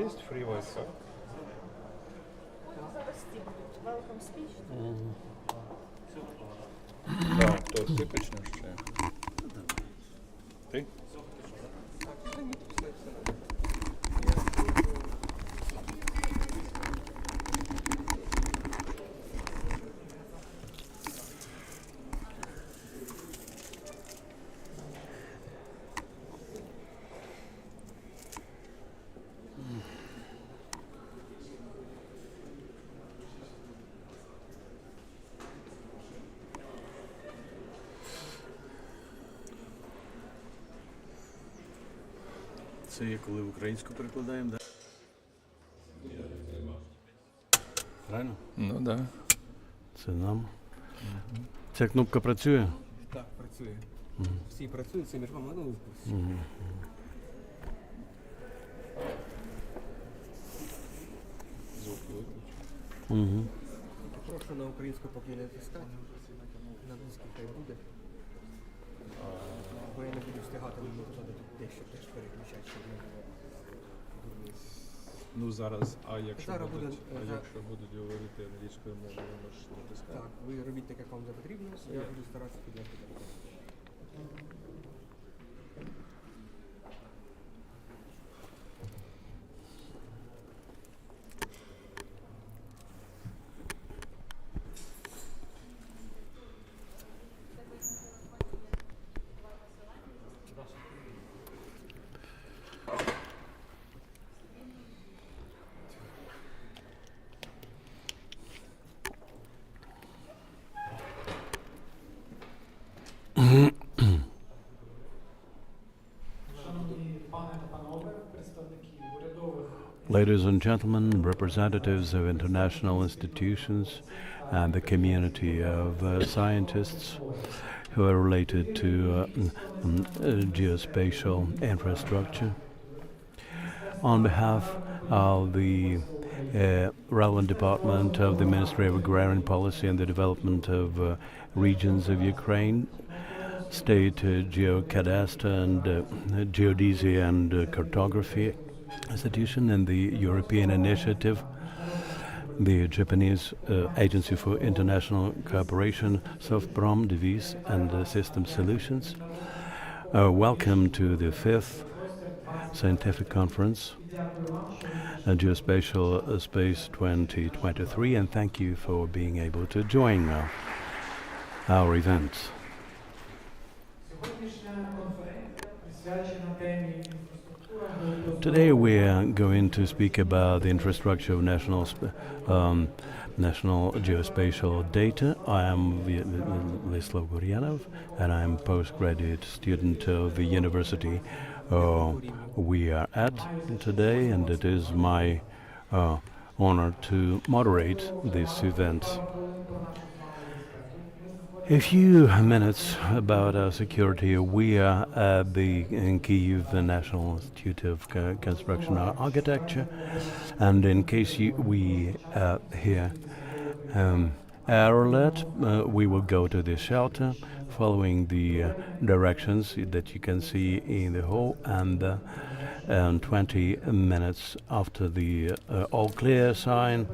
есть free voice? Welcome speech. Так, то ти почнеш чи? Ти? Це є коли в українську перекладаємо, так? Правильно? Ну так. Да. Це нам. Ця кнопка працює? Так, працює. Всі працюють, це між вами одному в курсі. Звук виключу. Прошу на українську поки не натискати. На англійській хай буде. Бо я не буду встигати, мені треба тут дещо теж переключати, щоб не було дурниць. Ну зараз, якщо Зараз будуть, буде, якщо будуть говорити англійською мовою, ви можете натискати. Так, ви робіть так, як вам потрібно, я буду старатися підняти до того. Ladies and gentlemen, representatives of international institutions and the community of scientists who are related to geospatial infrastructure. On behalf of the relevant department of the Ministry of Agrarian Policy and the Development of Regions of Ukraine, State Geocadastre and Geodesy and Cartography Institution, and the European Initiative, the Japanese Agency for International Cooperation, SOFPROM, Devis, and System Solutions. Welcome to the 5th Scientific Conference, Geospatial Space 2023, and thank you for being able to join our event. Today we are going to speak about the infrastructure of national geospatial data. I am Vyslav Guryanov, and I'm a postgraduate student of the university we are at today, and it is my honor to moderate this event. A few minutes about our security. We are at the Kyiv National Institute of Construction and Architecture, and in case we hear air alert, we will go to the shelter following the directions that you can see in the hall, and 20 minutes after the all clear sign,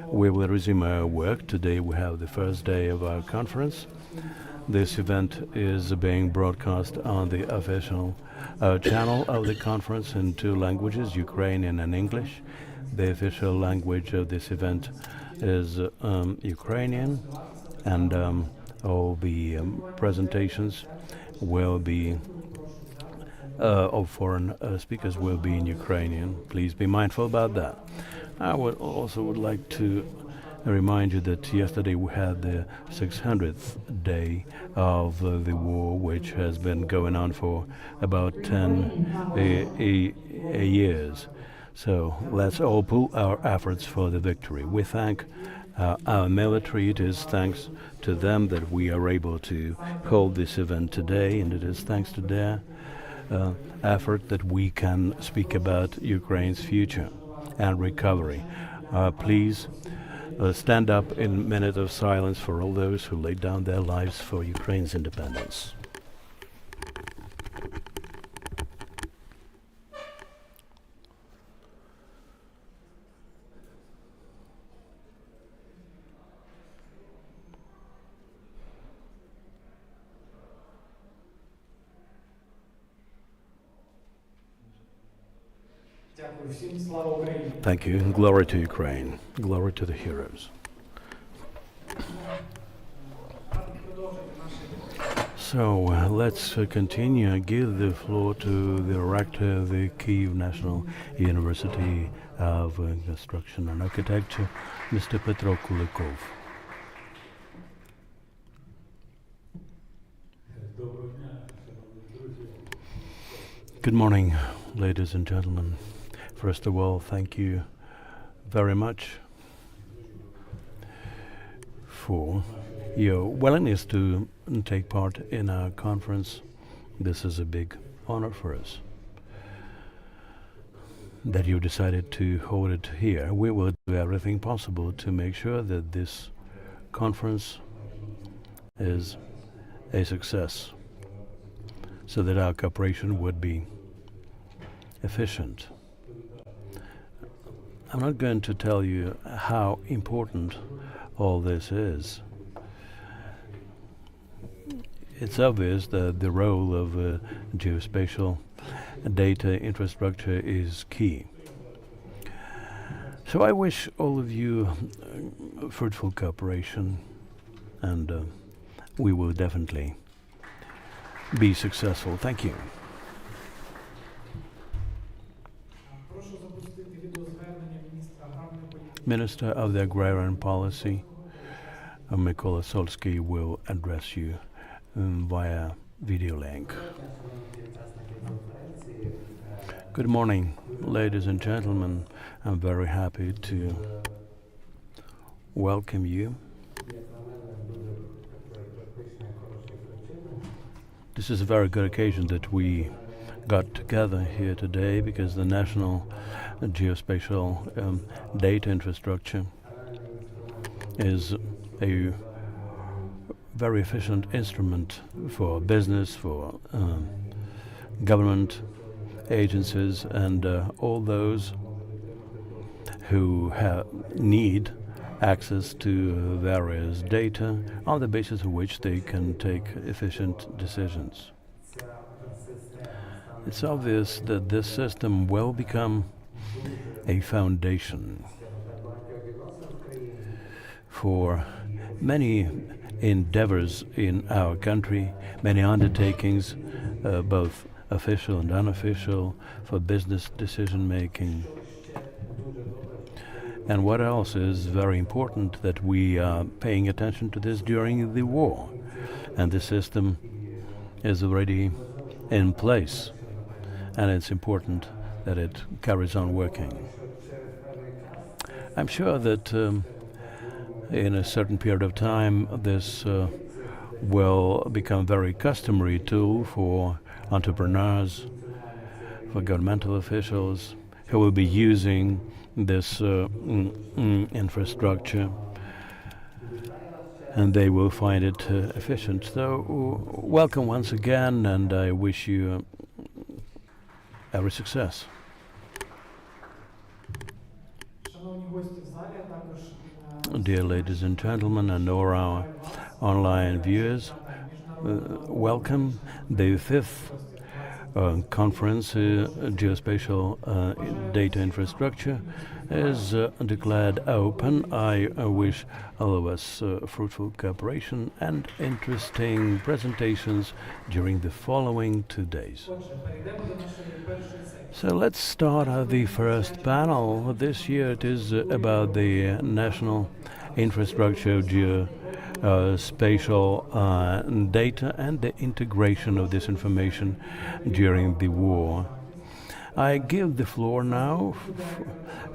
we will resume our work. Today we have the first day of our conference. This event is being broadcast on the official channel of the conference in 2 languages, Ukrainian and English. The official language of this event is Ukrainian, and all the presentations will be of foreign speakers will be in Ukrainian. Please be mindful about that. I would like to remind you that yesterday we had the 600th day of the war, which has been going on for about 10 years. So let's all pool our efforts for the victory. We thank our military. It is thanks to them that we are able to hold this event today, and it is thanks to their effort that we can speak about Ukraine's future and recovery. Please stand up in a minute of silence for all those who laid down their lives for Ukraine's independence. Thank you. Glory to Ukraine. Glory to the heroes. So let's continue. Give the floor to the rector of the Kyiv National University of Construction and Architecture, Mr. Petro Kulikov. Good morning, ladies and gentlemen. First of all, thank you very much for your willingness to take part in our conference. This is a big honor for us that you decided to hold it here. We will do everything possible to make sure that this conference is a success, so that our cooperation would be efficient. I'm not going to tell you how important all this is. It's obvious that the role of geospatial data infrastructure is key. So I wish all of you fruitful cooperation, and we will definitely be successful. Thank you. Minister of the Agrarian Policy, Mykola Solsky, will address you via video link. Good morning, ladies and gentlemen. I'm very happy to welcome you. This is a very good occasion that we got together here today, because the National Geospatial Data Infrastructure is a very efficient instrument for business, for government agencies, and all those who need access to various data on the basis of which they can take efficient decisions. It's obvious that this system will become a foundation for many endeavors in our country, many undertakings, both official and unofficial, for business decision making. And what else is very important, that we are paying attention to this during the war, and the system is already in place, and it's important that it carries on working. I'm sure that in a certain period of time this will become a very customary tool for entrepreneurs, for governmental officials who will be using this infrastructure, and they will find it efficient. So welcome once again, and I wish you every success. Dear ladies and gentlemen, and all our online viewers, welcome. The fifth conference, Geospatial Data Infrastructure, is declared open. I wish all of us fruitful cooperation and interesting presentations during the following 2 days. So let's start the first panel. This year it is about the national infrastructure of geospatial data and the integration of this information during the war. I give the floor now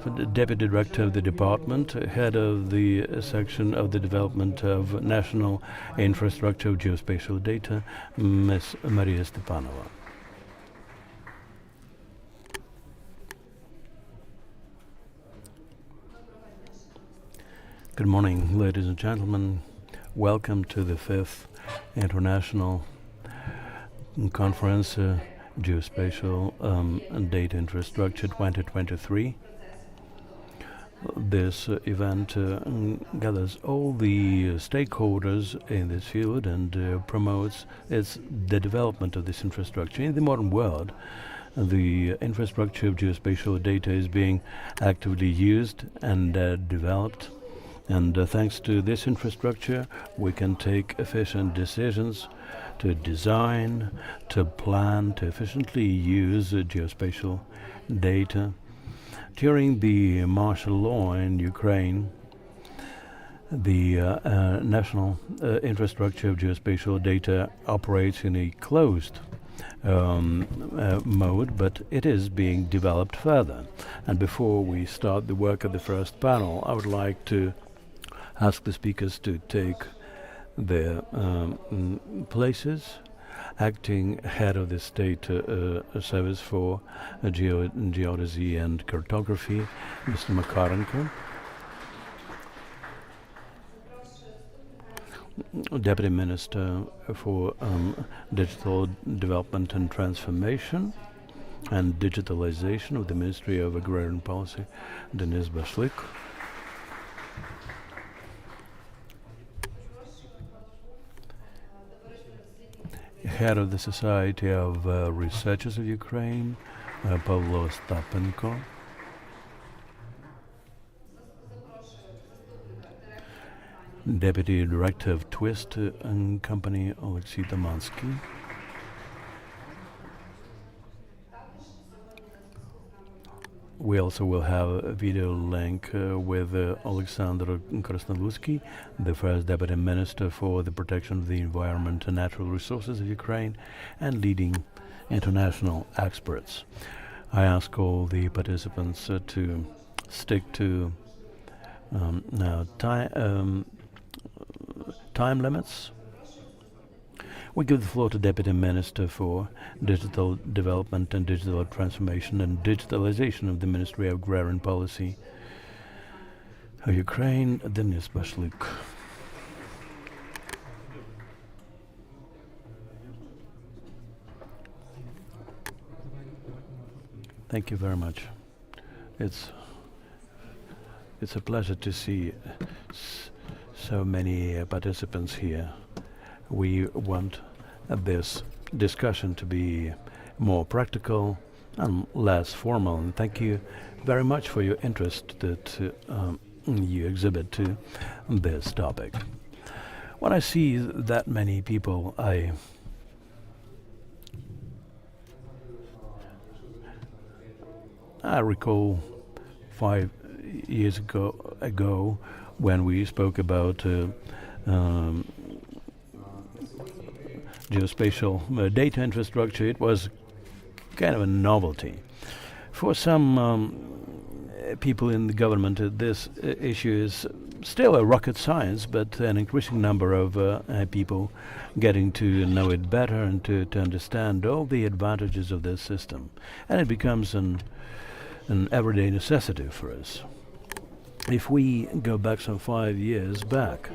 for the Deputy Director of the Department, Head of the Section of the Development of National Infrastructure of Geospatial Data, Ms. Maria Stepanova. Good morning, ladies and gentlemen. Welcome to the 5th International Conference, Geospatial Data Infrastructure 2023. This event gathers all the stakeholders in this field and promotes the development of this infrastructure. In the modern world, the infrastructure of geospatial data is being actively used and developed. And thanks to this infrastructure, we can take efficient decisions to design, to plan, to efficiently use geospatial data. During the martial law in Ukraine, the national infrastructure of geospatial data operates in a closed mode, but it is being developed further. And before we start the work of the first panel, I would like to ask the speakers to take their places. Acting head of the State Service for Geodesy and Cartography, Mr. Makarenko. Deputy Minister for Digital Development and Transformation and Digitalization of the Ministry of Agrarian Policy, Denis Bashlik. Head of the Society of Researchers of Ukraine, Pavlo Stapenko. Deputy Director of Twist and Company, Alexei Tamansky. We also will have a video link with Alexander Krasnolutsky, the first Deputy Minister for the Protection of the Environment and Natural Resources of Ukraine, and leading international experts. I ask all the participants to stick to time limits. We give the floor to Deputy Minister for Digital Development and Digital Transformation and Digitalization of the Ministry of Agrarian Policy of Ukraine, Denis Bashlik. Thank you very much. It's a pleasure to see so many participants here. We want this discussion to be more practical and less formal. And thank you very much for your interest that you exhibit to this topic. When I see that many people, I recall 5 years ago when we spoke about geospatial data infrastructure. It was kind of a novelty. For some people in the government, this issue is still a rocket science, but an increasing number of people getting to know it better and to understand all the advantages of this system. And it becomes an everyday necessity for us. If we go back some 5 years back,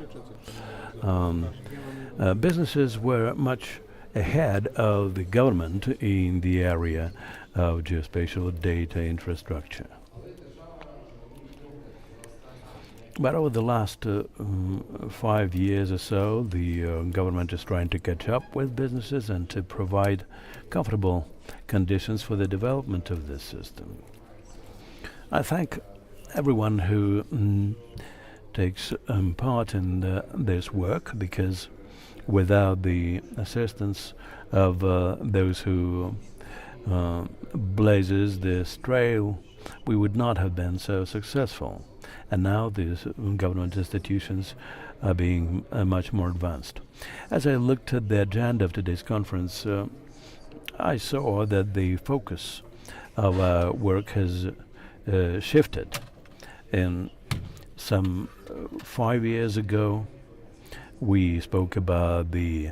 businesses were much ahead of the government in the area of geospatial data infrastructure. But over the last 5 years or so, the government is trying to catch up with businesses and to provide comfortable conditions for the development of this system. I thank everyone who takes part in this work, because without the assistance of those who blazes this trail, we would not have been so successful. And now these government institutions are being much more advanced. As I looked at the agenda of today's conference, I saw that the focus of our work has shifted. In some 5 years ago, we spoke about the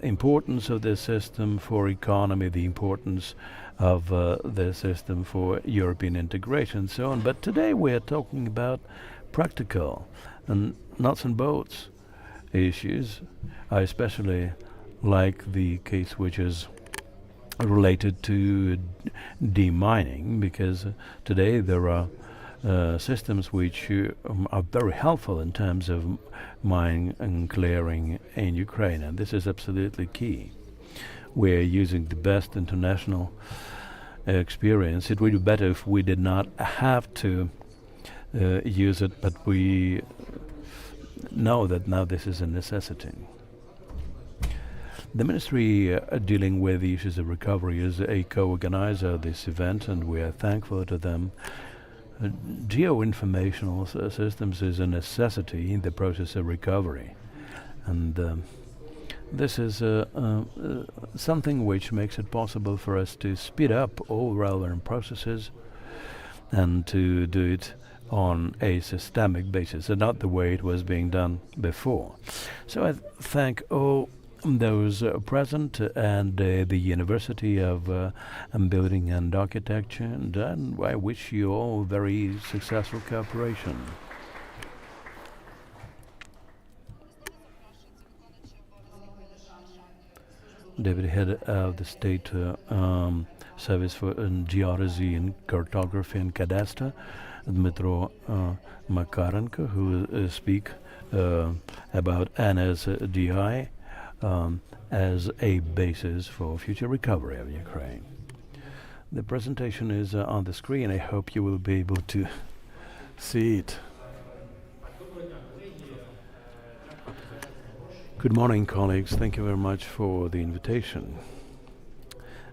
importance of this system for economy, the importance of the system for European integration and so on. But today we are talking about practical and nuts and bolts issues. I especially like the case which is related to demining, because today there are systems which are very helpful in terms of mining and clearing in Ukraine, and this is absolutely key. We're using the best international experience. It would be better if we did not have to use it, but we know that now this is a necessity. The Ministry dealing with the issues of recovery is a co-organizer of this event, and we are thankful to them. Geoinformational systems is a necessity in the process of recovery, and this is something which makes it possible for us to speed up all relevant processes and to do it on a systemic basis and not the way it was being done before. So I thank all those present and the University of Building and Architecture, and I wish you all very successful cooperation. Deputy Head of the State Service for Geodesy and Cartography and Cadastre, Dmitro Makarenko, who will speak about NSDI as a basis for future recovery of Ukraine. The presentation is on the screen. I hope you will be able to see it. Good morning, colleagues. Thank you very much for the invitation.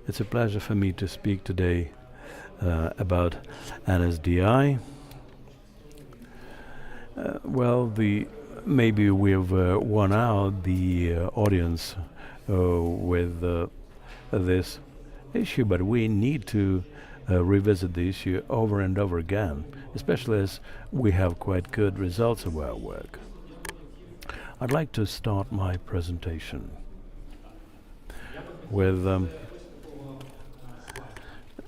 It's a pleasure for me to speak today about NSDI. Maybe we've won out the audience with this issue, but we need to revisit the issue over and over again, especially as we have quite good results of our work. I'd like to start my presentation with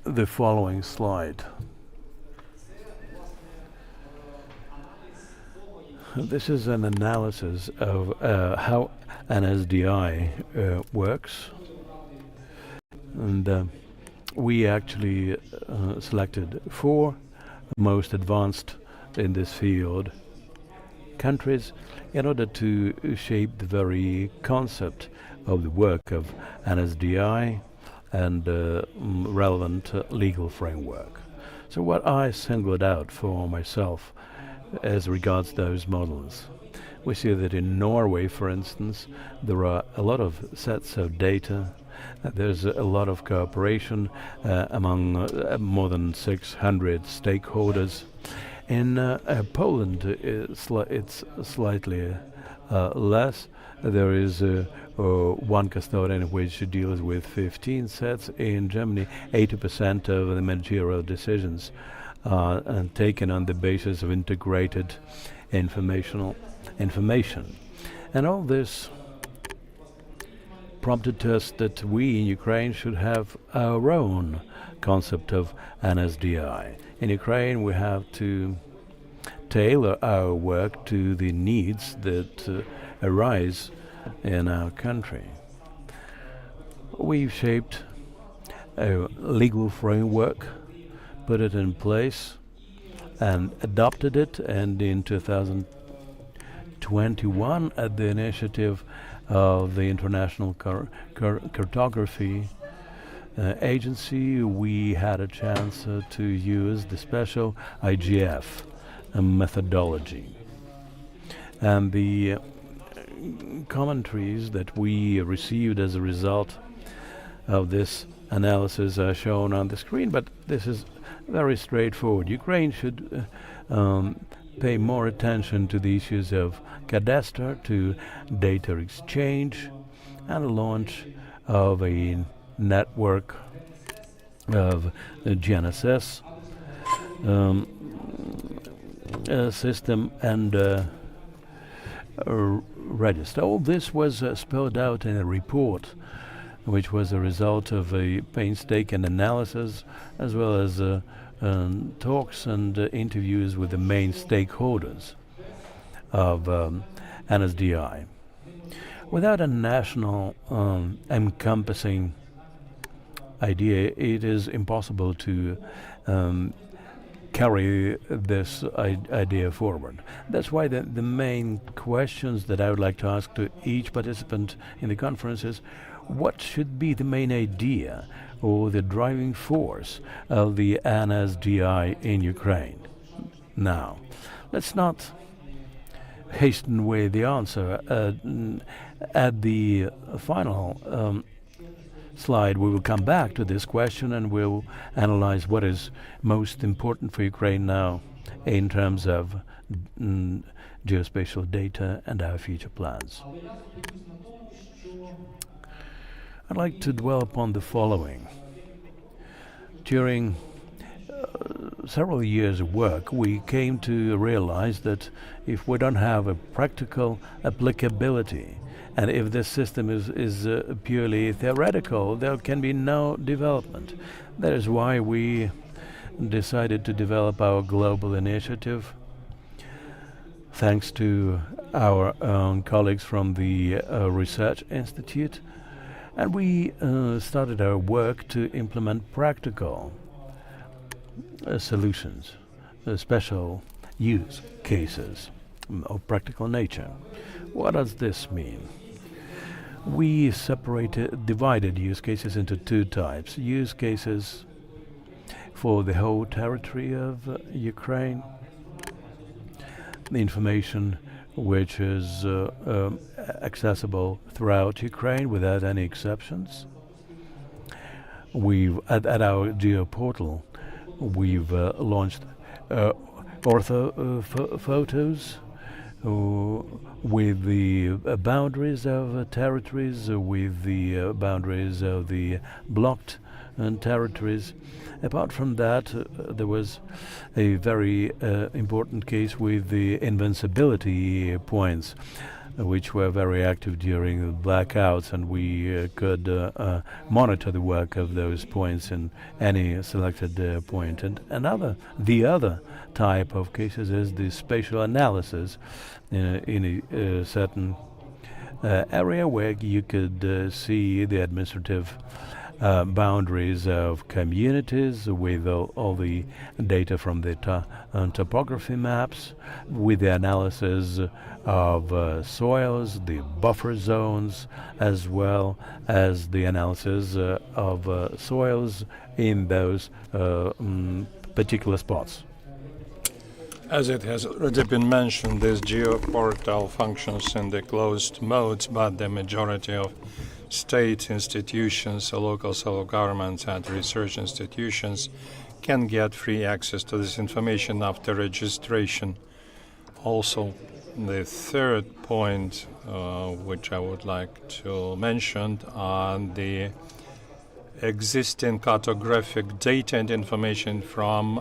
the following slide. This is an analysis of how NSDI works, and we actually selected 4 most advanced in this field countries in order to shape the very concept of the work of NSDI and relevant legal framework. So what I singled out for myself as regards those models, we see that in Norway, for instance, there are a lot of sets of data. There's a lot of cooperation among more than 600 stakeholders. In Poland, it's slightly less. There is one custodian which deals with 15 sets. In Germany, 80% of the managerial decisions are taken on the basis of integrated information. And all this prompted us that we in Ukraine should have our own concept of NSDI. In Ukraine, we have to tailor our work to the needs that arise in our country. We've shaped a legal framework, put it in place, and adopted it, and in 2021, at the initiative of the International Cartography Agency, we had a chance to use the special IGF methodology. And the commentaries that we received as a result of this analysis are shown on the screen, but this is very straightforward. Ukraine should pay more attention to the issues of cadastre, to data exchange, and launch of a network of GNSS system and register. All this was spelled out in a report, which was a result of a painstaking analysis, as well as talks and interviews with the main stakeholders of NSDI. Without a national encompassing idea, it is impossible to carry this idea forward. That's why the main questions that I would like to ask to each participant in the conference is, what should be the main idea? or the driving force of the NSDI in Ukraine? Now, let's not hasten with the answer. At the final slide, we will come back to this question and we'll analyze what is most important for Ukraine now in terms of geospatial data and our future plans. I'd like to dwell upon the following. During several years of work, we came to realize that if we don't have a practical applicability, and if this system is purely theoretical, there can be no development. That is why we decided to develop our global initiative, thanks to our own colleagues from the Research Institute, and we started our work to implement practical solutions, special use cases of practical nature. What does this mean? We divided use cases into two types. Use cases for the whole territory of Ukraine, the information which is accessible throughout Ukraine without any exceptions. At our Geo portal, we've launched ortho photos with the boundaries of territories, with the boundaries of the blocked territories. Apart from that, there was a very important case with the invincibility points, which were very active during the blackouts, and we could monitor the work of those points in any selected point. And the other type of cases is the spatial analysis in a certain area where you could see the administrative boundaries of communities with all the data from the topography maps, with the analysis of soils, the buffer zones, as well as the analysis of soils in those particular spots. As it has already been mentioned, this geoportal functions in the closed mode, but the majority of state institutions, local self-governments and research institutions can get free access to this information after registration. Also, the third point which I would like to mention are the existing cartographic data and information from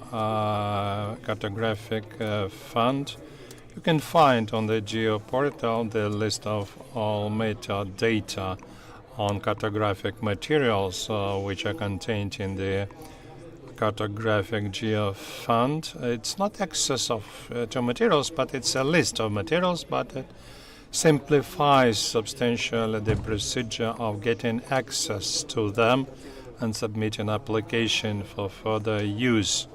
cartographic fund. You can find on the Geo portal the list of all metadata on cartographic materials which are contained in the cartographic Geo fund. It's not access to materials, but it's a list of materials, but it simplifies substantially the procedure of getting access to them and submitting application for further use.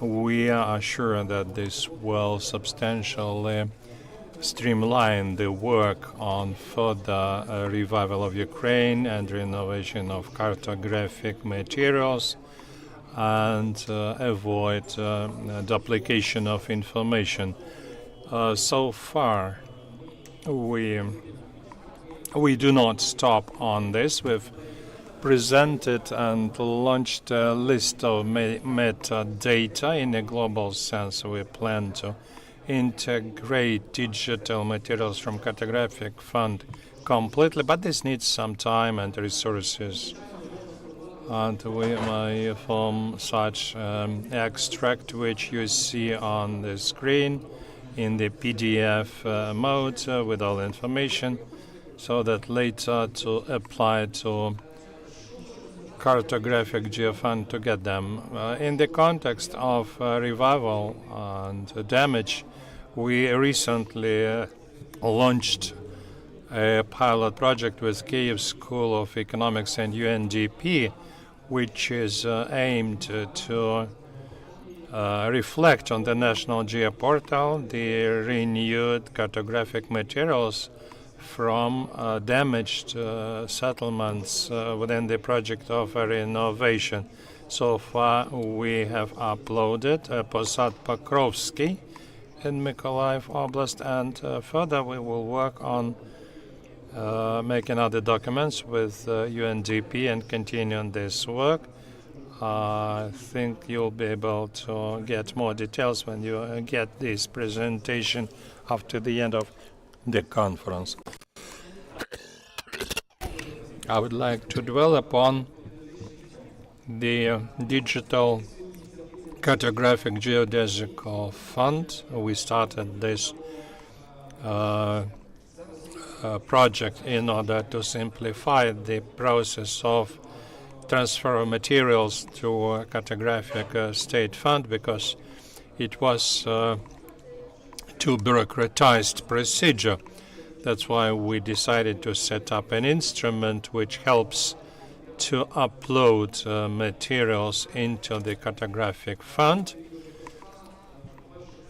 We are sure that this will substantially streamline the work on further revival of Ukraine and renovation of cartographic materials, and avoid duplication of information. So far, we do not stop on this. We've presented and launched a list of metadata in a global sense. We plan to integrate digital materials from cartographic fund completely, but this needs some time and resources. And we may form such extract which you see on the screen in the PDF mode with all information, so that later to apply to cartographic geofund to get them. In the context of revival and damage, we recently launched a pilot project with Kyiv School of Economics and UNDP, which is aimed to reflect on the National Geoportal the renewed cartographic materials from damaged settlements within the project of renovation. So far, we have uploaded Posad Pokrovsky in Mykolaiv Oblast, and further we will work on making other documents with UNDP and continuing this work. I think you'll be able to get more details when you get this presentation after the end of the conference. I would like to dwell upon the digital cartographic geodesical fund. We started this project in order to simplify the process of transfer of materials to a cartographic state fund, because it was too bureaucratized procedure. That's why we decided to set up an instrument which helps to upload materials into the cartographic fund.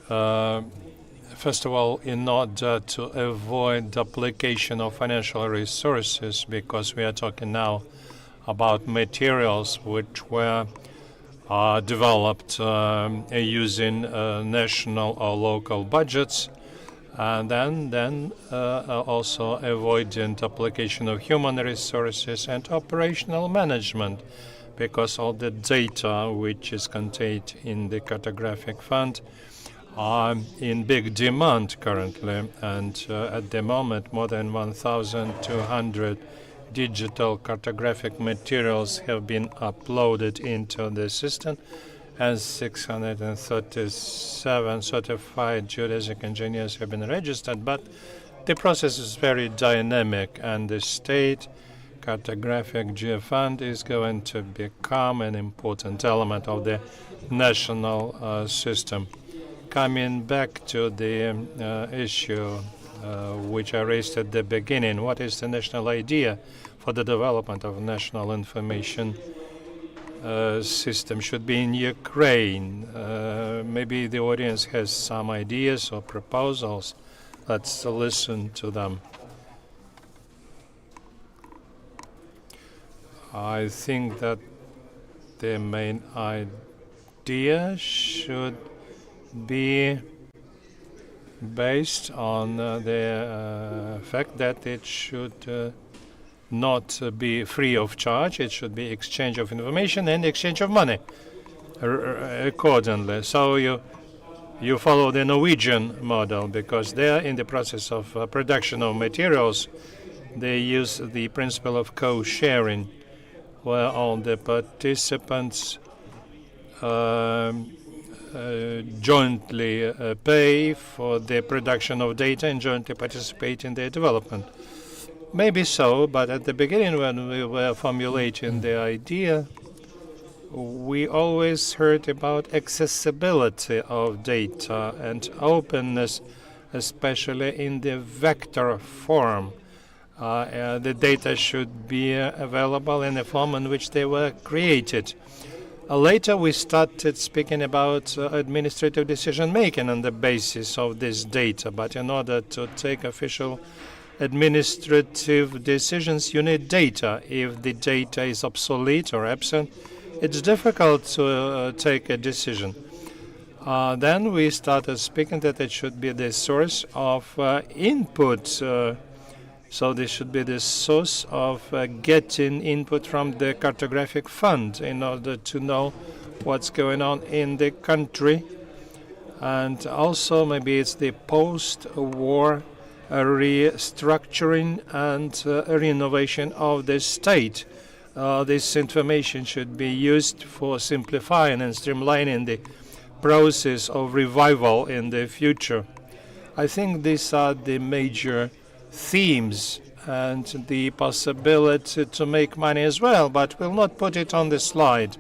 First of all, in order to avoid duplication of financial resources, because we are talking now about materials which were developed using national or local budgets, and then also avoiding duplication of human resources and operational management, because all the data which is contained in the cartographic fund are in big demand currently, and at the moment more than 1,200 digital cartographic materials have been uploaded into the system, and 637 certified geodesic engineers have been registered. But the process is very dynamic, and the state cartographic geofund is going to become an important element of the national system. Coming back to the issue which I raised at the beginning, what is the national idea for the development of national information system? Should be in Ukraine. Maybe the audience has some ideas or proposals. Let's listen to them. I think that the main idea should be based on the fact that it should not be free of charge. It should be exchange of information and exchange of money accordingly. So you follow the Norwegian model, because they are in the process of production of materials. They use the principle of co-sharing, where all the participants jointly pay for the production of data and jointly participate in their development. Maybe so, but at the beginning when we were formulating the idea, we always heard about accessibility of data and openness, especially in the vector form. The data should be available in the form in which they were created. Later we started speaking about administrative decision-making on the basis of this data, but in order to take official administrative decisions, you need data. If the data is obsolete or absent, it's difficult to take a decision. Then we started speaking that it should be the source of input. So this should be the source of getting input from the cartographic fund in order to know what's going on in the country. And also maybe it's the post-war restructuring and renovation of the state. This information should be used for simplifying and streamlining the process of revival in the future. I think these are the major themes, and the possibility to make money as well, but we'll not put it on the slide.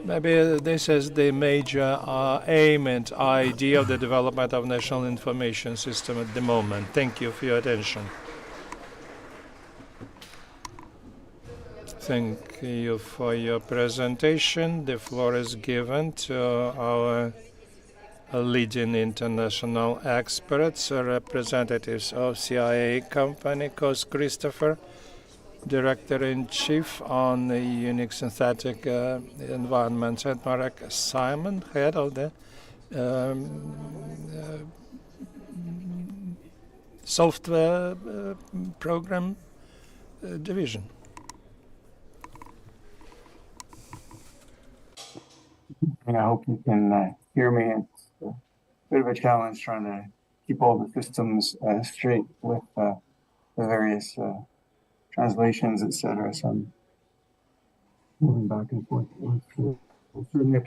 Maybe this is the major aim and idea of the development of national information system at the moment. Thank you for your attention. Thank you for your presentation. The floor is given to our leading international experts, representatives of CIA company, Coast Christopher, Director-in-Chief on the Unique Synthetic Environments, and Marek Simon, head of the software program division. And I hope you can hear me. It's a bit of a challenge trying to keep all the systems straight with the various translations, etc. So I'm moving back and forth. It's certainly a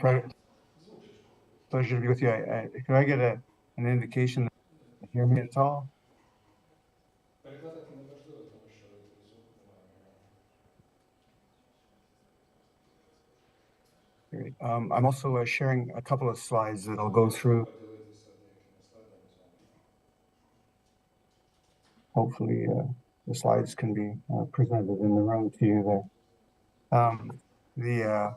pleasure to be with you. Could I get an indication that you hear me at all? Great. I'm also sharing a couple of slides that I'll go through. Hopefully, the slides can be presented in the room to you there.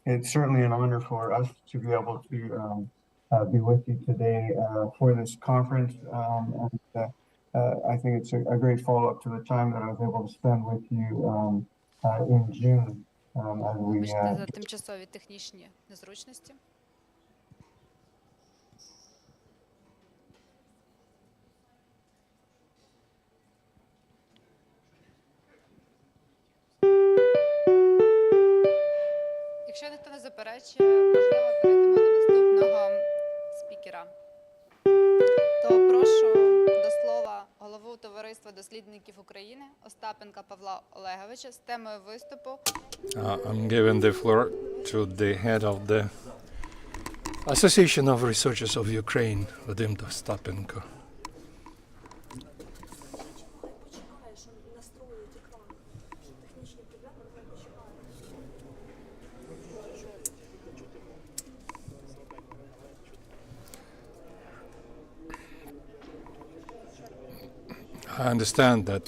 It's certainly an honor for us to be able to be with you today for this conference. I think it's a great follow-up to the time that I was able to spend with you in June. As we, Вибачте за тимчасові технічні незручності. Якщо ніхто не заперечує, можливо, перейдемо до наступного спікера. То прошу до слова голову Товариства дослідників України Остапенка Павла Олеговича з темою виступу. I'm giving the floor to the head of the Association of Researchers of Ukraine, Vadim Ostapenko. I understand that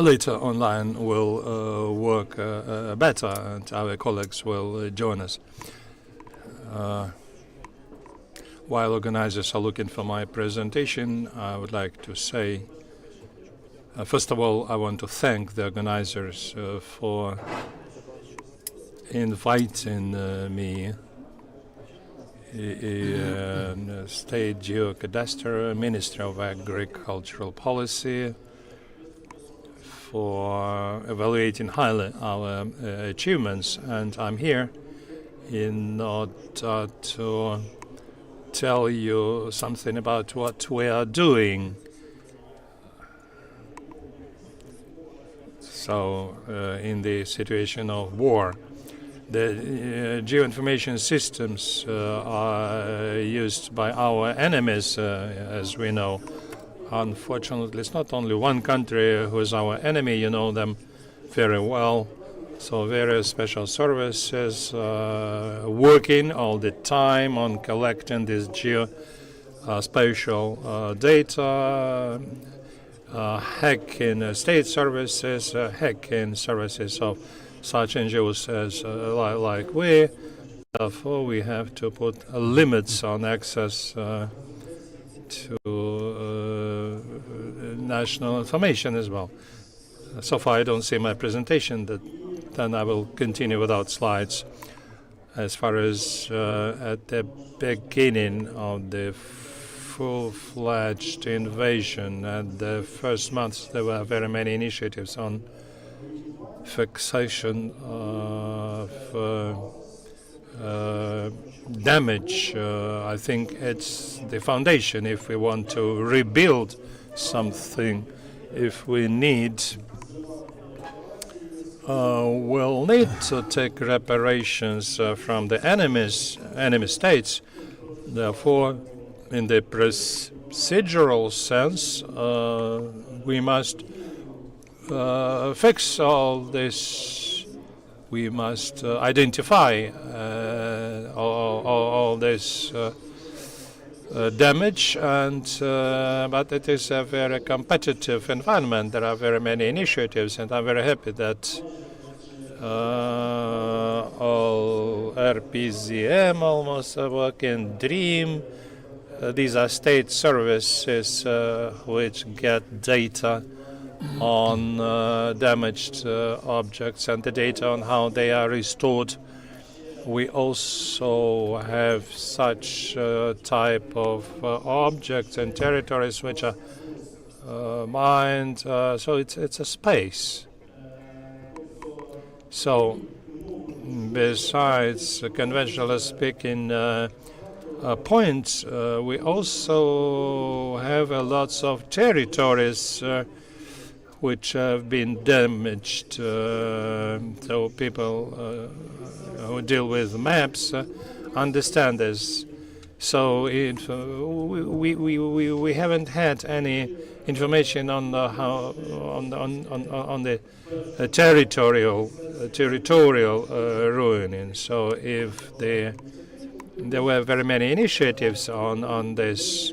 later online will work better and our colleagues will join us. While organizers are looking for my presentation, I would like to say, first of all, I want to thank the organizers for inviting me. State Geocadastre, Ministry of Agricultural Policy, for evaluating highly our achievements, and I'm here in order to tell you something about what we are doing. So, in the situation of war, the geoinformation systems are used by our enemies, as we know. Unfortunately, it's not only one country who is our enemy, you know them very well. So various special services working all the time on collecting this geospatial data, hacking state services, hacking services of such NGOs as like we. Therefore, we have to put limits on access to national information as well. So far, I don't see my presentation. Then I will continue without slides. As far as at the beginning of the full-fledged invasion, at the first months, there were very many initiatives on fixation of damage. I think it's the foundation. If we want to rebuild something, if we need, we'll need to take reparations from the enemy states. Therefore, in the procedural sense, we must fix all this. We must identify all this damage, and but it is a very competitive environment. There are very many initiatives, and I'm very happy that all RPZM, almost a working dream. These are state services which get data on damaged objects and the data on how they are restored. We also have such type of objects and territories which are mined. So it's a space. So besides conventionally speaking points, we also have lots of territories which have been damaged. So people who deal with maps understand this. So we haven't had any information on how on the territorial ruining. So if there were very many initiatives on this.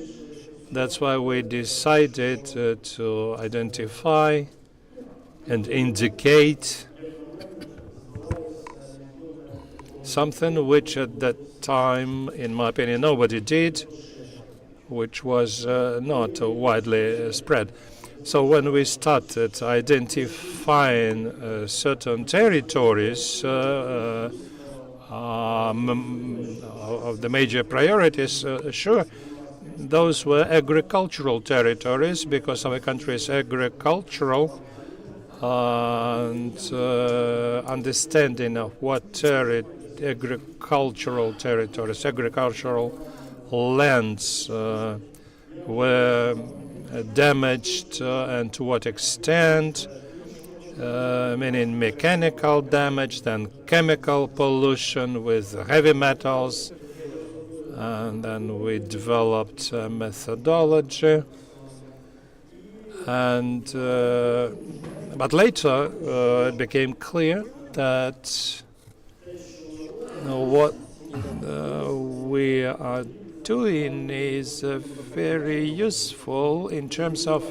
That's why we decided to identify and indicate something which at that time, in my opinion, nobody did, which was not widely spread. So when we started identifying certain territories of the major priorities, sure, those were agricultural territories because our country is agricultural, and understanding of what agricultural territories, agricultural lands were damaged and to what extent, meaning mechanical damage, then chemical pollution with heavy metals, and then we developed a methodology. And but later it became clear that what we are doing is very useful in terms of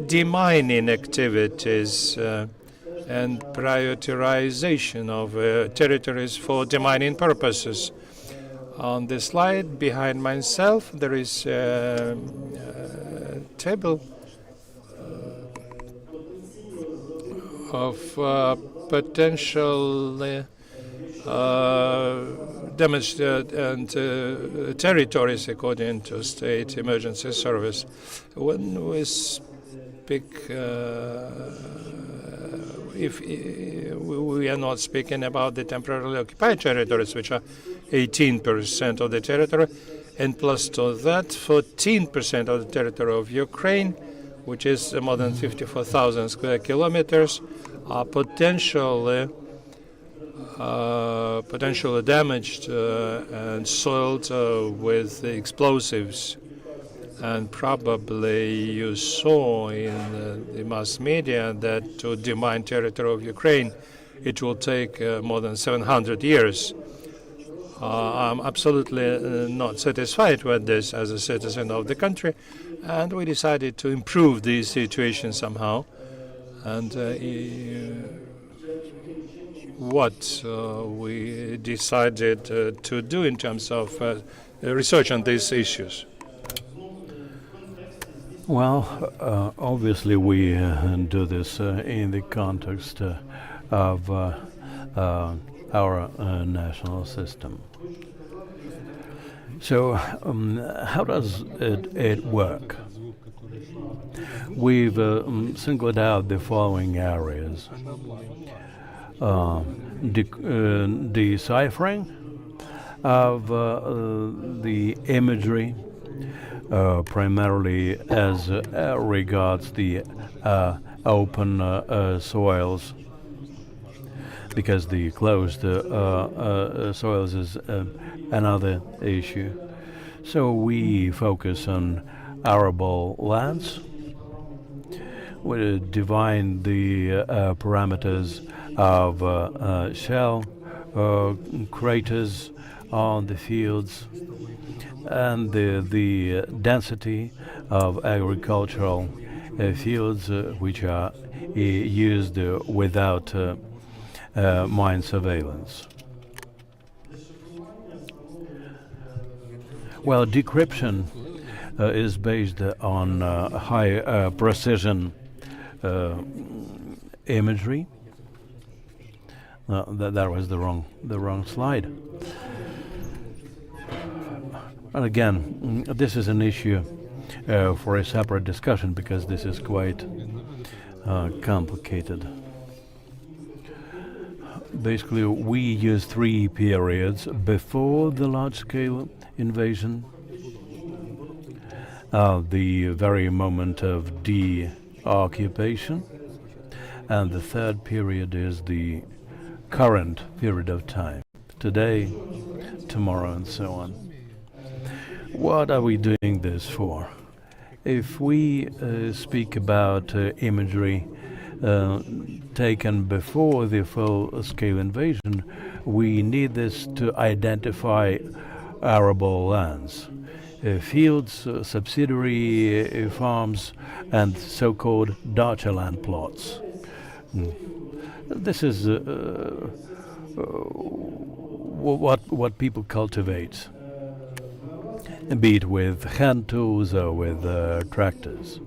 demining activities and prioritization of territories for demining purposes. On the slide behind myself, there is a table of potential damaged and territories according to State Emergency Service. When we speak, if we are not speaking about the temporarily occupied territories, which are 18% of the territory, and plus to that 14% of the territory of Ukraine, which is more than 54,000 square kilometers, are potentially damaged and soiled with explosives. And probably you saw in the mass media that to demine territory of Ukraine, it will take more than 700 years. I'm absolutely not satisfied with this as a citizen of the country, and we decided to improve the situation somehow. And what we decided to do in terms of research on these issues. Well, obviously we do this in the context of our national system. So how does it work? We've singled out the following areas. Deciphering of the imagery, primarily as regards the open soils, because the closed soils is another issue. So we focus on arable lands. We define the parameters of shell craters on the fields, and the density of agricultural fields which are used without mine surveillance. Well, decryption is based on high precision imagery. That was the wrong slide. And again, this is an issue for a separate discussion because this is quite complicated. Basically, we use 3 periods before the large-scale invasion, the very moment of deoccupation, and the third period is the current period of time, today, tomorrow, and so on. What are we doing this for? If we speak about imagery taken before the full-scale invasion, we need this to identify arable lands, fields, subsidiary farms, and so-called dacha land plots. This is what people cultivate, be it with hand tools or with tractors.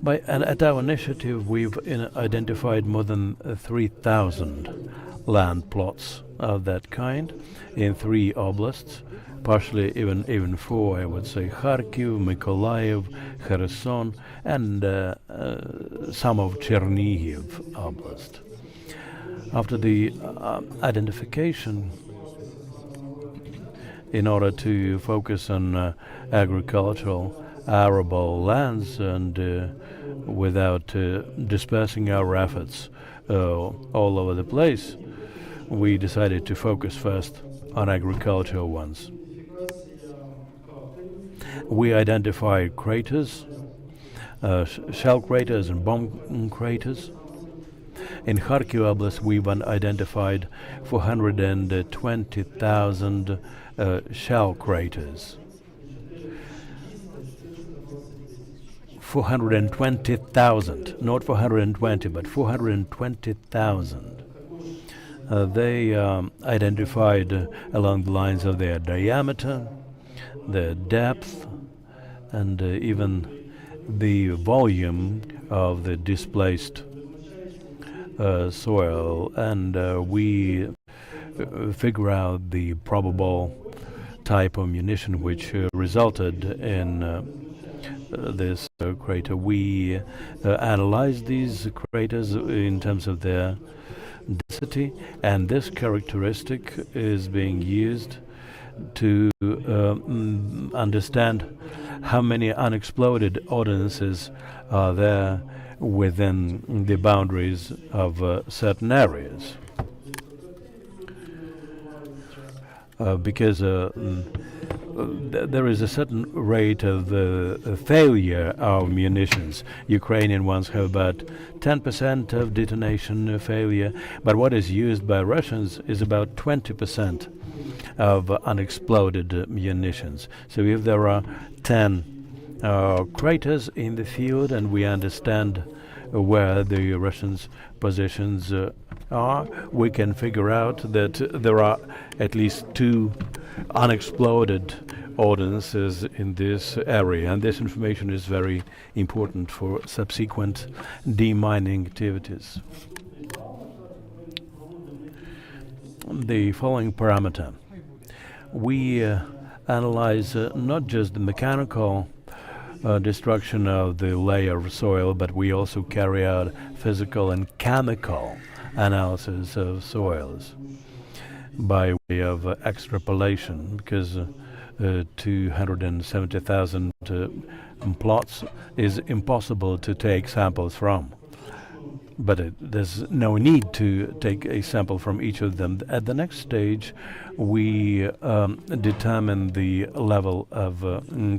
At our initiative, we've identified more than 3,000 land plots of that kind in 3 oblasts, partially even 4, I would say: Kharkiv, Mykolaiv, Kherson, and some of Chernihiv Oblast. After the identification, in order to focus on agricultural arable lands and without dispersing our efforts all over the place, we decided to focus first on agricultural ones. We identified craters, shell craters and bomb craters. In Kharkiv Oblast, we've identified 420,000 shell craters. 420,000, not 420, but 420,000. They identified along the lines of their diameter, their depth, and even the volume of the displaced soil, and we figure out the probable type of munition which resulted in this crater. We analyzed these craters in terms of their density, and this characteristic is being used to understand how many unexploded ordnances are there within the boundaries of certain areas. Because there is a certain rate of failure of munitions. Ukrainian ones have about 10% of detonation failure, but what is used by Russians is about 20% of unexploded munitions. So if there are 10 craters in the field and we understand where the Russians' positions are, we can figure out that there are at least 2 unexploded ordnances in this area, and this information is very important for subsequent demining activities. The following parameter: we analyze not just the mechanical destruction of the layer of soil, but we also carry out physical and chemical analysis of soils by way of extrapolation, because 270,000 plots is impossible to take samples from. But there's no need to take a sample from each of them. At the next stage, we determine the level of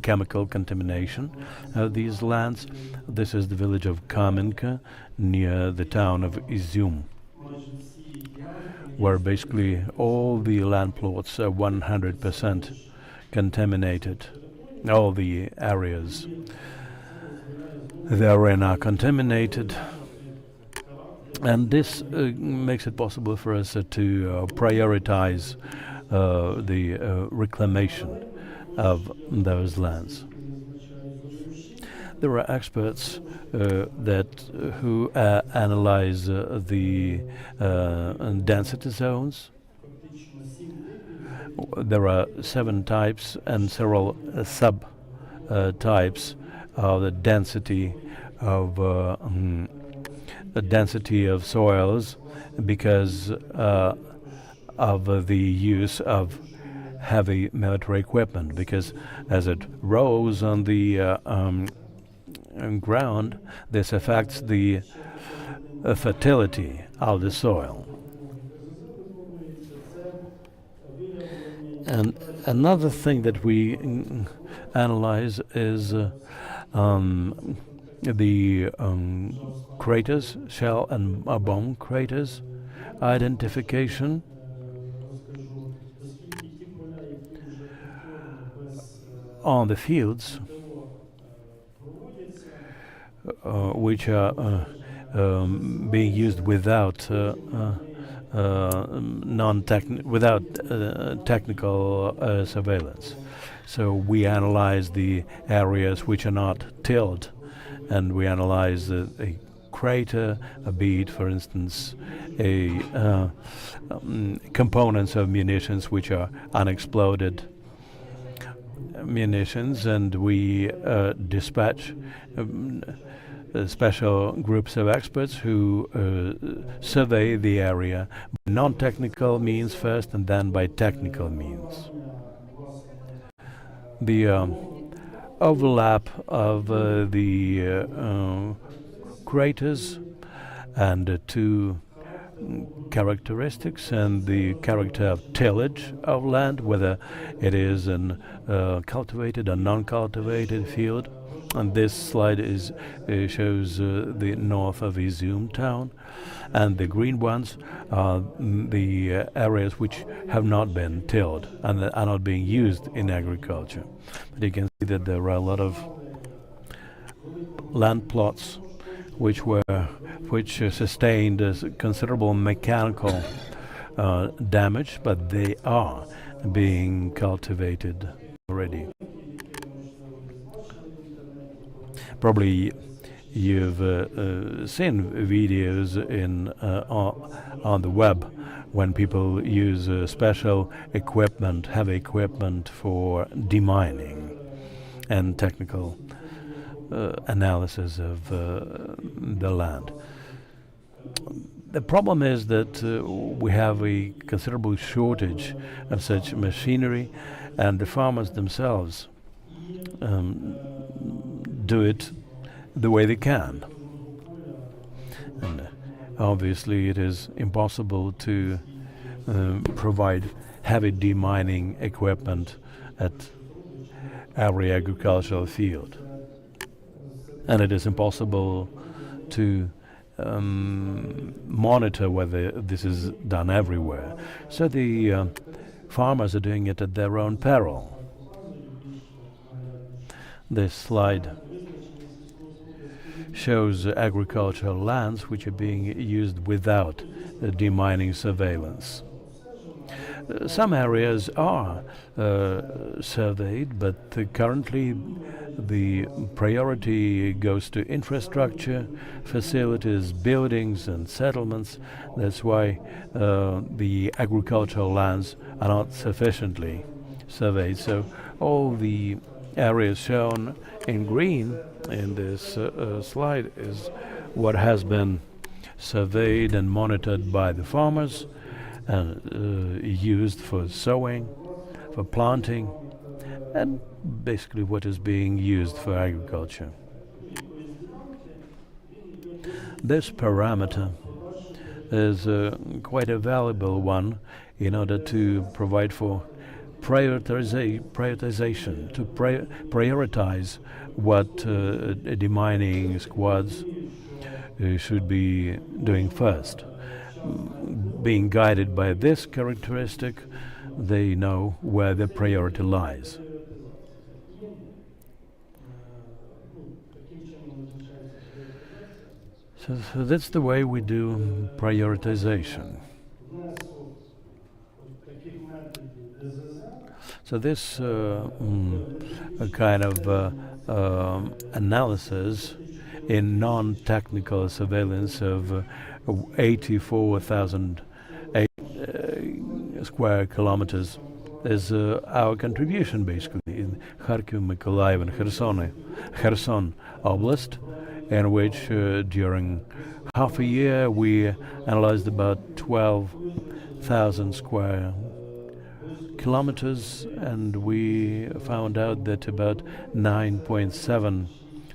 chemical contamination of these lands. This is the village of Kamenka near the town of Izum, where basically all the land plots are 100% contaminated. All the areas therein are contaminated. And this makes it possible for us to prioritize the reclamation of those lands. There are experts who analyze the density zones. There are 7 types and several sub types of the density of soils because of the use of heavy military equipment. Because as it rolls on the ground, this affects the fertility of the soil. And another thing that we analyze is the craters, shell and bomb craters identification. On the fields which are being used without technical surveillance. So we analyze the areas which are not tilled, and we analyze a crater, a bead, for instance, components of munitions which are unexploded munitions, and we dispatch special groups of experts who survey the area by non-technical means first and then by technical means. The overlap of the craters and 2 characteristics, and the character of tillage of land, whether it is an cultivated or non-cultivated field. And this slide shows the north of Izum town, and the green ones are the areas which have not been tilled and are not being used in agriculture. But you can see that there are a lot of land plots which sustained considerable mechanical damage, but they are being cultivated already. Probably you've seen videos on the web when people use special equipment, heavy equipment for demining and technical analysis of the land. The problem is that we have a considerable shortage of such machinery, and the farmers themselves do it the way they can. And obviously it is impossible to provide heavy demining equipment at every agricultural field. And it is impossible to monitor whether this is done everywhere. So the farmers are doing it at their own peril. This slide shows agricultural lands which are being used without demining surveillance. Some areas are surveyed, but currently the priority goes to infrastructure, facilities, buildings and settlements. That's why the agricultural lands are not sufficiently surveyed. So all the areas shown in green in this slide is what has been surveyed and monitored by the farmers and used for sowing, for planting, and basically what is being used for agriculture. This parameter is quite a valuable one in order to provide for prioritization, to prioritize what demining squads should be doing first. Being guided by this characteristic, they know where the priority lies. So that's the way we do prioritization. So this a kind of analysis in non-technical surveillance of 84,000 square kilometers is our contribution basically in Kharkiv, Mykolaiv, and Kherson Oblast, in which during half a year we analyzed about 12,000 square kilometers, and we found out that about 9.7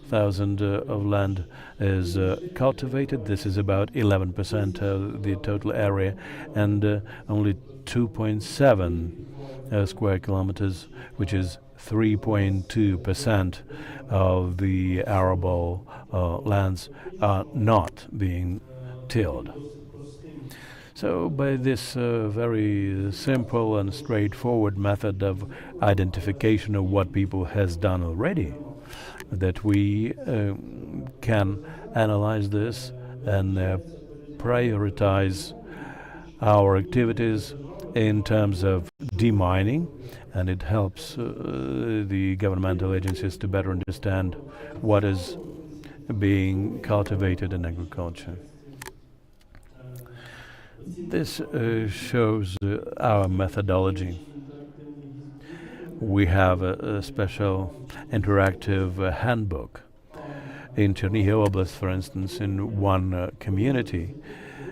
thousand of land is cultivated. This is about 11% of the total area, and only 2.7 square kilometers, which is 3.2% of the arable lands, are not being tilled. So by this very simple and straightforward method of identification of what people has done already, that we can analyze this and prioritize our activities in terms of demining, and it helps the governmental agencies to better understand what is being cultivated in agriculture. This shows our methodology. We have a special interactive handbook. In Chernihiv Oblast, for instance, in one community,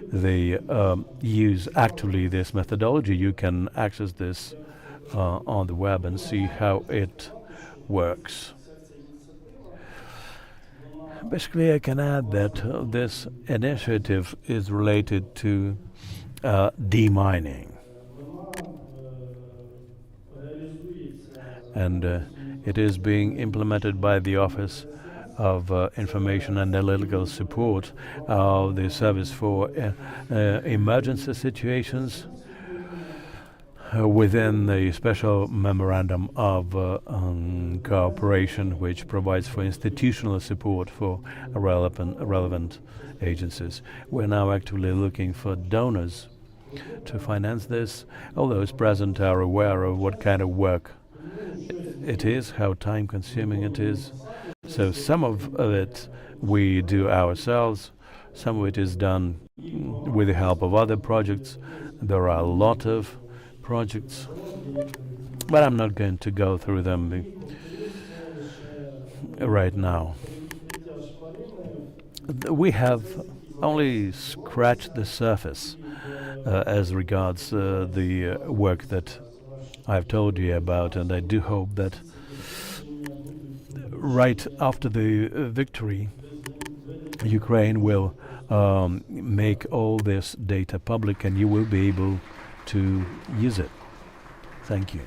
they use actively this methodology. You can access this on the web and see how it works. Basically, I can add that this initiative is related to demining. And it is being implemented by the Office of Information and Analytical Support of the Service for Emergency Situations within the special memorandum of cooperation, which provides for institutional support for relevant agencies. We're now actively looking for donors to finance this. All those present are aware of what kind of work it is, how time-consuming it is. So some of it we do ourselves, some of it is done with the help of other projects. There are a lot of projects, but I'm not going to go through them right now. We have only scratched the surface as regards the work that I've told you about, and I do hope that right after the victory, Ukraine will make all this data public, and you will be able to use it. Thank you.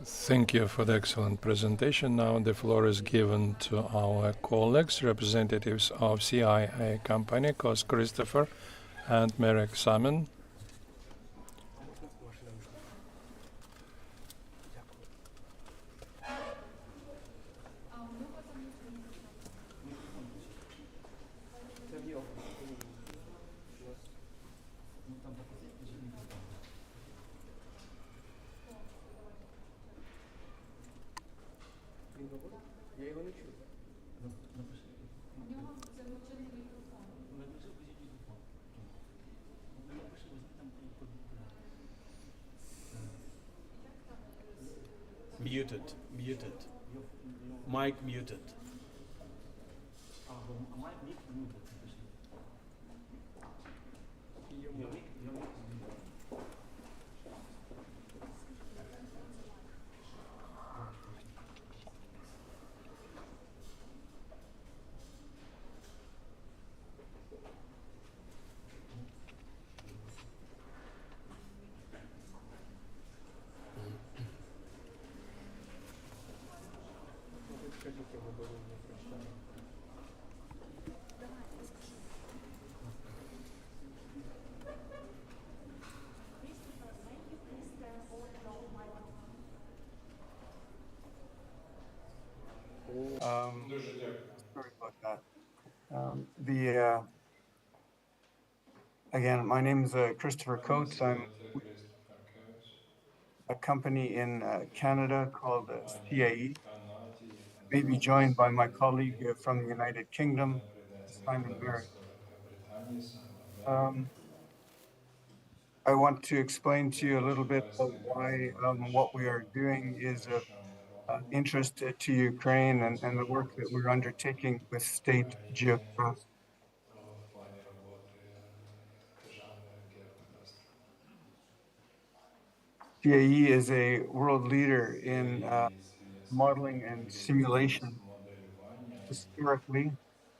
Thank you for the excellent presentation. Now the floor is given to our colleagues, representatives of CIA company, Kos Christopher and Merrick Simon. Muted. Mic muted. Sorry about that. Again, my name is Christopher Coates. I'm a company in Canada called CAE. Канаді, May be joined by my colleague from the United Kingdom, прийдеться Simon Barrett. з Великої Саймон Um, I want to explain to you a little bit about why what we are doing is of interest to Ukraine and the work that we're undertaking with state geocast. в плані роботи державної геокадастру. CAE is a world leader in modeling and simulation. Моделювання. Historically,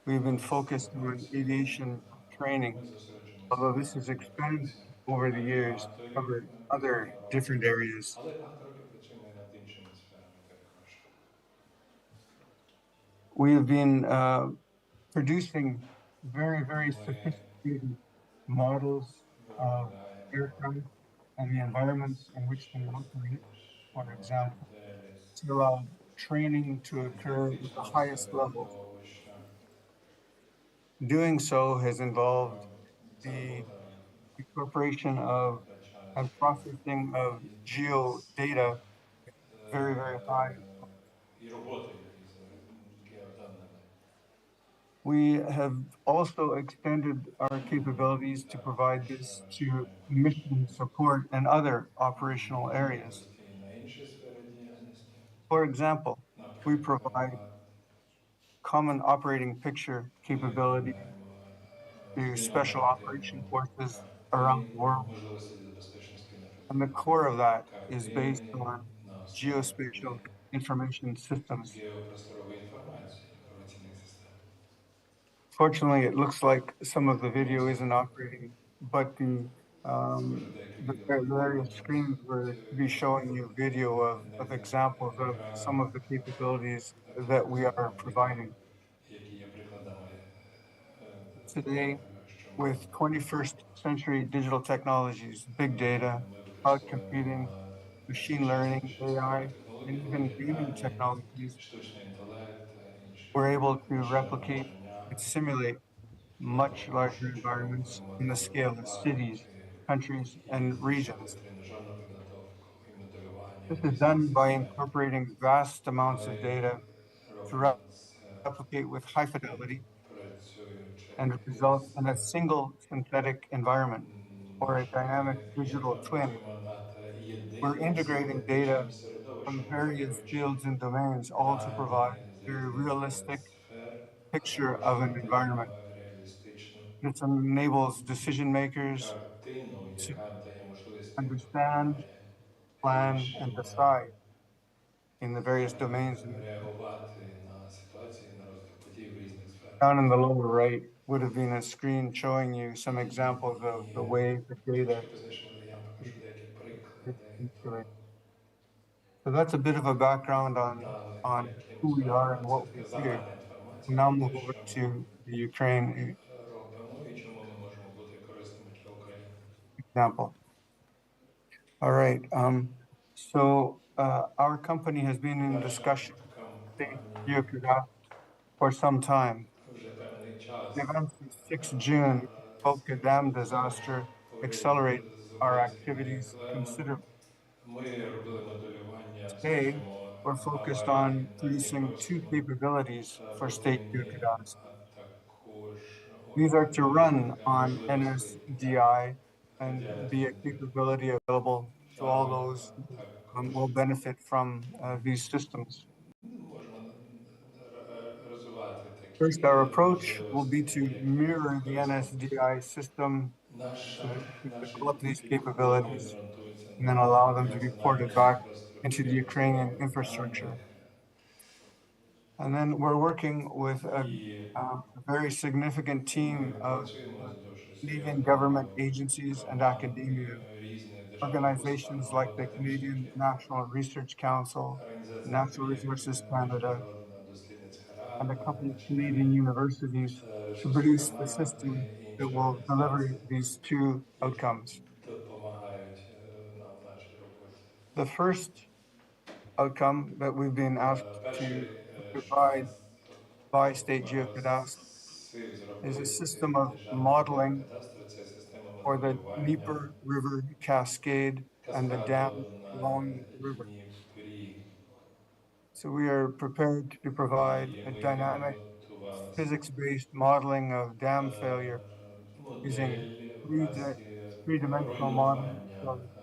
we've been focused on aviation training, Ми зосереджені although на this has expanded авіації, over the years to навігаторів cover other пілотного different роботу. areas. Але так трохи працюємо і над іншими сферами також. We have been producing very, very Ми sophisticated models of виробляємо aircraft and the environments in which they operate, for example, моделі to allow training to occur at the критичного highest level. середовища. Doing so has involved Ця the робота incorporation of передбачає and processing of geo data very, very high. і роботи із геоданими. We have also extended our capabilities to provide this to mission support and other operational areas. І на інші сфери діяльності. For example, we provide Наприклад, common operating picture capability to special operation forces around the world. можливості забезпеченості And the наприклад, core of that is based картини on на основі geospatial information systems. геопросторової інформації, інформаційних систем. Fortunately, it looks like some of the video isn't operating, but the various screens will be showing you video of examples of some of the capabilities that we are providing. Які є прикладами Today, того, що ми with 21st century digital technologies, big data, cloud computing, machine learning, AI, and even gaming technologies, штучний інтелект, інші we're able to replicate навчання and simulate для much того, larger щоб environments in the scale of cities, моделювати countries, і and здійснювати regions. тренажерну підготовку і моделювання This is різних done by систем. incorporating vast amounts of Ми data to робимо це, replicate with high fidelity працюючи and result in a single synthetic environment or a dynamic digital twin. працюємо над We're єдиним integrating data синтетичним from середовищем, various утворюючи fields and domains, all to provide a very realistic picture of an environment. реалістичну This enables decision makers картину, to яка дає можливість understand, plan, and decide in the various domains. реагувати на ситуації, на розвиток подій в різних сферах. Down in the lower right would have been a screen showing you some examples of the way the data Трошки пізніше я вам покажу деякі приклади is того, integrated. So that's a bit of a background on who we are and what це we така do. загальна інформація We'll now про move те, over що to ми the Ukraine робимо і чому ми можемо бути корисними для України. example. All right. So our company has been in discussion with Geocast for some time. Вже певний час The events of 6 June, Volga Dam disaster, accelerate our activities considerably. ми робили моделювання, Today, скажімо, we're focused аварій on на producing two Дніпровському capabilities for state районі, Geocast. а також These are to run on можливостей NSDI and be a діяльності capability available to all those who will benefit from these systems. можна розвивати такі First, our approach will be to можливості, mirror the як NSDI system so that we can наші develop these підходи capabilities ґрунтуються and then на allow them to be ported національних back into the інфраструктурних Ukrainian infrastructure. And then we're working with a very significant team of працюємо з дуже Canadian government agencies and academia, різних державних organizations установ, like the Canadian National Research Council, організацій, Natural такі Resources як Canada, Міжнародна дослідницька and a рада, couple of Національний Canadian universities to ресурс produce the system Канади і that інші will deliver організації, these two outcomes. які допомагають нам в нашій роботі. The first outcome that we've been asked to Перший provide by State Geocadastre is a system of modeling for the Dnieper River cascade and the dam along the river. So we are prepared to provide a dynamic physics-based modeling of dam failure using three-dimensional modeling,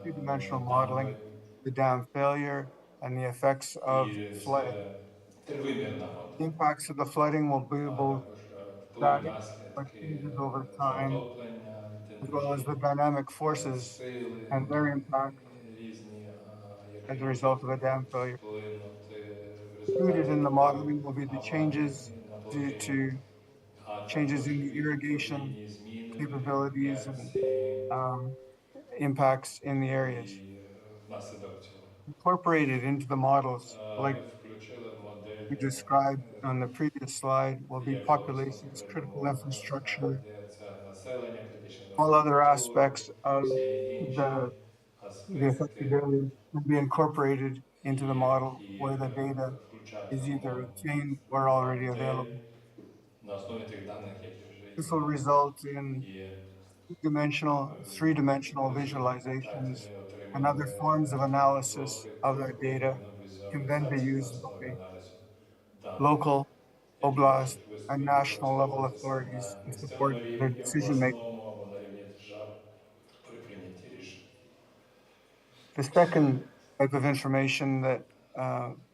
two-dimensional modeling, the dam failure and the effects of flooding. Тривимірна The модель, impacts of the flooding will be а both також вплив і static, but наслідки changes over time, затоплення, as well as the тиражі, dynamic forces сили, and their impact різні, as які a можуть result of a dam failure. вплинути в Included результаті in the такої modeling will be the changes аварії на due воді, to а changes також in the irrigation відповідні зміни в capabilities and іригації impacts in the areas. і внаслідок цього. Incorporated into the models, like Ми включили в модель, we described on the previous slide, will be як populations, critical говоримо, infrastructure, де це населення, критична all other інфраструктура, aspects of всі інші the affected аспекти, areas will be incorporated into the model які where the data is either включатимемо obtained or в already модель available. на основі тих даних, які вже This will result in є. two-dimensional, three-dimensional В результаті visualizations ми and other отримали forms of analysis досвід of that data комп'ютерної can then be візуалізації на used основі by аналізу даних, local, які oblast, можуть and national level використовуватися authorities на to support місцевому their рівні, decision making. обласному або на рівні держави при прийнятті рішень. The second type of information that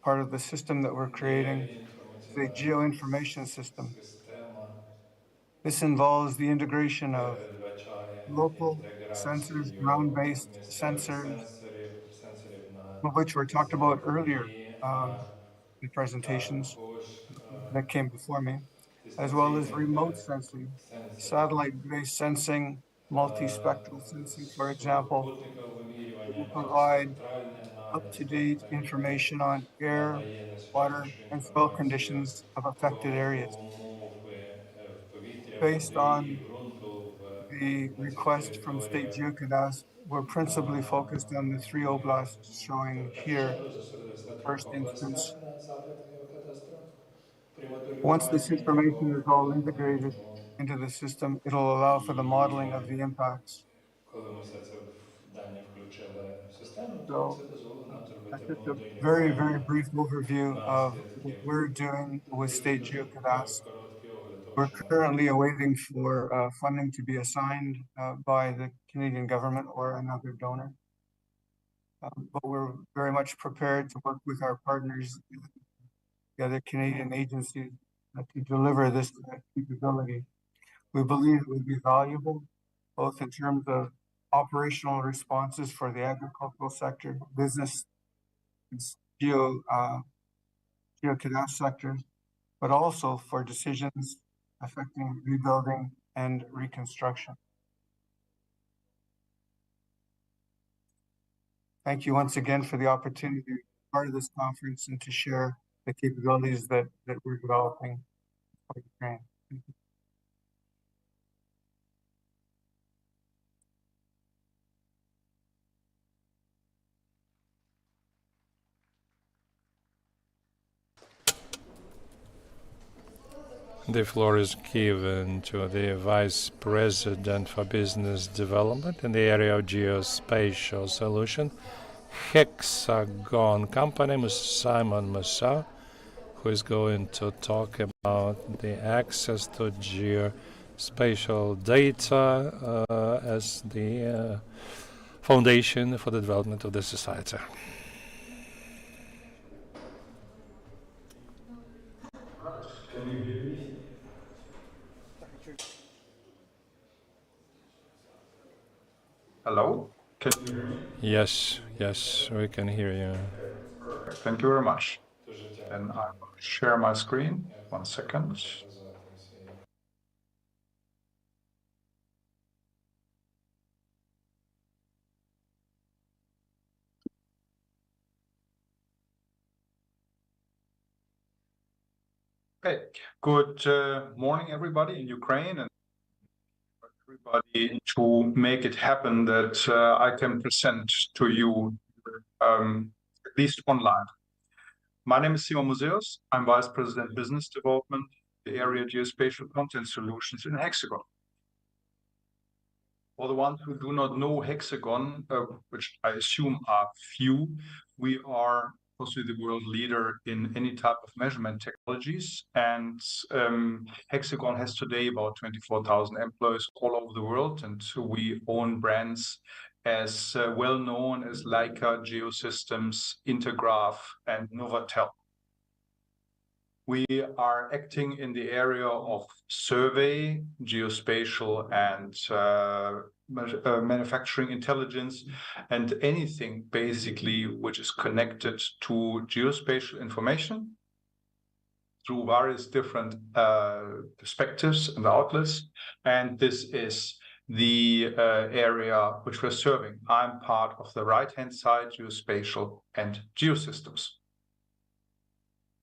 part of the system that we're creating is a geoinformation system. Система This involves the integration of передбачає local sensors, інтеграцію ground-based місцевих sensors, сенсорів на some of which were talked about earlier землі, in presentations також that came before me, as well as дистанційних remote sensing, сенсорів, satellite-based sensing, multispectral sensing, for example, супутникове вимірювання, will provide багатоспектральний аналіз, up-to-date information on air, надає на water, сьогоднішню and soil інформацію conditions of про affected areas. умови в повітря, Based води on і ґрунту the на цих request from State територіях. Geocadastre, we're principally focused on the three oblasts showing here. Зосередилися на First трьох instance, областях на запит Геокадастру. При once this моделюванні information is all такого integrated майбутнього, into the system, it'll allow for the modeling of the impacts. коли ми все це в дані включили в систему, то So це дозволить нам that's зробити just a very, very моделювання brief overview of what наслідків. we're doing with State Дуже Geocadastre. короткий огляд того, We're що ми currently awaiting for funding to be assigned by the Canadian government or another donor. But we're very much prepared to work with our partners, the other Canadian agencies, to deliver this capability. We believe it will be valuable, both in terms of operational responses for the agricultural sector, business, geocadastre sectors, but also for decisions affecting rebuilding and reconstruction. Thank you once again for the opportunity to be part of this conference and to share the capabilities that we're developing for Ukraine. Thank you. The floor is given to the Vice President for Business Development in the area of Geospatial Solution, Hexagon Company, Mr. Simon Musa, who is going to talk about the access to geospatial data as the foundation for the development of the society. Hello, can you hear me? Yes, we can hear you. Perfect. Thank you very much. And I will share my screen. 1 second. Okay, good morning, everybody in Ukraine, and everybody to make it happen that I can present to you at least online. My name is Simon Museus. I'm Vice President Business Development, the area Geospatial Content Solutions in Hexagon. For the ones who do not know Hexagon, which I assume are few, we are possibly the world leader in any type of measurement technologies. And Hexagon has today about 24,000 employees all over the world. And so we own brands as well known as Leica, Geosystems, Intergraph, and Novatel. We are acting in the area of survey, geospatial, and manufacturing intelligence, and anything basically which is connected to geospatial information through various different perspectives and outlets. And this is the area which we're serving. I'm part of the right-hand side, geospatial and geosystems.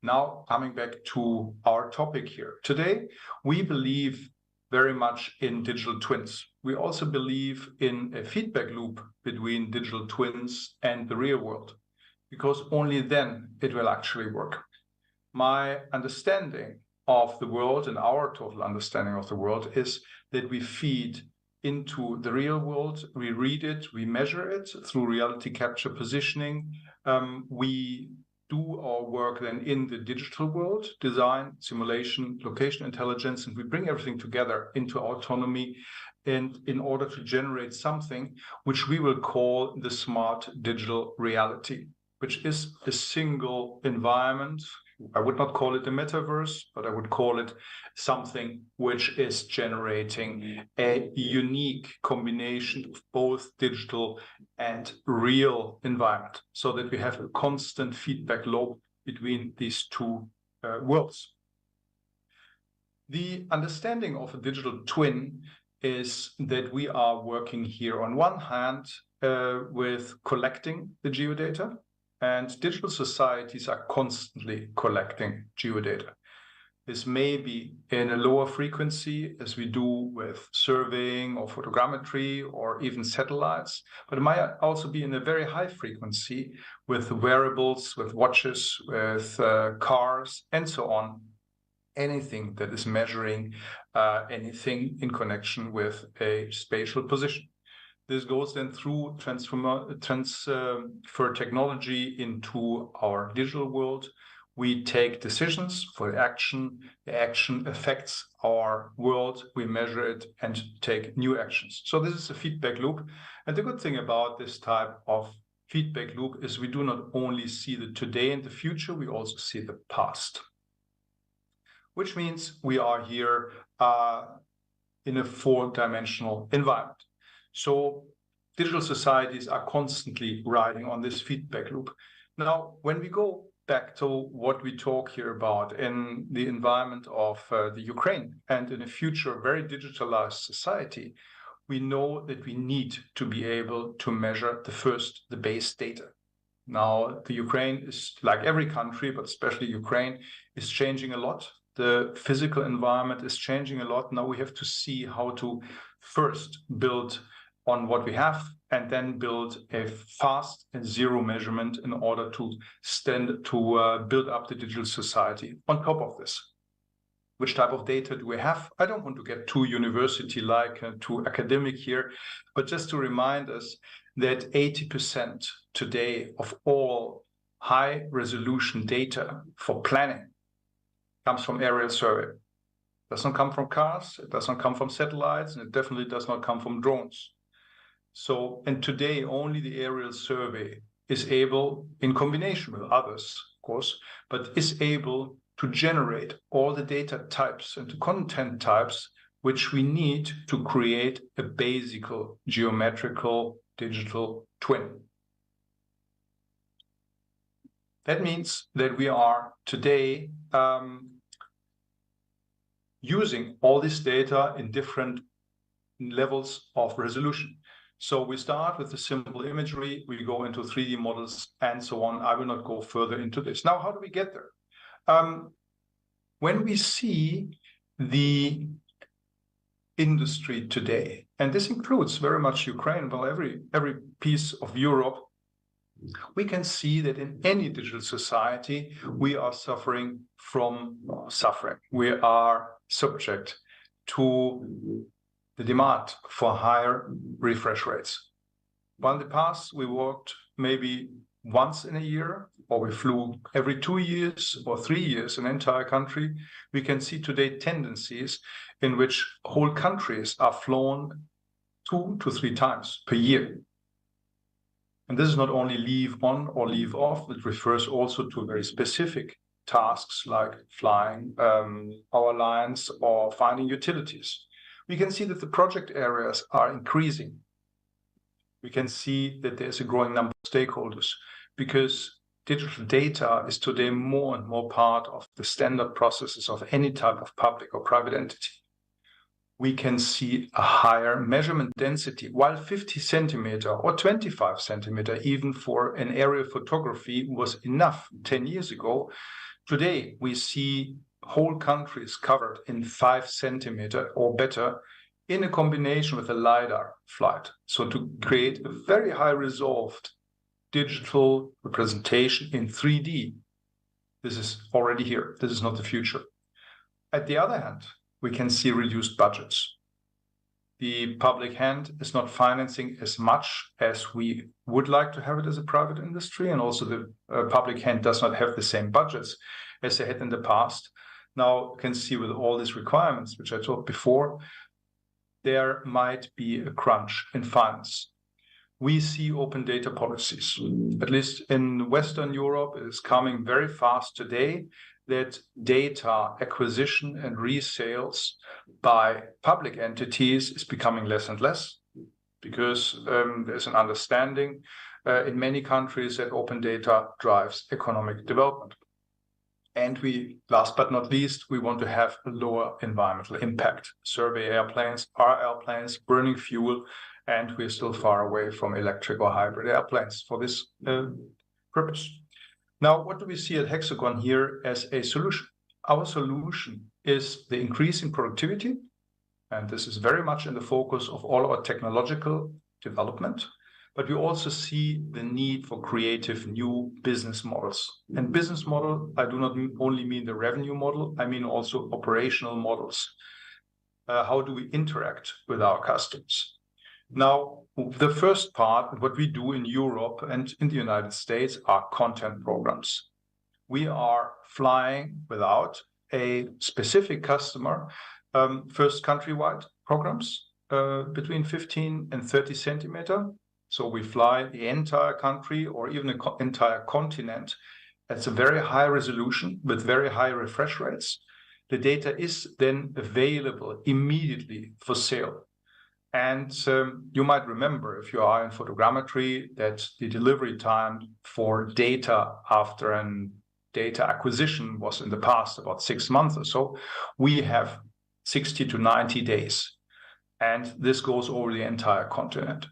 Now, coming back to our topic here. Today, we believe very much in digital twins. We also believe in a feedback loop between digital twins and the real world, because only then it will actually work. My understanding of the world and our total understanding of the world is that we feed into the real world, we read it, we measure it through reality capture positioning. We do our work then in the digital world, design, simulation, location intelligence, and we bring everything together into autonomy, and in order to generate something which we will call the smart digital reality, which is a single environment. I would not call it the metaverse, but I would call it something which is generating a unique combination of both digital and real environment, so that we have a constant feedback loop between these two worlds. The understanding of a digital twin is that we are working here on one hand with collecting the geodata, and digital societies are constantly collecting geodata. This may be in a lower frequency, as we do with surveying or photogrammetry or even satellites, but it might also be in a very high frequency with wearables, with watches, with cars, and so on. Anything that is measuring anything in connection with a spatial position. This goes then through transfer technology into our digital world. We take decisions for action. The action affects our world. We measure it and take new actions. So this is a feedback loop. And the good thing about this type of feedback loop is we do not only see the today and the future, we also see the past. Which means we are here in a four-dimensional environment. So digital societies are constantly riding on this feedback loop. Now, when we go back to what we talk here about in the environment of the Ukraine and in a future very digitalized society, we know that we need to be able to measure the base data. Now, the Ukraine is, like every country, but especially Ukraine, is changing a lot. The physical environment is changing a lot. Now we have to see how to first build on what we have and then build a fast and zero measurement in order to build up the digital society on top of this. Which type of data do we have? I don't want to get too university-like, too academic here, but just to remind us that 80% today of all high-resolution data for planning comes from aerial survey. It does not come from cars, it does not come from satellites, and it definitely does not come from drones. So, and today only the aerial survey is able, in combination with others, of course, but is able to generate all the data types and the content types which we need to create a basic geometrical digital twin. That means that we are today using all this data in different levels of resolution. So we start with the simple imagery, we go into 3D models and so on. I will not go further into this. Now, how do we get there? When we see the industry today, and this includes very much Ukraine, well, every piece of Europe, we can see that in any digital society, we are suffering from suffering. We are subject to the demand for higher refresh rates. While in the past, we worked maybe once in a year, or we flew every 2 years or 3 years in an entire country, we can see today tendencies in which whole countries are flown 2 to 3 times per year. And this is not only leave on or leave off, it refers also to very specific tasks like flying power lines or finding utilities. We can see that the project areas are increasing. We can see that there's a growing number of stakeholders because digital data is today more and more part of the standard processes of any type of public or private entity. We can see a higher measurement density, while 50 centimeter or 25 centimeter, even for an aerial photography, was enough 10 years ago. Today, we see whole countries covered in 5 centimeter or better in a combination with a LiDAR flight. So to create a very high resolved digital representation in 3D, this is already here. This is not the future. At the other hand, we can see reduced budgets. The public hand is not financing as much as we would like to have it as a private industry, and also the public hand does not have the same budgets as they had in the past. Now, you can see with all these requirements, which I talked before, there might be a crunch in finance. We see open data policies, at least in Western Europe, it is coming very fast today, that data acquisition and resales by public entities is becoming less and less, because there's an understanding in many countries that open data drives economic development. And we, last but not least, we want to have a lower environmental impact. Survey airplanes are airplanes burning fuel, and we're still far away from electric or hybrid airplanes for this purpose. Now, what do we see at Hexagon here as a solution? Our solution is the increase in productivity, and this is very much in the focus of all our technological development, but we also see the need for creative new business models. And business model, I do not only mean the revenue model, I mean also operational models. How do we interact with our customers? Now, the first part, what we do in Europe and in the United States, are content programs. We are flying without a specific customer, first countrywide programs between 15 and 30 centimeter. So we fly the entire country or even the entire continent. That's a very high resolution with very high refresh rates. The data is then available immediately for sale. And you might remember, if you are in photogrammetry, that the delivery time for data after an data acquisition was in the past about 6 months or so. We have 60 to 90 days. And this goes over the entire continent.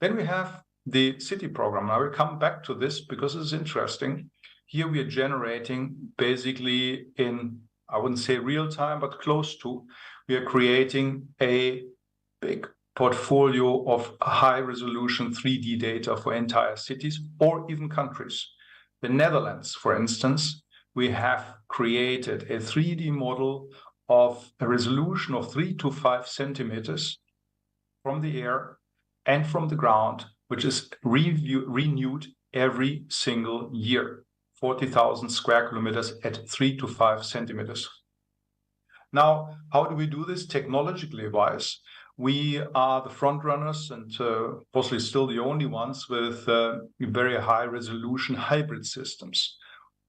Then we have the city program. I will come back to this because it's interesting. Here we are generating basically in, I wouldn't say real time, but close to, we are creating a big portfolio of high resolution 3D data for entire cities or even countries. The Netherlands, for instance, we have created a 3D model of a resolution of 3 to 5 centimeters from the air and from the ground, which is renewed every single year, 40,000 square kilometers at 3 to 5 centimeters. Now, how do we do this technologically wise? We are the front runners and possibly still the only ones with very high resolution hybrid systems.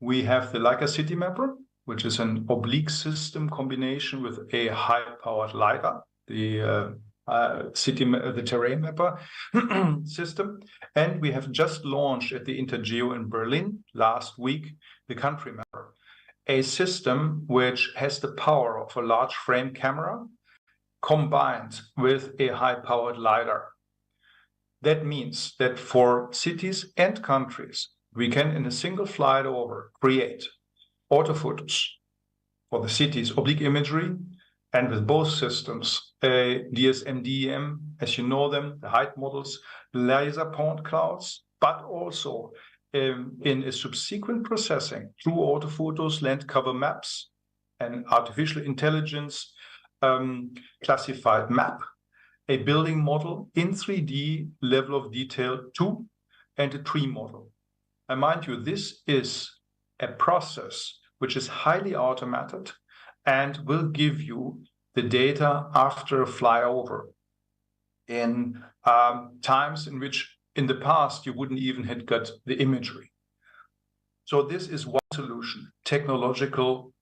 We have the Leica City Mapper, which is an oblique system combination with a high-powered LiDAR, the terrain mapper system. And we have just launched at the Intergeo in Berlin last week, the Country Mapper, a system which has the power of a large frame camera combined with a high-powered LiDAR. That means that for cities and countries, we can, in a single flight over, create autophotos for the cities, oblique imagery, and with both systems, a DSM-DEM, as you know them, the height models, laser point clouds, but also in a subsequent processing through autophotos, land cover maps, and artificial intelligence classified map, a building model in 3D level of detail 2, and a tree model. And mind you, this is a process which is highly automated and will give you the data after a flyover in times in which in the past you wouldn't even have got the imagery. So this is one solution, technological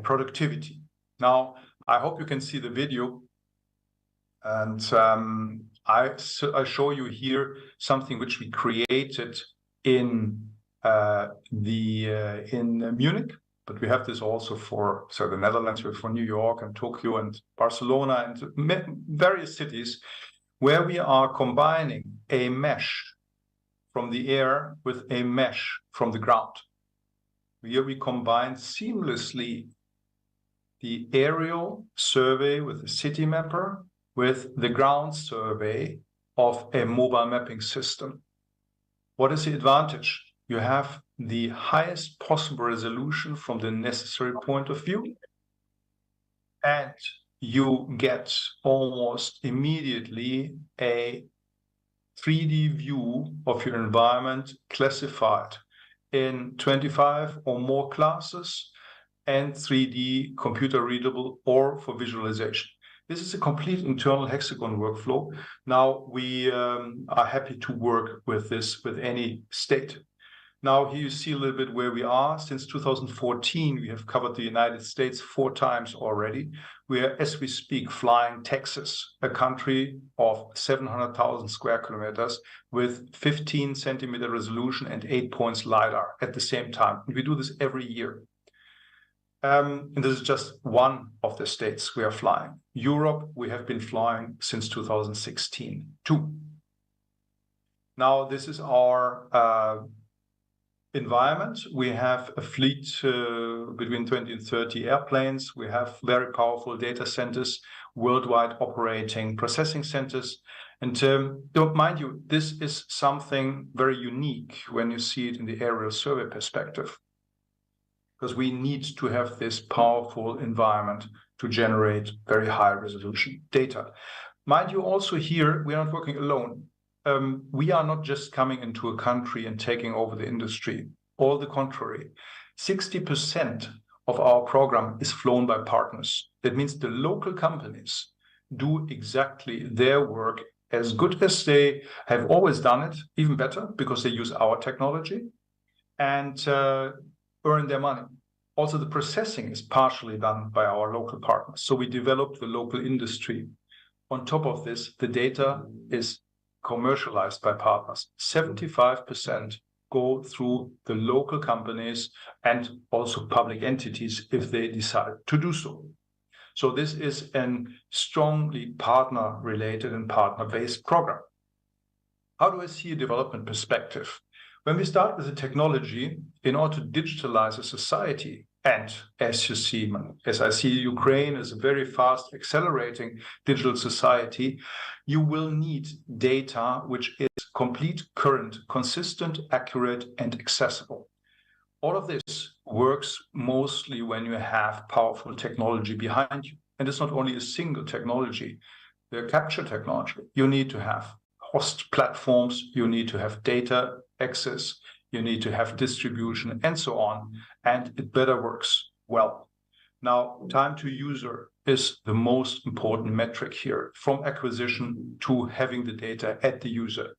productivity. Now, I hope you can see the video. And I show you here something which we created in Munich, but we have this also for the Netherlands, for New York and Tokyo and Barcelona and various cities, where we are combining a mesh from the air with a mesh from the ground. Here we combine seamlessly the aerial survey with the city mapper with the ground survey of a mobile mapping system. What is the advantage? You have the highest possible resolution from the necessary point of view, and you get almost immediately a 3D view of your environment classified in 25 or more classes and 3D computer readable or for visualization. This is a complete internal hexagon workflow. Now we are happy to work with this with any state. Now here you see a little bit where we are. Since 2014, we have covered the United States 4 times already. We are, as we speak, flying Texas, a country of 700,000 square kilometers with 15 centimeter resolution and 8 points LiDAR at the same time. And we do this every year. And this is just one of the states we are flying. Europe, we have been flying since 2016 too. Now, this is our environment. We have a fleet between 20 and 30 airplanes. We have very powerful data centers, worldwide operating processing centers. And don't mind you, this is something very unique when you see it in the aerial survey perspective, because we need to have this powerful environment to generate very high resolution data. Mind you, also here, we are not working alone. We are not just coming into a country and taking over the industry. All the contrary, 60% of our program is flown by partners. That means the local companies do exactly their work as good as they have always done it, even better, because they use our technology and earn their money. Also, the processing is partially done by our local partners. So we developed the local industry. On top of this, the data is commercialized by partners. 75% go through the local companies and also public entities if they decide to do so. So this is a strongly partner-related and partner-based program. How do I see a development perspective? When we start with the technology, in order to digitalize a society, and as you see, as I see Ukraine is a very fast accelerating digital society, you will need data which is complete, current, consistent, accurate, and accessible. All of this works mostly when you have powerful technology behind you. And it's not only a single technology, the capture technology. You need to have host platforms, you need to have data access, you need to have distribution, and so on, and it better works well. Now, time to user is the most important metric here, from acquisition to having the data at the user.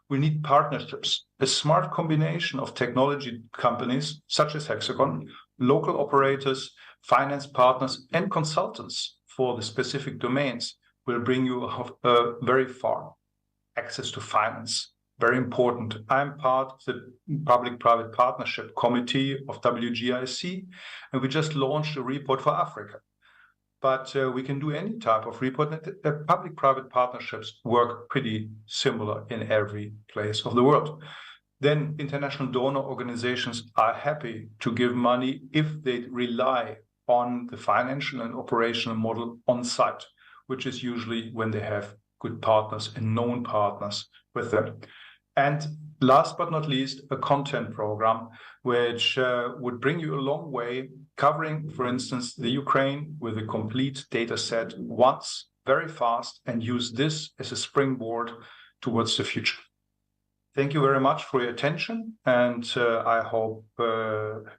We need partnerships, a smart combination of technology companies such as Hexagon, local operators, finance partners, and consultants for the specific domains will bring you very far. Access to finance, very important. I'm part of the Public-Private Partnership Committee of WGIC, and we just launched a report for Africa. But we can do any type of report. Public-private partnerships work pretty similar in every place of the world. Then international donor organizations are happy to give money if they rely on the financial and operational model on site, which is usually when they have good partners and known partners with them. And last but not least, a content program, which would bring you a long way, covering, for instance, the Ukraine with a complete data set once very fast and use this as a springboard towards the future. Thank you very much for your attention, and I hope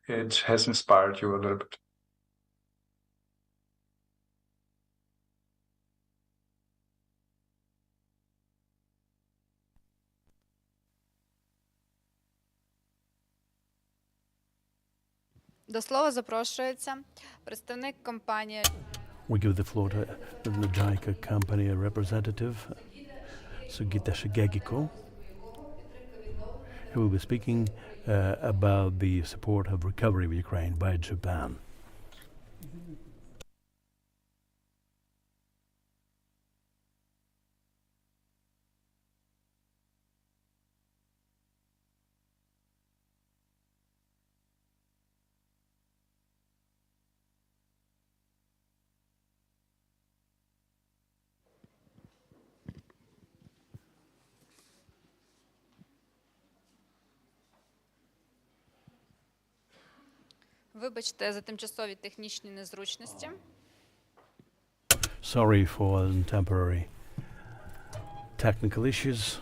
it has inspired you a little bit. До слова запрошується представник компанії We give the floor to the JICA company representative, Sugita Shigegiko, who will be speaking about the support of recovery of Ukraine by Japan. Вибачте за тимчасові технічні незручності. Sorry for temporary technical issues.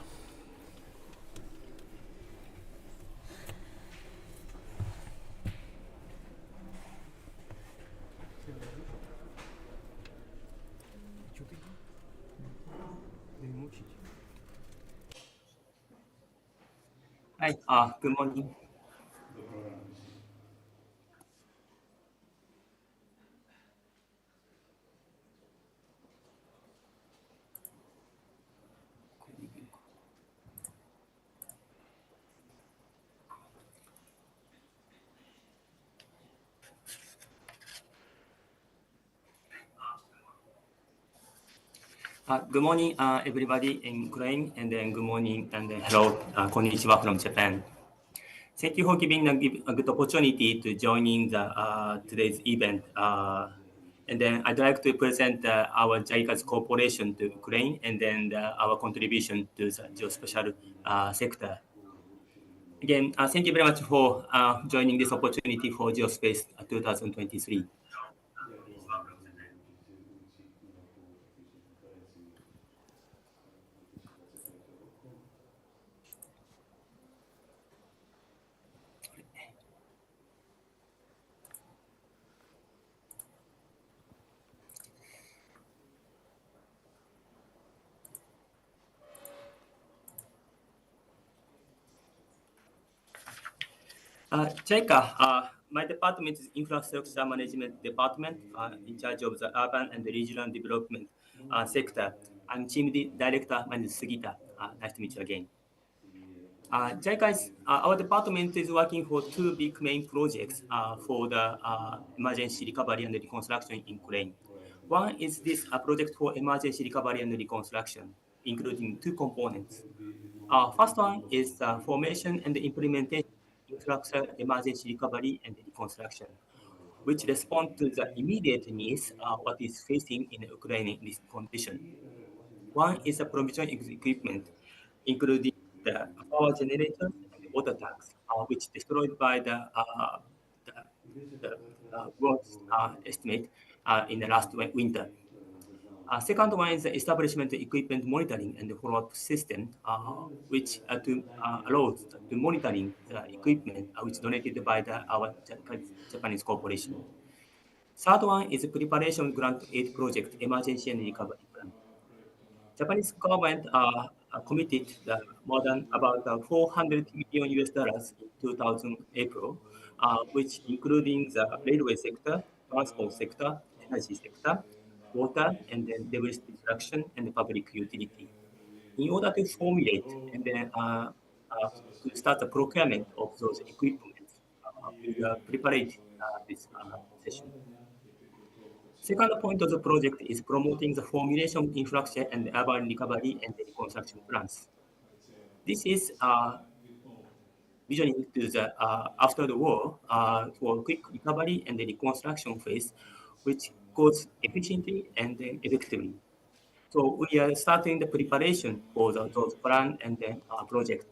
Чути? Не мучить. Hi, good morning. Good morning, everybody in Ukraine, and then good morning and then hello, konnichiwa from Japan. Thank you for giving a good opportunity to joining the today's event. And then I'd like to present our JICA's cooperation to Ukraine and then our contribution to the geospatial sector. Again, thank you very much for joining this opportunity for Geospace 2023. JICA, my department is Infrastructure Management Department, in charge of the urban and the regional development sector. I'm Team Director, my name is Sugita. Nice to meet you again. JICA is, our department is working for two big main projects for the emergency recovery and reconstruction in Ukraine. One is this project for emergency recovery and reconstruction, including two components. First one is the formation and the implementation of infrastructure emergency recovery and reconstruction, which respond to the immediate needs what is facing in Ukraine in this condition. One is the provision of equipment, including the power generators and water tanks, which destroyed by the growth estimate in the last winter. Second one is the establishment of equipment monitoring and the follow-up system, which allows to monitoring the equipment which donated by our Japanese corporation. Third one is the preparation grant aid project, emergency and recovery plan. Japanese government committed more than about 400 million US dollars in 2000 April, which including the railway sector, transport sector, energy sector, water, and then debris destruction and the public utility. In order to formulate and then to start the procurement of those equipment, we prepared this session. Second point of the project is promoting the formulation of infrastructure and urban recovery and reconstruction plans. This is visioning to the after the war for quick recovery and the reconstruction phase, which goes efficiently and then effectively. So we are starting the preparation for those plan and then project.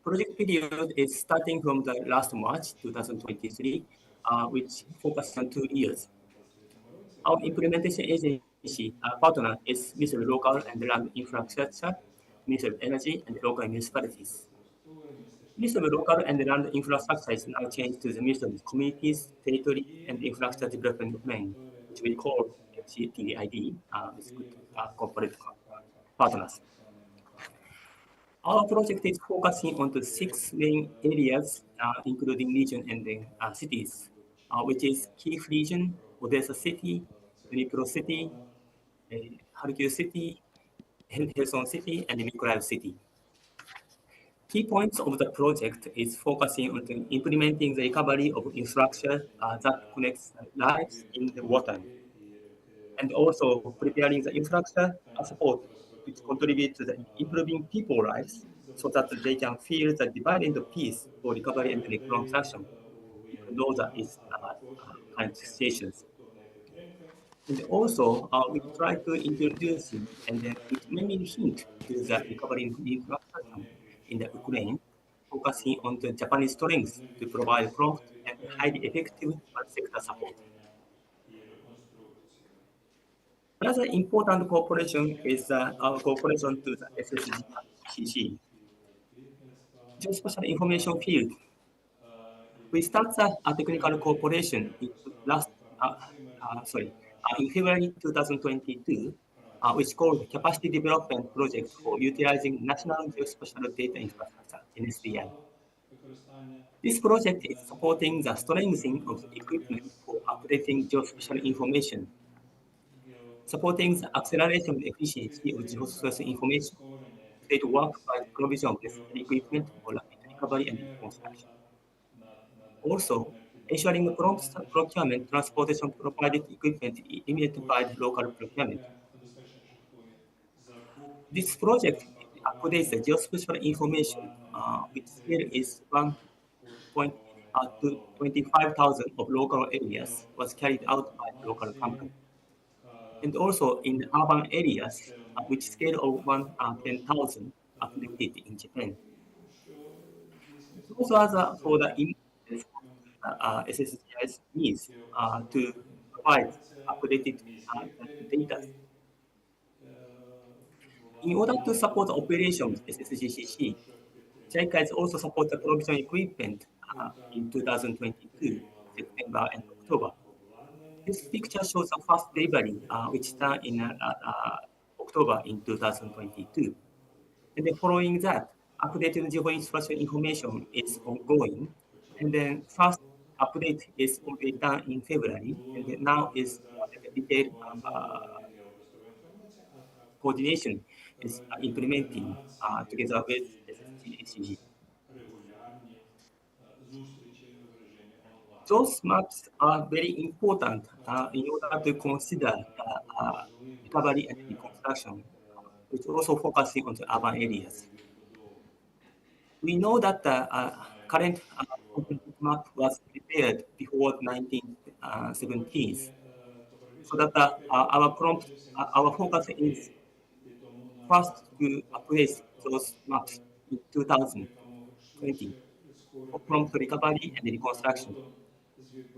Project period is starting from the last March 2023, which focuses on 2 years. Our implementation agency partner is Ministry of Local and Land Infrastructure, Ministry of Energy, and local municipalities. Ministry of Local and Land Infrastructure is now changed to the Ministry of Communities, Territory, and Infrastructure Development Domain, which we call MCTID, with good corporate partners. Our project is focusing on the 6 main areas, including region and cities, which is Kiev region, Odessa city, Dnipro city, Kharkiv city, Kherson city, and Mykolaiv city. Key points of the project is focusing on implementing the recovery of infrastructure that connects lives in the water, and also preparing the infrastructure support which contribute to the improving people's lives so that they can feel the dividend of peace for recovery and reconstruction, even though that is current situations. And also, we try to introduce and then it mainly hint to the recovery in infrastructure in the Ukraine, focusing on the Japanese strengths to provide prompt and highly effective sector support. Another important cooperation is our cooperation to the SSGCC, Geospatial information field. We started a technical cooperation in February 2022, which called Capacity Development Project for Utilizing National Geospatial Data Infrastructure, NSDI. This project is supporting the strengthening of the equipment for updating geospatial information, supporting the acceleration of the efficiency of geospatial information, state work by provision of necessary equipment for rapid recovery and reconstruction. Also, ensuring prompt procurement, transportation provided equipment immediately by the local procurement. This project updates the geospatial information, which scale is 1.25,000 of local areas, was carried out by the local company. And also in the urban areas, which scale of 10,000 are connected in Japan. Those are for the SSGI's needs to provide updated data. In order to support operations SSGCC, JICA has also supported the provision equipment in 2022, September and October. This picture shows the first delivery, which started in October in 2022. And then following that, updated geoinformation information is ongoing. And then first update is already done in February, and then now is detailed coordination is implementing together with SSGCG. Those maps are very important in order to consider recovery and reconstruction, which also focusing on the urban areas. We know that the current map was prepared before 1970s, so that our focus is first to update those maps in 2020 for prompt recovery and reconstruction.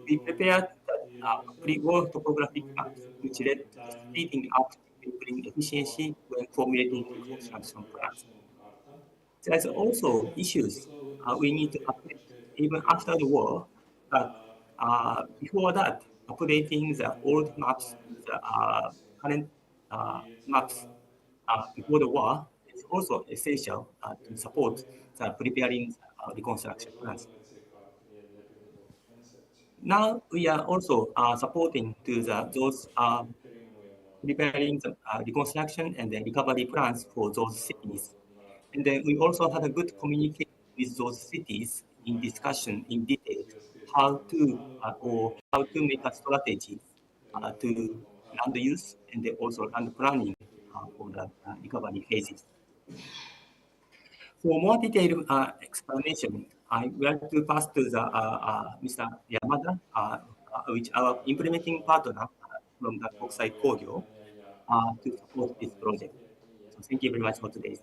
We prepared the pre-war topographic maps, which led to the speeding up improving efficiency when formulating reconstruction plans. There's also issues we need to update even after the war, but before that, updating the old maps to the current maps before the war is also essential to support the preparing reconstruction plans. Now we are also supporting to those preparing the reconstruction and the recovery plans for those cities. And then we also had a good communication with those cities in discussion in detail how to make a strategy to land use and then also land planning for the recovery phases. For more detailed explanation, I would like to pass to the Mr. Yamada, which our implementing partner from the Kokusai Kogyo, to support this project. So thank you very much for today.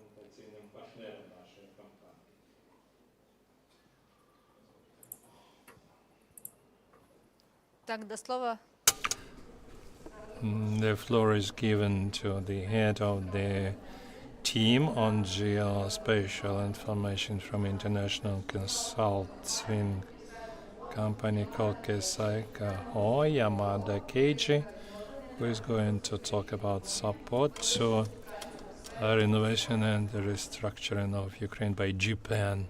Так, до слова The floor is given to the head of the team on geospatial information from international consulting company called Geospace, Yamada Keiji, who is going to talk about support to renovation and restructuring of Ukraine by Japan.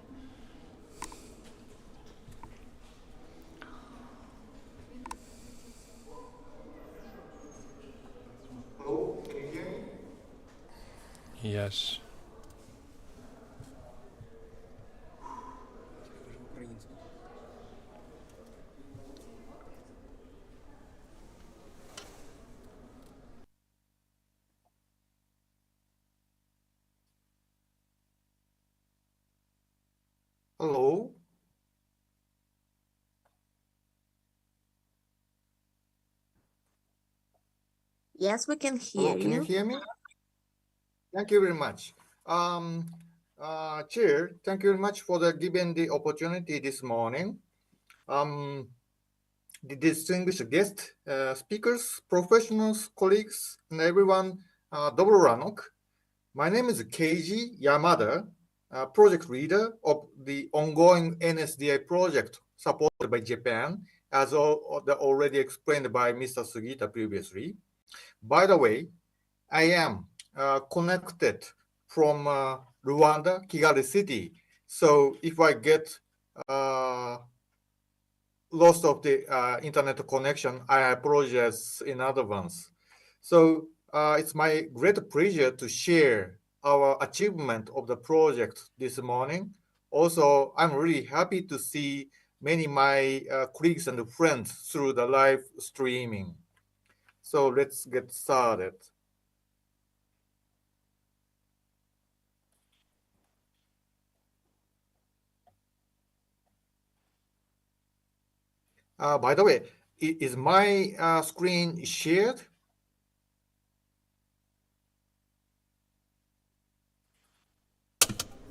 Hello, can you hear me? Yes. Українська. Hello. Yes, we can Hello, hear can you you. hear me? Thank you very much. Chair, thank you very much for giving the opportunity this morning. The distinguished guests, speakers, professionals, colleagues, and everyone, Dobro Ranok. My name is Keiji Yamada, project leader of the ongoing NSDI project supported by Japan, as already explained by Mr. Sugita previously. By the way, I am connected from Rwanda, Kigali City. So if I get lost of the internet connection, I apologize in advance. So it's my great pleasure to share our achievement of the project this morning. Also, I'm really happy to see many my colleagues and friends through the live streaming. So let's get started. By the way, is my screen shared?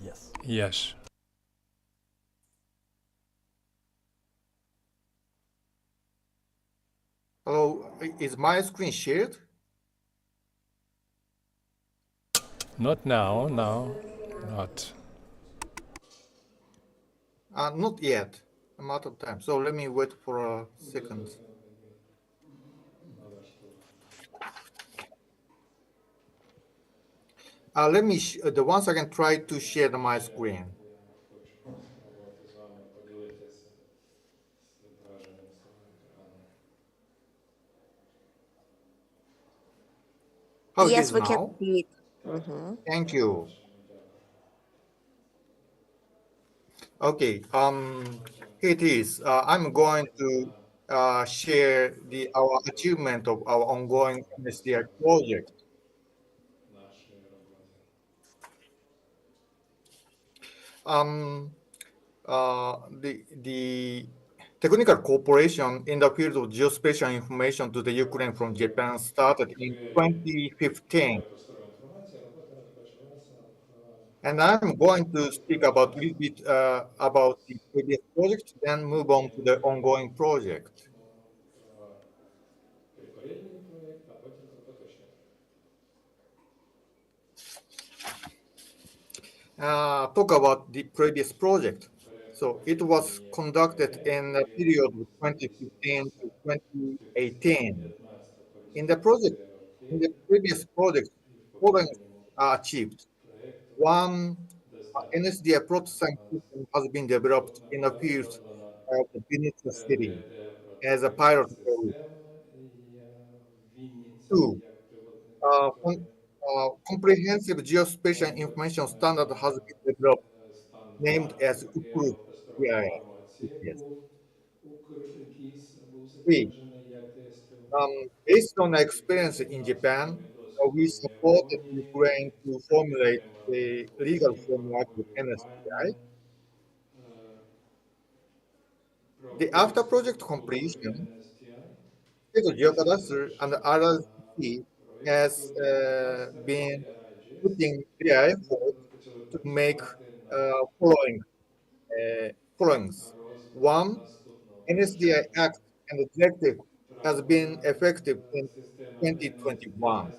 Yes. Yes. Hello, is my screen shared? Not now, no, not. Not yet. I'm out of time. So let me wait for a second. Let me the once again try to share my screen. How it Yes, is we can now? see it. Mm-hmm. Thank you. Okay. Here it is. I'm going to share our achievement of our ongoing MSDI project. The technical cooperation in the field of geospatial information to the Ukraine from Japan started in 2015. And I'm going to speak about a little bit about the previous project, then move on to the ongoing project. Talk about the previous project. So it was conducted in the period of 2015 to 2018. In the project, in the previous project, following are achieved. One NSDI prototype system has been developed in the field of the Vinnytsia city as a pilot project. Two, comprehensive geospatial information standard has been developed, named as UPRU. Three, based on our experience in Japan, we supported Ukraine to formulate the legal framework with NSDI. The after project completion, the geocadastre and RLC has been putting their effort to make following followings. One, NSDI Act and objective has been effective in 2021.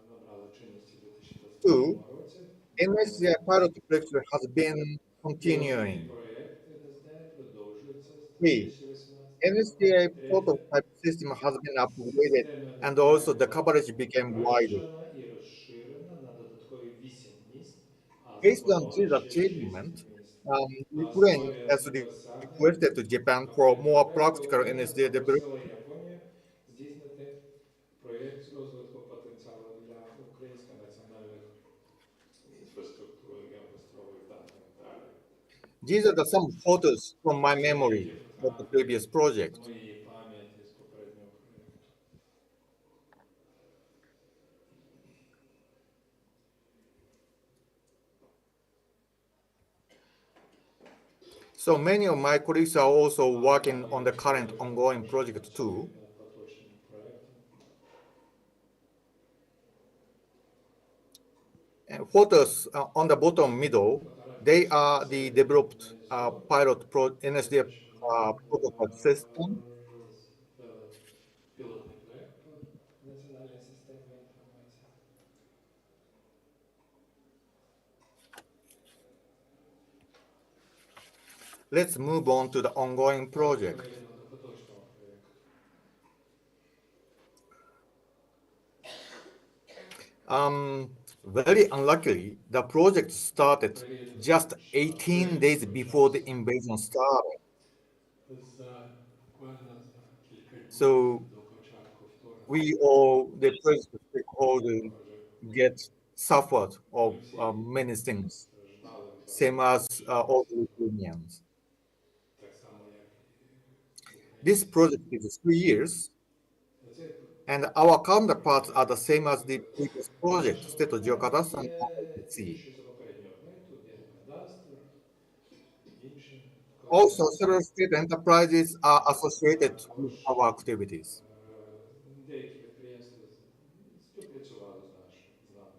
набрала чинності в 2021 Two, році. NSDI pilot project has been Пілотний continuing. проєкт НСД продовжується з Three, 2018 року. NSDI Третє, prototype system has been upgraded система and НСД also the була coverage became wider. покращена і розширена на додаткові 8 міст, а Based on заплановано this ще 6 achievement, міст. На Ukraine основі has досягнень requested to Japan for навчального more проєкту practical Україна NSDI development. запросила Японію здійснити проєкт з розвитку потенціалу для українських національних інфраструктур, геопросторових даних далі. These are some photos from my Це є ті memory of the фотографії previous з project. моєї пам'яті з попереднього проєкту. So many of my colleagues are also working on the current ongoing project too. Над поточним проєктом. And photos on the bottom middle, they are the developed NSDI prototype system. Пілотний проєкт по національній системі інформації. Let's move on to the ongoing project. Перейдемо до поточного проєкту. Very unluckily, the project started just 18 days before the invasion started. So we all, the project stakeholders, get suffered of many things, same as all the Ukrainians. This project is 3 years, and our counterparts are the same as the previous project, State of Geocadastro and IPC. Also, several state enterprises are associated with our activities. Деякі підприємства співпрацювали з нами.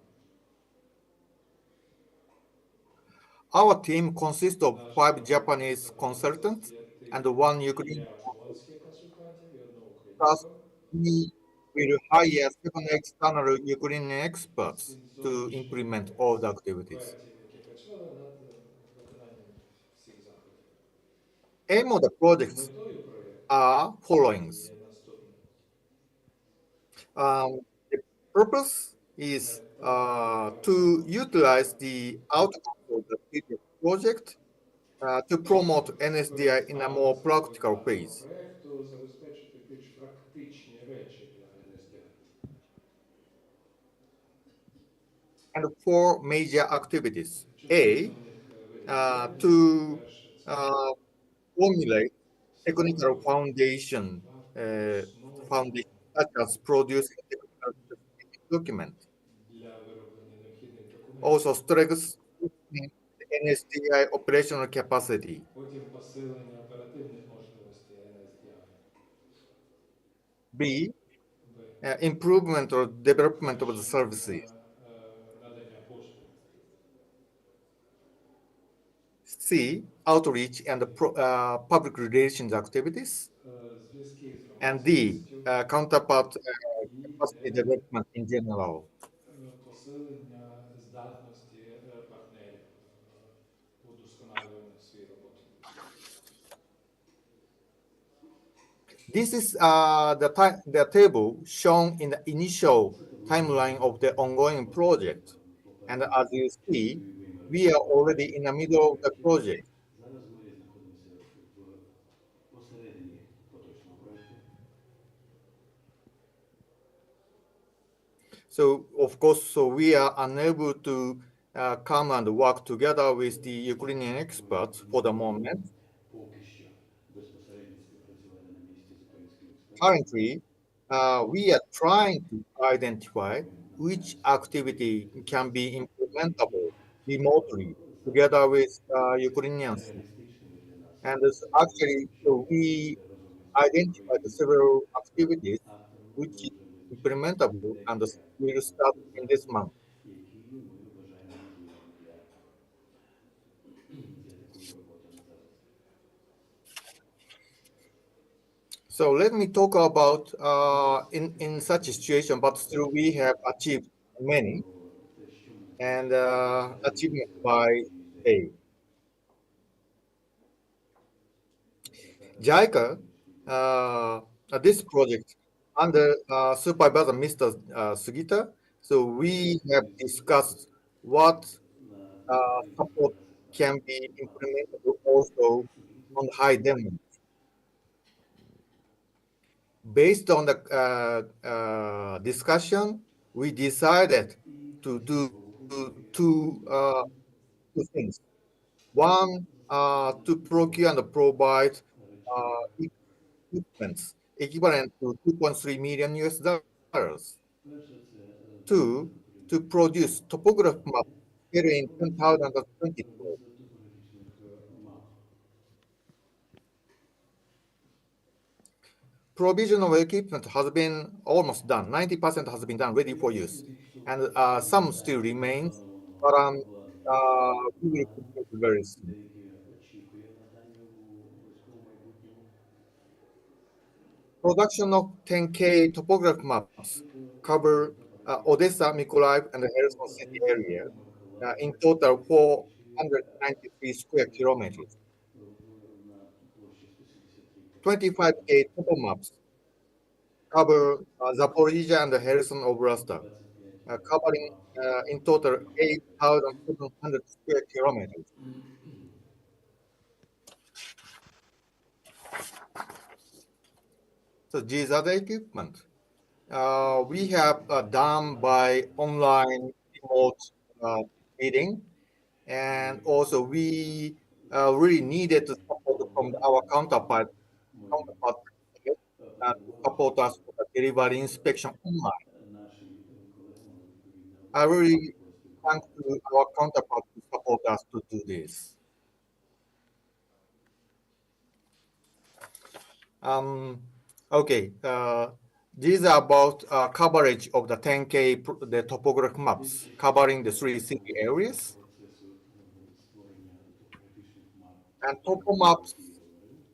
Our team consists of 5 Japanese consultants and 1 Ukrainian. Японських консультантів і одного Plus, українського. we will hire 7 external Ukrainian experts to implement all the activities. Експертів, які працювали над виконанням всіх заходів. Aim of the projects Метою проєкту are following. є наступне. The purpose is to utilize the outcome of the previous project to promote NSDI in a more practical phase. Проєкту забезпечити більш практичні речі для НСД. And 4 major activities. A, to formulate technical foundation, such as producing a technical document. Also, strengthening the NSDI operational capacity. Потім посилення оперативних можливостей НСД. B, improvement or development of the services. Надання послуг. C, outreach and public relations activities. Зв'язки з And D, counterpart capacity development in general. Посилення здатності партнерів удосконалювання своєї роботи. This is the table shown in the initial timeline of the ongoing project. And as you see, we are already in the middle of the project. Зараз ми знаходимося посередині поточного проекту. So, of course, we are unable to come and work together with the Ukrainian experts for the moment. Поки що безпосередньо співпрацювати на місці з українськими експертами. Currently, we are trying to identify which activity can be implementable remotely together with Ukrainians. And actually, so we identified several activities which is implementable and will start in this month. Які ми вважаємо можливими для такої роботи на зараз. So let me talk about in such a situation, but still we have achieved many and achievement by A. JICA, this project under supervisor Mr. Sugita. So we have discussed what support can be implemented also on high demand. Based on the discussion, we decided to do two things. One, to procure and provide equipments equivalent to 2.3 million US dollars. Two, to produce topograph map in 2022. Provision of equipment has been almost done. 90% has been done, ready for use. And some still remains, but we will complete very soon. Production of 10K topograph maps cover Odessa, Mykolaiv, and the Kherson city area, in total 493 square kilometers. 25K topo maps cover Zaporizhia and the Kherson Oblast, covering in total 8,700 square kilometers. So these are the equipment. We have done by online remote meeting, and also we really needed to support from our counterpart to support us for the delivery inspection online. I really thank to our counterpart to support us to do this. Okay, these are about coverage of the 10K the topographic maps covering the three city areas. And topo maps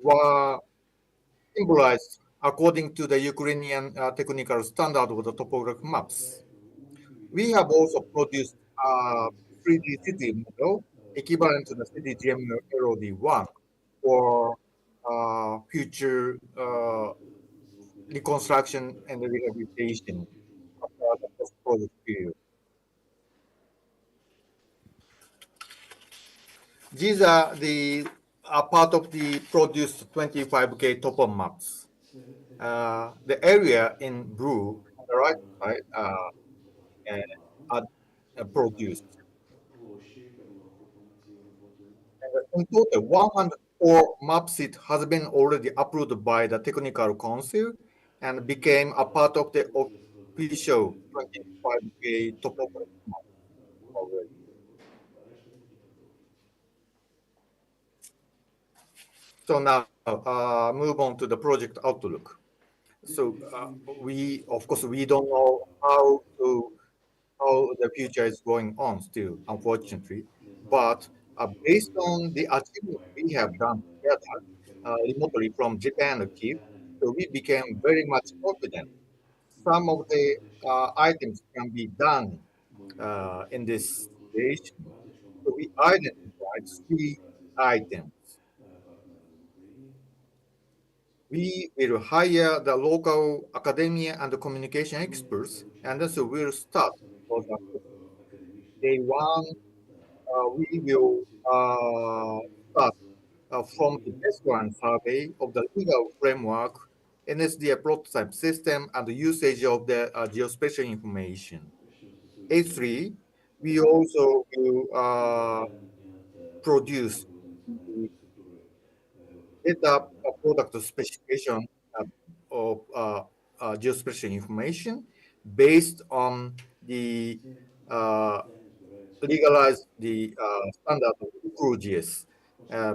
were symbolized according to the Ukrainian technical standard of the topographic maps. We have also produced a 3D city model equivalent to the CDGM LOD1 for future reconstruction and rehabilitation after the post-project period. These are the part of the produced 25K topo maps. The area in blue on the right side are produced. In total, 104 map sheet has been already approved by the technical council and became a part of the official 25K topography map already. So now move on to the project outlook. So we, of course, we don't know how the future is going on still, unfortunately. But based on the achievement we have done together remotely from Japan and Kyiv, so we became very much confident. Some of the items can be done in this situation. So we identified three items. We will hire the local academia and communication experts, and so we'll start. Day one, we will start from the baseline survey of the legal framework, NSDA prototype system, and the usage of the geospatial information. A3, we also will produce the data product specification of geospatial information based on the legalized the standard of GS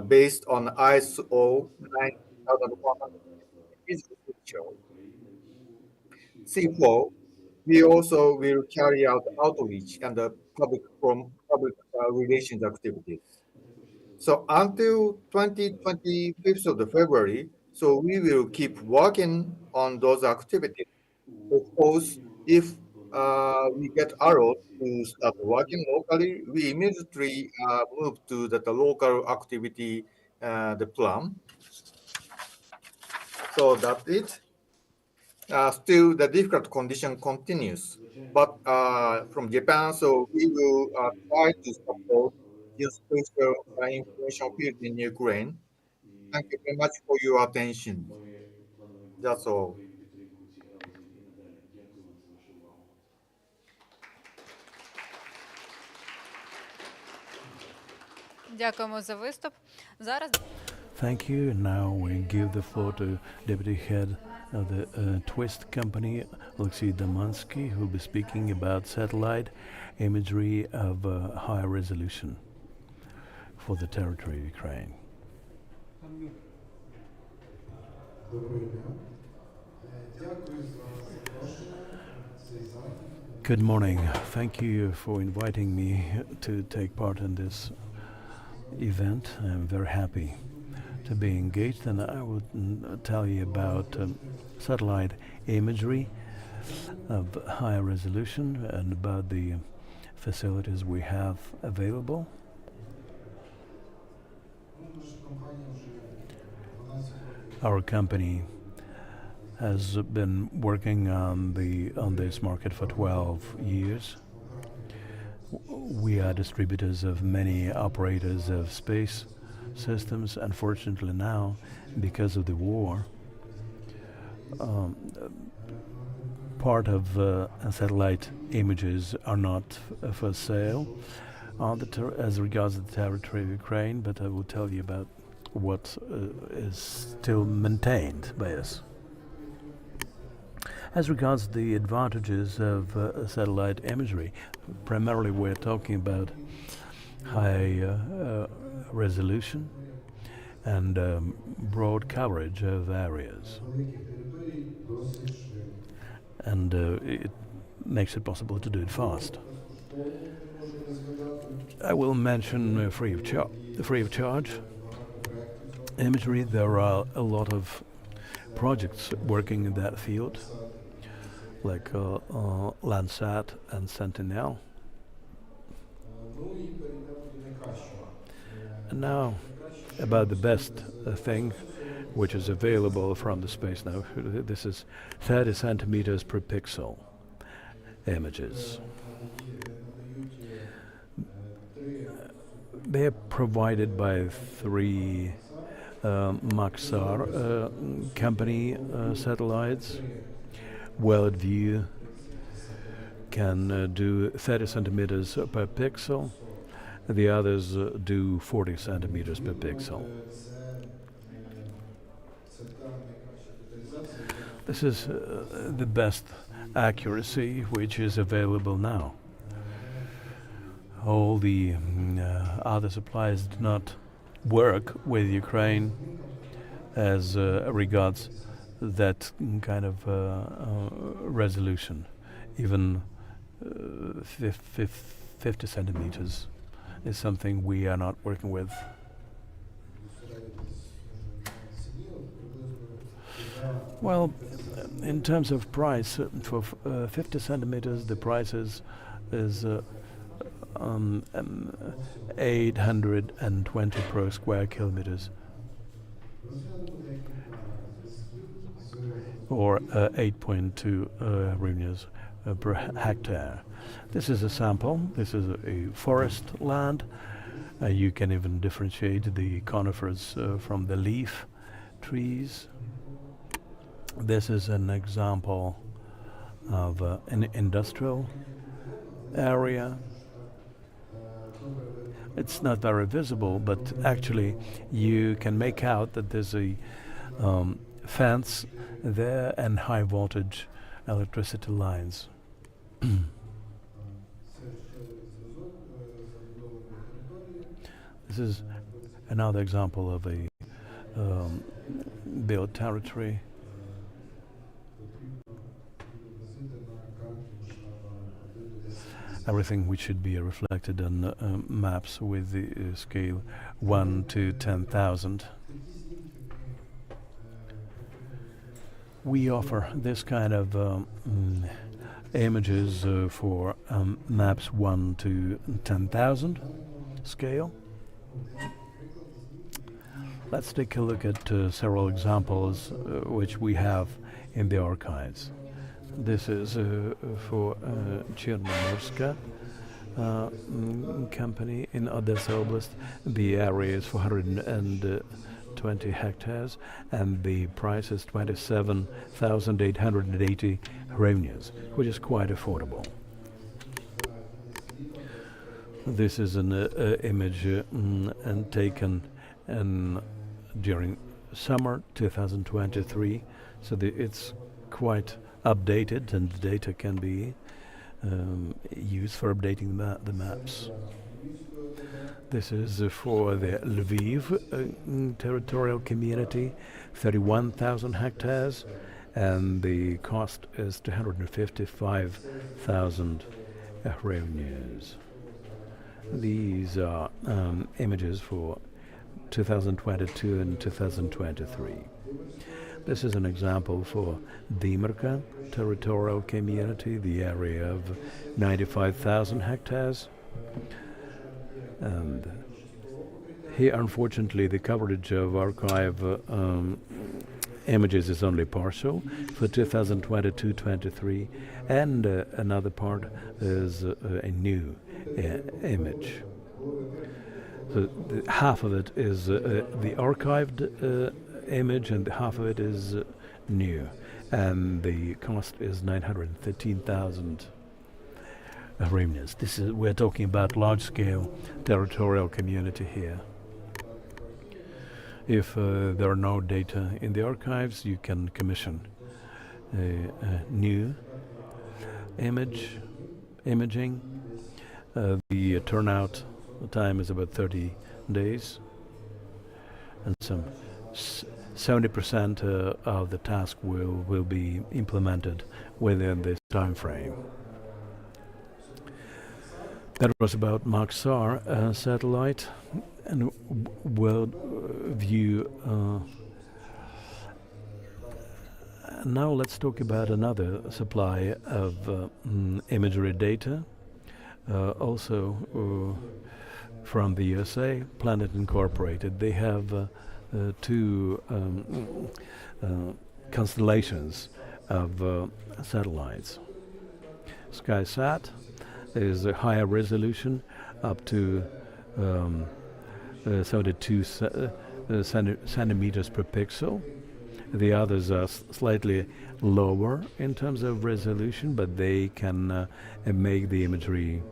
based on ISO 9100. C4, we also will carry out outreach and the public relations activities. So until 25th of February, So we will keep working on those activities. Of course, if we get allowed to start working locally, we immediately move to the local activity, the plan. So that's it. Still, the difficult condition continues. But from Japan, so we will try to support geospatial information field in Ukraine. Thank you very much for your attention. That's all. Дякуємо за виступ. Зараз Thank you. Now we give the floor to Deputy Head of the Twist Company, Alexei Damansky, who will be speaking about satellite imagery of high resolution for the territory of Ukraine. Good morning. Thank you for inviting me to take part in this event. I'm very happy to be engaged, and I would tell you about satellite imagery of high resolution and about the facilities we have available. Our company has been working on this market for 12 years. We are distributors of many operators of space systems. Unfortunately now, because of the war, part of satellite images are not for sale as regards the territory of Ukraine, but I will tell you about what is still maintained by us. As regards the advantages of satellite imagery, primarily we're talking about high resolution and broad coverage of areas. And it makes it possible to do it fast. I will mention free of charge imagery. There are a lot of projects working in that field, like Landsat and Sentinel. And now about the best thing which is available from the space now. This is 30 centimeters per pixel images. They are provided by 3 Maxar company satellites. WorldView can do 30 centimeters per pixel. The others do 40 centimeters per pixel. This is the best accuracy which is available now. All the other suppliers do not work with Ukraine as regards that kind of resolution. Even 50 centimeters is something we are not working with. Well, in terms of price, for 50 centimeters, the price is 820 per square kilometers, or 8.2 hryvnias per hectare. This is a sample. This is a forest land. You can even differentiate the conifers from the leaf trees. This is an example of an industrial area. It's not very visible, but actually you can make out that there's a fence there and high voltage electricity lines. This is another example of a built territory. Everything which should be reflected on maps with the scale 1 to 10,000. we offer this kind of images for maps 1 to 10,000 scale. Let's take a look at several examples which we have in the archives. This is for Chernomorska company in Odessa Oblast. The area is 420 hectares and the price is 27,880 hryvnias, which is quite affordable. This is an image and taken during summer 2023, so it's quite updated and the data can be used for updating the maps. This is for the Lviv territorial community, 31,000 hectares, and the cost is 255,000 hryvnias. These are images for 2022 and 2023. This is an example for Dimerka territorial community, the area of 95,000 hectares. And here, unfortunately, the coverage of archive images is only partial for 2022-23, and another part is a new image. So half of it is the archived image and half of it is new, and the cost is 913,000 hryvnias. We're talking about large-scale territorial community here. If there are no data in the archives, you can commission a new imaging. The turnout time is about 30 days, and some 70% of the task will be implemented within this time frame. That was about Maxar satellite and world view. Now let's talk about another supply of imagery data, also from the USA, Planet Incorporated. They have two constellations of satellites. SkySat is a higher resolution, up to 72 centimeters per pixel. The others are slightly lower in terms of resolution, but they can make the imagery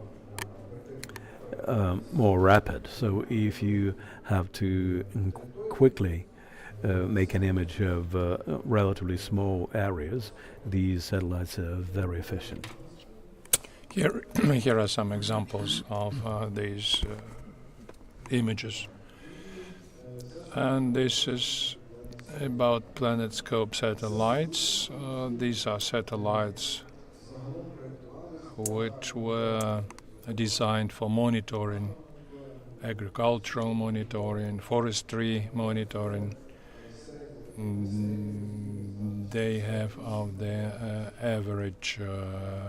more rapid. So if you have to quickly make an image of relatively small areas, these satellites are very efficient. Here are some examples of these images. And this is about PlanetScope satellites. These are satellites which were designed for monitoring, agricultural monitoring, forestry monitoring. They have of their average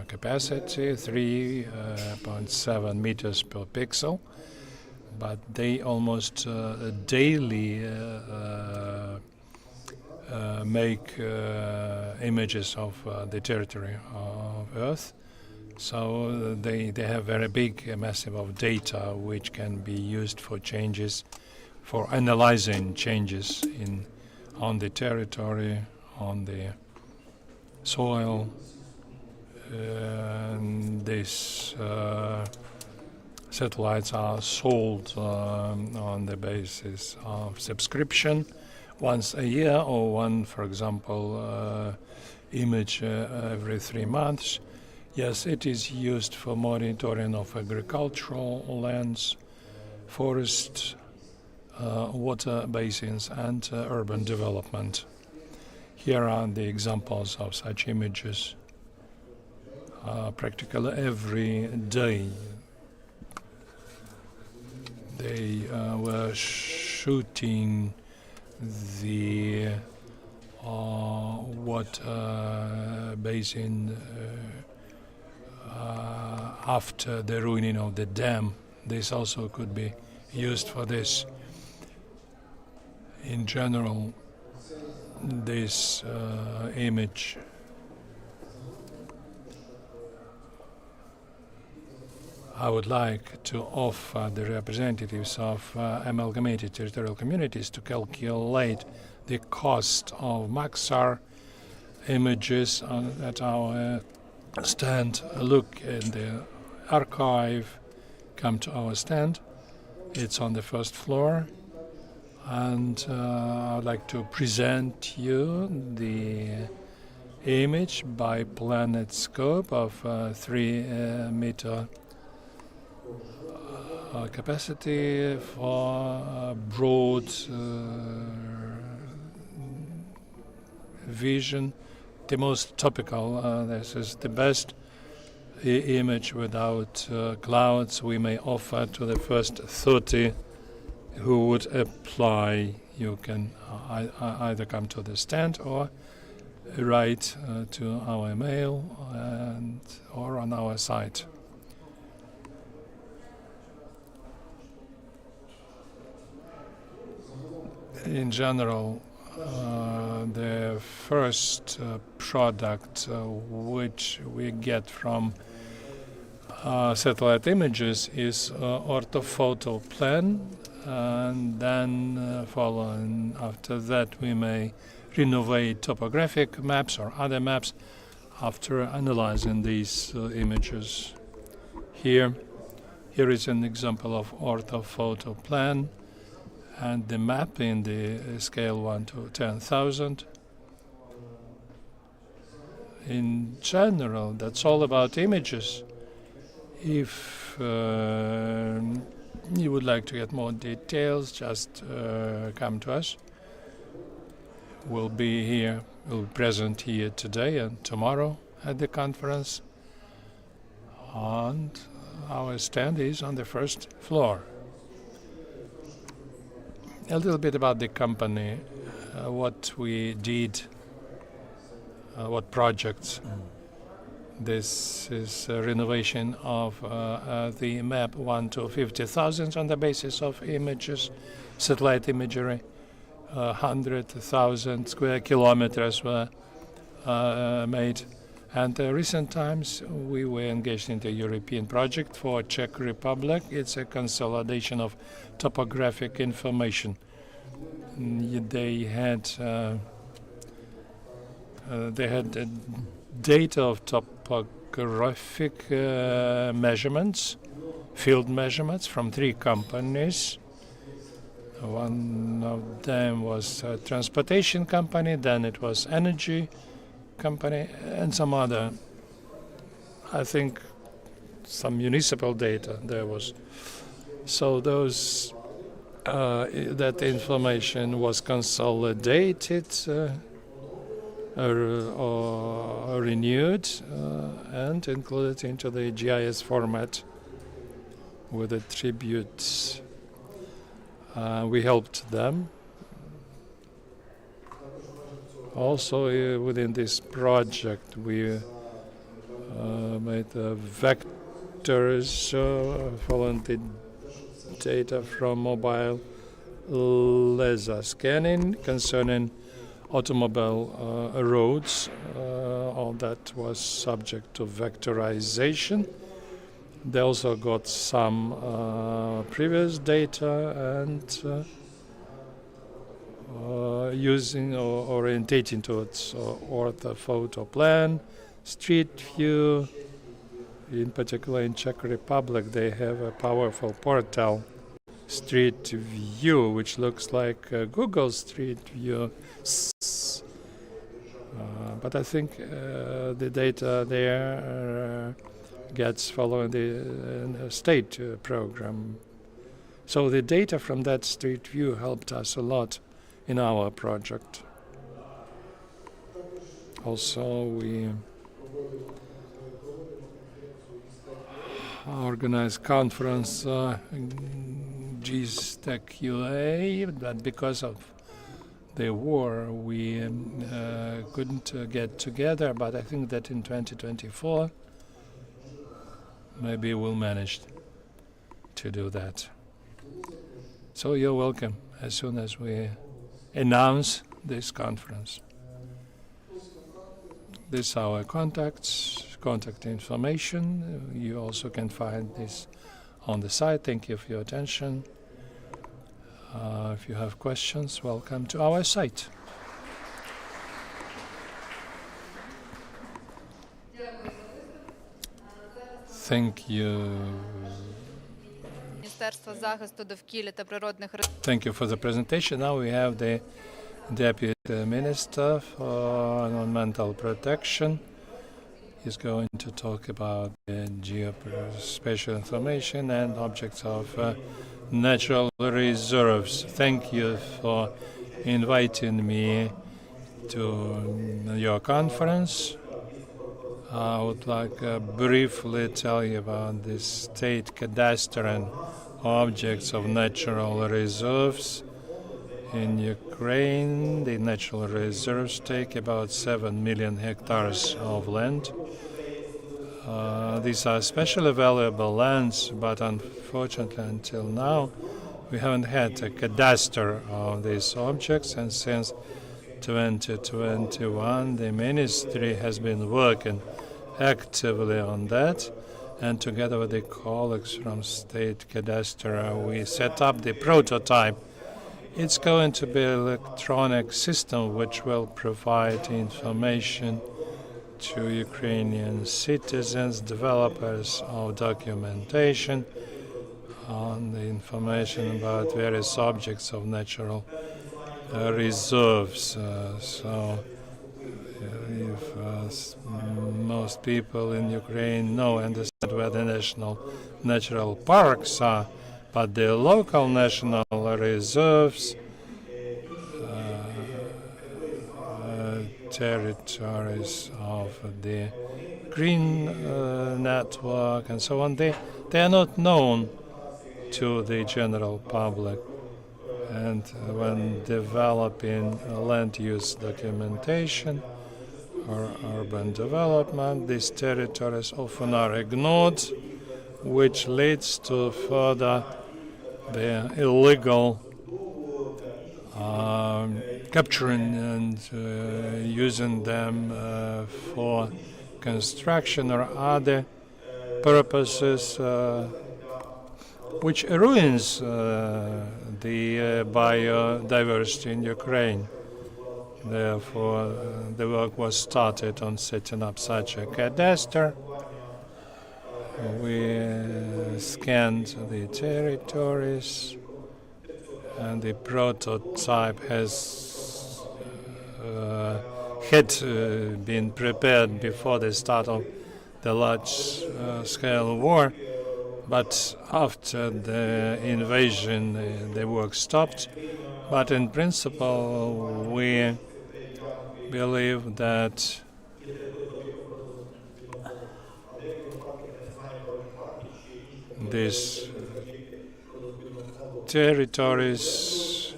capacity 3.7 meters per pixel, but they almost daily make images of the territory of Earth. So they have very big massive of data which can be used for changes, for analyzing changes on the territory, on the soil. And these satellites are sold on the basis of subscription once a year, or one, for example, image every 3 months. Yes, it is used for monitoring of agricultural lands, forests, water basins, and urban development. Here are the examples of such images. Practically every day they were shooting the what basin after the ruining of the dam. This also could be used for this. In general, this image I would like to offer the representatives of amalgamated territorial communities to calculate the cost of Maxar images at our stand. Look in the archive, come to our stand. It's on the first floor. And I would like to present you the image by planet scope of 3 meter capacity for broad vision. The most topical, this is the best image without clouds we may offer to the first 30 who would apply. You can either come to the stand or write to our email or on our site. In general, the first product which we get from satellite images is orthophoto plan, and then following after that we may renovate topographic maps or other maps after analyzing these images. Here is an example of orthophoto plan and the map in the scale 1 to 10,000. In general, that's all about images. If you would like to get more details, just come to us. We'll be present here today and tomorrow at the conference. And our stand is on the first floor. A little bit about the company, what we did, what projects. This is a renovation of the map 1 to 50,000 on the basis of images, satellite imagery. 100,000 square kilometers were made. And recent times we were engaged in the European project for Czech Republic. It's a consolidation of topographic information. They had data of topographic measurements, field measurements from 3 companies. One of them was a transportation company, then it was energy company, and some other, I think some municipal data there was. So those that information was consolidated or renewed and included into the GIS format with attributes. We helped them. Also, within this project, we made vectors following the data from mobile laser scanning concerning automobile roads. All that was subject to vectorization. They also got some previous data and using or orientating towards orthophoto plan, street view. In particular, in Czech Republic, they have a powerful portal, Street View, which looks like Google Street View. But I think the data there gets following the state program. So the data from that Street View helped us a lot in our project. Also, we organized conference GSTEC UA, but because of the war, we couldn't get together, but I think that in 2024, maybe we'll manage to do that. So you're welcome as soon as we announce this conference. These are our contact information. You also can find this on the site. Thank you for your attention. If you have questions, welcome to our site. Thank you. Міністерства захисту довкілля та природних Thank you for the presentation. Now we have the Deputy Minister for Environmental Protection. He's going to talk about the geospatial information and objects of natural reserves. Thank you for inviting me to your conference. I would like to briefly tell you about the state cadastre and objects of natural reserves. In Ukraine, the natural reserves take about 7 million hectares of land. These are especially valuable lands, but unfortunately until now we haven't had a cadastre of these objects, and since 2021 the ministry has been working actively on that, and together with the colleagues from State Cadastre we set up the prototype. It's going to be an electronic system which will provide information to Ukrainian citizens, developers of documentation on the information about various objects of natural reserves. If most people in Ukraine understand where the natural parks are, but the local national reserves, territories of the green network and so on, they are not known to the general public. And when developing land use documentation or urban development, these territories often are ignored, which leads to further the illegal capturing and using them for construction or other purposes, which ruins the biodiversity in Ukraine. Therefore, the work was started on setting up such a cadastre. We scanned the territories, and the prototype had been prepared before the start of the large-scale war, but after the invasion the work stopped. But in principle we believe that these territories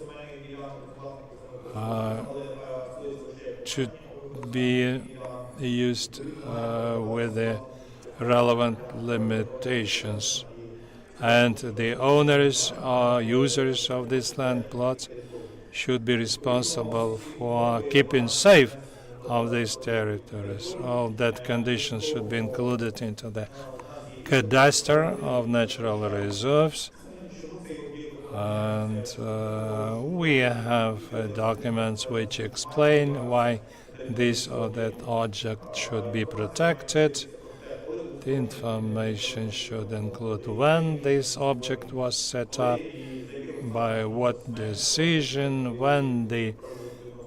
should be used with the relevant limitations, and the owners or users of these land plots should be responsible for keeping safe of these territories. All that conditions should be included into the cadastre of natural reserves, and we have documents which explain why this or that object should be protected. The information should include when this object was set up, by what decision, when the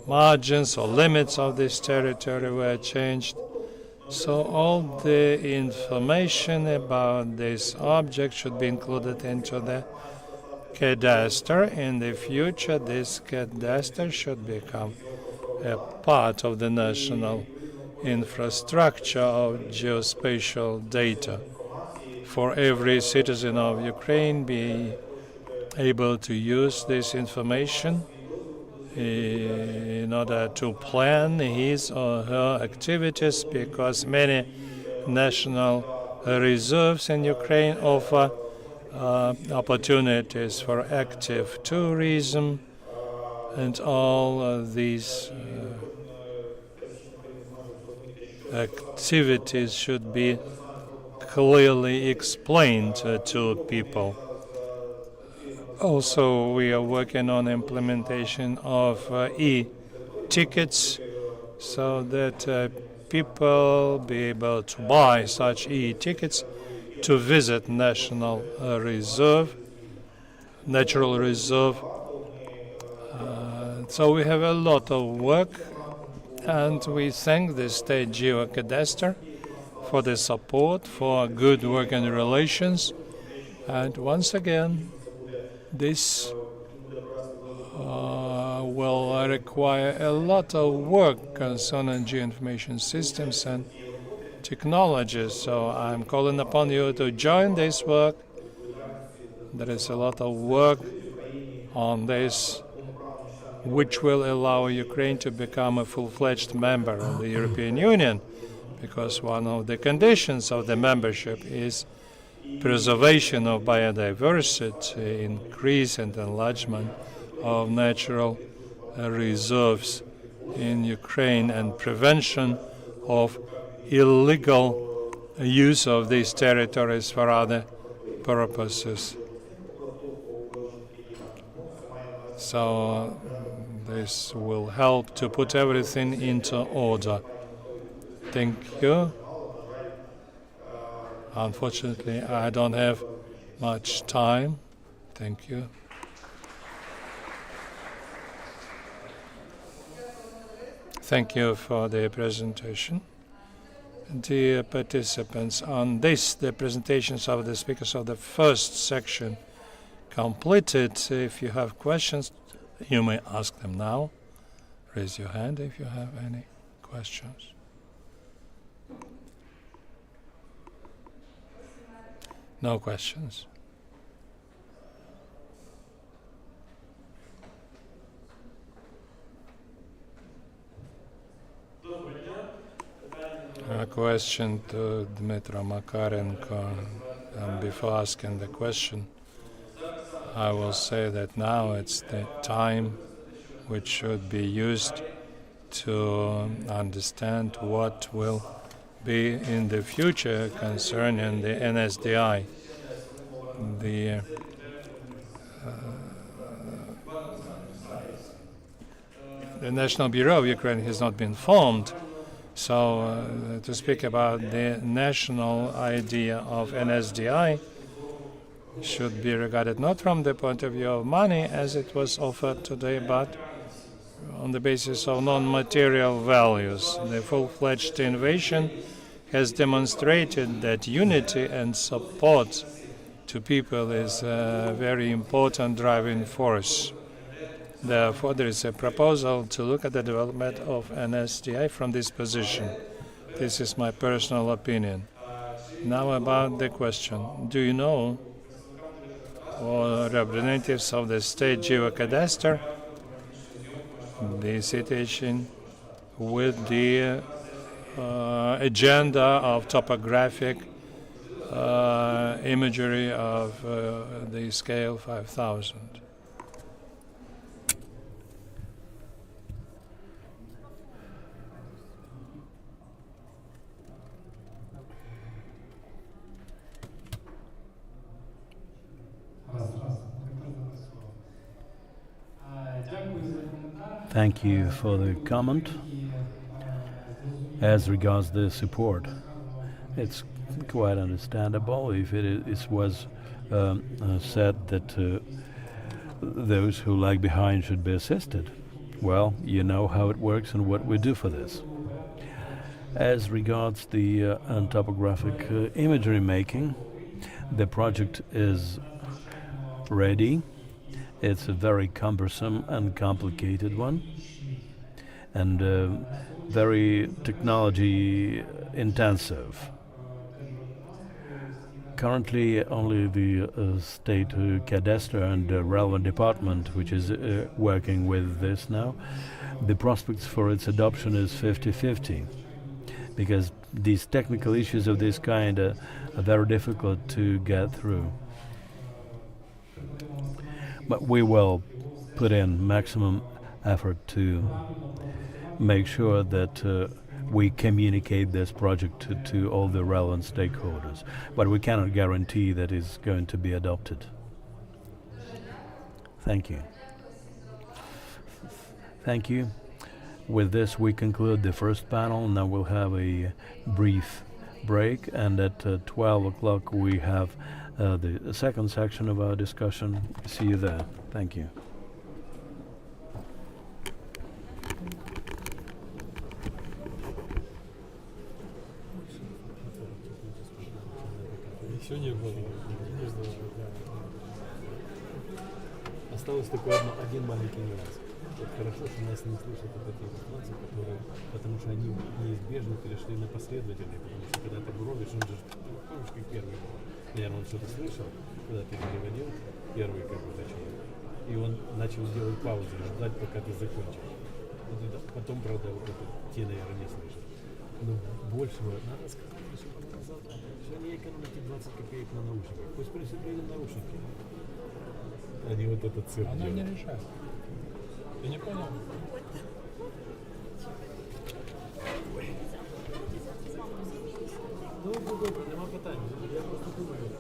margins or limits of this territory were changed. So all the information about this object should be included into the cadastre. In the future, this cadastre should become a part of the national infrastructure of geospatial data. For every citizen of Ukraine be able to use this information in order to plan his or her activities, because many national reserves in Ukraine offer opportunities for active tourism, and all these activities should be clearly explained to people. Also, we are working on implementation of e-tickets so that people be able to buy such e-tickets to visit national reserve, natural reserve. So we have a lot of work, and we thank the State Geocadastre for the support, for good working relations. And once again, this will require a lot of work concerning geoinformation systems and technologies. So I'm calling upon you to join this work. There is a lot of work on this, which will allow Ukraine to become a full-fledged member of the European Union, because one of the conditions of the membership is preservation of biodiversity, increase and enlargement of natural reserves in Ukraine, and prevention of illegal use of these territories for other purposes. So this will help to put everything into order. Thank you. Unfortunately, I don't have much time. Thank you. Thank you for the presentation. Dear participants, on this, the presentations of the speakers of the first section completed. If you have questions, you may ask them now. Raise your hand if you have any questions. No questions. A question to Dmytro Makarenko. And before asking the question, I will say that now it's the time which should be used to understand what will be in the future concerning the NSDI. The National Bureau of Ukraine has not been formed, so to speak about the national idea of NSDI should be regarded not from the point of view of money as it was offered today, but on the basis of non-material values. The full-fledged invasion has demonstrated that unity and support to people is a very important driving force. Therefore, there is a proposal to look at the development of NSDI from this position. This is my personal opinion. Now about the question. Do you know, or representatives of the State Geocadastre, the situation with the agenda of topographic imagery of the scale 5000? Thank you for the comment. As regards the support, it's quite understandable if it was said that those who lag behind should be assisted. Well, you know how it works and what we do for this. As regards the topographic imagery making, the project is ready. It's a very cumbersome and complicated one, and very technology intensive. Currently, only the state cadastre and relevant department, which is working with this now, the prospects for its adoption is 50-50, because these technical issues of this kind are very difficult to get through. But we will put in maximum effort to make sure that we communicate this project to all the relevant stakeholders. But we cannot guarantee that it's going to be adopted. Thank you. Thank you. With this, we conclude the first panel. Now we'll have a brief break, and at 12 o'clock we have the second section of our discussion. See you there. Thank you. Еще не было. Осталось только один маленький нюанс. Вот хорошо, что нас не слышат вот эти инстанции, которые, потому что они неизбежно перешли на последовательные, потому что когда ты буровишь, он же, помнишь, как первый был, наверное, он что-то слышал, когда ты переводил, первый как бы начал, и он начал делать паузу, ждать, пока ты закончишь. Вот это, потом, правда, вот это, те, наверное, не слышат. Но большего надо сказать, что назад, что они экономите 20 копеек на наушниках. Пусть присоединили наушники. Они вот этот цирк Оно делают. не решает. Ты не понял? Ну, нема питань. Я просто думаю.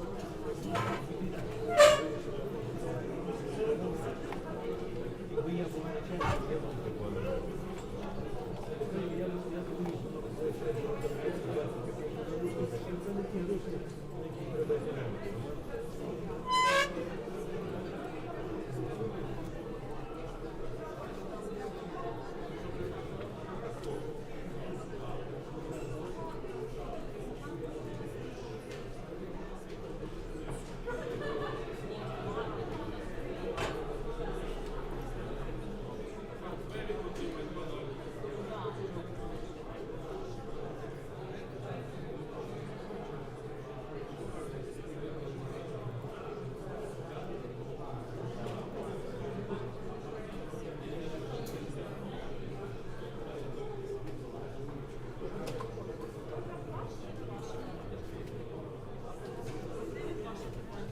Якби я був начальник, я вам такое. Я думаю,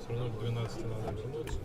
Все равно к 12 надо вернуться.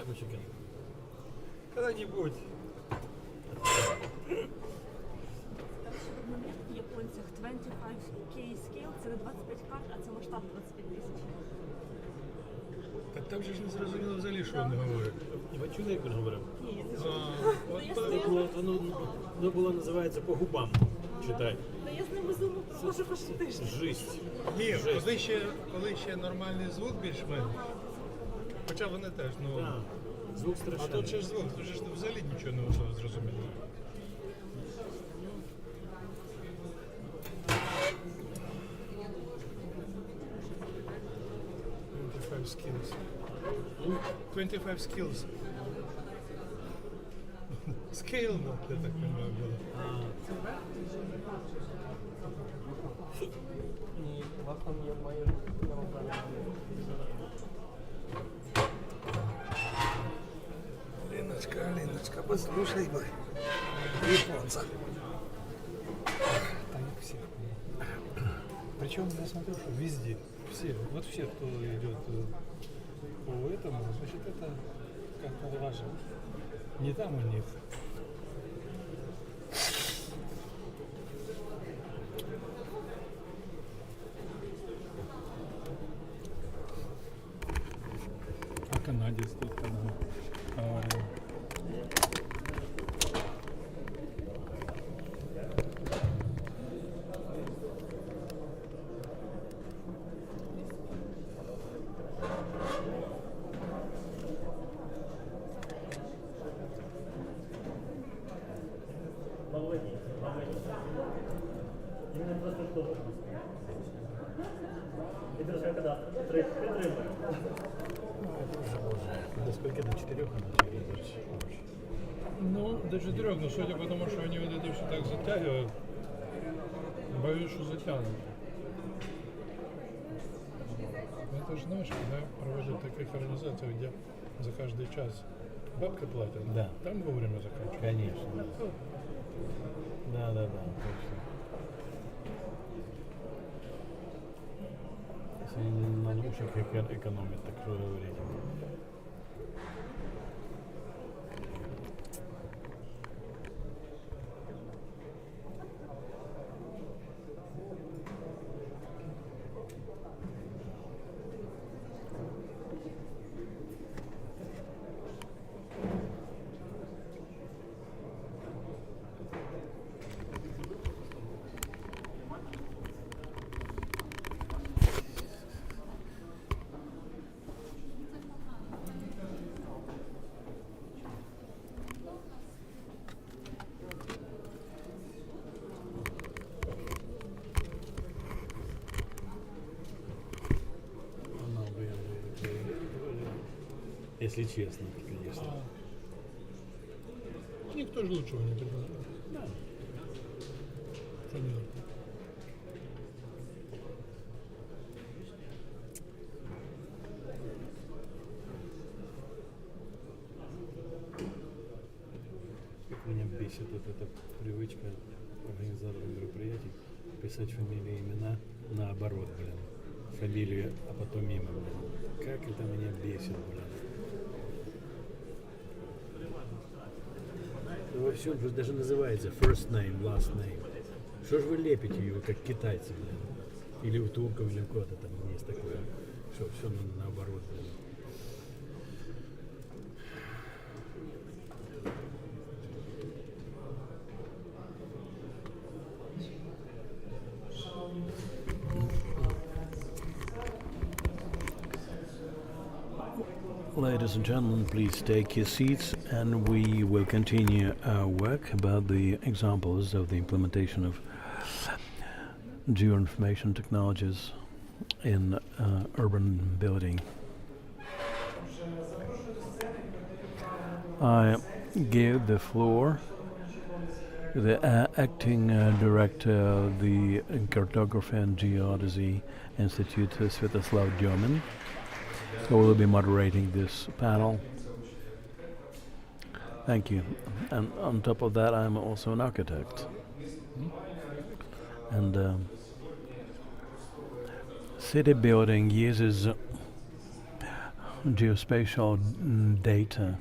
Мужики. Когда-нибудь. В японцях 25K scale це не 25 карт, а це масштаб 25 тисяч. Та там же ж не зрозуміло взагалі, що вони говорять. Ви чули, як він говорив? Ні, Воно було називається по губам. Читай. та я з ними зуму провожу кожен тиждень. Жесть. Ні, коли ще нормальний звук більш-менш. Хоча вони теж, ну. Так. Звук А страшний. тут ще ж звук, тут же ж взагалі нічого не можна зрозуміти. Skills. 25 skills. Scale, ну, я так понимаю, было. Леночка, послушай бы японца. Там все. Причем я смотрю, что везде, все, вот все, кто идет по этому, значит, это как-то важно. Не там у них. А канадец тут говорил. До скольки? До 4 Ну, до 4, но судя по тому, что они вот это все так затягивают, боюсь, что затянут. Ну, это же знаешь, когда проводят таких организаций, где за каждый час бабки платят, Да. Там вовремя заканчивают. Конечно. Да, точно. Если на наушниках экономят, так что говорить. Если честно, конечно. Никто же лучшего не придумал. Да. Понятно. Как меня бесит вот эта привычка организаторов мероприятий писать фамилии и имена наоборот, блин. Фамилию, а потом имя, блин. Как это меня бесит, блин. Во всем же даже называется first name, last name. Что ж вы лепите его, как китайцы, блин? Или у турков, или у кого-то там есть такое, что все наоборот, блин. Ladies and gentlemen, please take your seats and we will continue our work about the examples of the implementation of geoinformation technologies in urban building. I give the floor to the acting director of the Cartography and Geodesy Institute, Svetoslav Dyomin, who will be moderating this panel. Thank you. And on top of that, I'm also an architect. And city building uses geospatial data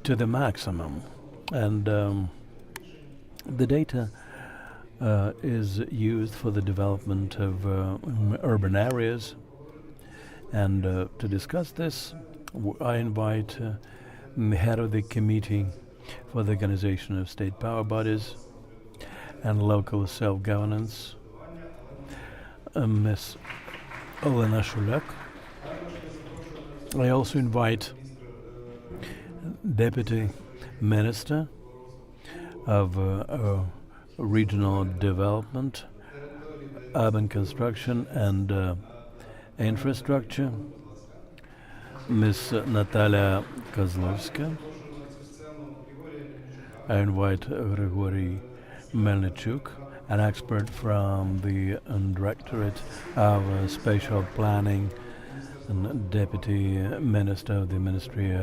to the maximum, and the data is used for the development of urban areas. And to discuss this, I invite the head of the Committee for the Organization of State Power Bodies and Local Self-Governance, Ms. Olena Shulak. I also invite Deputy Minister of Regional Development, Urban Construction and Infrastructure, Ms. Natalia Kozlovska. I invite Grigory Melnichuk, an expert from the Directorate of Spatial Planning and Deputy Minister of the Ministry,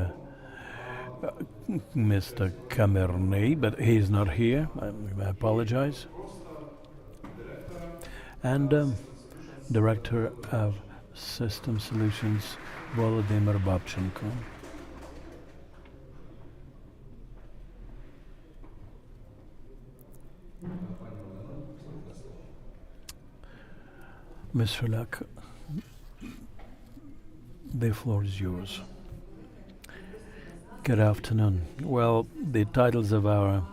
Mr. Kamerney, but he is not here. I apologize. And Director of System Solutions, Volodymyr Babchenko. Ms. Shulak, the floor is yours. Good afternoon. Well, the titles of our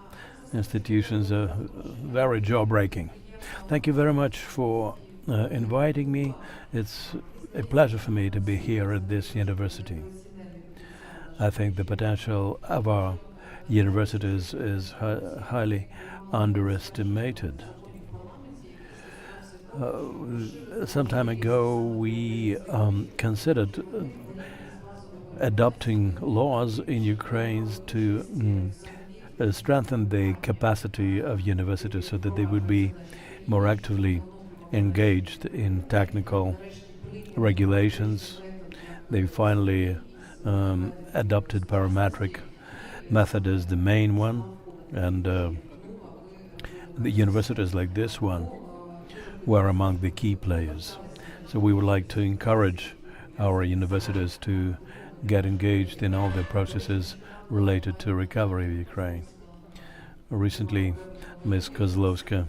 institutions are very jaw-breaking. Thank you very much for inviting me. It's a pleasure for me to be here at this university. I think the potential of our universities is highly underestimated. Some time ago, we considered adopting laws in Ukraine to strengthen the capacity of universities so that they would be more actively engaged in technical regulations. They finally adopted parametric method as the main one, and the universities like this one were among the key players. So we would like to encourage our universities to get engaged in all the processes related to recovery of Ukraine. Recently, Ms. Kozlovska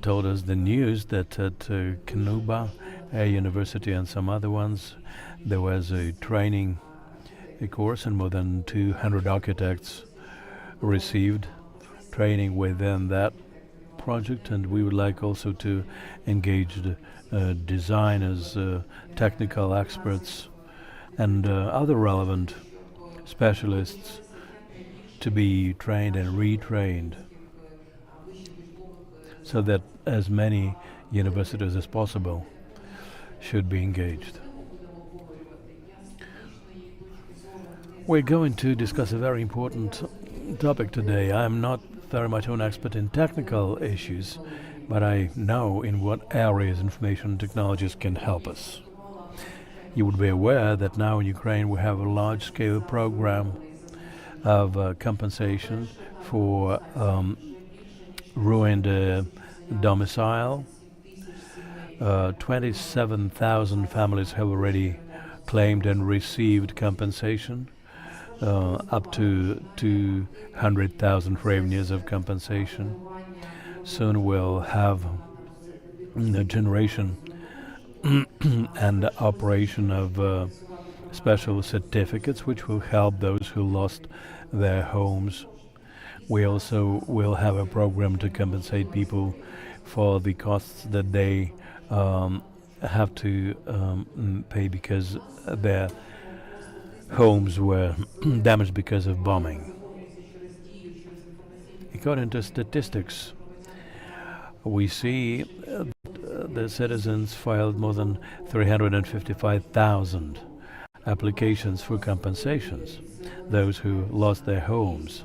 told us the news that at Knuba, a university and some other ones, there was a training, a course, and more than 200 architects received training within that project, and we would like also to engage the designers, technical experts, and other relevant specialists to be trained and retrained, so that as many universities as possible should be engaged. We're going to discuss a very important topic today. I'm not very much an expert in technical issues, but I know in what areas information technologies can help us. You would be aware that now in Ukraine we have a large-scale program of compensation for ruined domicile. 27,000 families have already claimed and received compensation, up to 200,000 hryvnias of compensation. Soon we'll have the generation and operation of special certificates which will help those who lost their homes. We also will have a program to compensate people for the costs that they have to pay because their homes were damaged because of bombing. According to statistics, we see the citizens filed more than 355,000 applications for compensations, those who lost their homes.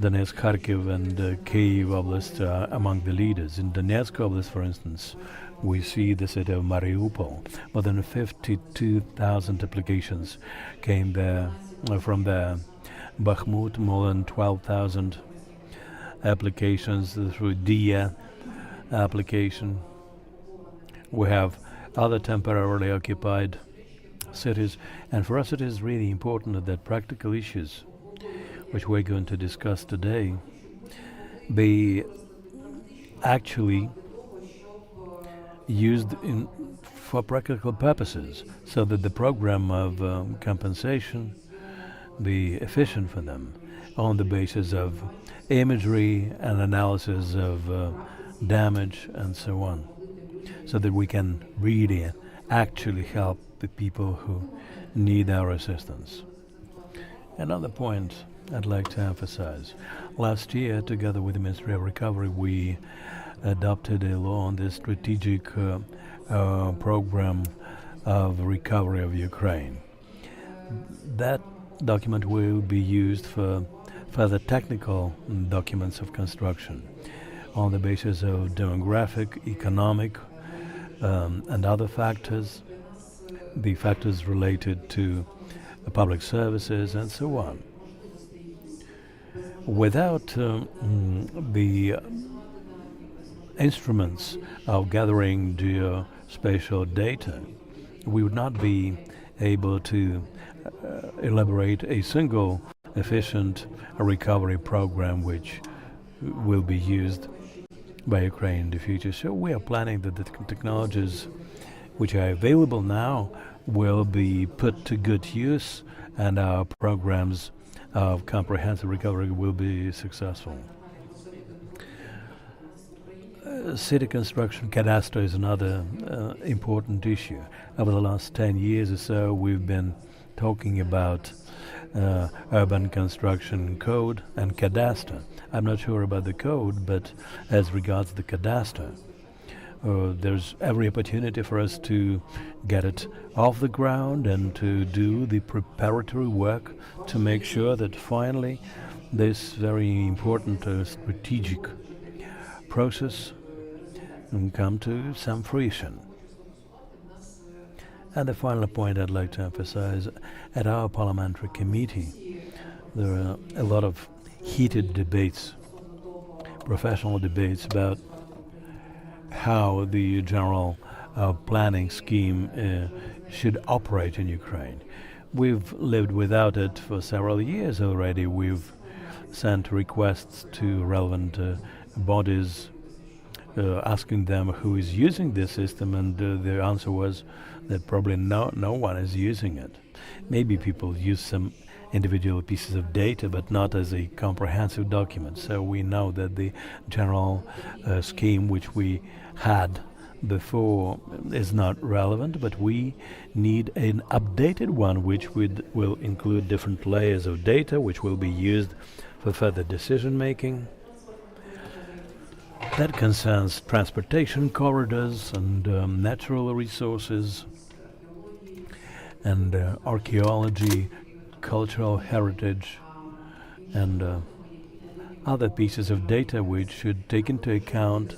Donetsk, Kharkiv and Kyiv Oblast are among the leaders. In Donetsk Oblast, for instance, we see the city of Mariupol. More than 52,000 applications came there from there. Bakhmut, more than 12,000 applications through DIA application. We have other temporarily occupied cities. And for us, it is really important that practical issues, which we're going to discuss today, be actually used for practical purposes, so that the program of compensation be efficient for them on the basis of imagery and analysis of damage and so on, so that we can really actually help the people who need our assistance. Another point I'd like to emphasize. Last year, together with the Ministry of Recovery, we adopted a law on the strategic program of recovery of Ukraine. That document will be used for further technical documents of construction on the basis of demographic, economic, and other factors, the factors related to public services and so on. Without the instruments of gathering geospatial data, we would not be able to elaborate a single efficient recovery program which will be used by Ukraine in the future. So we are planning that the technologies which are available now will be put to good use, and our programs of comprehensive recovery will be successful. City construction cadastre is another important issue. Over the last 10 years or so, we've been talking about urban construction code and cadastre. I'm not sure about the code, but as regards the cadastre, there's every opportunity for us to get it off the ground and to do the preparatory work to make sure that finally this very important strategic process can come to some fruition. And the final point I'd like to emphasize, at our parliamentary committee, there are a lot of heated debates, professional debates about how the general planning scheme should operate in Ukraine. We've lived without it for several years already. We've sent requests to relevant bodies asking them who is using this system, and the answer was that probably no one is using it. Maybe people use some individual pieces of data, but not as a comprehensive document. So we know that the general scheme which we had before is not relevant, but we need an updated one which will include different layers of data which will be used for further decision making. That concerns transportation corridors and natural resources and archaeology, cultural heritage, and other pieces of data which should take into account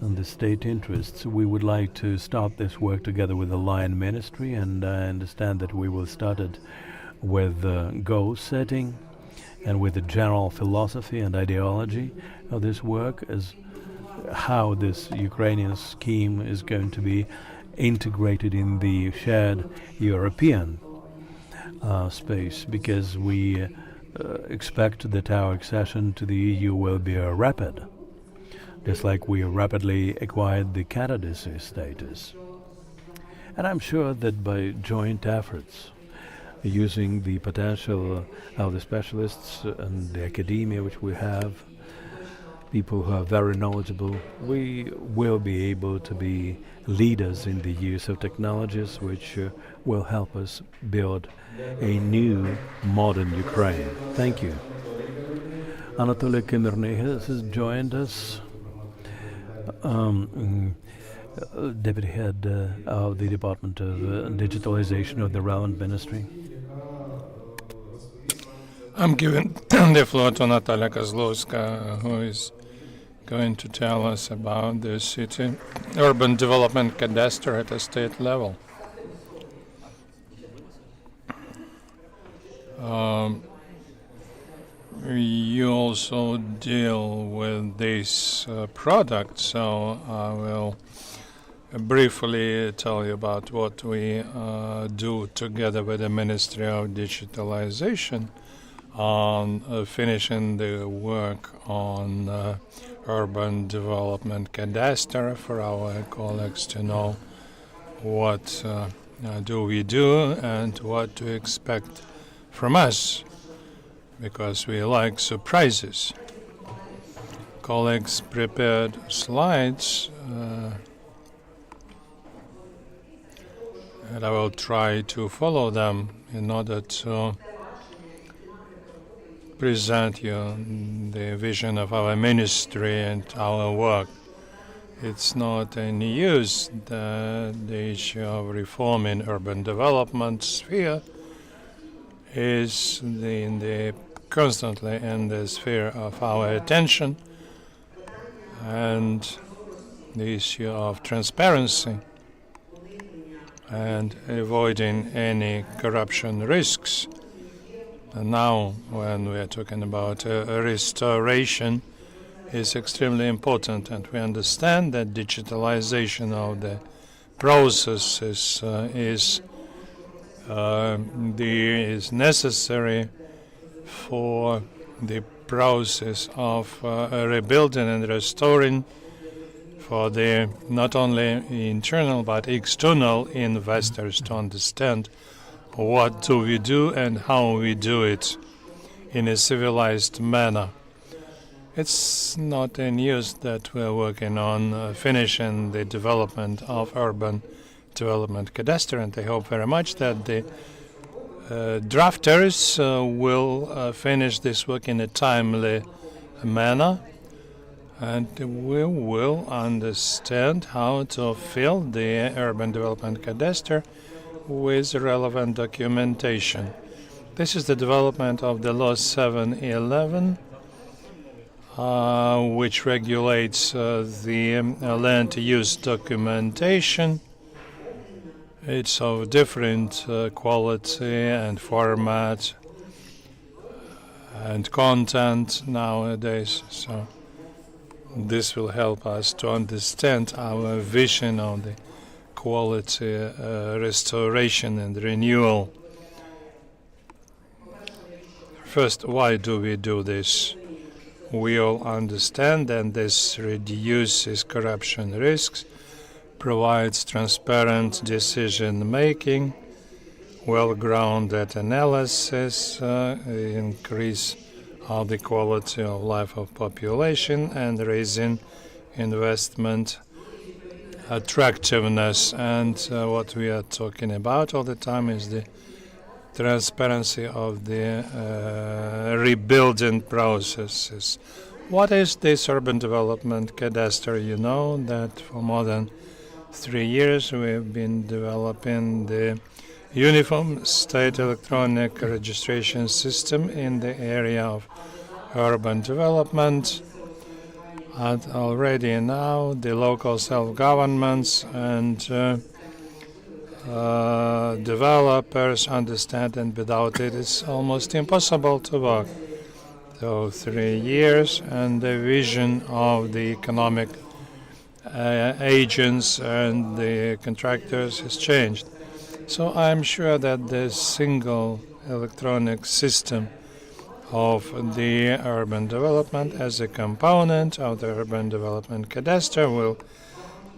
the state interests. We would like to start this work together with the Lion Ministry, and I understand that we will start it with goal setting and with the general philosophy and ideology of this work, as how this Ukrainian scheme is going to be integrated in the shared European space, because we expect that our accession to the EU will be rapid, just like we rapidly acquired the candidacy status. And I'm sure that by joint efforts, using the potential of the specialists and the academia which we have, people who are very knowledgeable, we will be able to be leaders in the use of technologies which will help us build a new modern Ukraine. Thank you. Anatoly Kimirny has joined us, Deputy Head of the Department of Digitalization of the relevant ministry. I'm giving the floor to Natalia Kozlovska, who is going to tell us about the city urban development cadastre at a state level. You also deal with this product, so I will briefly tell you about what we do together with the Ministry of Digitalization on finishing the work on urban development cadastre for our colleagues to know what do we do and what to expect from us, because we like surprises. Colleagues prepared slides and I will try to follow them in order to present you the vision of our ministry and our work. It's not any use that the issue of reform in urban development sphere is constantly in the sphere of our attention, and the issue of transparency and avoiding any corruption risks. And now, when we are talking about restoration, is extremely important, and we understand that digitalization of the processes is necessary for the process of rebuilding and restoring for the not only internal but external investors to understand what do we do and how we do it in a civilized manner. It's not in use that we're working on finishing the development of urban development cadastre, and I hope very much that the drafters will finish this work in a timely manner, and we will understand how to fill the urban development cadastre with relevant documentation. This is the development of the Law 711, which regulates the land use documentation. It's of different quality and format and content nowadays, so this will help us to understand our vision on the quality restoration and renewal. First, why do we do this? We all understand that this reduces corruption risks, provides transparent decision-making, well-grounded analysis, increase of the quality of life of population, and raising investment attractiveness. And what we are talking about all the time is the transparency of the rebuilding processes. What is this urban development cadastre? You know that for more than 3 years we've been developing the uniform state electronic registration system in the area of urban development. And already now the local self-governments and developers understand, and without it it's almost impossible to work. So 3 years, and the vision of the economic agents and the contractors has changed. So I'm sure that the single electronic system of the urban development as a component of the urban development cadastre will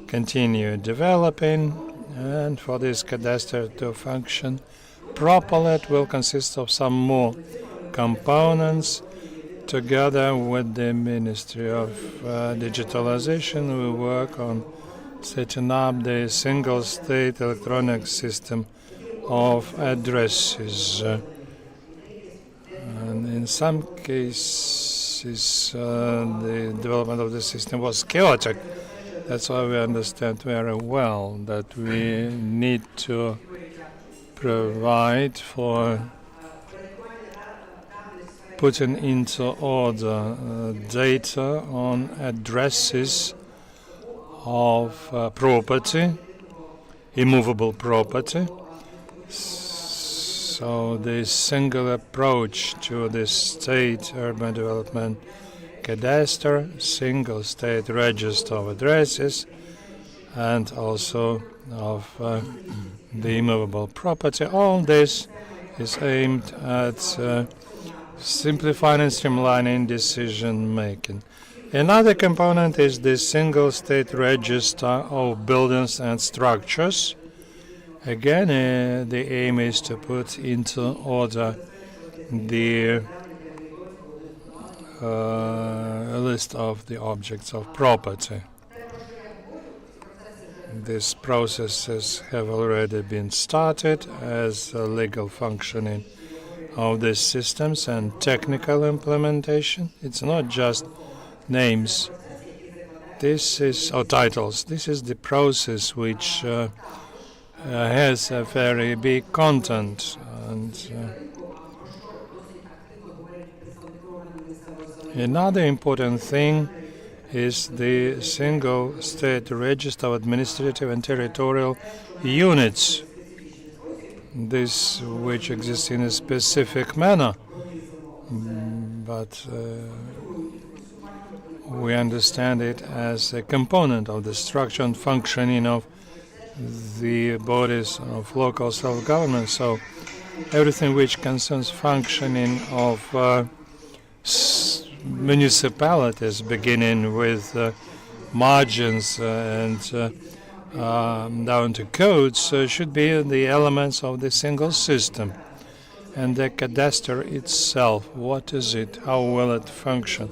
continue developing, and for this cadastre to function properly it will consist of some more components. Together with the Ministry of Digitalization, we work on setting up the single state electronic system of addresses. And in some cases, the development of the system was chaotic. That's why we understand very well that we need to provide for putting into order data on addresses of property, immovable property. So the single approach to the state urban development cadastre, single state register of addresses, and also of the immovable property. All this is aimed at simplifying and streamlining decision making. Another component is the single state register of buildings and structures. Again, the aim is to put into order the list of the objects of property. These processes have already been started as a legal functioning of these systems and technical implementation. It's not just names. This is, or titles. This is the process which has a very big content, and another important thing is the single state register of administrative and territorial units, this which exists in a specific manner, but we understand it as a component of the structure and functioning of the bodies of local self-government. So everything which concerns functioning of municipalities, beginning with margins and down to codes, should be the elements of the single system. And the cadastre itself, what is it? How will it function?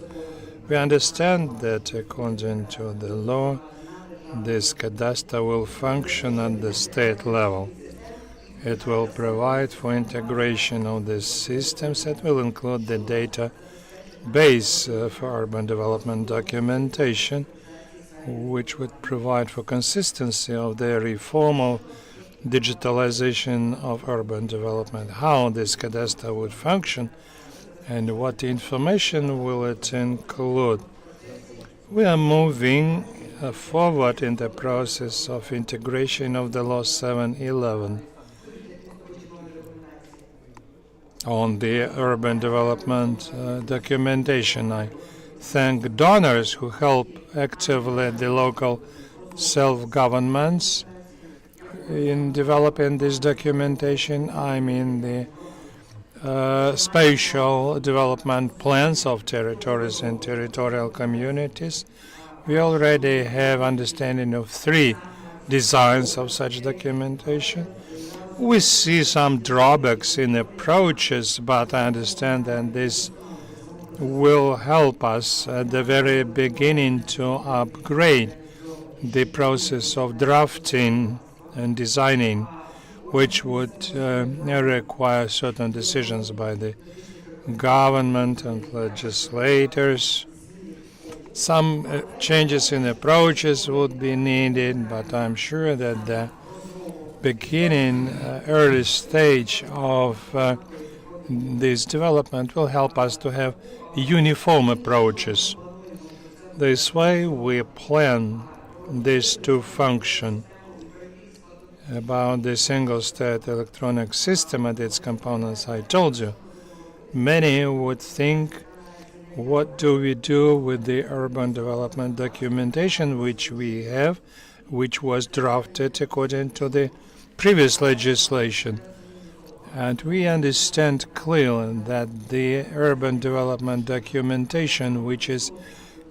We understand that according to the law, this cadastre will function at the state level. It will provide for integration of the systems that will include the data base for urban development documentation, which would provide for consistency of the reform of digitalization of urban development, how this cadastre would function, and what information will it include. We are moving forward in the process of integration of the Law 711 on the urban development documentation. I thank donors who help actively the local self-governments in developing this documentation. I mean the spatial development plans of territories and territorial communities. We already have understanding of 3 designs of such documentation. We see some drawbacks in approaches, but I understand that this will help us at the very beginning to upgrade the process of drafting and designing, which would require certain decisions by the government and legislators. Some changes in approaches would be needed, but I'm sure that the beginning, early stage of this development will help us to have uniform approaches. This way we plan this to function. About the single-state electronic system and its components, I told you. Many would think, what do we do with the urban development documentation which we have, which was drafted according to the previous legislation? And we understand clearly that the urban development documentation which is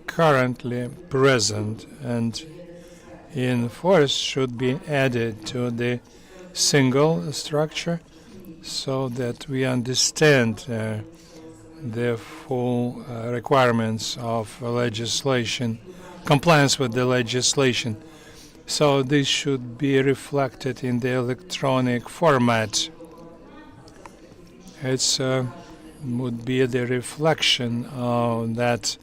currently present and in force should be added to the single structure so that we understand the full requirements of legislation, compliance with the legislation. So this should be reflected in the electronic format. It would be the reflection of that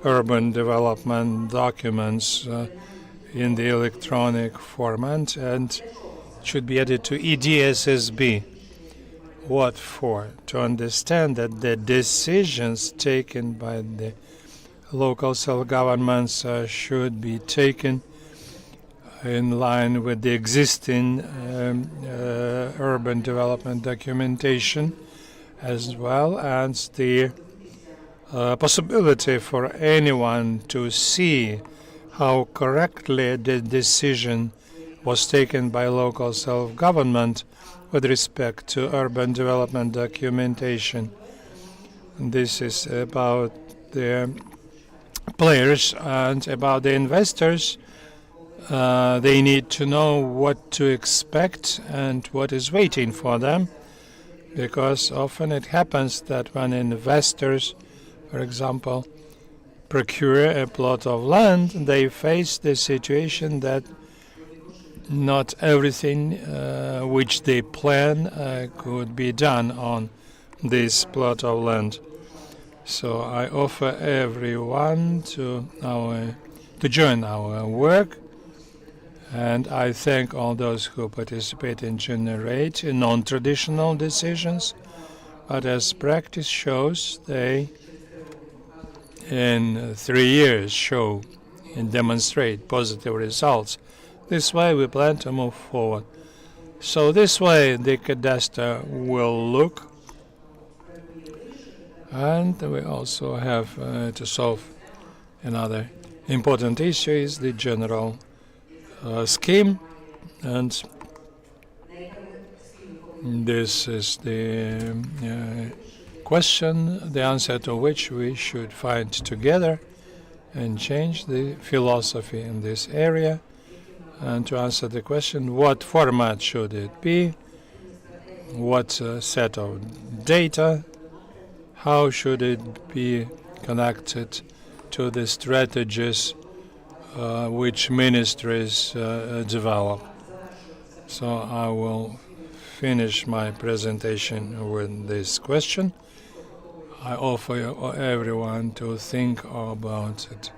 urban development documents in the electronic format, and should be added to EDSSB. What for? To understand that the decisions taken by the local self-governments should be taken in line with the existing urban development documentation, as well as the possibility for anyone to see how correctly the decision was taken by local self-government with respect to urban development documentation. This is about the players and about the investors. They need to know what to expect and what is waiting for them, because often it happens that when investors, for example, procure a plot of land, they face the situation that not everything which they plan could be done on this plot of land. So I offer everyone to join our work, and I thank all those who participate in generating non-traditional decisions. But as practice shows, they in 3 years show and demonstrate positive results. This way we plan to move forward. So this way the cadastre will look, and we also have to solve another important issue is the general scheme, and this is the question, the answer to which we should find together and change the philosophy in this area. And to answer the question, what format should it be? What set of data? How should it be connected to the strategies which ministries develop? So I will finish my presentation with this question. I offer everyone to think about it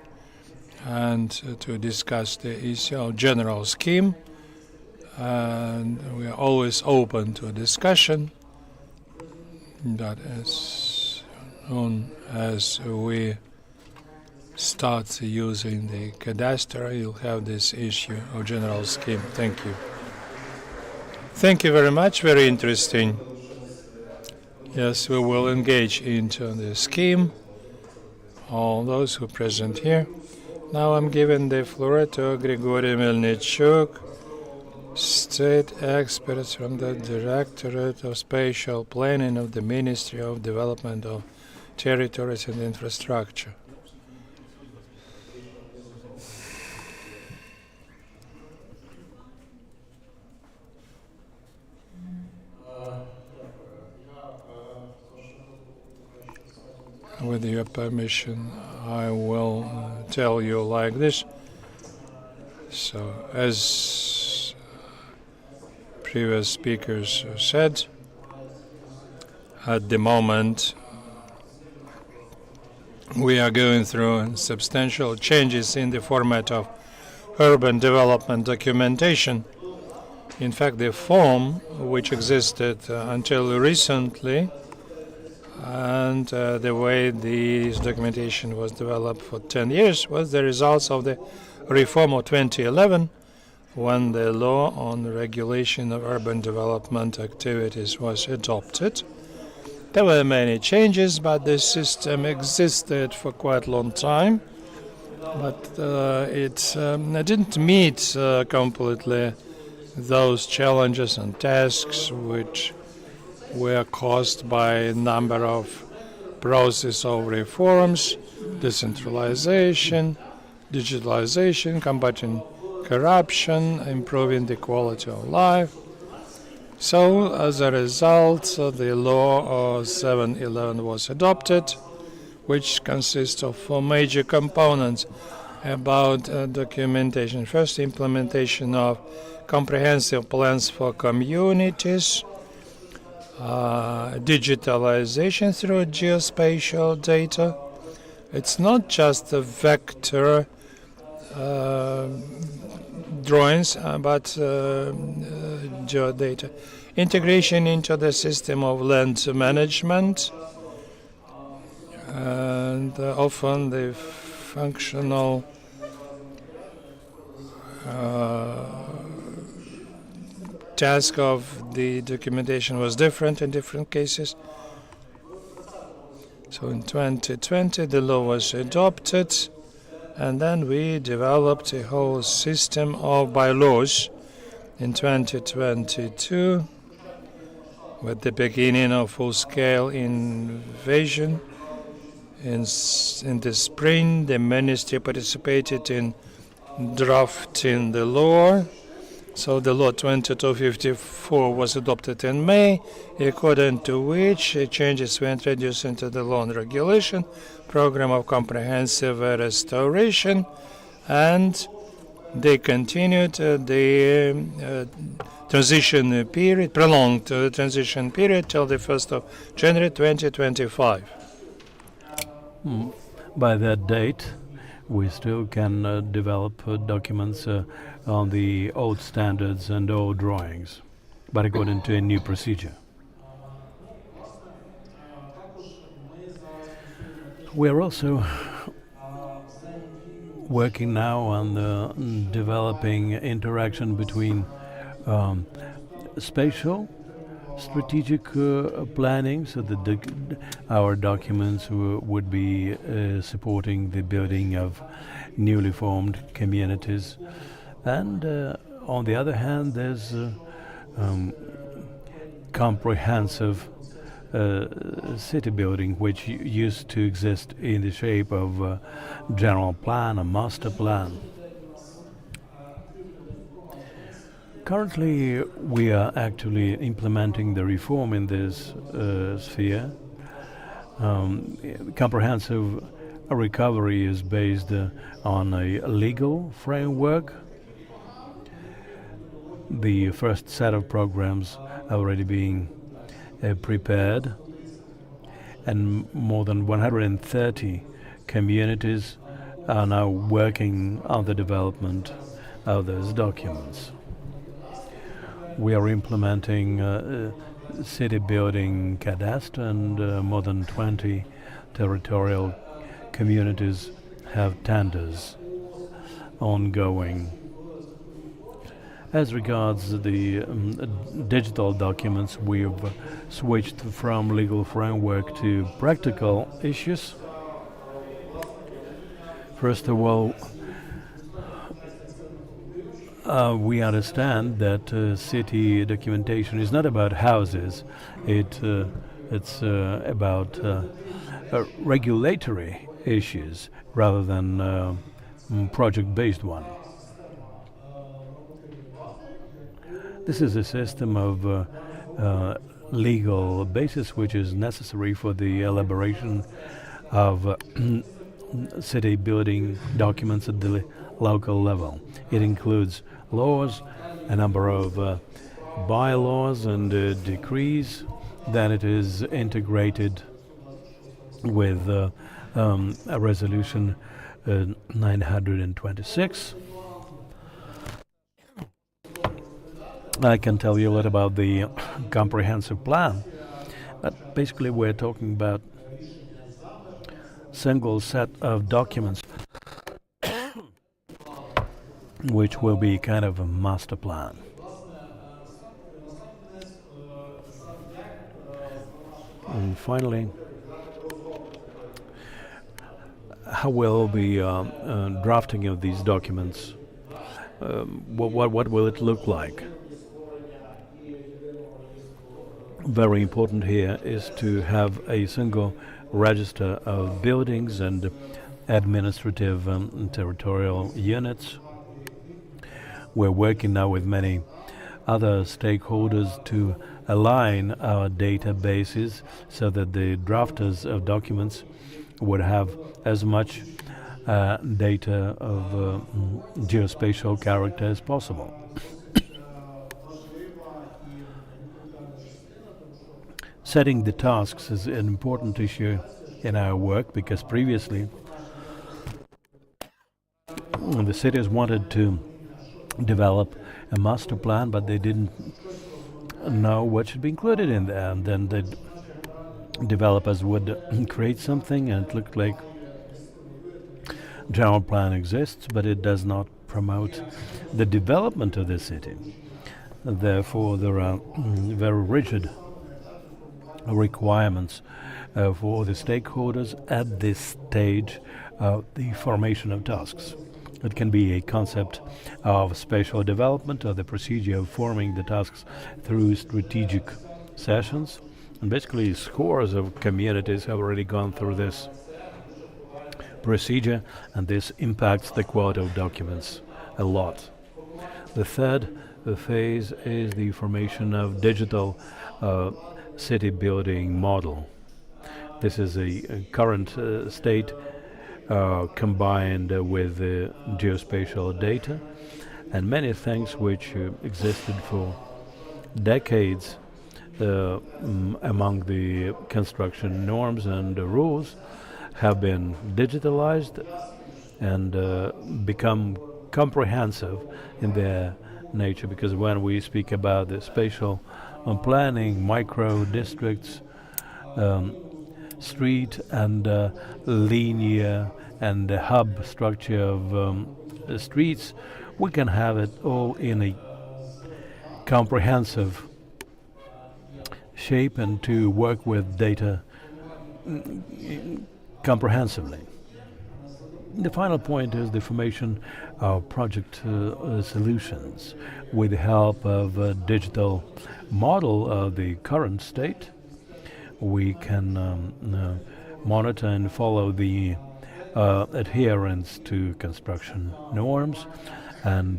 and to discuss the issue of general scheme. And we are always open to discussion. That as soon as we start using the cadastre, you'll have this issue of general scheme. Thank you. Thank you very much. Very interesting. Yes, we will engage into the scheme, all those who are present here. Now I'm giving the floor to Grigory Melnichuk, state expert from the Directorate of Spatial Planning of the Ministry of Development of Territories and Infrastructure. With your permission, I will tell you like this. So, as previous speakers said, at the moment we are going through substantial changes in the format of urban development documentation. In fact, the form which existed until recently and the way this documentation was developed for 10 years was the results of the reform of 2011, when the law on regulation of urban development activities was adopted. There were many changes, but the system existed for quite a long time. But it didn't meet completely those challenges and tasks which were caused by a number of process of reforms, decentralization, digitalization, combating corruption, improving the quality of life. So, as a result, the law 711 was adopted, which consists of 4 major components about documentation. First, implementation of comprehensive plans for communities, digitalization through geospatial data. It's not just the vector drawings, but geodata. Integration into the system of land management, and often the functional task of the documentation was different in different cases. So in 2020 the law was adopted, And then we developed a whole system of bylaws in 2022 with the beginning of full-scale invasion. In the spring, the ministry participated in drafting the law. So the law 2254 was adopted in May, according to which changes were introduced into the law and regulation, program of comprehensive restoration, and they continued the transition period, prolonged transition period till the 1st of January 2025. By that date, we still can develop documents on the old standards and old drawings, but according to a new procedure. We're also working now on developing interaction between spatial strategic planning, so that our documents would be supporting the building of newly formed communities. And on the other hand, there's comprehensive city building, which used to exist in the shape of a general plan, a master plan. Currently, we are actually implementing the reform in this sphere. Comprehensive recovery is based on a legal framework. The first set of programs are already being prepared, and more than 130 communities are now working on the development of those documents. We are implementing city building cadastre, and more than 20 territorial communities have tenders ongoing. As regards the digital documents, we've switched from legal framework to practical issues. First of all, we understand that city documentation is not about houses. It's about regulatory issues rather than project-based one. This is a system of legal basis which is necessary for the elaboration of city building documents at the local level. It includes laws, a number of bylaws and decrees. Then it is integrated with a resolution 926. I can tell you a lot about the comprehensive plan, but basically we're talking about single set of documents which will be kind of a master plan. And finally, how will the drafting of these documents, what will it look like? Very important here is to have a single register of buildings and administrative and territorial units. We're working now with many other stakeholders to align our databases so that the drafters of documents would have as much data of geospatial character as possible. Setting the tasks is an important issue in our work, because previously the cities wanted to develop a master plan, but they didn't know what should be included in there. And then the developers would create something and it looked like general plan exists, but it does not promote the development of the city. Therefore, there are very rigid requirements for the stakeholders at this stage of the formation of tasks. It can be a concept of spatial development or the procedure of forming the tasks through strategic sessions. And basically, scores of communities have already gone through this procedure, and this impacts the quality of documents a lot. The third phase is the formation of digital city building model. This is a current state combined with geospatial data, and many things which existed for decades among the construction norms and rules have been digitalized and become comprehensive in their nature, because when we speak about the spatial planning, micro districts, street and linear and the hub structure of streets, we can have it all in a comprehensive shape and to work with data comprehensively. The final point is the formation of project solutions with the help of a digital model of the current state. We can monitor and follow the adherence to construction norms and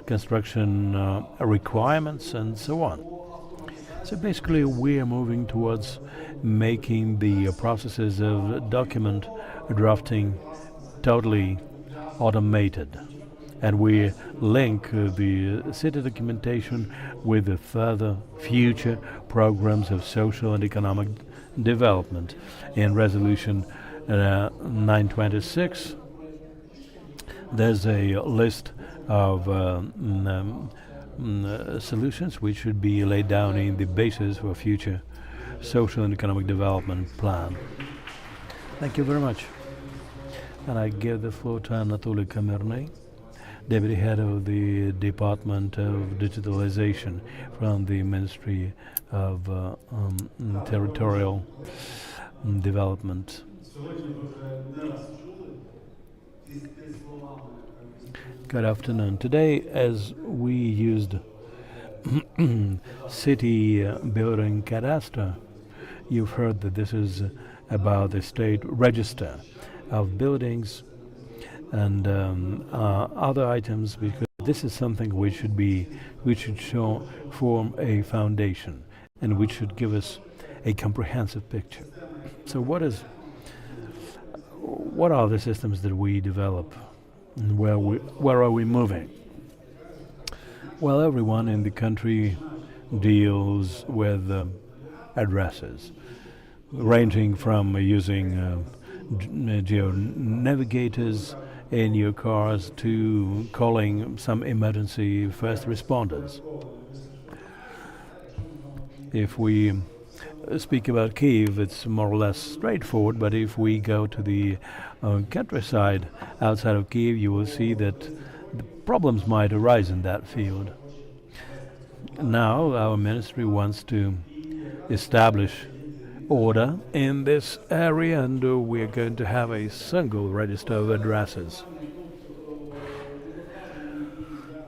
construction requirements and so on. So basically we are moving towards making the processes of document drafting totally automated. And we link the city documentation with the further future programs of social and economic development. In Resolution 926, there's a list of solutions which should be laid down in the basis for future social and economic development plan. Thank you very much. And I give the floor to Anatoly Kamerny, Deputy Head of the Department of Digitalization from the Ministry of Territorial Development. Good afternoon. Today, as we used city building cadastre, you've heard that this is about the state register of buildings and other items, because this is something which should form a foundation and which should give us a comprehensive picture. So what are the systems that we develop, and where are we moving? Well, everyone in the country deals with addresses, ranging from using geo navigators in your cars to calling some emergency first responders. If we speak about Kyiv, it's more or less straightforward, but if we go to the countryside outside of Kyiv, you will see that the problems might arise in that field. Now our ministry wants to establish order in this area, and we're going to have a single register of addresses.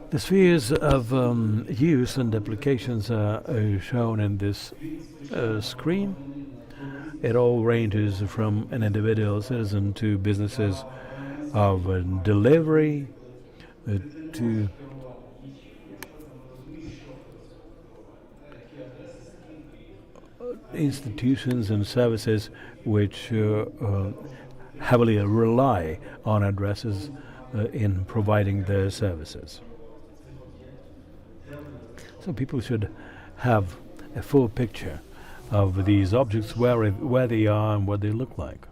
The spheres of use and applications are shown in this screen. It all ranges from an individual citizen to businesses of delivery to institutions and services which heavily rely on addresses in providing their services. So people should have a full picture of these objects, where they are and what they look like.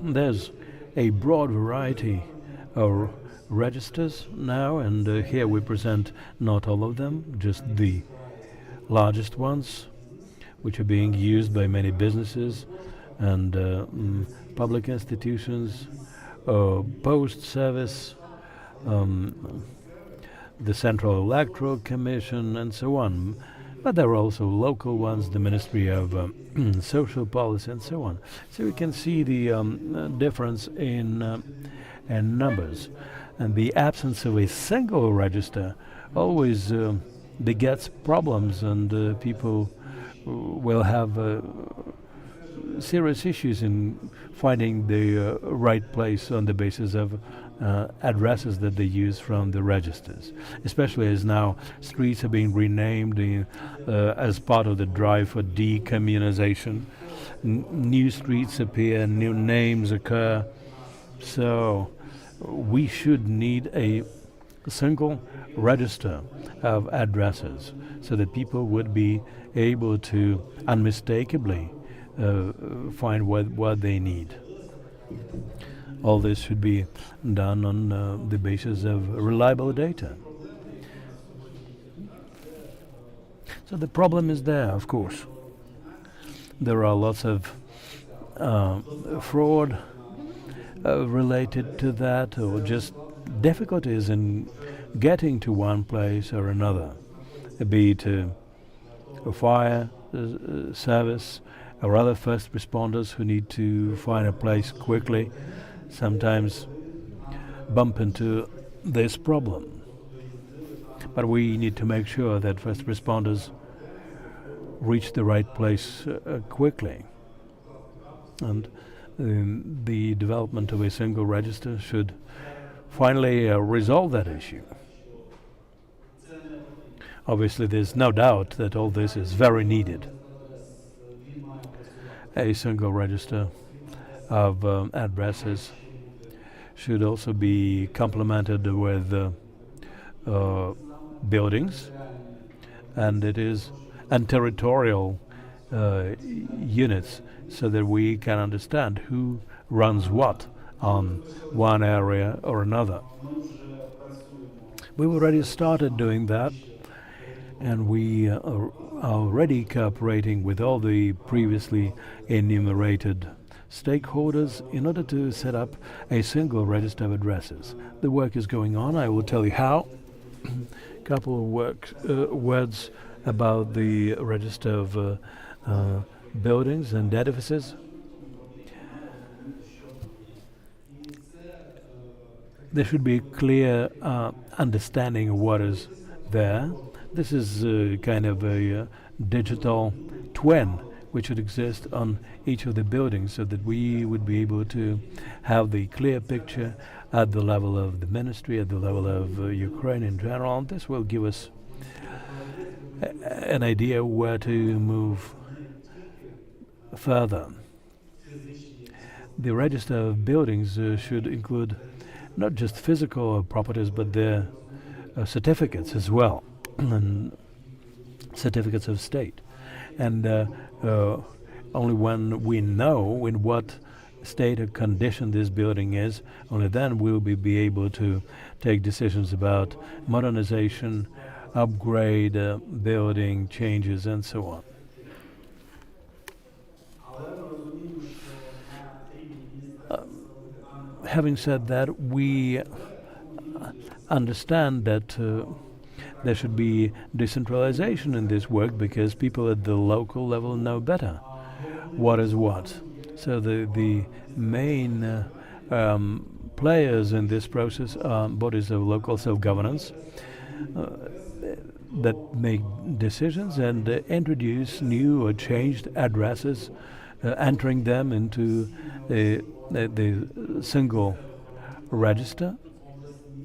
There's a broad variety of registers now, and here we present not all of them, just the largest ones, which are being used by many businesses and public institutions, post service, the Central Electoral Commission, and so on. But there are also local ones, the Ministry of Social Policy, and so on. So we can see the difference in numbers. And the absence of a single register always begets problems, and people will have serious issues in finding the right place on the basis of addresses that they use from the registers, especially as now streets are being renamed as part of the drive for decommunization. New streets appear, new names occur, so we should need a single register of addresses so that people would be able to unmistakably find what they need. All this should be done on the basis of reliable data. So the problem is there, of course. There are lots of fraud related to that, or just difficulties in getting to one place or another, be it a fire service or other first responders who need to find a place quickly, sometimes bump into this problem. But we need to make sure that first responders reach the right place quickly. And the development of a single register should finally resolve that issue. Obviously, there's no doubt that all this is very needed. A single register of addresses should also be complemented with buildings, and territorial units, so that we can understand who runs what on one area or another. We've already started doing that, and we are already cooperating with all the previously enumerated stakeholders in order to set up a single register of addresses. The work is going on. I will tell you how. A couple of words about the register of buildings and edifices. There should be a clear understanding of what is there. This is kind of a digital twin which should exist on each of the buildings, so that we would be able to have the clear picture at the level of the ministry, at the level of Ukraine in general. And this will give us an idea where to move further. The register of buildings should include not just physical properties, but their certificates as well, and certificates of state. And only when we know in what state or condition this building is, only then will we be able to take decisions about modernization, upgrade, building changes, and so on. Having said that, we understand that there should be decentralization in this work, because people at the local level know better what is what. So the main players in this process are bodies of local self-governance that make decisions and introduce new or changed addresses, entering them into the single register,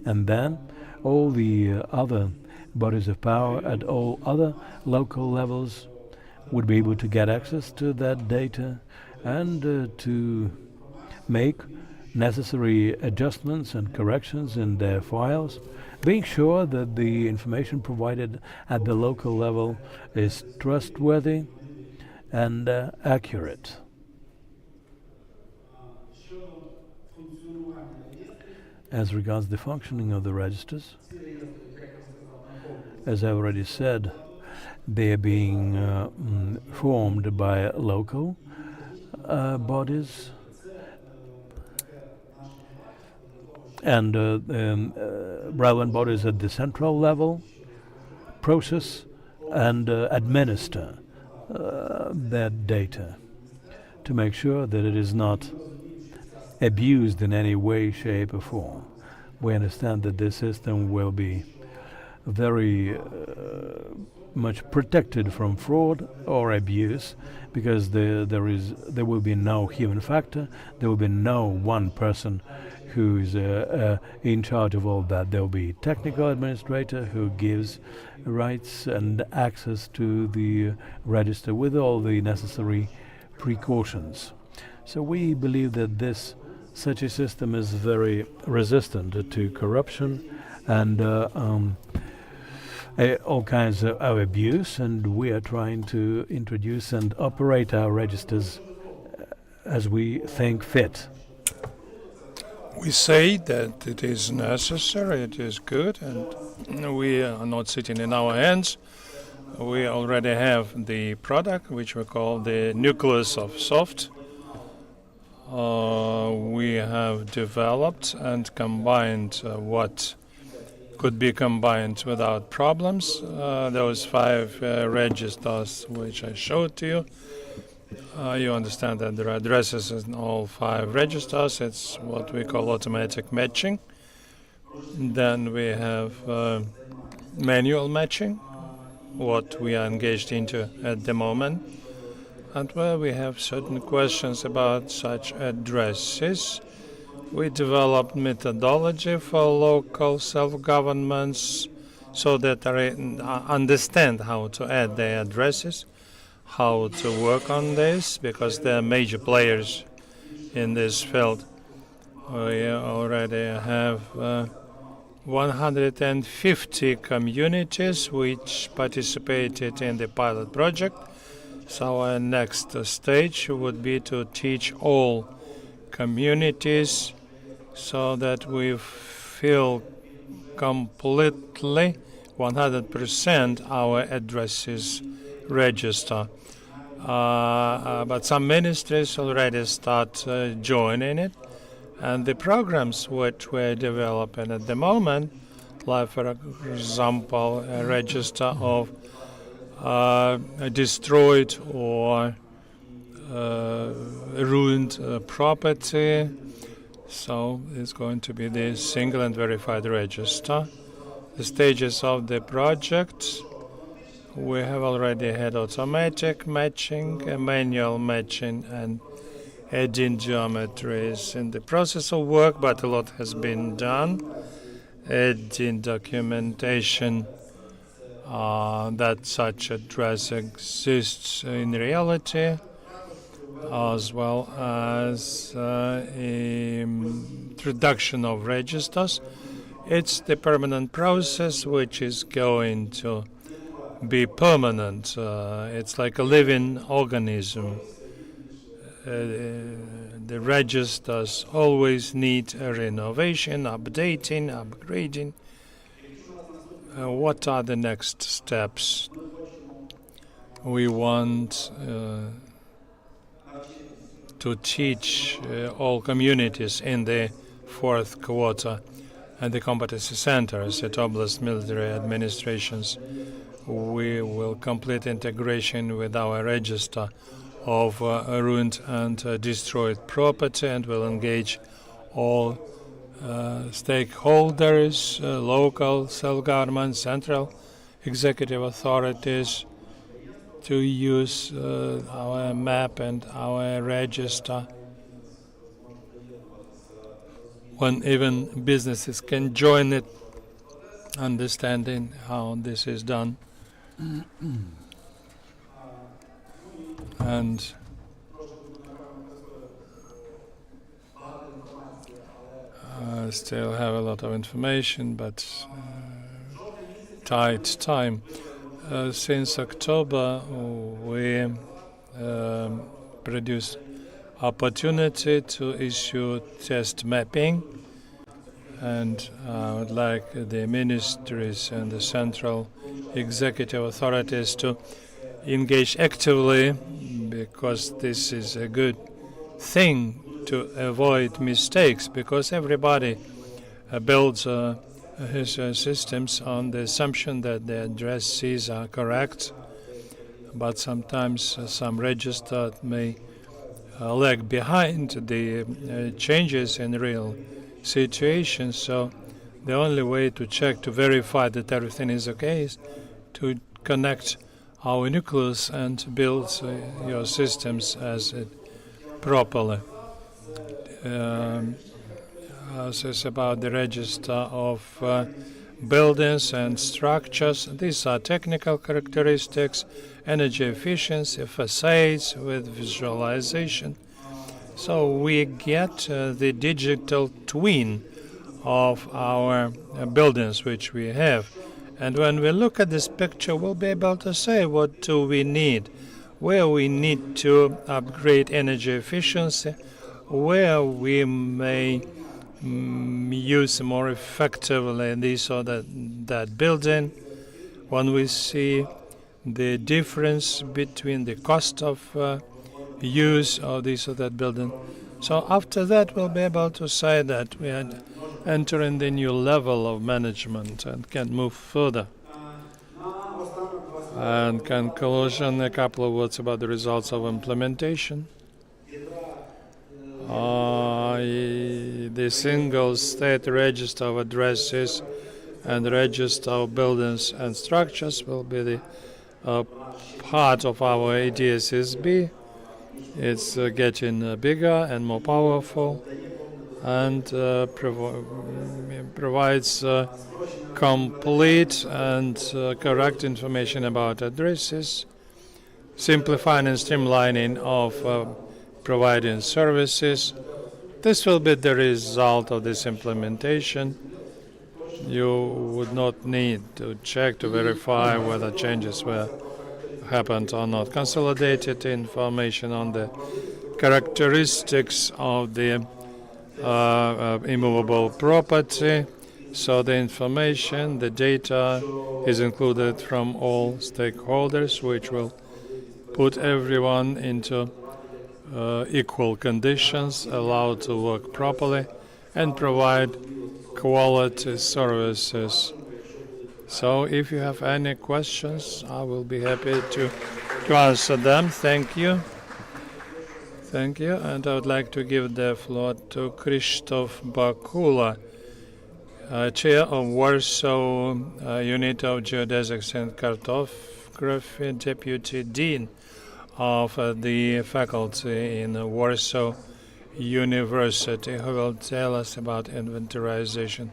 and then all the other bodies of power at all other local levels would be able to get access to that data and to make necessary adjustments and corrections in their files, being sure that the information provided at the local level is trustworthy and accurate. As regards the functioning of the registers, as I already said, they are being formed by local bodies, and relevant bodies at the central level process and administer that data to make sure that it is not abused in any way, shape, or form. We understand that this system will be very much protected from fraud or abuse, because there will be no human factor. There will be no one person who's in charge of all that. There will be technical administrator who gives rights and access to the register with all the necessary precautions. So we believe that such a system is very resistant to corruption and all kinds of abuse, and we are trying to introduce and operate our registers as we think fit. We say that it is necessary, it is good, and we are not sitting in our hands. We already have the product, which we call the nucleus of soft. We have developed and combined what could be combined without problems. Those 5 registers which I showed to you. You understand that there are addresses in all 5 registers. It's what we call automatic matching. Then we have manual matching, what we are engaged into at the moment, and where we have certain questions about such addresses. We developed methodology for local self-governments so that they understand how to add their addresses, how to work on this, because they are major players in this field. We already have 150 communities which participated in the pilot project. So our next stage would be to teach all communities so that we feel completely 100% our addresses register. But some ministries already start joining it, and the programs which we're developing at the moment, like for example a register of destroyed or ruined property. So it's going to be the single and verified register. The stages of the project, we have already had automatic matching, manual matching, and adding geometries in the process of work, but a lot has been done. Adding documentation that such address exists in reality, as well as introduction of registers. It's the permanent process which is going to be permanent. It's like a living organism. The registers always need a renovation, updating, upgrading. What are the next steps? We want to teach all communities in the 4th quarter at the competency centers at Oblast military administrations. We will complete integration with our register of ruined and destroyed property, and will engage all stakeholders, local self-government, central executive authorities, to use our map and our register, when even businesses can join it, understanding how this is done. And I still have a lot of information, but tight time. Since October, we produced opportunity to issue test mapping, and I would like the ministries and the central executive authorities to engage actively, because this is a good thing to avoid mistakes, because everybody builds his systems on the assumption that the addresses are correct, but sometimes some register may lag behind the changes in real situations. So the only way to check, to verify that everything is okay, is to connect our nucleus and build your systems as it properly. This is about the register of buildings and structures. These are technical characteristics, energy efficiency, facades with visualization. So we get the digital twin of our buildings which we have. And when we look at this picture, we'll be able to say what do we need, where we need to upgrade energy efficiency, where we may use more effectively this or that building. When we see the difference between the cost of use of this or that building. So after that, we'll be able to say that we are entering the new level of management and can move further. And conclusion, a couple of words about the results of implementation. The single state register of addresses and register of buildings and structures will be the part of our ADSSB. It's getting bigger and more powerful and provides complete and correct information about addresses, simplifying and streamlining of providing services. This will be the result of this implementation. You would not need to check to verify whether changes were happened or not. Consolidated information on the characteristics of the immovable property. So the information, the data is included from all stakeholders, which will put everyone into equal conditions, allowed to work properly, and provide quality services. So if you have any questions, I will be happy to answer them. Thank you. Thank you. And I would like to give the floor to Krzysztof Bakula, Chair of Warsaw Unit of Geodesics and Cartography, Deputy Dean of the faculty in Warsaw University, who will tell us about inventorization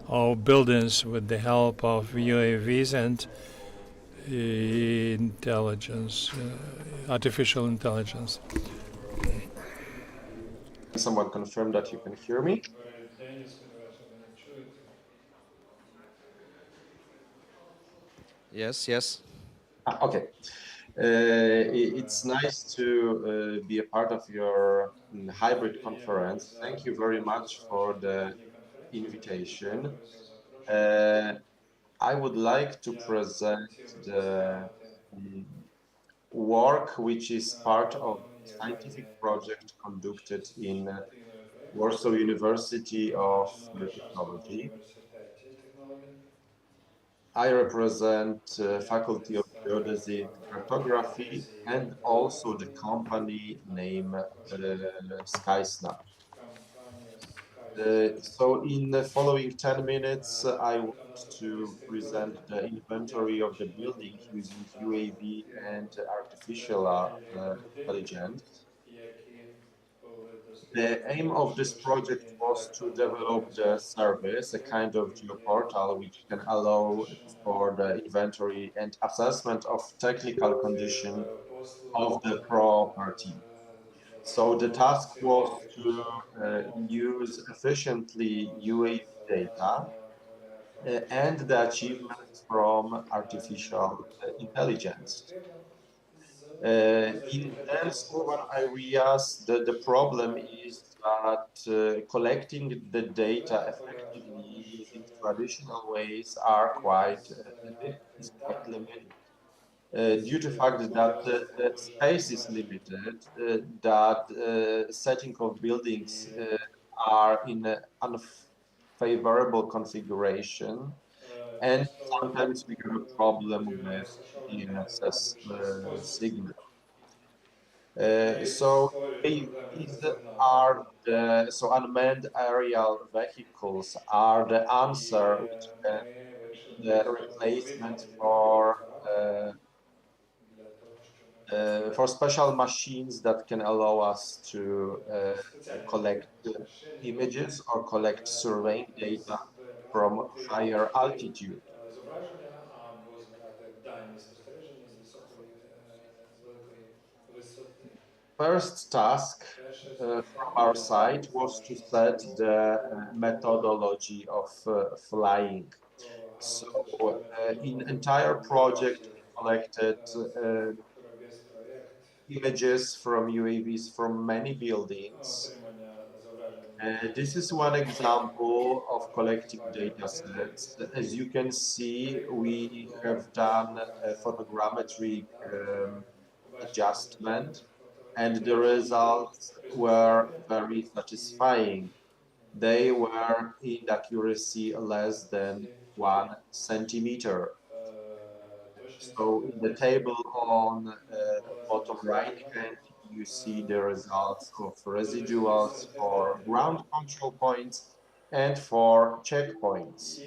of buildings with the help of UAVs and intelligence, artificial intelligence. Someone confirm that you can hear me? Yes, yes. Okay. It's nice to be a part of your hybrid conference. Thank you very much for the invitation. I would like to present the work which is part of the scientific project conducted in Warsaw University of Technology. I represent Faculty of Geodesy and Cartography and also the company name SkySnap. So in the following 10 minutes, I want to present the inventory of the building using UAV and artificial intelligence. The aim of this project was to develop the service, a kind of geoportal which can allow for the inventory and assessment of technical condition of the property. So the task was to use efficiently UAV data and the achievements from artificial intelligence. In dense urban areas, the problem is that collecting the data effectively using traditional ways is quite limited. Due to the fact that the space is limited, that setting of buildings are in favorable configuration, and sometimes we have a problem with DNSS signal. So these are so unmanned aerial vehicles are the answer which can be the replacement for special machines that can allow us to collect images or collect surveying data from higher altitude. Дані спостереження з високої з великої висоти. First task from our side was to set the methodology of flying. So in entire project, we collected images from UAVs from many buildings. This is one example of collecting data sets. As you can see, we have done a photogrammetric adjustment, and the results were very satisfying. They were in accuracy less than 1 centimeter. So in the table on bottom right hand, you see the results of residuals for ground control points and for checkpoints.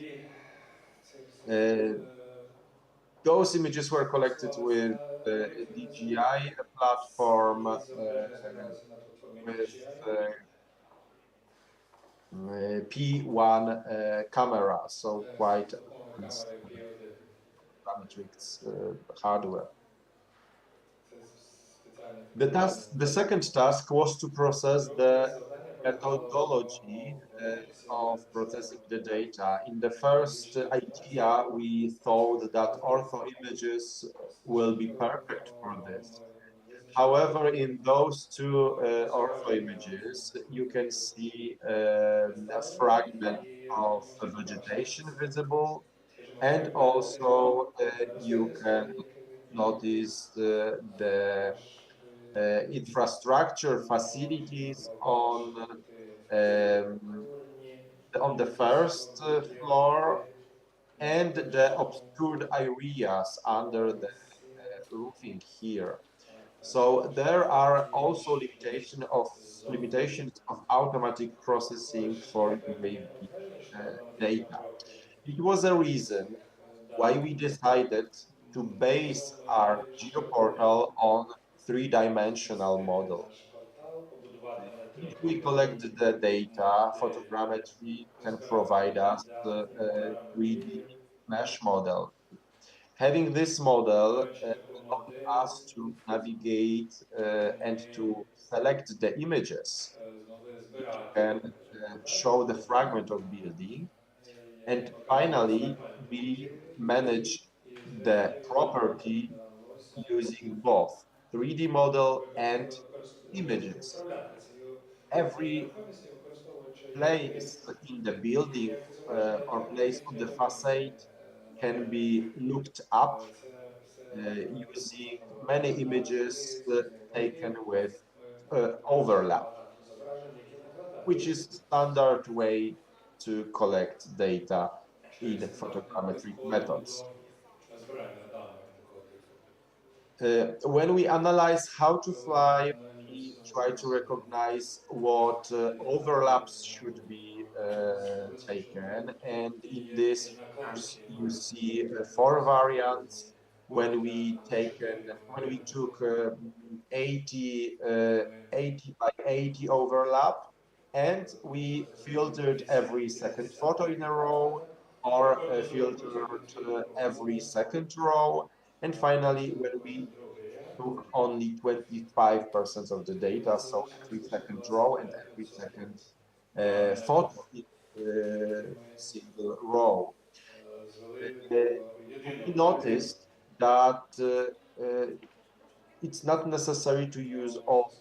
Those images were collected with the DJI platform with P1 camera, so quite advanced parametrics hardware. The second task was to process the methodology of processing the data. In the first idea, we thought that ortho images will be perfect for this. However, in those two ortho images, you can see a fragment of vegetation visible, and also you can notice the infrastructure facilities on the first floor and the obscured areas under the roofing here. So there are also limitations of automatic processing for UAV data. It was a reason why we decided to base our GeoPortal on three-dimensional model. If we collect the data, photogrammetry can provide us a 3D mesh model. Having this model allowed us to navigate and to select the images which can show the fragment of building. And finally, we manage the property using both 3D model and images. Every place in the building or place on the facade can be looked up using many images taken with overlap, which is standard way to collect data in photogrammetric methods. Збирання даних такого типу. When we analyze how to fly, we try to recognize what overlaps should be taken. And in this figures, you see 4 variants. When we took 80 by 80 overlap, and we filtered every second photo in a row, or filtered every second row. And finally, when we took only 25% of the data, so every second row and every second photo in single row. We noticed that it's not necessary to use all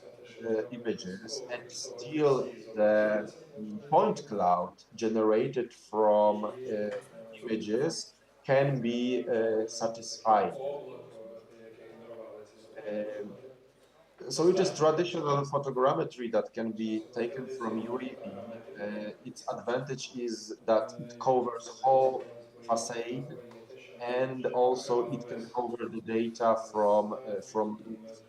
images, and still the point cloud generated from images can be satisfying. So it is traditional photogrammetry that can be taken from UAV. Its advantage is that it covers whole facade, and also it can cover the data from roof.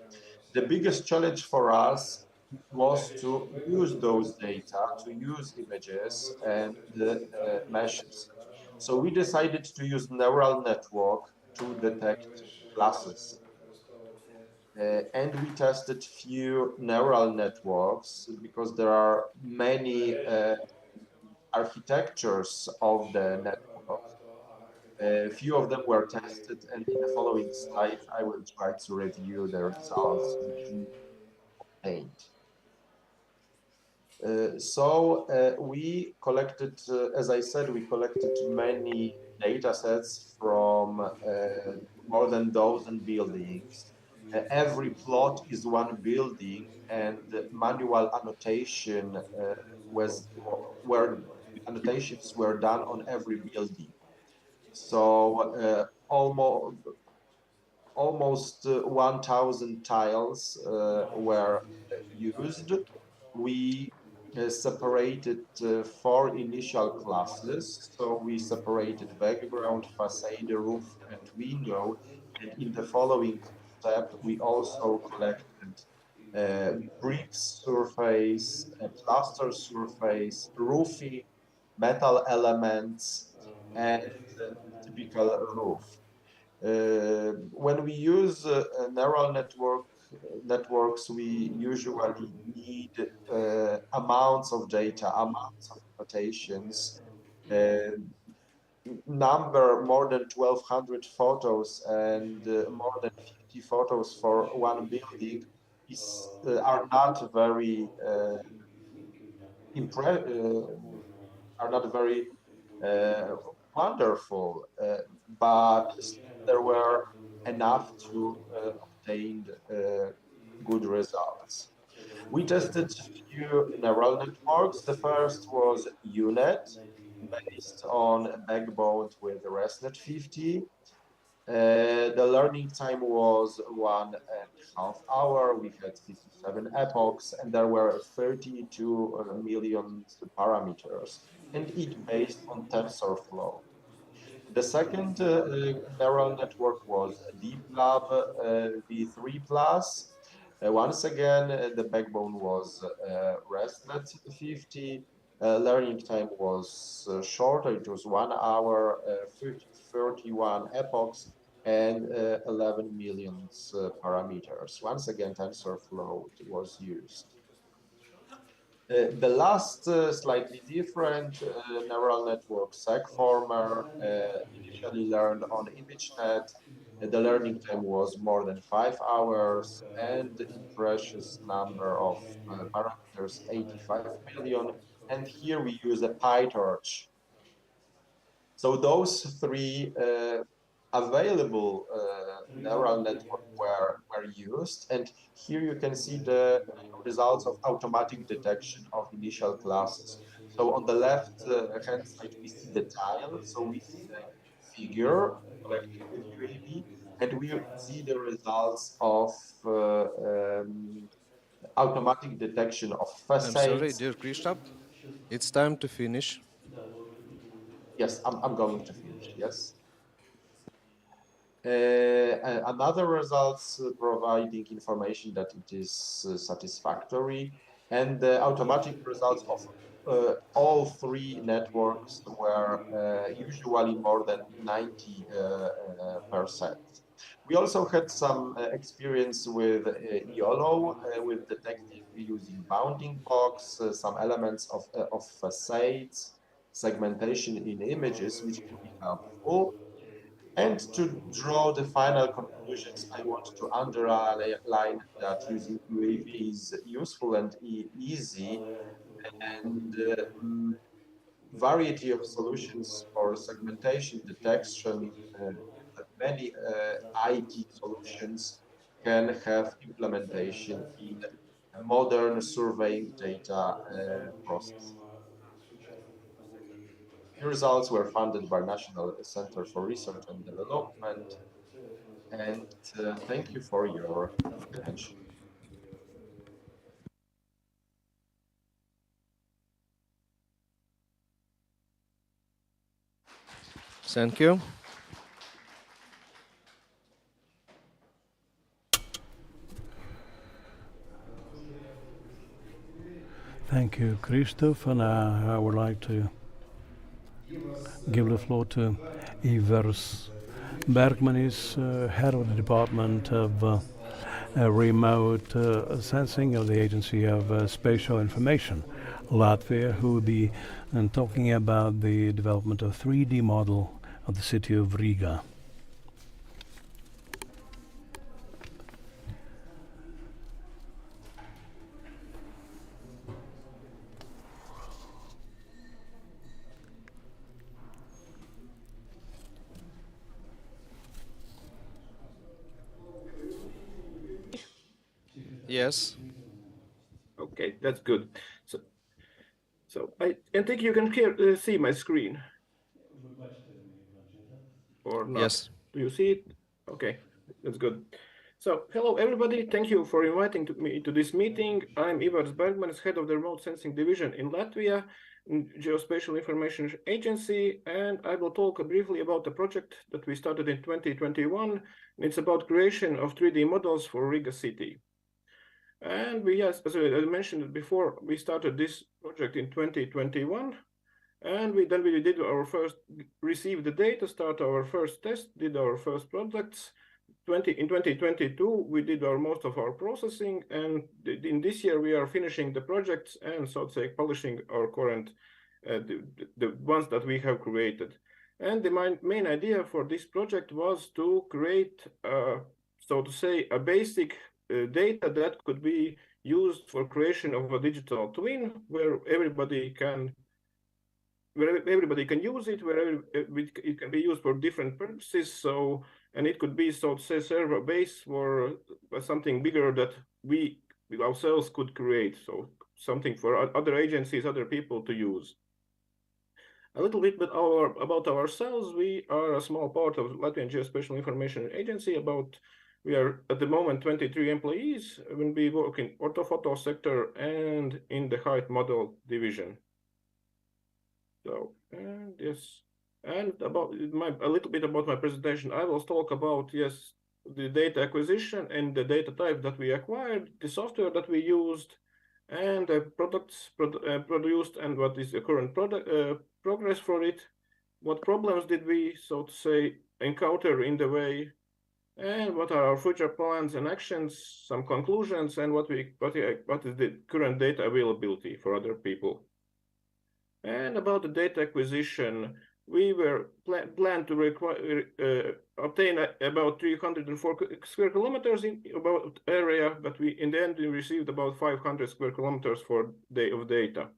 The biggest challenge for us was to use those data, to use images and the meshes. So we decided to use neural network to detect classes. And we tested few neural networks because there are many architectures of the network. A few of them were tested, and in the following slides, I will try to review the results which we obtained. We collected, as I said, we collected many data sets from more than a dozen buildings. Every plot is one building, and manual annotation was where annotations were done on every building. So almost 1,000 tiles were used. We separated four initial classes. So we separated background, facade, roof, and window. And in the following step, we also collected bricks surface, plaster surface, roofing, metal elements, and typical roof. When we use neural networks, we usually need amounts of data, amounts of annotations, number more than 1,200 photos and more than 50 photos for one building are not very are not very wonderful, but there were enough to obtain good results. We tested a few neural networks. The first was UNet, based on a backbone with ResNet 50. The learning time was 1.5 hours. We had 57 epochs, and there were 32 million parameters, and it based on TensorFlow. The second neural network was DeepLab V3 Plus. Once again, the backbone was ResNet 50. Learning time was shorter. It was 1 hour, 31 epochs, and 11 million parameters. Once again, TensorFlow was used. The last slightly different neural network, SegFormer, initially learned on ImageNet. The learning time was more than 5 hours, and the precious number of parameters, 85 million. And here we use a PyTorch. So those three available neural network were used, and here you can see the results of automatic detection of initial classes. So on the left hand side we see the tile, so we see the figure collected with UAV, and we see the results of automatic detection of I'm sorry, facades. dear Krishna. It's time to finish. Yes, I'm going to finish, yes. Another results providing information that it is satisfactory, and the automatic results of all three networks were usually more than 90%. We also had some experience with YOLO, with detecting using bounding box, some elements of facades, segmentation in images, which can be helpful. And to draw the final conclusions, I want to underline that using UAV is useful and easy, and variety of solutions for segmentation, detection, many IT solutions can have implementation in modern surveying data process. The results were funded by National Center for Research and Development, and thank you for your attention. Thank you. Thank you, Christoph, and I would like to give the floor to Ivers Bergman, is head of the Department of Remote Sensing of the Agency of Spatial Information, Latvia, who will be talking about the development of 3D model of the city of Riga. Yes. Okay, that's good. So I think you can see my screen, or not? Yes. Do you see it? Okay, that's good. So hello everybody, thank you for inviting me to this meeting. I'm Ivars Bergmanis, head of the Remote Sensing Division in Latvia, Geospatial Information Agency, and I will talk briefly about the project that we started in 2021. It's about creation of 3D models for Riga city. And we, as I mentioned it before, we started this project in 2021, and we did our first, received the data, start our first test, did our first products. In 2022, we did most of our processing, and in this year we are finishing the projects and, so to say, polishing our current, the ones that we have created. And the main idea for this project was to create, so to say, a basic data that could be used for creation of a digital twin, where everybody can use it, where it can be used for different purposes. So, and it could be, so to say, server base for something bigger that we ourselves could create. So something for other agencies, other people to use. A little bit about ourselves. We are a small part of Latvian Geospatial Information Agency. We are at the moment 23 employees. We work in orthophoto sector and in the height model division. So, and yes, and about a little bit about my presentation. I will talk about, yes, the data acquisition and the data type that we acquired, the software that we used, and the products produced, and what is the current progress for it. What problems did we, so to say, encounter in the way, and what are our future plans and actions, some conclusions, and what is the current data availability for other people. And about the data acquisition, we were planned to obtain about 304 square kilometers in about area, but in the end we received about 500 square kilometers of data.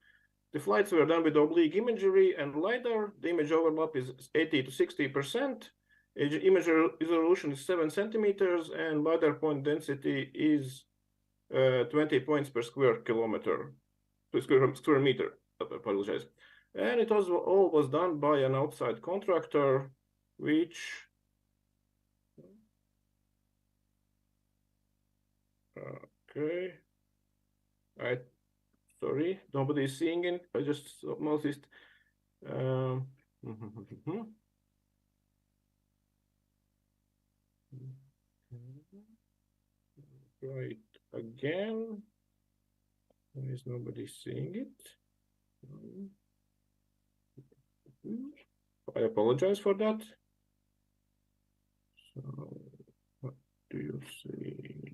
The flights were done with oblique imagery and LiDAR. The image overlap is 80 to 60%. Image resolution is 7 centimeters, and LiDAR point density is 20 points per square kilometer, square meter. I apologize. And it was all was done by an outside contractor, which okay. Sorry, nobody is seeing it. I just noticed. Right again. Why is nobody seeing it? I apologize for that. So, what do you see?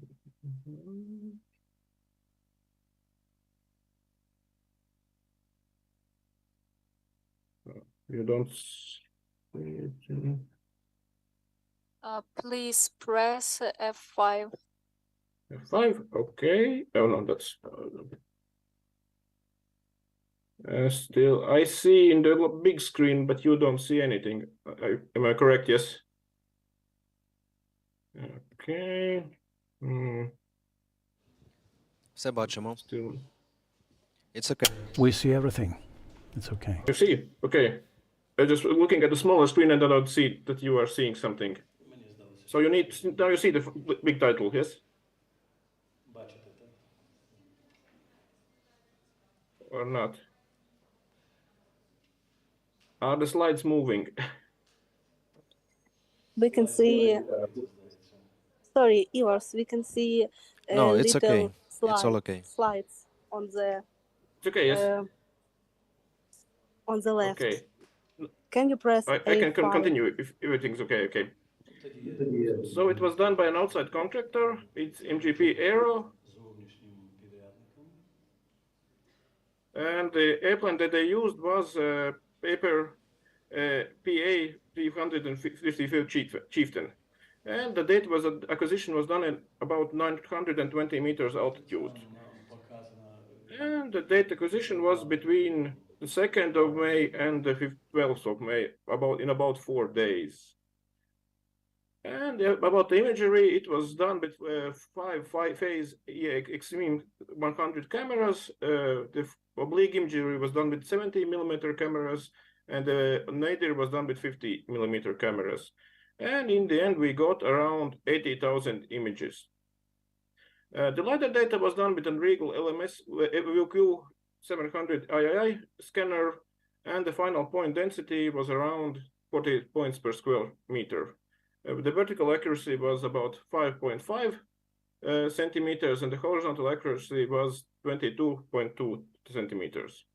You don't see it. Please press F5. F5, okay. Oh no, that's still I see in the big screen, but you don't see anything. Am I correct? Yes. Okay. Все бачимо. Still. It's okay. We see everything. It's okay. You see? Okay. I'm just looking at the smaller screen and I don't see that you are seeing something. So you need, now you see the big title, yes? Or not? Are the slides moving? we can see, sorry, Ivars, we can see No, it's little okay. It's all okay. slides on the It's okay, yes. On the left. Okay. Can you press I can A5? continue if everything's okay. Okay. So it was done by an outside contractor. It's MGP Aero. And the airplane that they used was paper PA 355 Chieftain. And the date was acquisition was done at about 920 meters altitude. And the date acquisition was between the 2nd of May and the 12th of May, in about 4 days. And about the imagery, it was done with five-phase Extreme 100 cameras. The oblique imagery was done with 70mm cameras, and the nadir was done with 50mm cameras. And in the end, we got around 80,000 images. The LiDAR data was done with an Regal LMS VQ 700 III scanner, and the final point density was around 40 points per square meter. The vertical accuracy was about 5.5 centimeters, and the horizontal accuracy was 22.2 centimeters.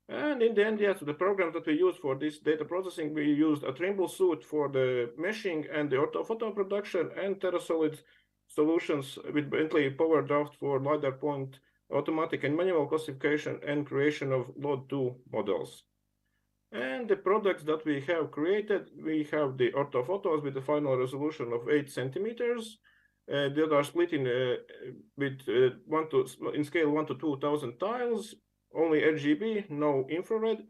And in the end, yes, the program that we used for this data processing, we used a Trimble suite for the meshing and the orthophoto production, and TerraSolid solutions with Bentley PowerDraft for LiDAR point automatic and manual classification and creation of Load 2 models. And the products that we have created, we have the orthophotos with the final resolution of 8 centimeters. That are split in in scale 1 to 2,000 tiles. Only RGB, no infrared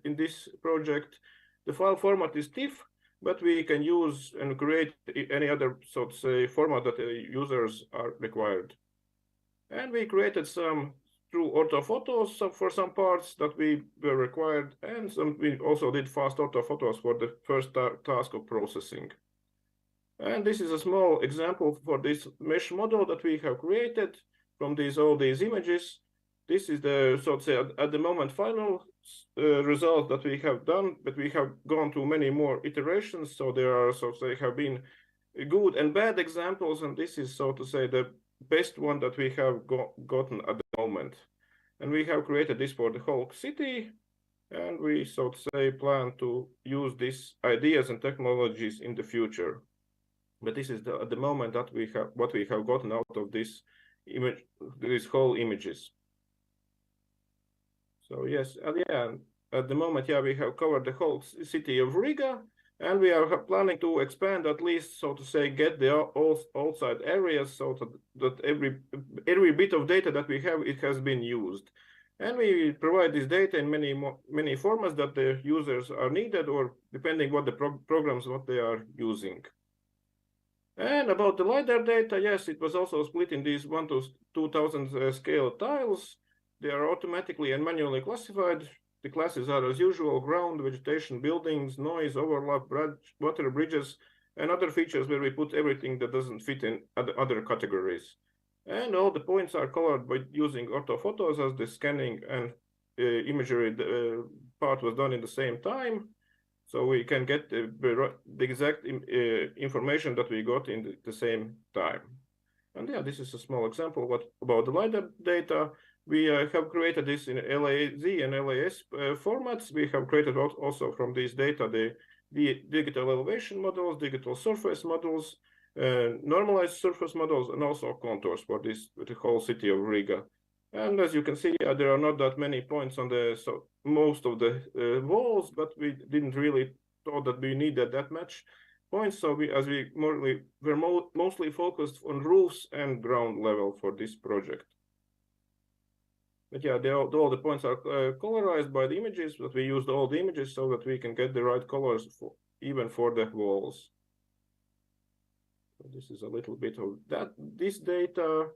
in this project. The file format is TIFF, but we can use and create any other, so to say, format that users are required. And we created some true orthophotos for some parts that we were required, and we also did fast orthophotos for the first task of processing. And this is a small example for this mesh model that we have created from all these images. This is the, so to say, at the moment, final result that we have done, but we have gone through many more iterations. So there are, so to say, have been good and bad examples, and this is, so to say, the best one that we have gotten at the moment. And we have created this for the whole city, and we, so to say, plan to use these ideas and technologies in the future. But this is at the moment that we have what we have gotten out of this image, these whole images. So yes, at the moment, we have covered the whole city of Riga, and we are planning to expand at least, so to say, get the outside areas so that every bit of data that we have, it has been used. And we provide this data in many formats that the users are needed, or depending what the programs, what they are using. And about the LiDAR data, yes, it was also split in these 1 to 2,000 scale tiles. They are automatically and manually classified. The classes are, as usual, ground, vegetation, buildings, noise, overlap, water bridges, and other features where we put everything that doesn't fit in other categories. And all the points are colored by using orthophotos, as the scanning and imagery part was done in the same time. So we can get the exact information that we got in the same time. And this is a small example about the LiDAR data. We have created this in LAZ and LAS formats. We have created also from this data the digital elevation models, digital surface models, normalized surface models, and also contours for the whole city of Riga. And as you can see, there are not that many points on most of the walls, but we didn't really thought that we needed that much points. So we're mostly focused on roofs and ground level for this project. But all the points are colorized by the images, but we used all the images so that we can get the right colors even for the walls. So this is a little bit of this data.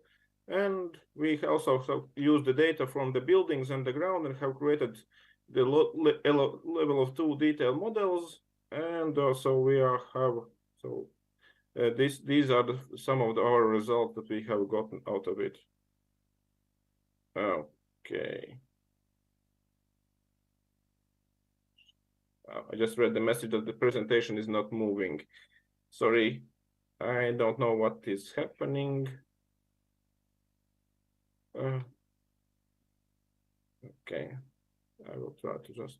And we also use the data from the buildings and the ground and have created the level of 2 detail models. And also we these are some of our results that we have gotten out of it. Okay. I just read the message that the presentation is not moving. Sorry, I don't know what is happening. Okay, I will try to just.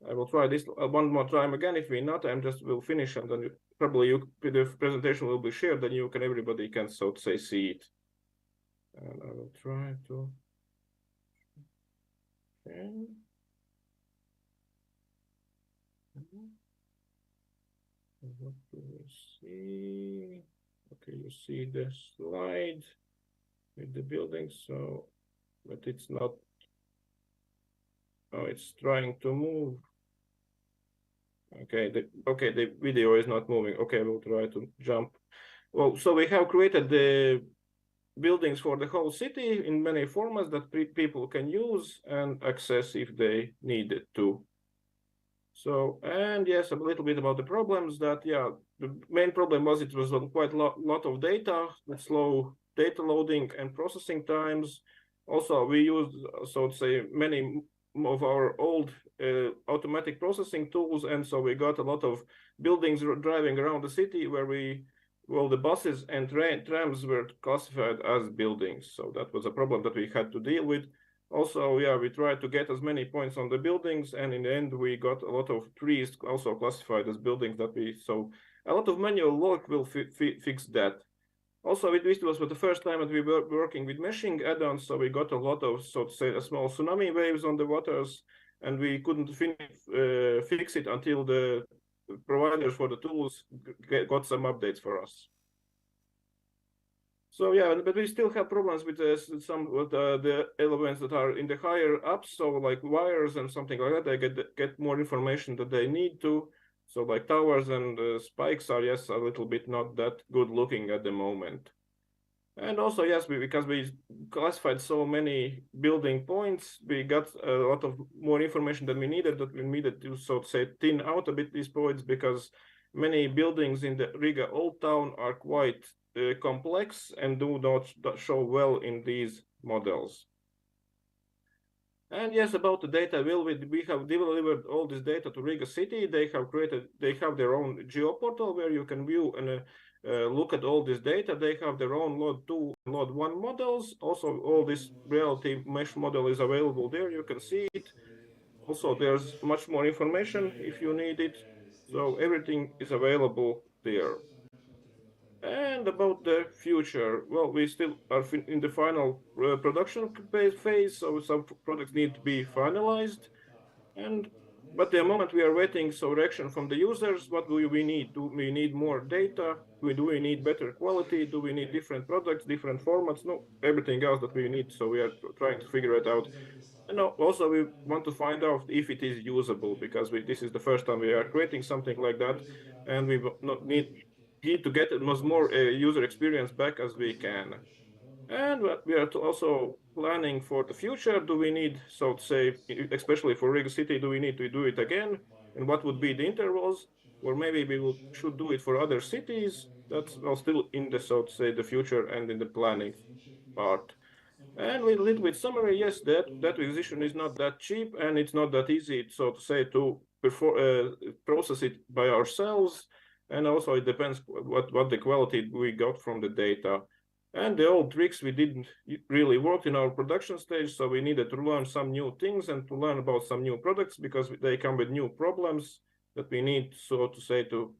I will try this one more time again. If we not, I'm just will finish, and then probably the presentation will be shared. Then everybody can so to say see it. And I will try to. Okay. What do we see? Okay, you see the slide with the building, so, but it's not. Oh, it's trying to move. Okay, the video is not moving. Okay, we'll try to jump. Well, so we have created the buildings for the whole city in many formats that people can use and access if they need it to. So, and yes, a little bit about the problems that, yeah, the main problem was it was quite a lot of data, with slow data loading and processing times. Also, we used, so to say, many of our old automatic processing tools, and so we got a lot of buildings driving around the city where the buses and trams were classified as buildings. So that was a problem that we had to deal with. Also, yeah, we tried to get as many points on the buildings, and in the end, we got a lot of trees also classified as buildings so a lot of manual work will fix that. Also, this was for the first time that we were working with meshing add-ons, so we got a lot of, so to say, small tsunami waves on the waters, and we couldn't fix it until the providers for the tools got some updates for us. So yeah, but we still have problems with some of the elements that are in the higher ups, so like wires and something like that. They get more information that they need to. So like towers and spikes are, yes, a little bit not that good looking at the moment. And also, yes, because we classified so many building points, we got a lot of more information than we needed, to, so to say, thin out a bit these points, because many buildings in the Riga Old Town are quite complex and do not show well in these models. And yes, about the data, we have delivered all this data to Riga City. They have their own geoportal where you can view and look at all this data. They have their own Load 2 and Load 1 models. Also, all this reality mesh model is available there. You can see it. Also, there's much more information if you need it. So everything is available there. And about the future, well, we still are in the final production phase, so some products need to be finalized. But the moment we are waiting reaction from the users, what do we need? Do we need more data? Do we need better quality? Do we need different products, different formats? No, everything else that we need. So we are trying to figure it out. And also we want to find out if it is usable, because this is the first time we are creating something like that, and we need to get as more user experience back as we can. And we are also planning for the future. Do we need, so to say, especially for Riga City, do we need to do it again? And what would be the intervals? Or maybe we should do it for other cities. That's still in the, so to say, the future and in the planning part. And with a little bit summary, yes, that acquisition is not that cheap, and it's not that easy, so to say, to process it by ourselves. And also it depends what the quality we got from the data. And the old tricks we didn't really work in our production stage, so we needed to learn some new things and to learn about some new products, because they come with new problems that we need, so to say, to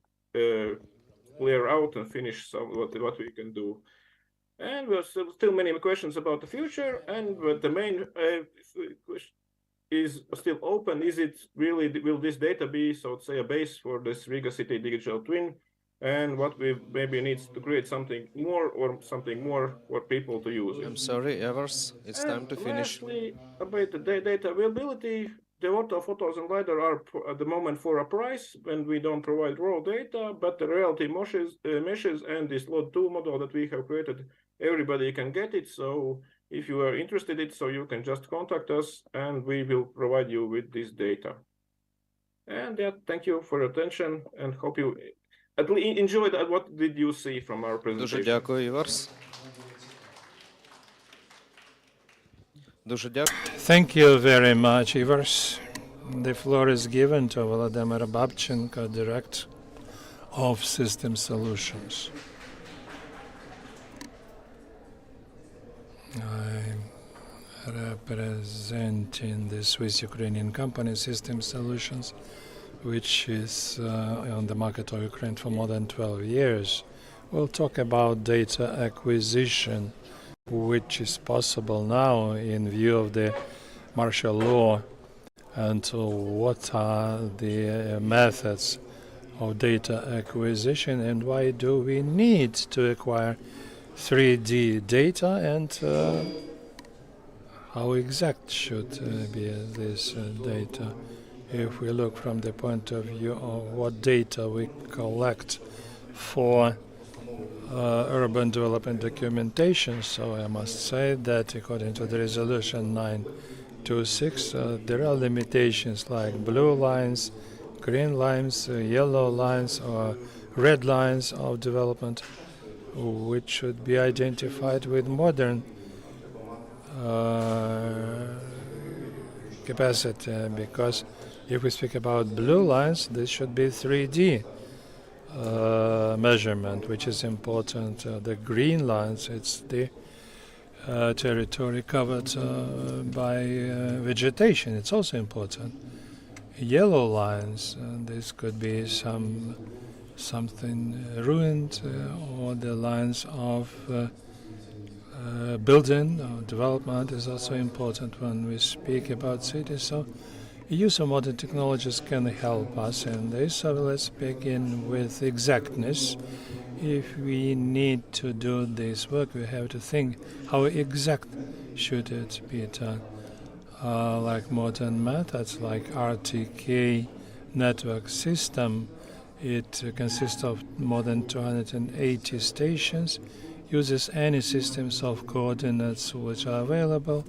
clear out and finish what we can do. And there's still many questions about the future, but the main question is still open. Will this data be, so to say, a base for this Riga City digital twin? And what we maybe needs to create something more for people to use it. I'm sorry, Evers, it's time to finish. Lastly, about the data availability, the orthophotos and LiDAR are at the moment for a price when we don't provide raw data, but the reality meshes and this Load 2 model that we have created, everybody can get it. So if you are interested in it, so you can just contact us and we will provide you with this data. And yeah, thank you for your attention and hope you at least enjoyed. What did you see from our presentation? Дуже дякую, Іварс. Дуже дякую. Thank you very much, Ivars. The floor is given to Vladimir Babchenko, Director of System Solutions. I'm representing the Swiss Ukrainian company System Solutions, which is on the market of Ukraine for more than 12 years. We'll talk about data acquisition, which is possible now in view of the martial law, and what are the methods of data acquisition and why do we need to acquire 3D data, and how exact should be this data. If we look from the point of view of what data we collect for urban development documentation, so I must say that according to the resolution 926, there are limitations like blue lines, green lines, yellow lines, or red lines of development, which should be identified with modern capacity, because if we speak about blue lines, this should be 3D measurement, which is important. The green lines, it's the territory covered by vegetation. It's also important. Yellow lines, this could be something ruined, or the lines of building or development is also important when we speak about cities. So use of modern technologies can help us in this. So let's begin with exactness. If we need to do this work, we have to think how exact should it be done. Like modern methods like RTK network system, it consists of more than 280 stations, uses any systems of coordinates which are available.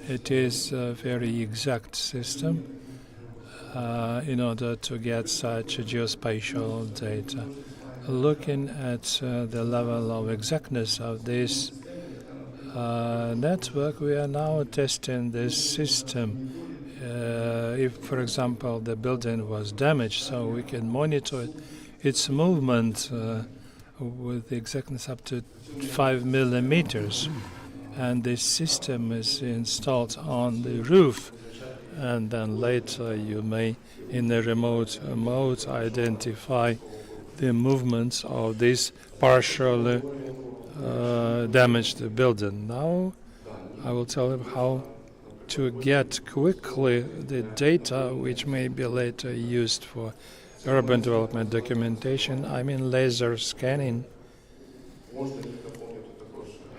It is a very exact system in order to get such geospatial data. Looking at the level of exactness of this network, we are now testing this system. If, for example, the building was damaged, so we can monitor its movement with exactness up to 5 millimeters. And this system is installed on the roof, and then later you may, in the remote mode, identify the movements of this partially damaged building. Now I will tell you how to get quickly the data which may be later used for urban development documentation. I mean laser scanning.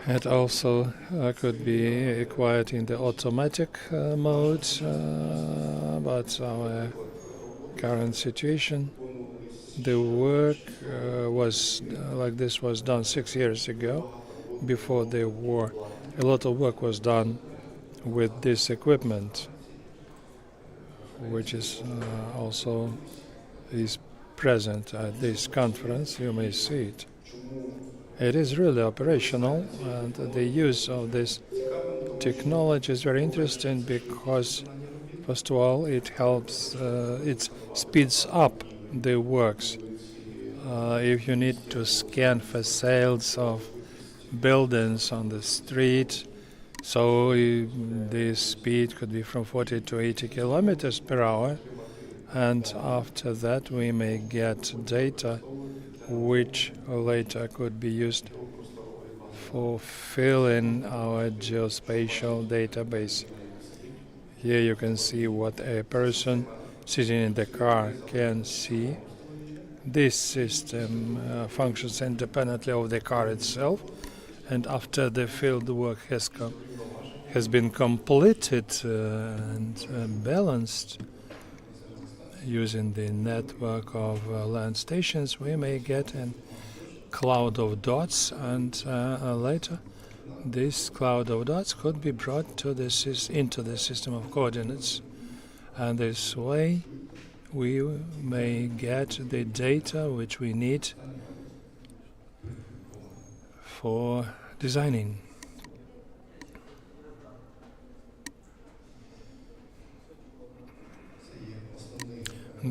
It also could be acquired in the automatic mode, but our current situation, the work was like this was done 6 years ago, before the war. A lot of work was done with this equipment, which is also is present at this conference. You may see it. It is really operational, and the use of this technology is very interesting because, first of all, it helps, it speeds up the works. If you need to scan facades of buildings on the street, so the speed could be from 40 to 80 kilometers per hour, and after that we may get data which later could be used for filling our geospatial database. Here you can see what a person sitting in the car can see. This system functions independently of the car itself, and after the field work has been completed and balanced using the network of land stations, we may get a cloud of dots, and later this cloud of dots could be brought to into the system of coordinates, and this way we may get the data which we need for designing.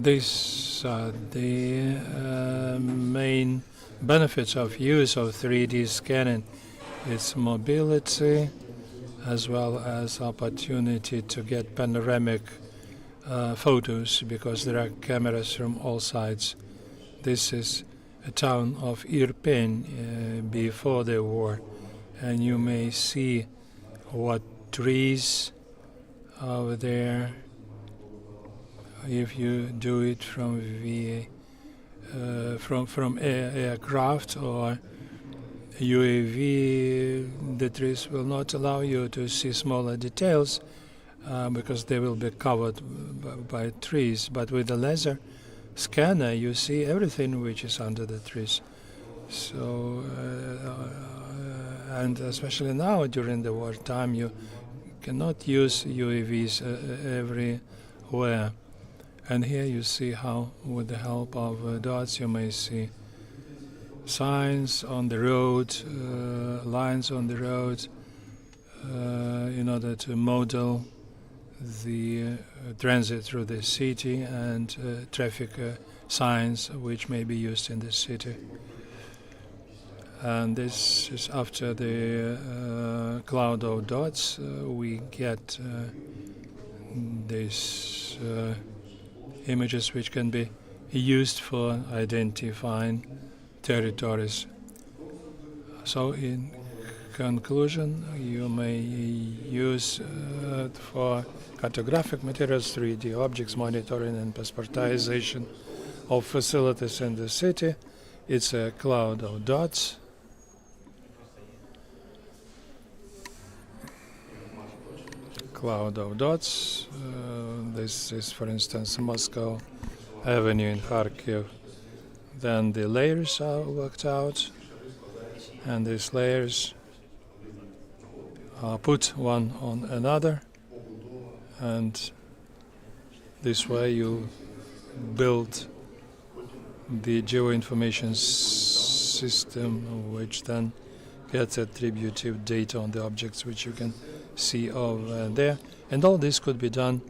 These are the main benefits of use of 3D scanning. It's mobility as well as opportunity to get panoramic photos because there are cameras from all sides. This is a town of Irpin before the war, and you may see what trees over there if you do it from aircraft or UAV. The trees will not allow you to see smaller details because they will be covered by trees. But with the laser scanner, you see everything which is under the trees. So, and especially now during the wartime, you cannot use UAVs everywhere. And here you see how, with the help of dots, you may see signs on the road, lines on the road, in order to model the transit through the city and traffic signs which may be used in the city. And this is after the cloud of dots, we get these images which can be used for identifying territories. So in conclusion, you may use for cartographic materials 3D objects monitoring and passportization of facilities in the city. It's a cloud of dots. Cloud of dots. This is, for instance, Moscow Avenue in Kharkiv. Then the layers are worked out, and these layers are put one on another, and this way you build the geoinformation system, which then gets attributive data on the objects which you can see over there. And all this could be done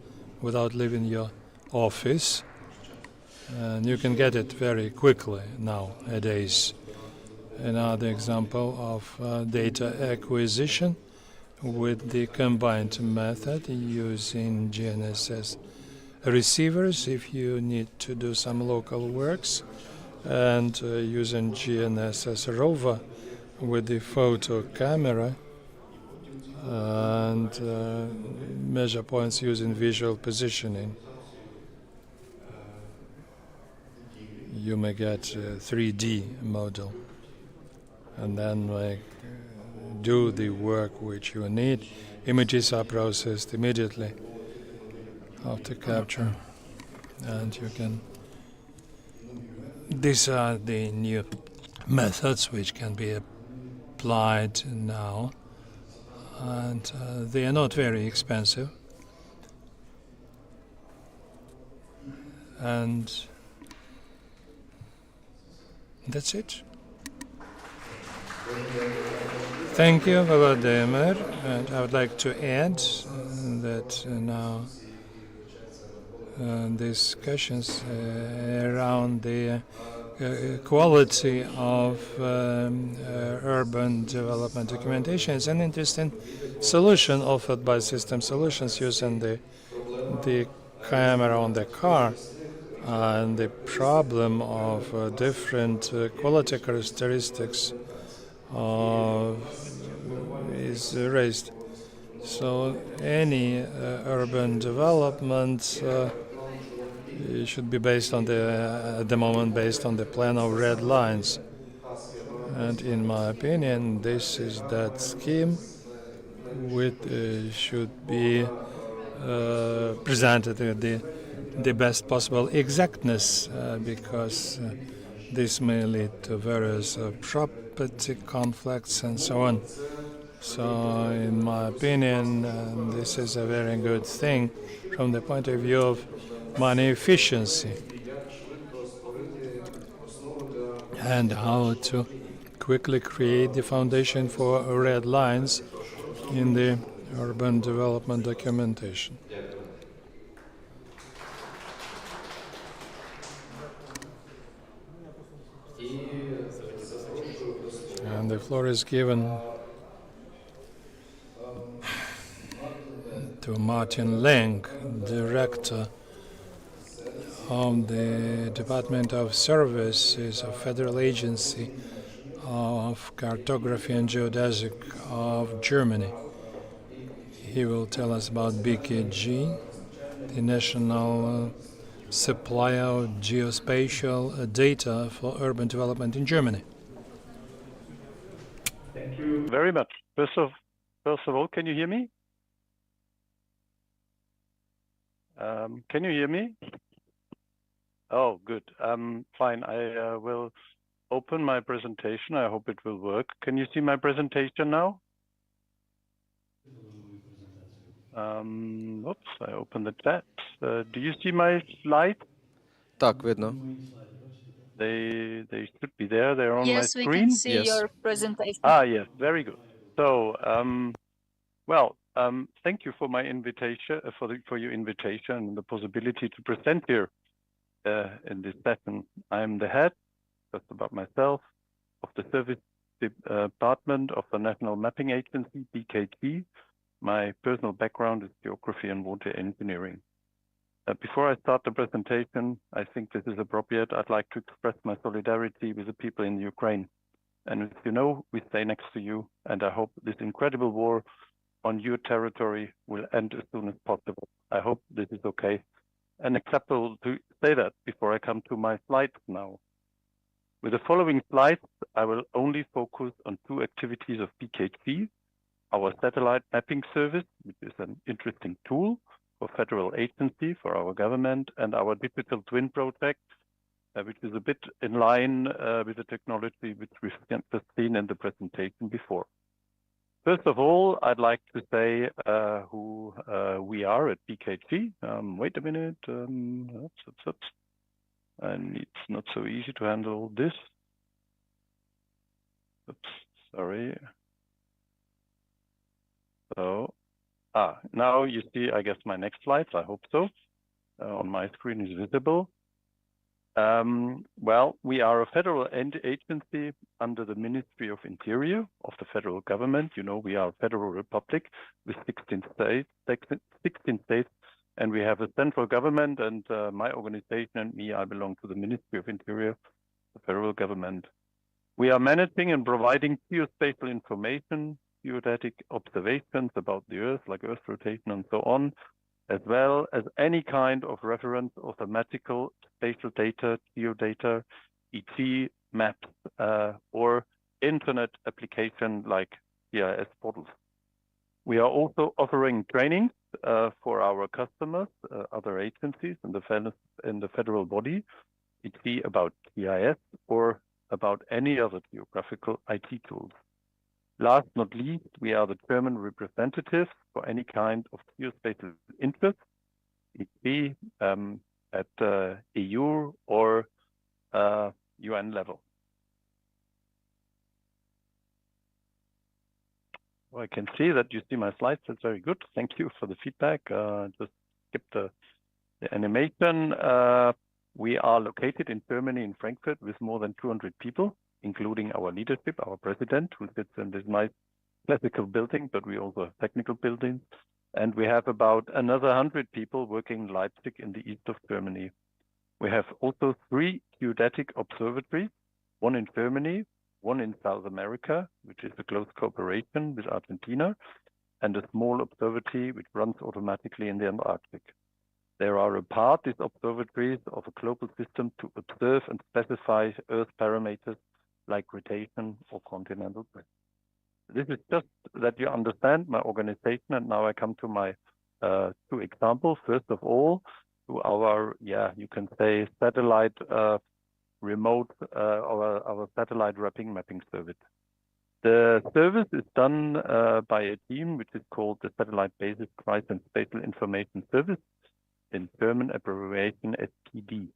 without leaving your office. And you can get it very quickly nowadays. Another example of data acquisition with the combined method using GNSS receivers if you need to do some local works, and using GNSS rover with the photo camera and measure points using visual positioning. You may get a 3D model and then do the work which you need. Images are processed immediately after capture, and you can. These are the new methods which can be applied now, and they are not very expensive. And that's it. Thank you, Volodymyr. And I would like to add that now discussions around the quality of urban development documentation is an interesting solution offered by System Solutions using the camera on the car. And the problem of different quality characteristics is raised. So any urban development should be based on at the moment based on the plan of red lines. And in my opinion, this is that scheme which should be presented with the best possible exactness, because this may lead to various property conflicts and so on. So, in my opinion, this is a very good thing from the point of view of money efficiency and how to quickly create the foundation for red lines in the urban development documentation. the floor is given to Martin Lenk, Director of the Department of Services of Federal Agency of Cartography and Geodesic of Germany. He will tell us about BKG, the national supplier of geospatial data for urban development in Germany. Thank you very much. First of all, can you hear me? Can you hear me? Oh, good. Fine. I will open my presentation. I hope it will work. Can you see my presentation now? Oops, I opened the chat. Do you see my slides? Так, видно. They should be there. They're on my Yes, we screen. can see Yes. your presentation. Ah, yes, very good. So, well, thank you for my invitation, for your invitation and the possibility to present here in this session. I'm the head, just about myself, of the service department of the National Mapping Agency, BKG. My personal background is geography and water engineering. Before I start the presentation, I think this is appropriate. I'd like to express my solidarity with the people in Ukraine. And as you know, we stay next to you, and I hope this incredible war on your territory will end as soon as possible. I hope this is okay and acceptable to say that before I come to my slides now. With the following slides, I will only focus on two activities of BKG, our satellite mapping service, which is an interesting tool for federal agency, for our government, and our digital twin project, which is a bit in line with the technology which we've just seen in the presentation before. First of all, I'd like to say who we are at BKG. Wait a minute. And it's not so easy to handle this. Oops, sorry. So, now you see, I guess, my next slides. I hope so. On my screen is visible. Well, we are a federal agency under the Ministry of Interior of the federal government. You know, we are a federal republic with 16 states, and we have a central government, and my organization and me, I belong to the Ministry of Interior, the federal government. We are managing and providing geospatial information, geodetic observations about the Earth, like Earth rotation and so on, as well as any kind of reference or thematical spatial data, geodata, ET, maps, or internet application like GIS portals. We are also offering trainings for our customers, other agencies in the federal body, ET about GIS or about any other geographical IT tools. Last but not least, we are the German representatives for any kind of geospatial interest, e.g. at EU or UN level. Well, I can see that you see my slides. That's very good. Thank you for the feedback. Just skip the animation. We are located in Germany, in Frankfurt, with more than 200 people, including our leadership, our president, who sits in this nice classical building, but we also have technical buildings. And we have about another 100 people working in Leipzig in the east of Germany. We have also 3 geodetic observatories, one in Germany, one in South America, which is a close cooperation with Argentina, and a small observatory which runs automatically in the Antarctic. There are apart these observatories of a global system to observe and specify Earth parameters like rotation or continental drift. This is just that you understand my organization, and now I come to my 2 examples. First of all, to our, you can say satellite remote, our satellite mapping service. The service is done by a team which is called the Satellite Basis Crisis and Spatial Information Service, in German abbreviation SPD.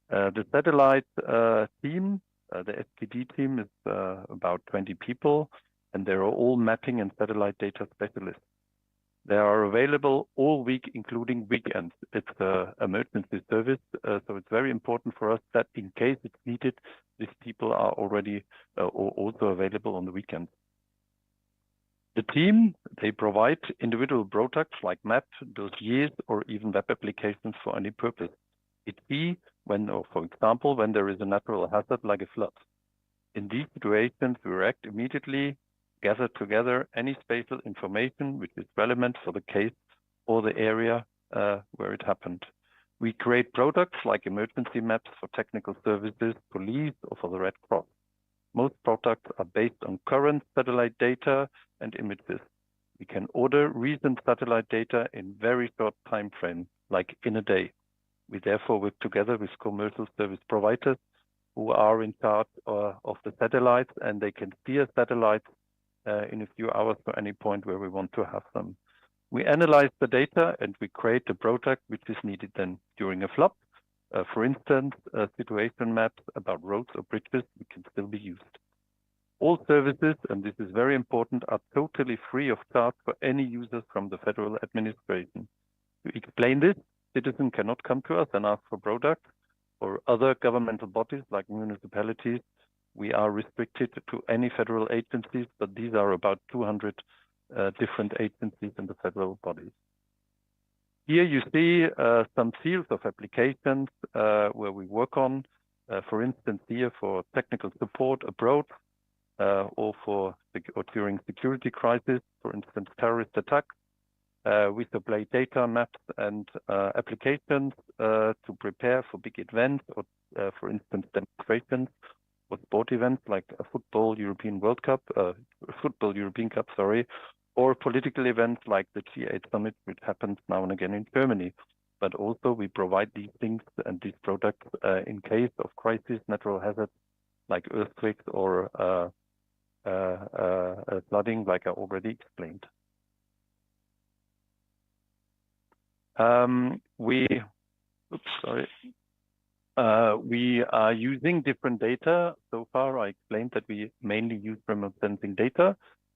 The satellite team, the SPD team, is about 20 people, and they are all mapping and satellite data specialists. They are available all week, including weekends. It's an emergency service, so it's very important for us that in case it's needed, these people are already also available on the weekends. The team, they provide individual products like maps, dossiers, or even web applications for any purpose. It be when, or for example, when there is a natural hazard like a flood. In these situations, we react immediately, gather together any spatial information which is relevant for the case or the area where it happened. We create products like emergency maps for technical services, police, or for the Red Cross. Most products are based on current satellite data and images. We can order recent satellite data in very short time frame, like in a day. We therefore work together with commercial service providers who are in charge of the satellites, and they can steer satellites in a few hours to any point where we want to have them. We analyze the data and we create a product which is needed then during a flood. For instance, situation maps about roads or bridges can still be used. All services, and this is very important, are totally free of charge for any users from the federal administration. To explain this, citizens cannot come to us and ask for products, or other governmental bodies like municipalities. We are restricted to any federal agencies, but these are about 200 different agencies in the federal bodies. Here you see some fields of applications where we work on, for instance, here for technical support abroad, or during security crisis, for instance, terrorist attacks. We supply data maps and applications to prepare for big events, or for instance, demonstrations or sport events like a football European Cup, or political events like the G8 summit, which happens now and again in Germany. But also we provide these things and these products in case of crisis, natural hazards like earthquakes or flooding, like I already explained. We are using different data. So far, I explained that we mainly use remote sensing data,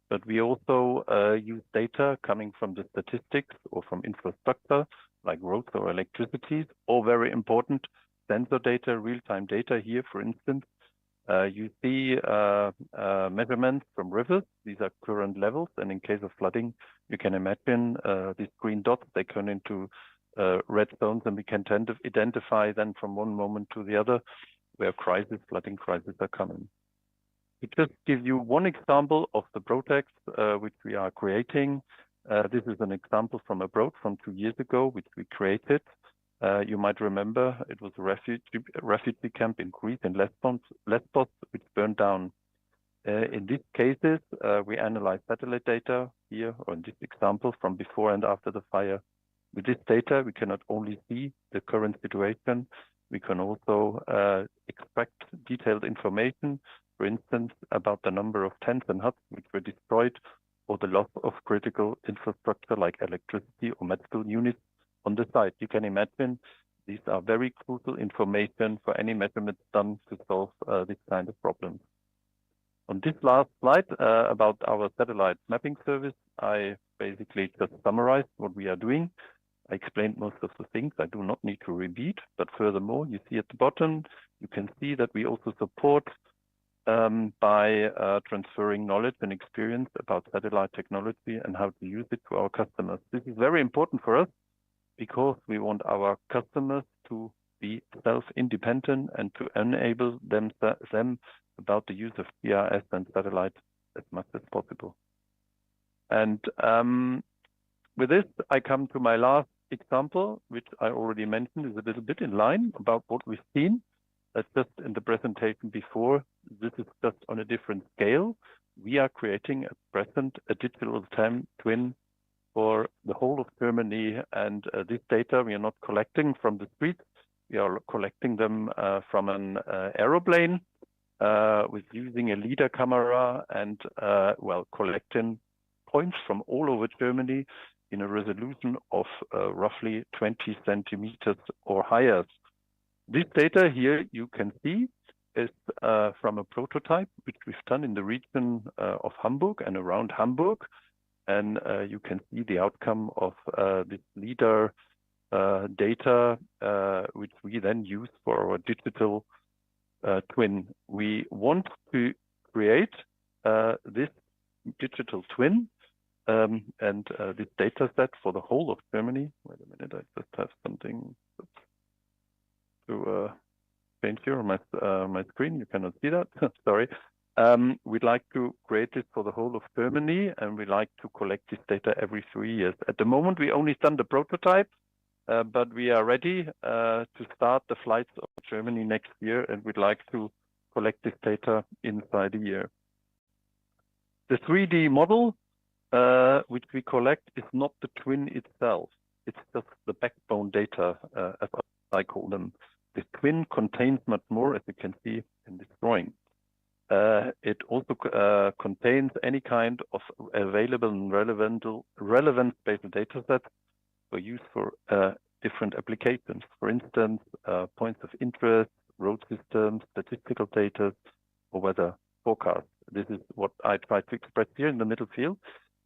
but we also use data coming from the statistics or from infrastructure, like roads or electricity, or very important sensor data, real-time data. Here, for instance, you see measurements from rivers. These are current levels, and in case of flooding, you can imagine these green dots, they turn into red zones, and we can tend to identify then from one moment to the other where flooding crises are coming. To just give you one example of the projects which we are creating, this is an example from abroad from 2 years ago, which we created. You might remember it was a refugee camp in Greece, in Lesbos, which burned down. In these cases, we analyze satellite data here, or in this example, from before and after the fire. With this data, we can not only see the current situation, we can also extract detailed information, for instance, about the number of tents and huts which were destroyed, or the loss of critical infrastructure like electricity or medical units on the site. You can imagine these are very crucial information for any measurements done to solve this kind of problem. On this last slide about our satellite mapping service, I basically just summarized what we are doing. I explained most of the things I do not need to repeat, but furthermore, you see at the bottom, you can see that we also support by transferring knowledge and experience about satellite technology and how to use it to our customers. This is very important for us because we want our customers to be self-independent and to enable them about the use of GIS and satellite as much as possible. And with this, I come to my last example, which I already mentioned is a little bit in line about what we've seen. That's just in the presentation before. This is just on a different scale. We are creating at present a digital twin for the whole of Germany. And this data we are not collecting from the street. We are collecting them from an aeroplane with using a LiDAR camera and collecting points from all over Germany in a resolution of roughly 20 centimeters or higher. This data here you can see is from a prototype which we've done in the region of Hamburg and around Hamburg. And you can see the outcome of this LiDAR data, which we then use for our digital twin. We want to create this digital twin and this data set for the whole of Germany. Wait a minute, I just have something to change here on my screen. You cannot see that. Sorry. We'd like to create this for the whole of Germany, and we like to collect this data every 3 years. At the moment, we only done the prototype, but we are ready to start the flights of Germany next year, and we'd like to collect this data inside a year. The 3D model which we collect is not the twin itself. It's just the backbone data, as I call them. The twin contains much more, as you can see in this drawing. It also contains any kind of available and relevant spatial data sets for use for different applications. For instance, points of interest, road systems, statistical data, or weather forecasts. This is what I try to express here in the middle field.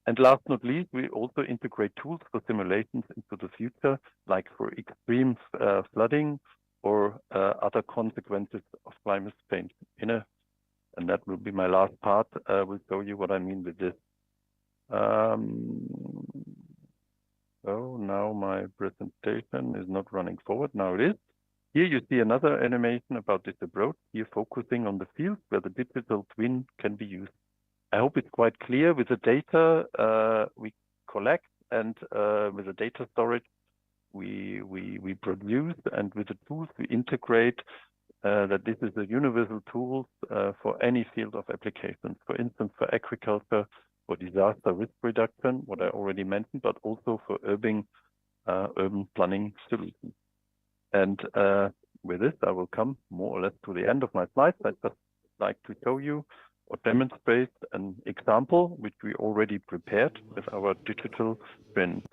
And last but not least, we also integrate tools for simulations into the future, like for extreme flooding or other consequences of climate change. And that will be my last part. Will show you what I mean with this. So now my presentation is not running forward. Now it is. Here you see another animation about this approach, here focusing on the fields where the digital twin can be used. I hope it's quite clear with the data we collect and with the data storage we produce, and with the tools we integrate, that this is a universal tool for any field of applications. For instance, for agriculture, for disaster risk reduction, what I already mentioned, but also for urban planning solutions. And with this, I will come more or less to the end of my slides. I'd just like to show you or demonstrate an example which we already prepared with our digital twin.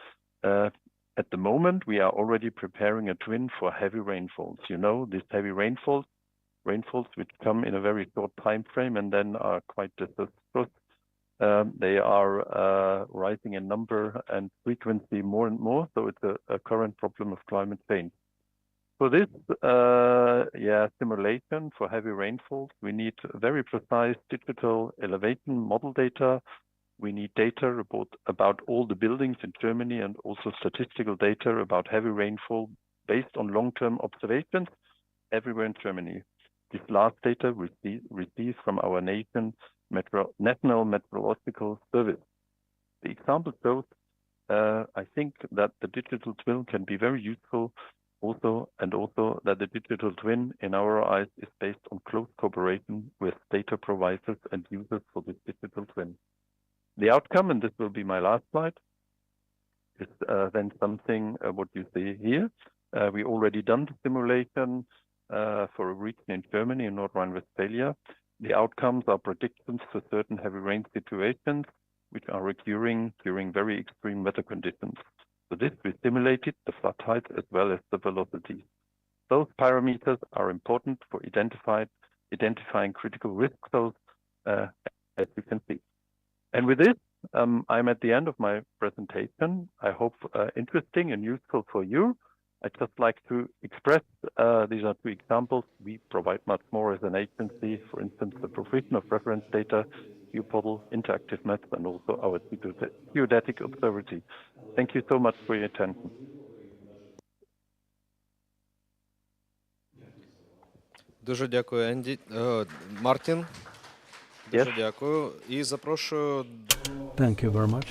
At the moment, we are already preparing a twin for heavy rainfalls. You know, these heavy rainfalls which come in a very short time frame and then are quite disastrous. They are rising in number and frequency more and more, so it's a current problem of climate change. For this simulation for heavy rainfalls, we need very precise digital elevation model data. We need data about all the buildings in Germany and also statistical data about heavy rainfall based on long-term observations everywhere in Germany. This last data received from our National Meteorological Service. The example shows, I think that the digital twin can be very useful also that the digital twin in our eyes is based on close cooperation with data providers and users for this digital twin. The outcome, and this will be my last slide, is then something what you see here. We already done the simulation for a region in Germany, in North Rhine-Westphalia. The outcomes are predictions for certain heavy rain situations which are occurring during very extreme weather conditions. So this we simulated the flood height as well as the velocity. Those parameters are important for identifying critical risk zones, as you can see. And with this, I'm at the end of my presentation. I hope interesting and useful for you. I'd just like to express, these are two examples. We provide much more as an agency, for instance, the provision of reference data, geopodal, interactive maps, and also our geodetic observatory. Thank you so much for your attention. Дуже дякую, Енді. Мартін. Дуже дякую. І запрошую. Thank you very much.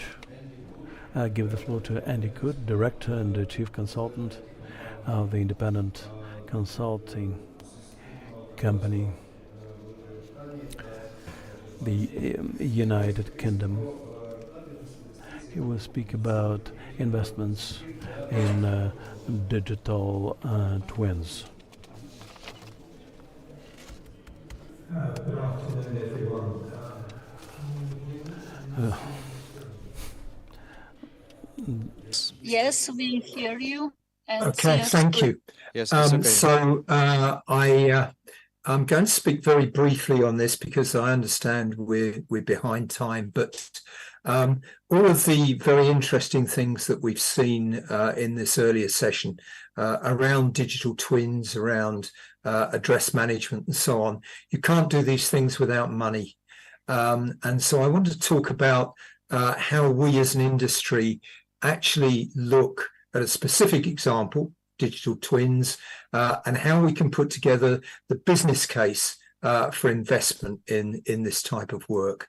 I give the floor to Andy Good, Director and the Chief Consultant of the independent consulting company, the United Kingdom. He will speak about investments in digital twins. Good afternoon, everyone. Yes, we hear you. And Okay, thank you. Yes, it's okay. So I'm going to speak very briefly on this because I understand we're behind time, but all of the very interesting things that we've seen in this earlier session around digital twins, around address management and so on. You can't do these things without money. And so I want to talk about how we as an industry actually look at a specific example, digital twins, and how we can put together the business case for investment in this type of work.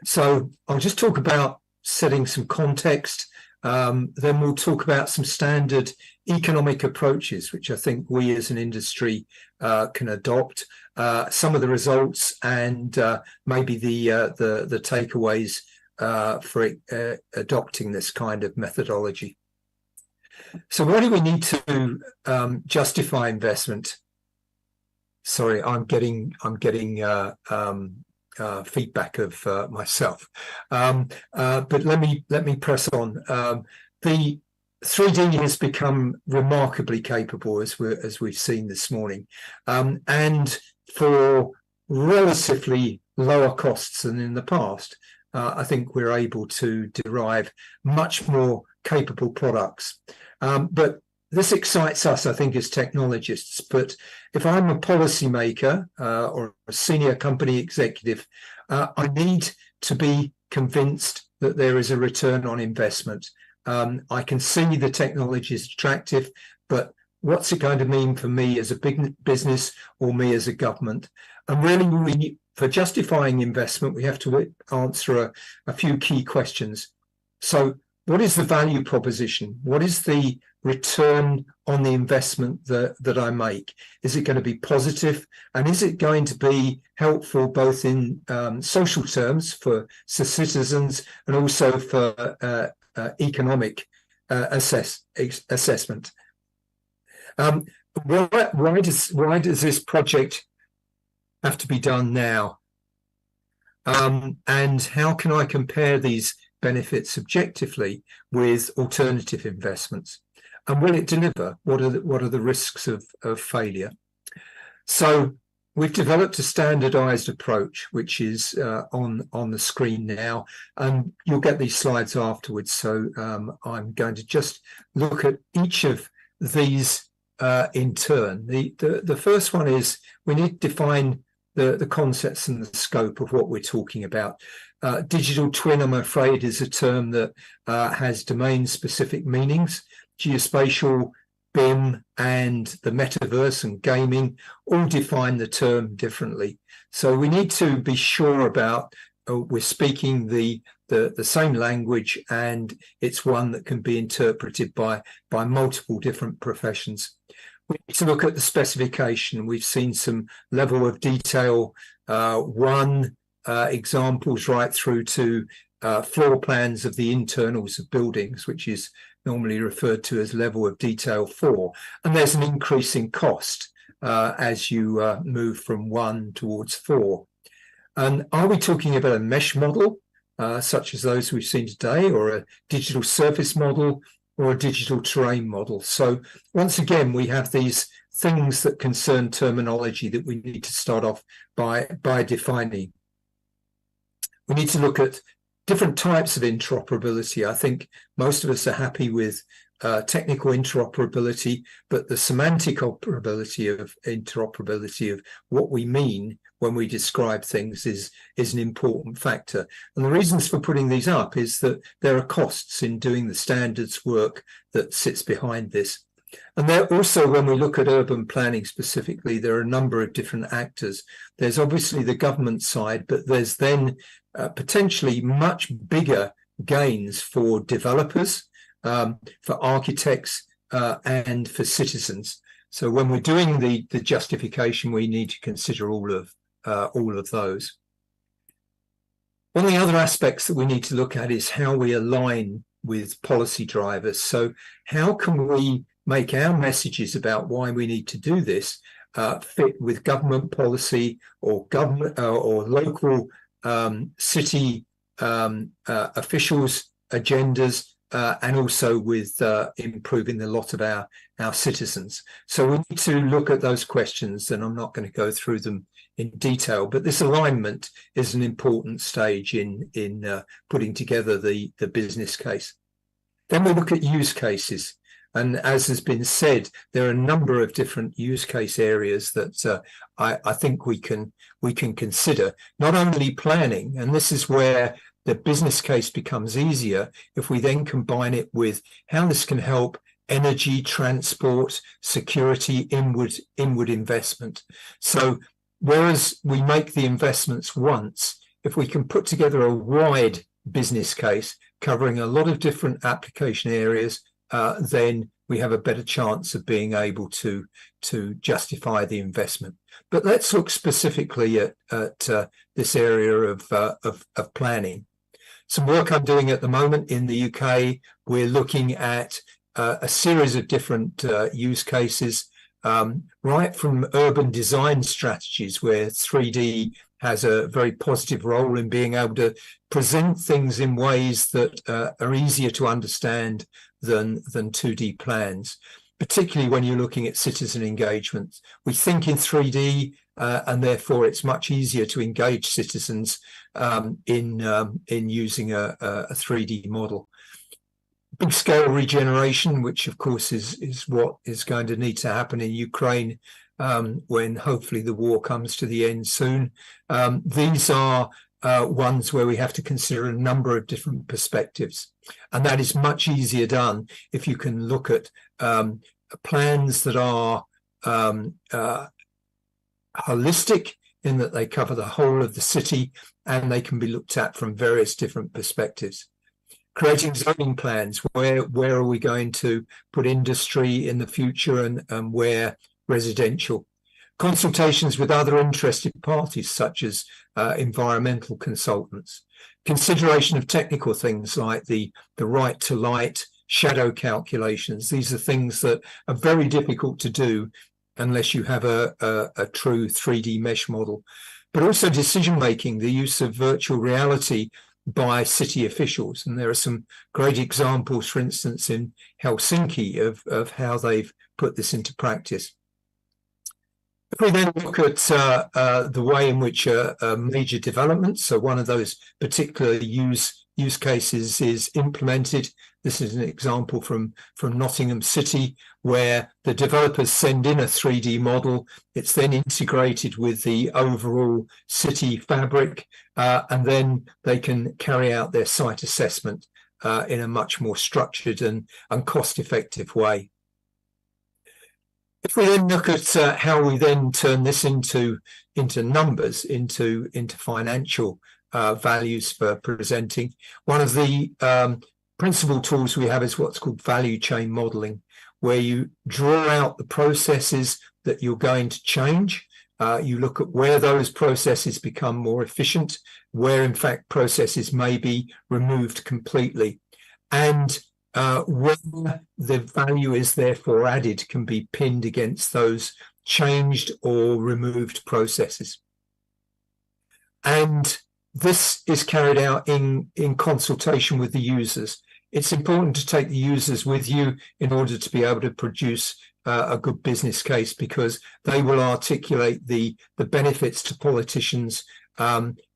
So I'll just talk about setting some context. Then we'll talk about some standard economic approaches, which I think we as an industry can adopt, some of the results and maybe the takeaways for adopting this kind of methodology. So why do we need to justify investment? Sorry, I'm getting feedback of myself, but let me press on. The 3D has become remarkably capable, as we've seen this morning, and for relatively lower costs than in the past. I think we're able to derive much more capable products. But this excites us, I think, as technologists. But if I'm a policymaker or a senior company executive, I need to be convinced that there is a return on investment. I can see the technology is attractive, but what's it going to mean for me as a big business or me as a government? And really, for justifying investment, we have to answer a few key questions. So what is the value proposition? What is the return on the investment that I make? Is it going to be positive? And is it going to be helpful both in social terms for citizens and also for economic assessment? Why does this project have to be done now? And how can I compare these benefits objectively with alternative investments? And will it deliver? What are the risks of failure? So we've developed a standardized approach, which is on the screen now, and you'll get these slides afterwards. So I'm going to just look at each of these in turn. The first one is we need to define the concepts and the scope of what we're talking about. Digital twin, I'm afraid, is a term that has domain-specific meanings. Geospatial, BIM, and the metaverse and gaming all define the term differently. So we need to be sure about we're speaking the same language, and it's one that can be interpreted by multiple different professions. We need to look at the specification. We've seen some level of detail, examples right through to floor plans of the internals of buildings, which is normally referred to as level of detail 4. And there's an increase in cost as you move from 1 towards 4. And are we talking about a mesh model, such as those we've seen today, or a digital surface model, or a digital terrain model? So once again, we have these things that concern terminology that we need to start off by defining. We need to look at different types of interoperability. I think most of us are happy with technical interoperability, but the semantic interoperability of what we mean when we describe things is an important factor. And the reasons for putting these up is that there are costs in doing the standards work that sits behind this. And there also, when we look at urban planning specifically, there are a number of different actors. There's obviously the government side, but there's then potentially much bigger gains for developers, for architects, and for citizens. So when we're doing the justification, we need to consider all of those. One of the other aspects that we need to look at is how we align with policy drivers. So how can we make our messages about why we need to do this fit with government policy or government or local city officials' agendas, and also with improving the lot of our citizens. So we need to look at those questions, and I'm not going to go through them in detail, but this alignment is an important stage in putting together the business case. Then we look at use cases. And as has been said, there are a number of different use case areas that I think we can consider. Not only planning, and this is where the business case becomes easier if we then combine it with how this can help energy, transport, security, inward investment. So whereas we make the investments once, if we can put together a wide business case covering a lot of different application areas, then we have a better chance of being able to justify the investment. But let's look specifically at this area of planning. Some work I'm doing at the moment in the UK, we're looking at a series of different use cases, right from urban design strategies where 3D has a very positive role in being able to present things in ways that are easier to understand than 2D plans, particularly when you're looking at citizen engagement. We think in 3D, and therefore it's much easier to engage citizens in using a 3D model. Big scale regeneration, which of course is what is going to need to happen in Ukraine when hopefully the war comes to the end soon. These are ones where we have to consider a number of different perspectives. And that is much easier done if you can look at plans that are holistic in that they cover the whole of the city and they can be looked at from various different perspectives. Creating zoning plans, where are we going to put industry in the future and where residential. Consultations with other interested parties such as environmental consultants. Consideration of technical things like the right to light, shadow calculations. These are things that are very difficult to do unless you have a true 3D mesh model. But also decision making, the use of virtual reality by city officials. And there are some great examples, for instance, in Helsinki of how they've put this into practice. If we then look at the way in which major developments, so one of those particular use cases is implemented. This is an example from Nottingham City, where the developers send in a 3D model. It's then integrated with the overall city fabric, and then they can carry out their site assessment in a much more structured and cost-effective way. If we then look at how we then turn this into numbers, into financial values for presenting, one of the principal tools we have is what's called value chain modeling, where you draw out the processes that you're going to change. You look at where those processes become more efficient, where in fact processes may be removed completely. And where the value is therefore added can be pinned against those changed or removed processes. And this is carried out in consultation with the users. It's important to take the users with you in order to be able to produce a good business case, because they will articulate the benefits to politicians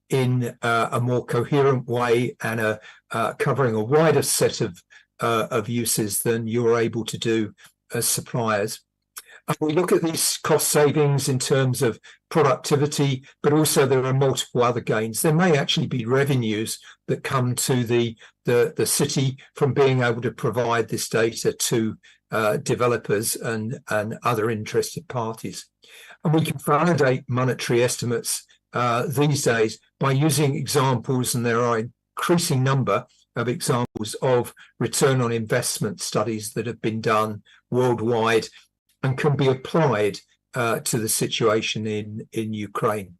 in a more coherent way and covering a wider set of uses than you're able to do as suppliers. We look at these cost savings in terms of productivity, but also there are multiple other gains. There may actually be revenues that come to the city from being able to provide this data to developers and other interested parties. And we can validate monetary estimates these days by using examples, and there are an increasing number of examples of return on investment studies that have been done worldwide and can be applied to the situation in Ukraine.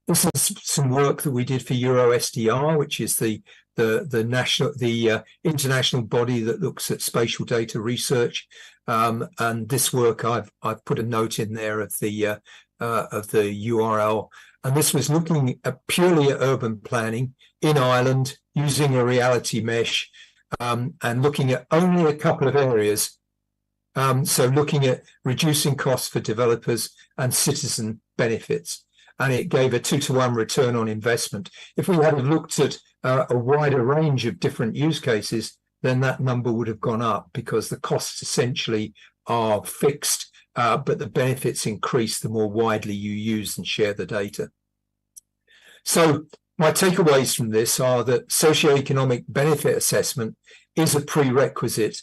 This is some work that we did for EuroSDR, which is the international body that looks at spatial data research. And this work, I've put a note in there of the URL. And this was looking purely at urban planning in Ireland using a reality mesh and looking at only a couple of areas. So looking at reducing costs for developers and citizen benefits. And it gave a 2-to-1 return on investment. If we had looked at a wider range of different use cases, then that number would have gone up because the costs essentially are fixed, but the benefits increase the more widely you use and share the data. So my takeaways from this are that socioeconomic benefit assessment is a prerequisite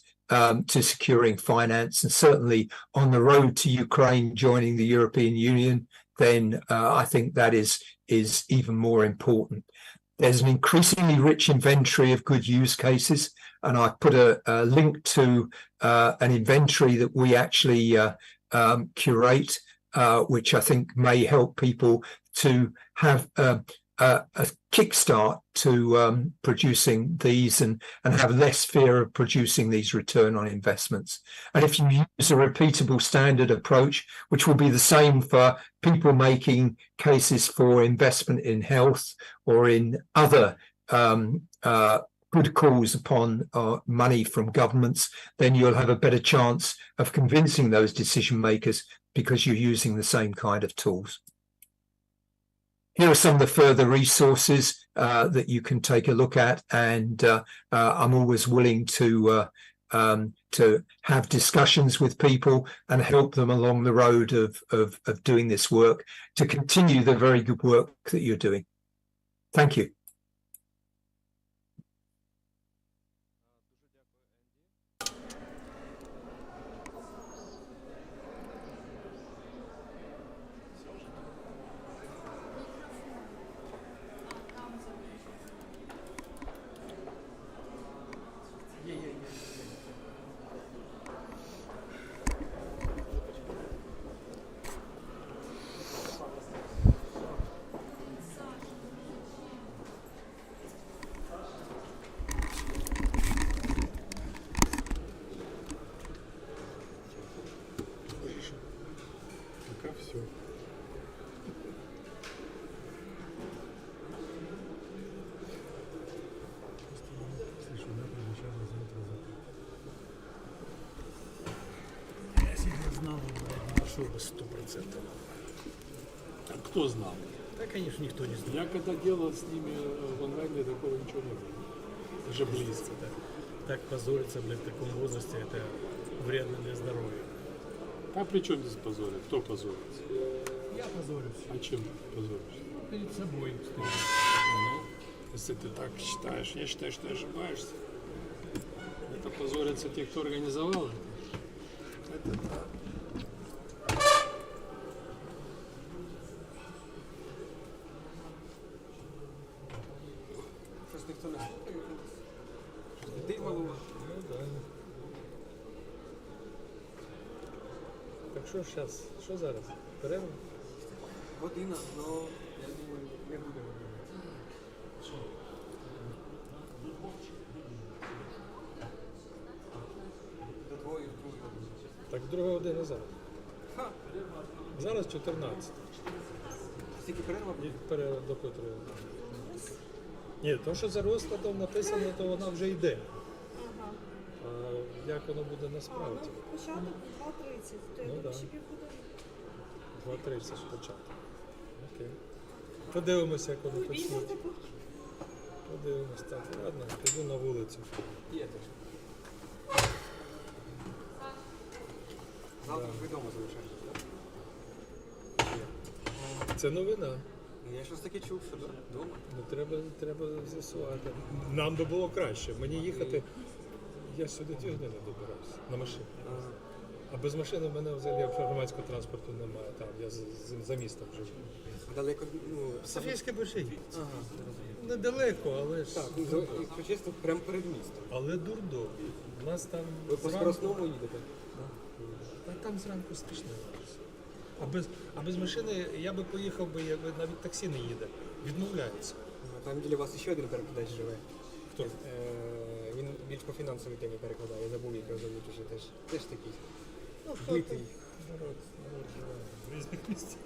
to securing finance, and certainly on the road to Ukraine joining the European Union, then I think that is even more important. There's an increasingly rich inventory of good use cases, and I put a link to an inventory that we actually curate, which I think may help people to have a kickstart to producing these and have less fear of producing these return on investments. And if you use a repeatable standard approach, which will be the same for people making cases for investment in health or in other good calls upon money from governments, then you'll have a better chance of convincing those decision makers because you're using the same kind of tools. Here are some of the further resources that you can take a look at, and I'm always willing to have discussions with people and help them along the road of doing this work to continue the very good work that you're doing. Thank you. Пока все. Слышу, да, предначально завтра. Если бы я знал, я нашел бы 100%. А кто знал? Да, конечно, никто не знал. Я когда делал с ними в онлайне, такого ничего не было. Даже близко. Так позориться, блядь, в таком возрасте, это вредно для здоровья. А при чем здесь позорить? Кто позорится? Я позорюсь. А чем позоришься? Перед собой. Ну, если ты так считаешь, я считаю, что ты ошибаешься. Это позорятся те, кто организовал это. Это да. Щось ніхто не слухає. Людей мало. Ну да. Так що зараз? Що зараз? Перерва? Година, але я думаю, не буде година. До 2 години. Так, 2 година зараз. Ха! Зараз 14. Скільки перерва буде? Перерва до котрої? Ні, то, що за розкладом написано, то вона вже йде. А як воно буде насправді? Початок 2:30, то я Ну, думаю, да. ще півгодини. 2:30 початку. Окей. Подивимося, як воно почнуть. Подивимося. Так, ладно, піду на вулицю. Є теж. Завтра ж вдома залишаєшся, так? Це новина. Я щось таке чув, що вдома. Ну, треба з'ясувати. Нам би було краще. Мені їхати, я сюди 2 години добирався на машині. А без машини в мене взагалі громадського транспорту немає. Там я за містом живу. Далеко, ну... Софійське Большевіці. Ага, зрозуміло. Недалеко, але ж... Так, ну, якщо чесно, прямо перед містом. Але дурдом. У нас там... Ви по скоросному їдете? Та там зранку страшно. А без машини я би поїхав, якби навіть таксі не їде. Відмовляється. Там біля вас ще один перекладач живе. Хто? Він більш по фінансовій темі перекладає, я забув, як його зовуть уже теж такий. Ну, битий. Народ живе в різних місцях.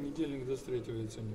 понедельник до 3 декабря.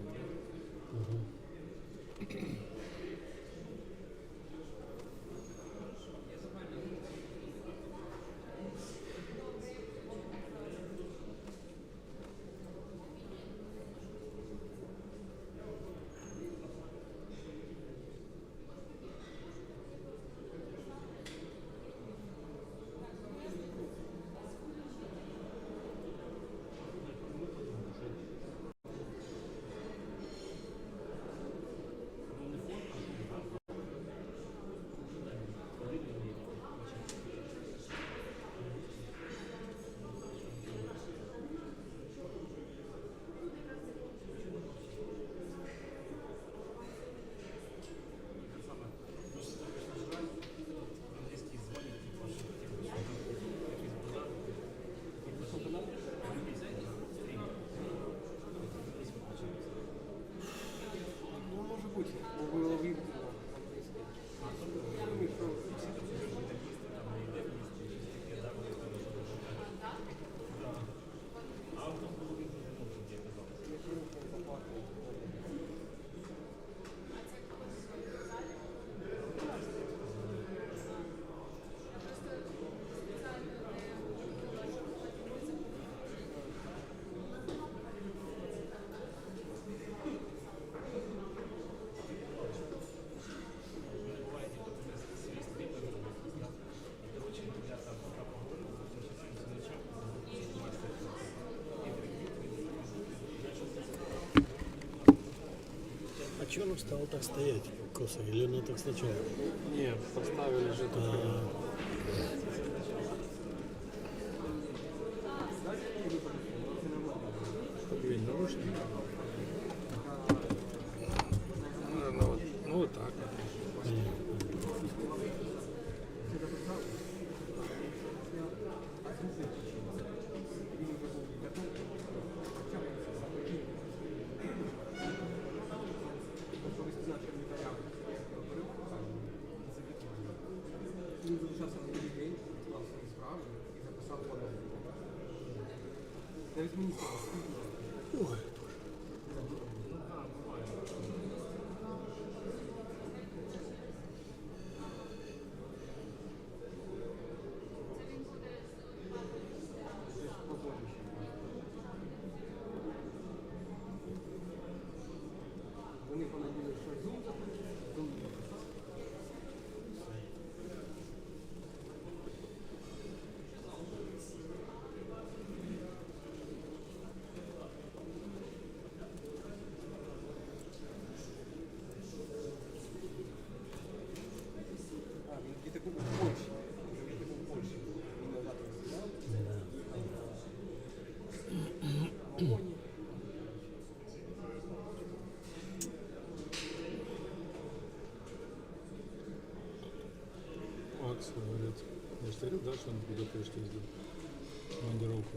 А что оно стало так стоять косо? Или оно так сначала? Нет, поставили же тут. Подвинь наушники. Ну вот так. Ой. Макс говорит. Я же говорил, да, что он в Будапеште ездил. Командировку.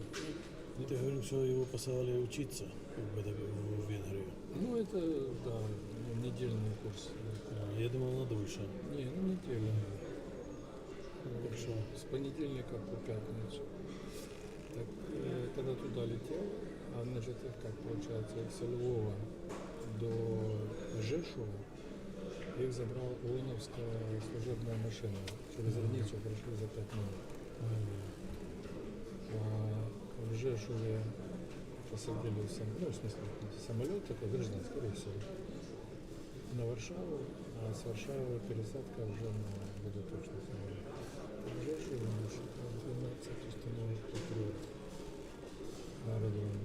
Ты говорил, что его посылали учиться в Венгрию. Ну, это, да, недельный курс. Я думал, на дольше. Не, ну неделя. Так что? С понедельника по пятницу. Так, когда туда летел, значит, как получается, со Львова до Жешува их забрала ООНовская служебная машина. Через границу прошли за 5 минут. В Жешуве посадили в смысле, самолет такой гражданский, скорее всего, на Варшаву, а с Варшавы пересадка уже на Будапешт самолет. В Жешуве 12 установок патруль на аэродроме.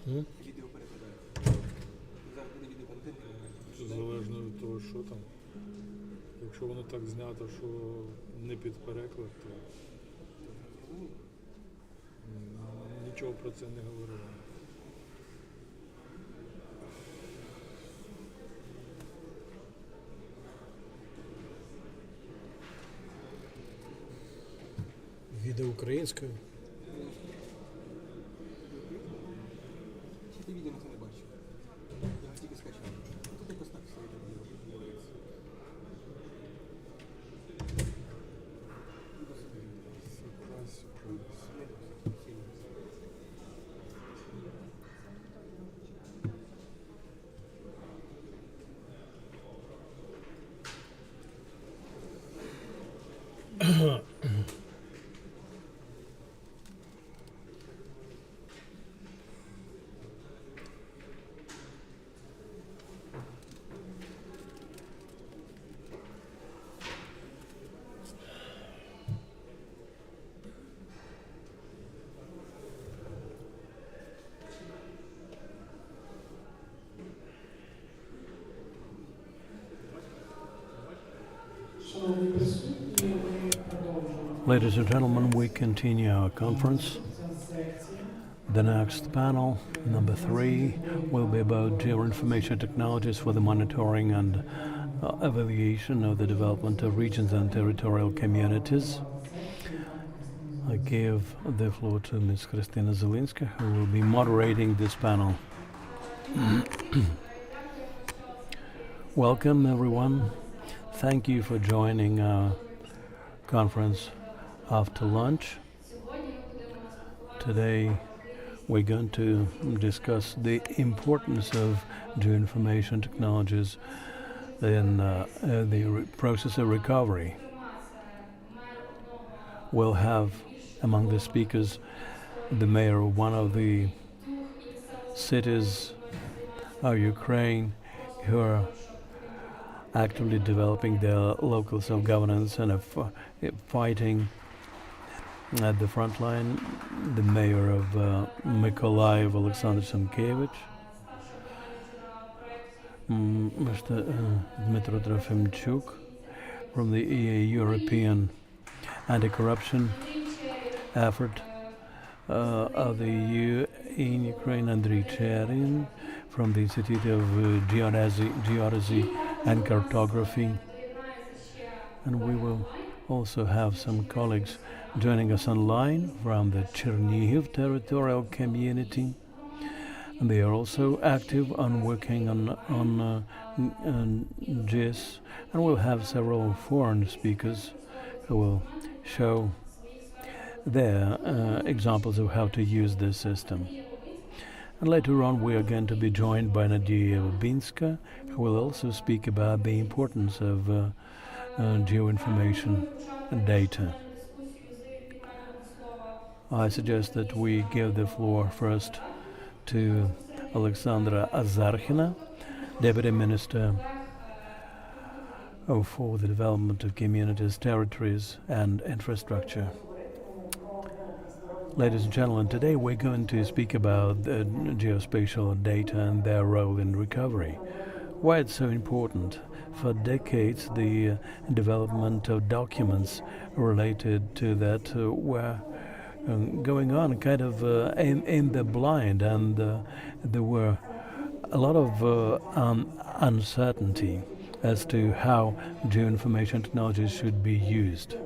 Відео перекладає. Зараз буде відеоконтент, Це залежно від того, що там. Якщо воно так знято, що не під переклад, то нічого про це не говорили. Відео українською. Чи ти відео це не бачив? Я його тільки скачав. Тут якось так все відбувається. Ladies and gentlemen, we continue our conference. The next panel, number 3, will be about geoinformation technologies for the monitoring and evaluation of the development of regions and territorial communities. I give the floor to Ms. Kristina Zelinska, who will be moderating this panel. Welcome, everyone. Thank you for joining our conference after lunch. Today we're going to discuss the importance of geoinformation technologies in the process of recovery. We'll have among the speakers the mayor of one of the cities of Ukraine who are actively developing their local self-governance and fighting at the front line, the mayor of Mykolaiv, Alexander Samkevich, Mr. Dmitro Trofimchuk from the European anti-corruption effort of the EU in Ukraine, Andriy Cherin from the Institute of Geodesy and Cartography. And we will also have some colleagues joining us online from the Chernihiv territorial community. And they are also active on working on GIS, and we'll have several foreign speakers who will show their examples of how to use this system. And later on we are going to be joined by Nadia Babinska, who will also speak about the importance of geoinformation data. I suggest that we give the floor first to Alexandra Azarkhina, Deputy Minister for the Development of Communities, Territories and Infrastructure. Ladies and gentlemen, today we're going to speak about geospatial data and their role in recovery. Why it's so important. For decades, the development of documents related to that were going on kind of in the blind, and there were a lot of uncertainty as to how geoinformation technologies should be used.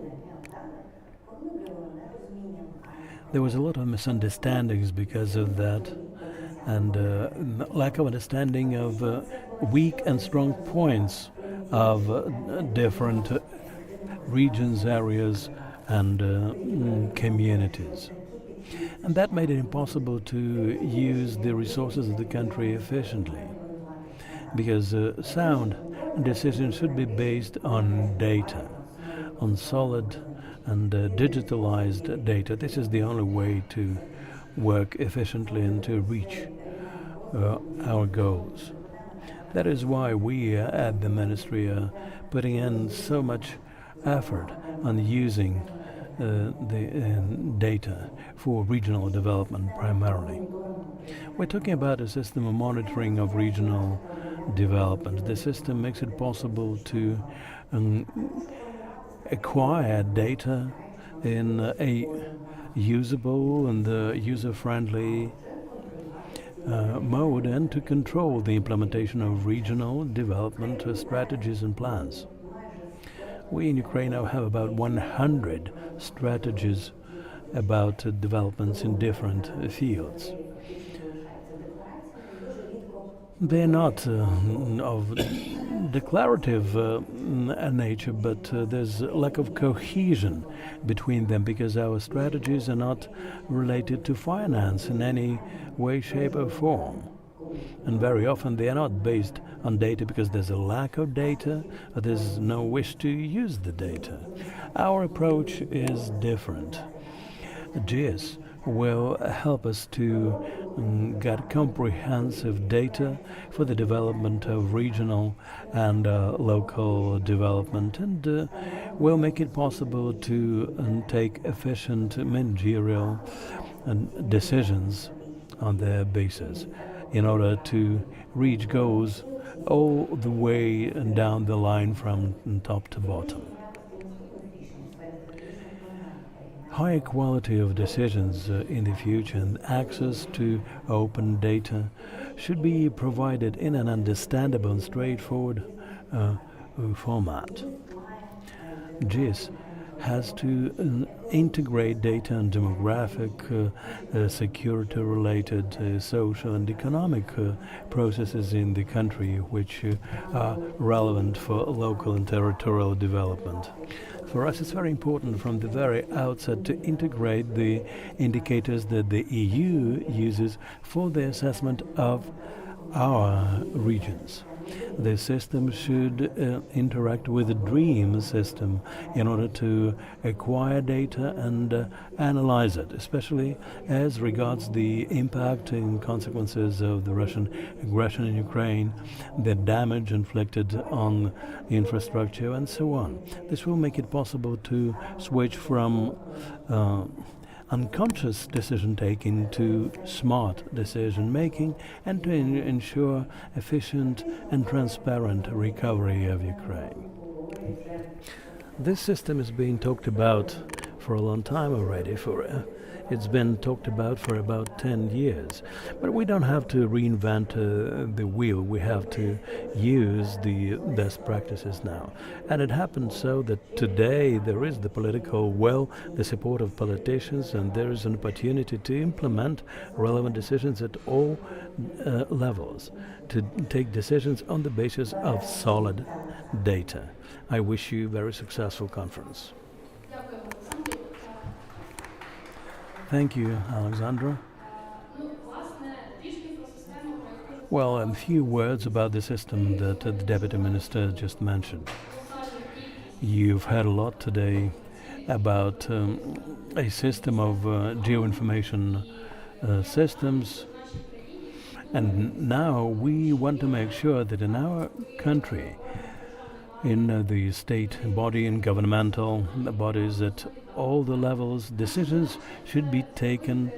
There was a lot of misunderstandings because of that, and lack of understanding of weak and strong points of different regions, areas, and communities. And that made it impossible to use the resources of the country efficiently, because sound decisions should be based on data, on solid and digitalized data. This is the only way to work efficiently and to reach our goals. That is why we at the Ministry are putting in so much effort on using the data for regional development primarily. We're talking about a system of monitoring of regional development. The system makes it possible to acquire data in a usable and user-friendly mode, and to control the implementation of regional development strategies and plans. We in Ukraine now have about 100 strategies about developments in different fields. They're not of declarative nature, but there's a lack of cohesion between them because our strategies are not related to finance in any way, shape or form. And very often they are not based on data because there's a lack of data or there's no wish to use the data. Our approach is different. GIS will help us to get comprehensive data for the development of regional and local development, and will make it possible to take efficient managerial decisions on their basis in order to reach goals all the way down the line from top to bottom. Higher quality of decisions in the future and access to open data should be provided in an understandable and straightforward format. GIS has to integrate data on demographic, security-related, social and economic processes in the country which are relevant for local and territorial development. For us, it's very important from the very outset to integrate the indicators that the EU uses for the assessment of our regions. The system should interact with the DREAM system in order to acquire data and analyze it, especially as regards the impact and consequences of the Russian aggression in Ukraine, the damage inflicted on infrastructure, and so on. This will make it possible to switch from unconscious decision-taking to smart decision-making, and to ensure efficient and transparent recovery of Ukraine. This system is being talked about for a long time already. It's been talked about for about 10 years. But we don't have to reinvent the wheel. We have to use the best practices now. And it happens so that today there is the political will, the support of politicians, and there is an opportunity to implement relevant decisions at all levels, to take decisions on the basis of solid data. I wish you a very successful conference. Thank you, Alexandra. Well, a few words about the system that the Deputy Minister just mentioned. You've heard a lot today about a system of geoinformation systems, and now we want to make sure that in our country, in the state body and governmental bodies at all the levels, decisions should be taken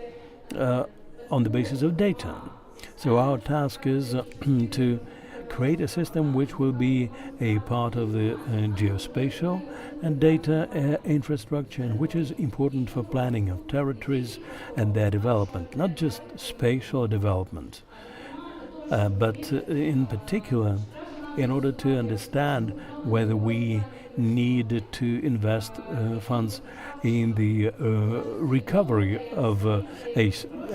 on the basis of data. So our task is to create a system which will be a part of the geospatial and data infrastructure, and which is important for planning of territories and their development, not just spatial development, but in particular in order to understand whether we need to invest funds in the recovery of a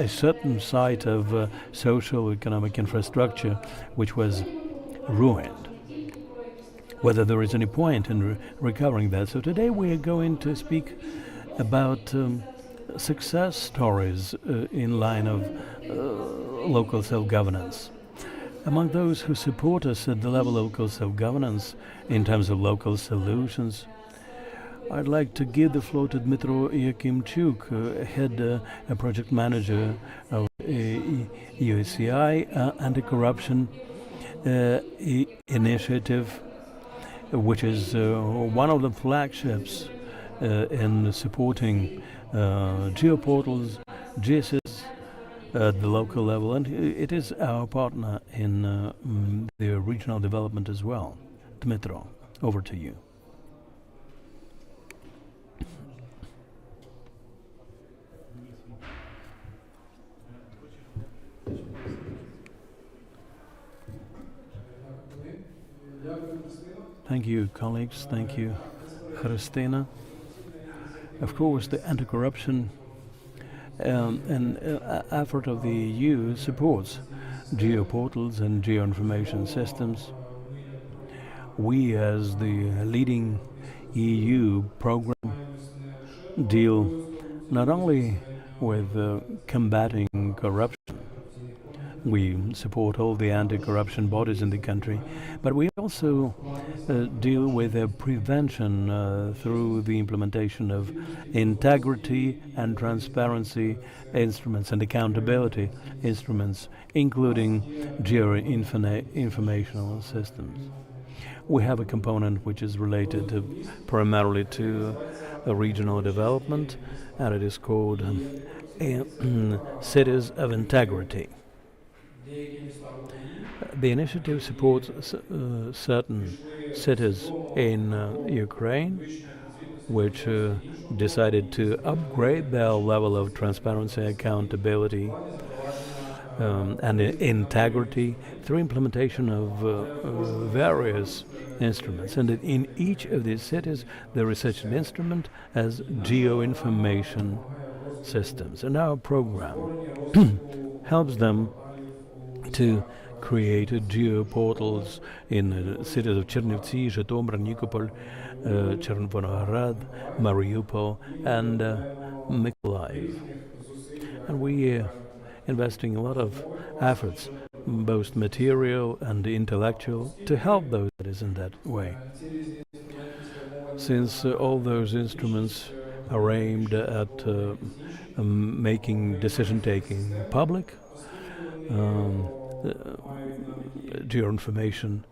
certain site of social economic infrastructure which was ruined, whether there is any point in recovering that. So today we are going to speak about success stories in line of local self-governance. Among those who support us at the level of local self-governance in terms of local solutions, I'd like to give the floor to Dmitro Yakimchuk, head project manager of USCI anti-corruption initiative, which is one of the flagships in supporting geoportals, GISs, at the local level, and it is our partner in the regional development as well. Dmitro, over to you. Thank you, colleagues. Thank you, Christina. Of course, the anti-corruption effort of the EU supports geoportals and geoinformation systems. We, as the leading EU program, deal not only with combating corruption. We support all the anti-corruption bodies in the country, but we also deal with prevention through the implementation of integrity and transparency instruments and accountability instruments, including geoinformational systems. We have a component which is related primarily to regional development, and it is called Cities of Integrity. The initiative supports certain cities in Ukraine which decided to upgrade their level of transparency, accountability, and integrity through implementation of various instruments. And in each of these cities there is such an instrument as geoinformation systems. And our program helps them to create geoportals in the cities of Chernivtsi, Zhytomyr, Nikopol, Chervonorad, Mariupol, and Mykolaiv. And we are investing a lot of efforts, both material and intellectual, to help those cities in that way. Since all those instruments are aimed at making decision-taking public, geoinformation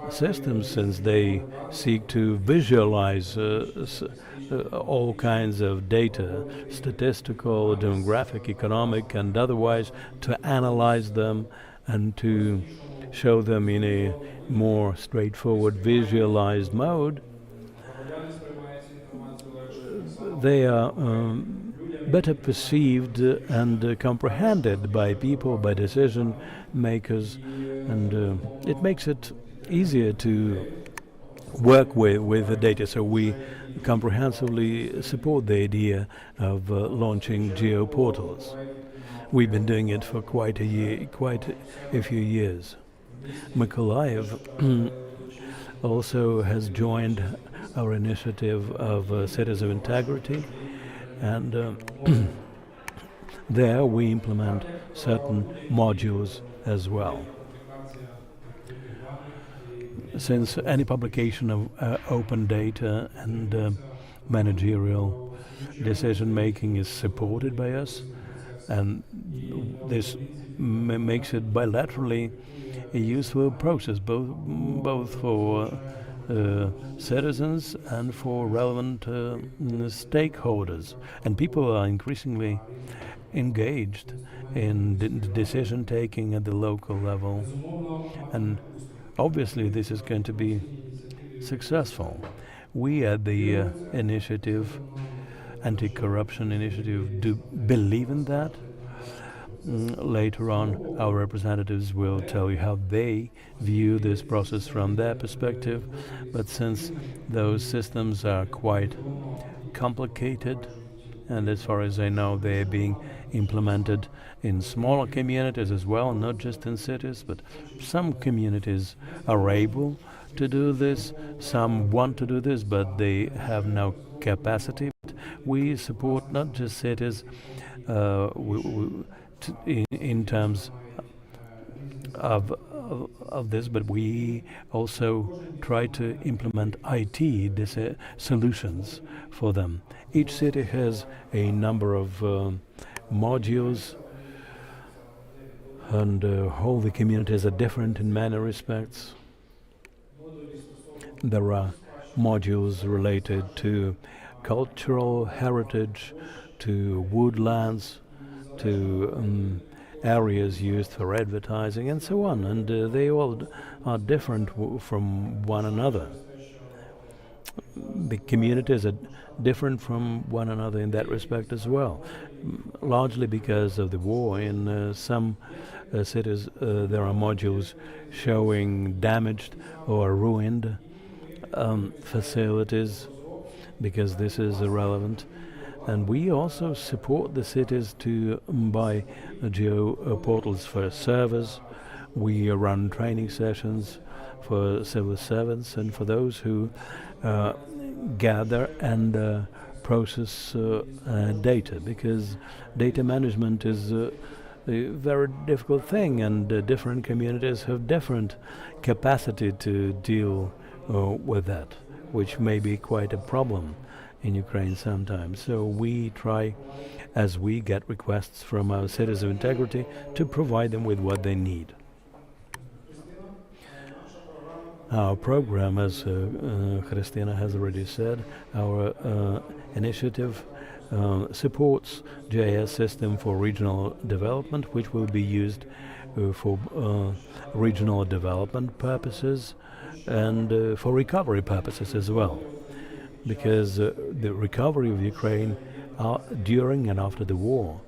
systems, since they seek to visualize all kinds of data, statistical, demographic, economic, and otherwise, to analyze them and to show them in a more straightforward, visualized mode, they are better perceived and comprehended by people, by decision makers, and it makes it easier to work with the data. So we comprehensively support the idea of launching geoportals. We've been doing it for quite a few years. Mykolaiv also has joined our initiative of Cities of Integrity, and there we implement certain modules as well. Since any publication of open data and managerial decision-making is supported by us, and this makes it bilaterally a useful process, both for citizens and for relevant stakeholders. And people are increasingly engaged in decision-taking at the local level. And obviously this is going to be successful. We at the anti-corruption initiative, do believe in that. Later on, our representatives will tell you how they view this process from their perspective. But since those systems are quite complicated, and as far as I know, they're being implemented in smaller communities as well, not just in cities, but some communities are able to do this, some want to do this, but they have no capacity. We support not just cities in terms of this, but we also try to implement IT solutions for them. Each city has a number of modules, and all the communities are different in many respects. There are modules related to cultural heritage, to woodlands, to areas used for advertising and so on, and they all are different from one another. The communities are different from one another in that respect as well, largely because of the war. In some cities there are modules showing damaged or ruined facilities, because this is irrelevant. And we also support the cities to buy geo portals for servers. We run training sessions for civil servants and for those who gather and process data, because data management is a very difficult thing, and different communities have different capacity to deal with that, which may be quite a problem in Ukraine sometimes. So we try, as we get requests from our cities of integrity, to provide them with what they need. Our program, as Christina has already said, our initiative supports GIS system for regional development, which will be used for regional development purposes and for recovery purposes as well, because the recovery of Ukraine during and after the war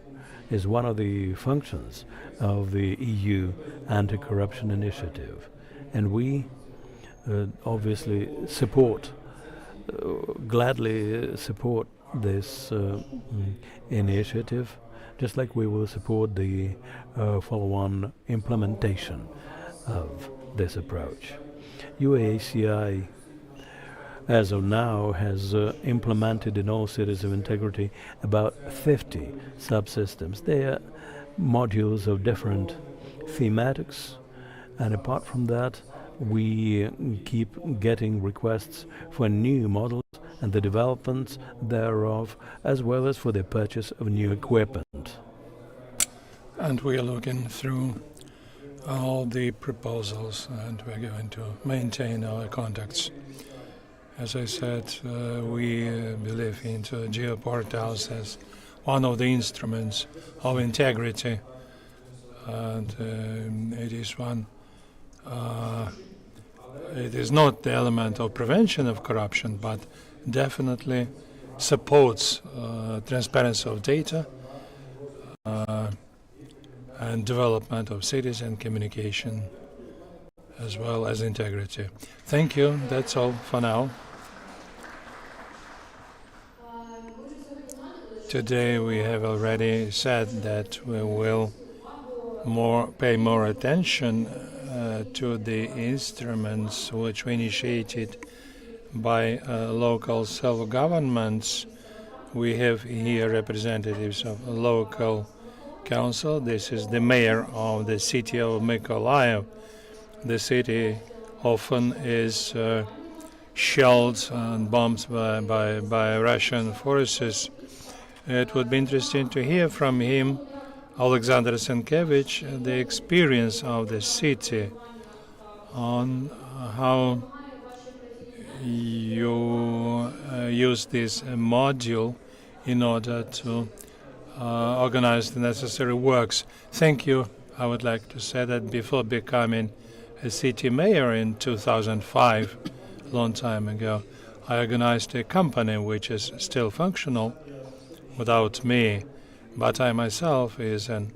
is one of the functions of the EU anti-corruption initiative, and we obviously gladly support this initiative, just like we will support the follow-on implementation of this approach. UACI, as of now, has implemented in all cities of integrity about 50 subsystems. They are modules of different thematics, and apart from that, we keep getting requests for new models and the development thereof, as well as for the purchase of new equipment. And we are looking through all the proposals, and we're going to maintain our contacts. As I said, we believe into geoportals as one of the instruments of integrity, and it is one. It is not the element of prevention of corruption, but definitely supports transparency of data and development of cities and communication, as well as integrity. Thank you. That's all for now. Today we have already said that we will pay more attention to the instruments which were initiated by local self-governments. We have here representatives of a local council. This is the mayor of the city of Mykolaiv. The city often is shelled and bombed by Russian forces. It would be interesting to hear from him, Alexander Senkevich, the experience of the city, on how you use this module in order to organize the necessary works. Thank you. I would like to say that before becoming a city mayor in 2005, a long time ago, I organized a company which is still functional without me, but I myself is a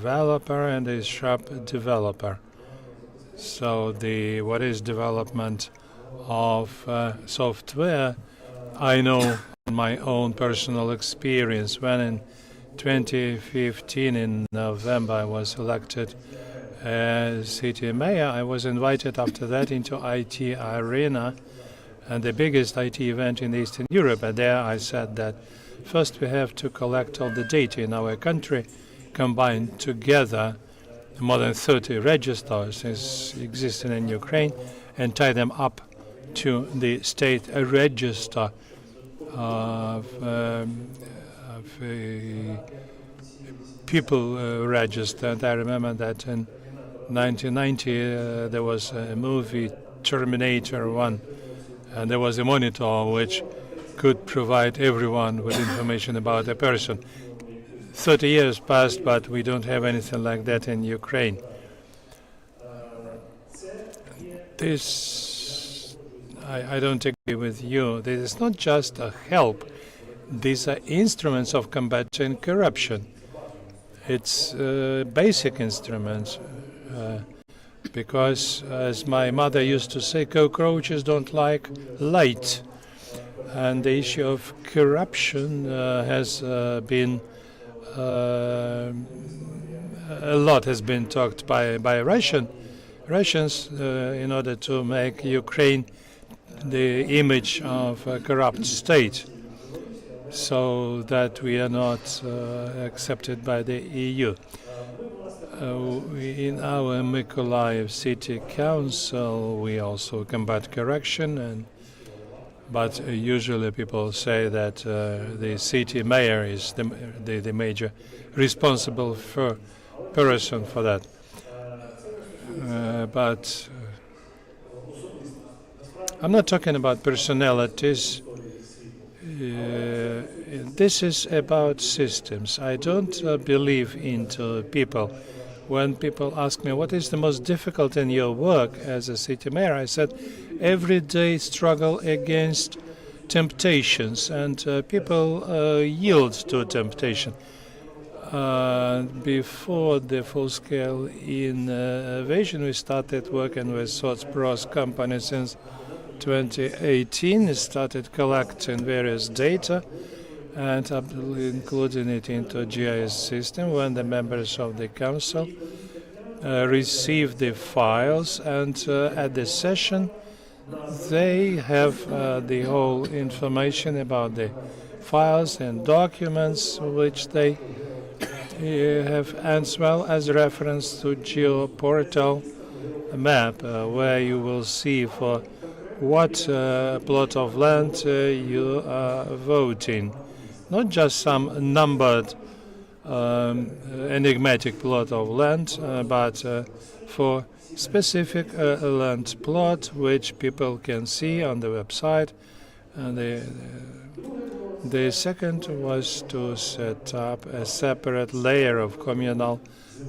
developer and a sharp developer. So what is development of software, I know from my own personal experience. When in 2015 in November I was elected as city mayor, I was invited after that into IT arena, and the biggest IT event in Eastern Europe. And there I said that first we have to collect all the data in our country, combine together more than 30 registers existing in Ukraine, and tie them up to the state register of people registered. I remember that in 1990 there was a movie, Terminator 1, and there was a monitor which could provide everyone with information about a person. 30 years passed, but we don't have anything like that in Ukraine. This, I don't agree with you. This is not just a help. These are instruments of combating corruption. It's basic instruments. Because, as my mother used to say, cockroaches don't like light. And the issue of corruption has been a lot has been talked by Russians in order to make Ukraine the image of a corrupt state, so that we are not accepted by the EU. In our Mykolaiv City Council, we also combat corruption, but usually people say that the city mayor is the major responsible person for that. But I'm not talking about personalities. This is about systems. I don't believe into people. When people ask me what is the most difficult in your work as a city mayor, I said everyday struggle against temptations, and people yield to temptation. Before the full-scale invasion, we started working with SotsPros company since 2018. We started collecting various data and including it into GIS system. When the members of the council receive the files, and at the session they have the whole information about the files and documents which they have, as well as reference to GeoPortal map, where you will see for what plot of land you are voting. Not just some numbered enigmatic plot of land, but for specific land plot which people can see on the website. The second was to set up a separate layer of communal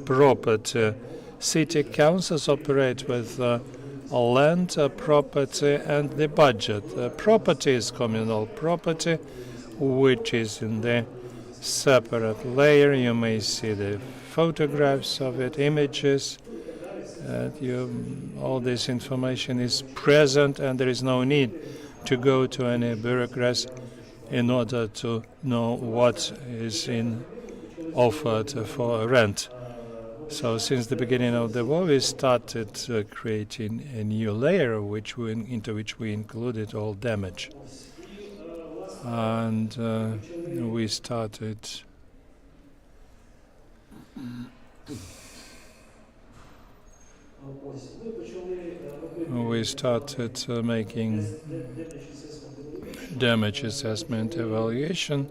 property. City councils operate with land, property, and the budget. Property is communal property, which is in the separate layer. You may see the photographs of it, images. All this information is present, and there is no need to go to any bureaucrats in order to know what is offered for rent. So since the beginning of the war, we started creating a new layer into which we included all damage. And we started making damage assessment evaluation,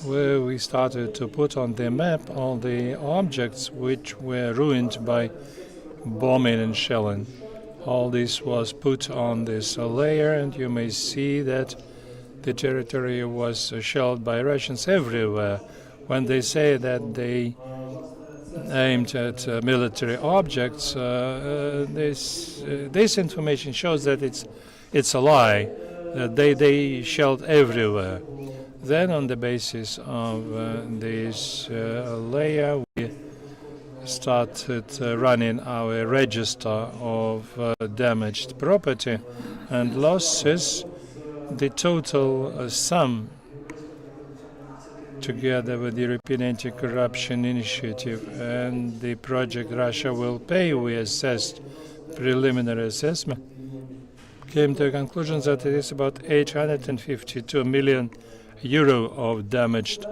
where we started to put on the map all the objects which were ruined by bombing and shelling. All this was put on this layer, and you may see that the territory was shelled by Russians everywhere. When they say that they aimed at military objects, this information shows that it's a lie. They shelled everywhere. Then, on the basis of this layer, we started running our register of damaged property and losses. The total sum, together with the European Anti-Corruption Initiative and the project Russia Will Pay, we assessed preliminary assessment, came to a conclusion that it is about 852 million euro of damaged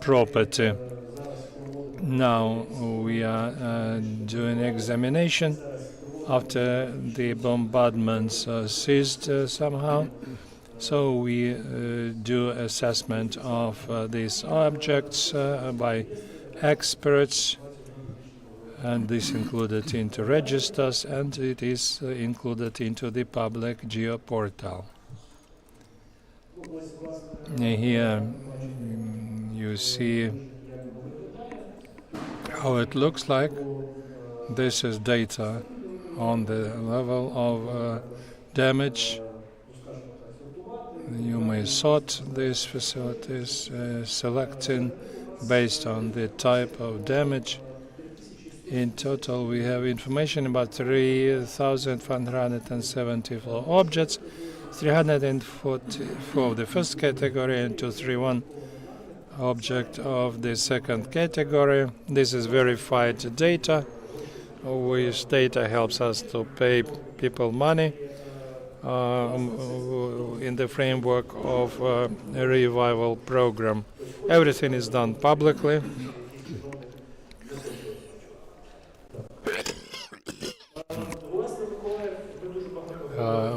property. Now we are doing examination after the bombardments ceased somehow. So we do assessment of these objects by experts, and this included into registers, and it is included into the public GeoPortal. Here you see how it looks like. This is data on the level of damage. You may sort these facilities, selecting based on the type of damage. In total, we have information about 3,574 objects, 344 of the first category and 231 object of the second category. This is verified data, which data helps us to pay people money in the framework of a revival program. Everything is done publicly.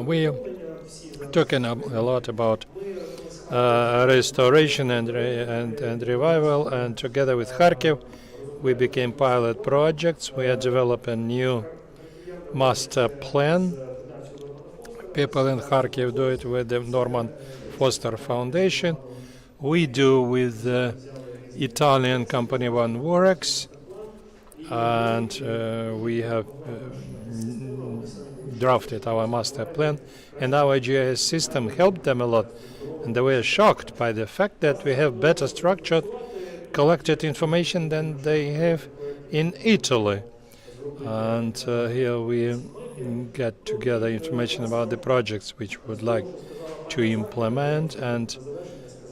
We talking a lot about restoration and revival, and together with Kharkiv, we became pilot projects. We are developing new master plan. People in Kharkiv do it with the Norman Foster Foundation. We do with the Italian company One Works, and we have drafted our master plan, and our GIS system helped them a lot. And they were shocked by the fact that we have better structured, collected information than they have in Italy. And here we get together information about the projects which we would like to implement. And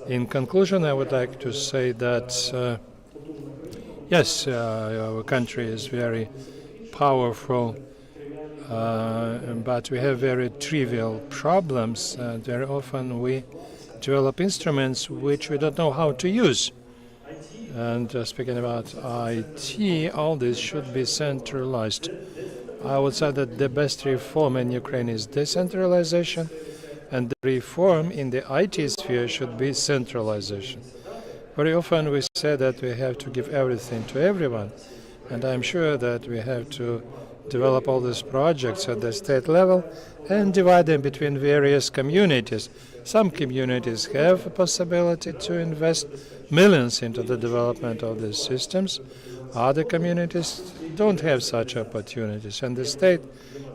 in conclusion, I would like to say that yes, our country is very powerful, but we have very trivial problems. Very often we develop instruments which we don't know how to use. And speaking about IT, all this should be centralized. I would say that the best reform in Ukraine is decentralization, and the reform in the IT sphere should be centralization. Very often we say that we have to give everything to everyone, and I'm sure that we have to develop all these projects at the state level and divide them between various communities. Some communities have a possibility to invest millions into the development of these systems. Other communities don't have such opportunities, and the state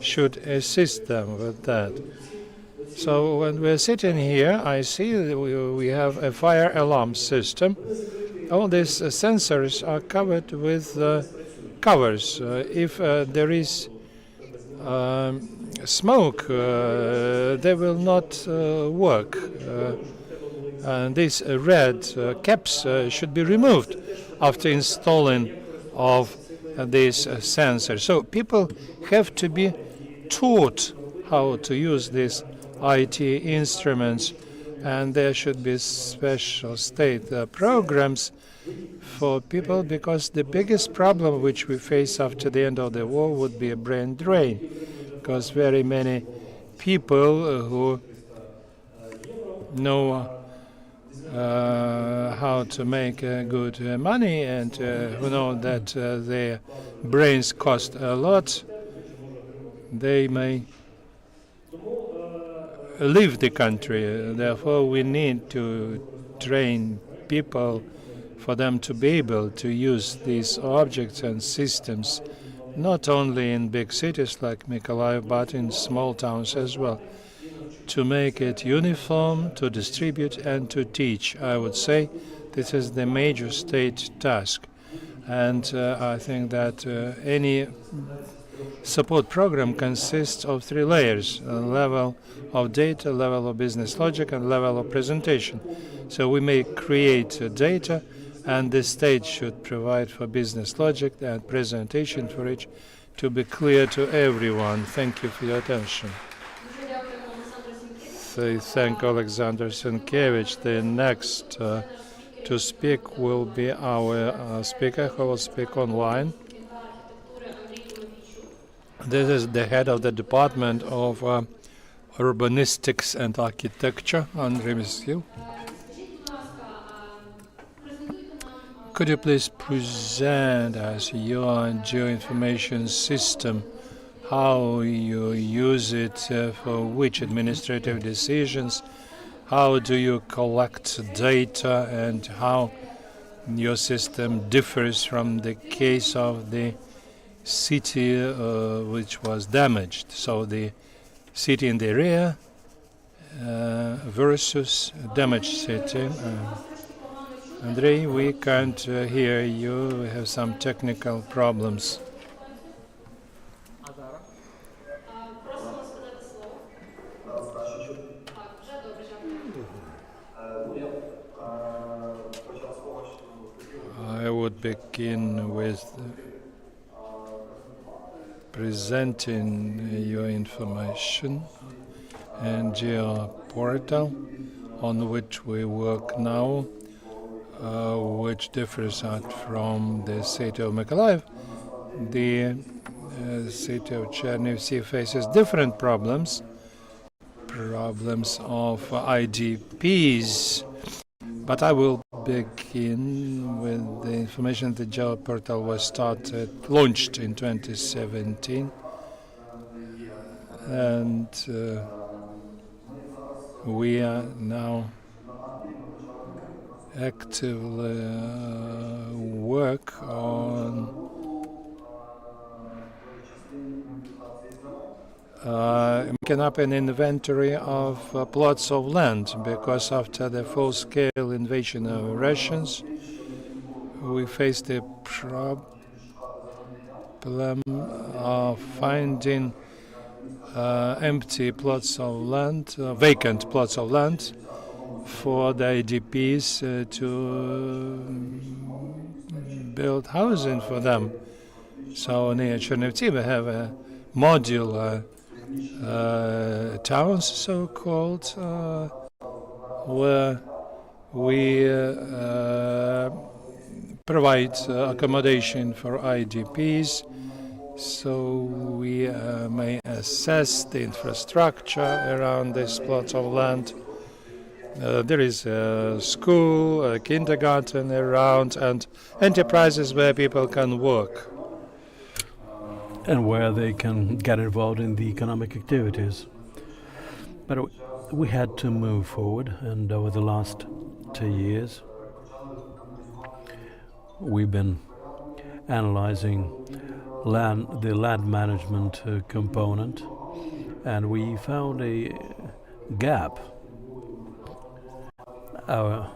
should assist them with that. So when we're sitting here, I see that we have a fire alarm system. All these sensors are covered with covers. If there is smoke, they will not work. And these red caps should be removed after installing of these sensors. So people have to be taught how to use these IT instruments, and there should be special state programs for people, because the biggest problem which we face after the end of the war would be a brain drain, because very many people who know how to make good money and who know that their brains cost a lot, they may leave the country. Therefore, we need to train people for them to be able to use these objects and systems, not only in big cities like Mykolaiv, but in small towns as well, to make it uniform, to distribute and to teach. I would say this is the major state task. And I think that any support program consists of three layers: a level of data, level of business logic, and level of presentation. So we may create data, and the state should provide for business logic and presentation for it to be clear to everyone. Thank you for your attention. Thank Alexander Sienkiewicz. The next to speak will be our speaker who will speak online. This is the head of the Department of Urbanistics and Architecture, Andrei Miskil. Could you please present us your geoinformation system, how you use it, for which administrative decisions, how do you collect data and how your system differs from the case of the city which was damaged. So the city in the area versus damaged city. Andrei, we can't hear you. We have some technical problems. Просимо сказати слово. Так, вже добре, дякую. I would begin with presenting your information and Geoportal on which we work now, which differs from the city of Mykolaiv. The city of Chernivtsi faces different problems of IDPs. But I will begin with the information. The Geoportal was launched in 2017, and we are now actively work on making up an inventory of plots of land, because after the full-scale invasion of Russians, we faced the problem of finding empty plots of land, vacant plots of land, for the IDPs to build housing for them. So near Chernivtsi we have a modular towns, so-called, where we provide accommodation for IDPs, so we may assess the infrastructure around these plots of land. There is a school, a kindergarten around, and enterprises where people can work. And where they can get involved in the economic activities. But we had to move forward, and over the last 2 years, we've been analyzing the land management component, and we found a gap. Our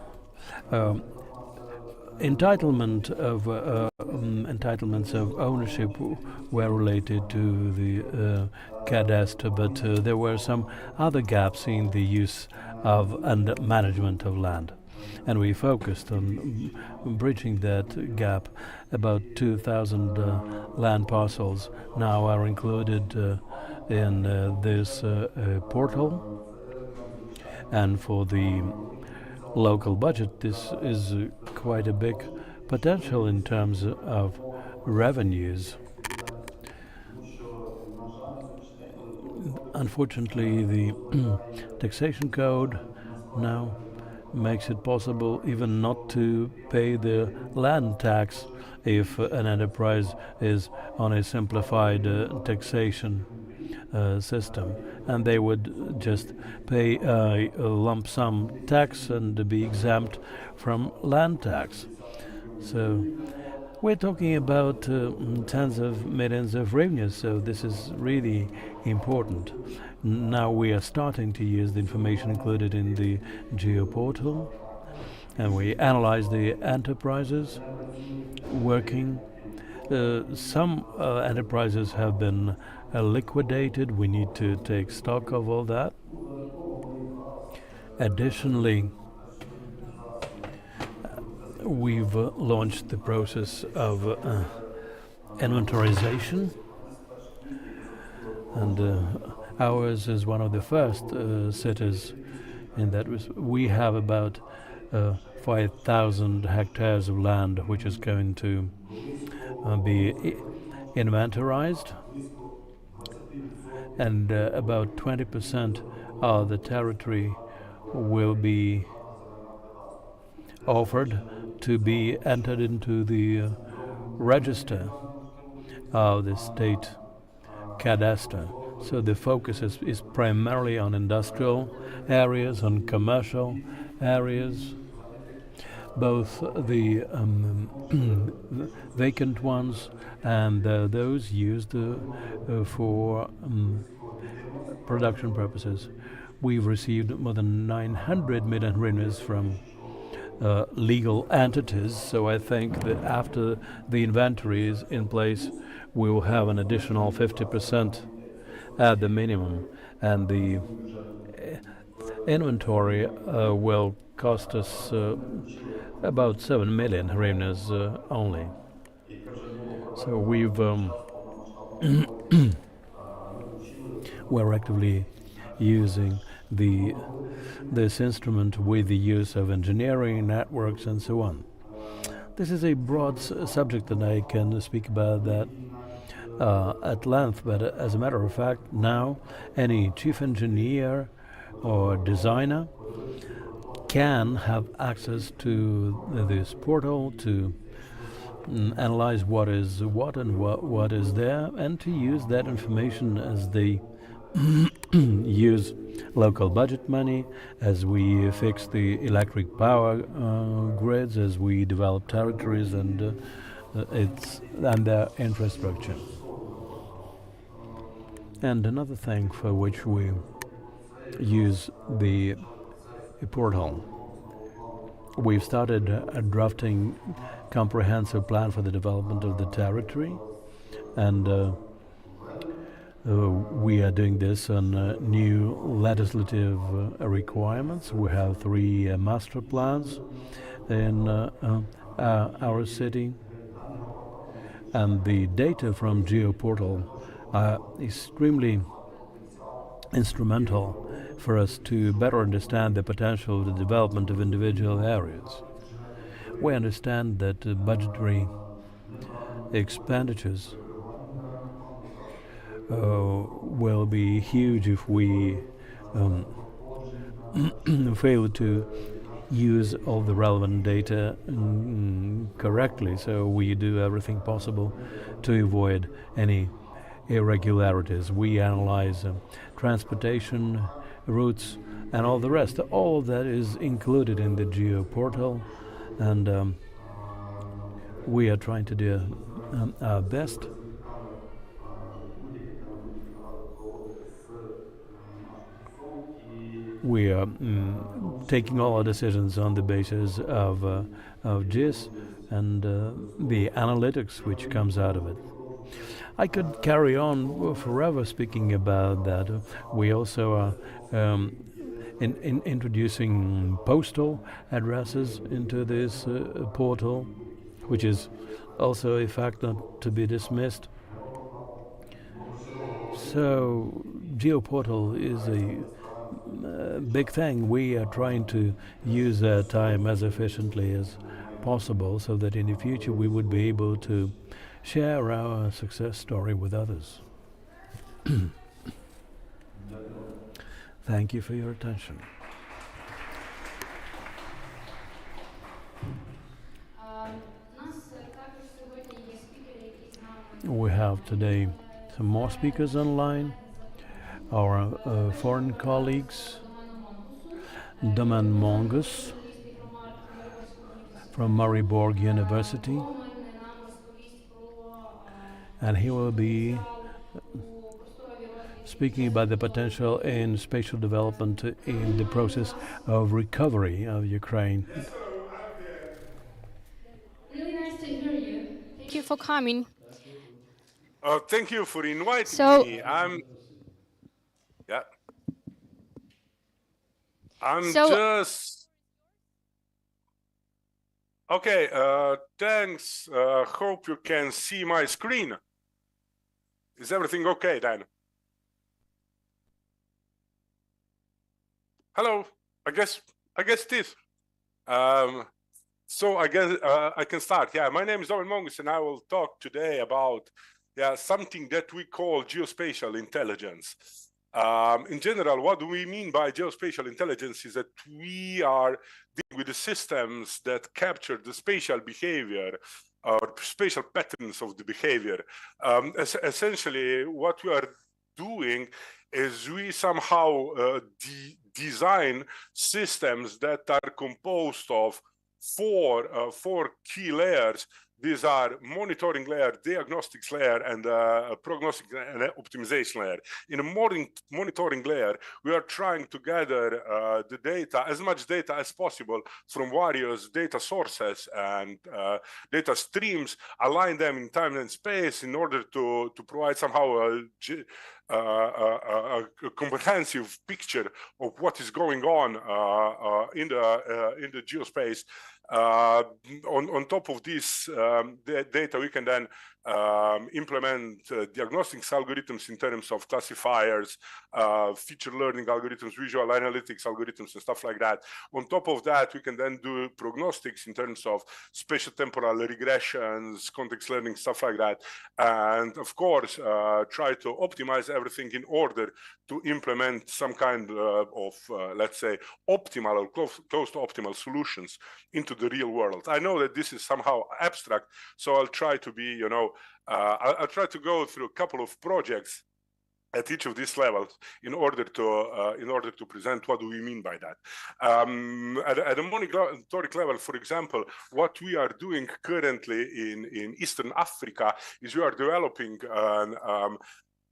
entitlements of ownership were related to the cadastre, but there were some other gaps in the use of and management of land, and we focused on bridging that gap. About 2,000 land parcels now are included in this portal, and for the local budget, this is quite a big potential in terms of revenues. Unfortunately, the taxation code now makes it possible even not to pay the land tax if an enterprise is on a simplified taxation system, and they would just pay a lump sum tax and be exempt from land tax. So we're talking about tens of millions of revenues, so this is really important. Now we are starting to use the information included in the Geoportal, and we analyze the enterprises working. Some enterprises have been liquidated. We need to take stock of all that. Additionally, we've launched the process of inventorization, and ours is one of the first cities in that. We have about 5,000 hectares of land which is going to be inventorized, and about 20% of the territory will be offered to be entered into the register of the state cadastre. So the focus is primarily on industrial areas, on commercial areas, both the vacant ones and those used for production purposes. We've received more than 900 million hryvnias from legal entities, so I think that after the inventory is in place, we will have an additional 50% at the minimum, and the inventory will cost us about 7 million hryvnias only. So we're actively using this instrument with the use of engineering, networks, and so on. This is a broad subject, and I can speak about that at length, but as a matter of fact, now any chief engineer or designer can have access to this portal to analyze what is what and what is there, and to use that information as they use local budget money, as we fix the electric power grids, as we develop territories and their infrastructure. And another thing for which we use the portal, we've started drafting comprehensive plan for the development of the territory, and we are doing this on new legislative requirements. We have 3 master plans in our city, and the data from GeoPortal are extremely instrumental for us to better understand the potential of the development of individual areas. We understand that budgetary expenditures will be huge if we fail to use all the relevant data correctly. So we do everything possible to avoid any irregularities. We analyze transportation routes and all the rest. All of that is included in the GeoPortal, and we are trying to do our best. We are taking all our decisions on the basis of GIS and the analytics which comes out of it. I could carry on forever speaking about that. We also are introducing postal addresses into this portal, which is also a fact not to be dismissed. So GeoPortal is a big thing. We are trying to use our time as efficiently as possible so that in the future we would be able to share our success story with others. Thank you for your attention. We have today some more speakers online. Our foreign colleagues, Doman Mongus from Mariborg University, and he will be speaking about the potential in spatial development in the process of recovery of Ukraine. Really nice to hear you. Thank you for coming. Thank you for inviting me. I'm just okay. Thanks. Hope you can see my screen. Is everything okay, Dan? Hello. I guess it is. So I guess I can start. Yeah, my name is Owen Mongus, and I will talk today about something that we call geospatial intelligence. In general, what do we mean by geospatial intelligence is that we are dealing with the systems that capture the spatial behavior or spatial patterns of the behavior. Essentially, what we are doing is we somehow design systems that are composed of four key layers. These are monitoring layer, diagnostics layer, and prognostic and optimization layer. In a monitoring layer, we are trying to gather the data, as much data as possible from various data sources and data streams, align them in time and space in order to provide somehow a comprehensive picture of what is going on in the geospace. On top of this data, we can then implement diagnostics algorithms in terms of classifiers, feature learning algorithms, visual analytics algorithms, and stuff like that. On top of that, we can then do prognostics in terms of spatial temporal regressions, context learning, stuff like that. And of course, try to optimize everything in order to implement some kind of, let's say, optimal or close to optimal solutions into the real world. I know that this is somehow abstract, so I'll try to be, I'll try to go through a couple of projects at each of these levels in order to present what do we mean by that. At a monitoring level, for example, what we are doing currently in Eastern Africa is we are developing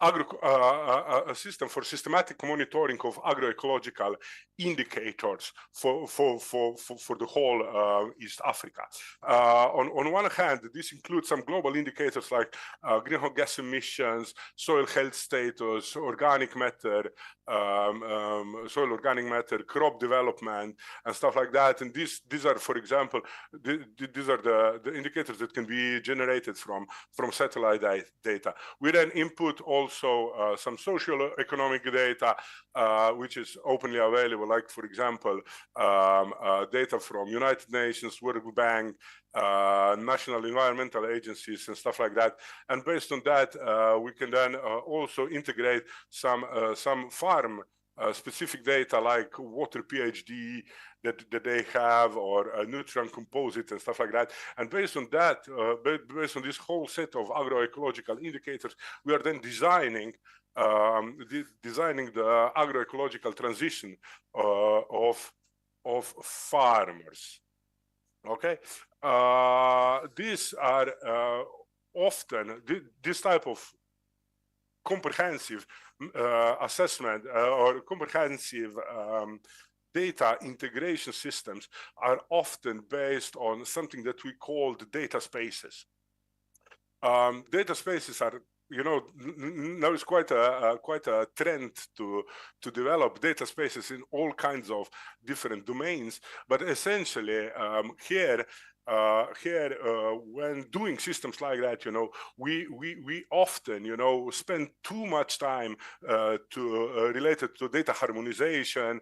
a system for systematic monitoring of agroecological indicators for the whole East Africa. On one hand, this includes some global indicators like greenhouse gas emissions, soil health status, organic matter, soil organic matter, crop development, and stuff like that. And these are, for example, these are the indicators that can be generated from satellite data. We then input also some socio-economic data, which is openly available, like, for example, data from United Nations, World Bank, national environmental agencies, and stuff like that. And based on that, we can then also integrate some farm specific data like water pH that they have, or a nutrient composite and stuff like that. And based on that, based on this whole set of agroecological indicators, we are then designing the agroecological transition of farmers. Okay, these are often this type of comprehensive assessment or comprehensive data integration systems are often based on something that we call the data spaces. Data spaces are, now it's quite a trend to develop data spaces in all kinds of different domains. But essentially, when doing systems like that, we often, spend too much time related to data harmonization,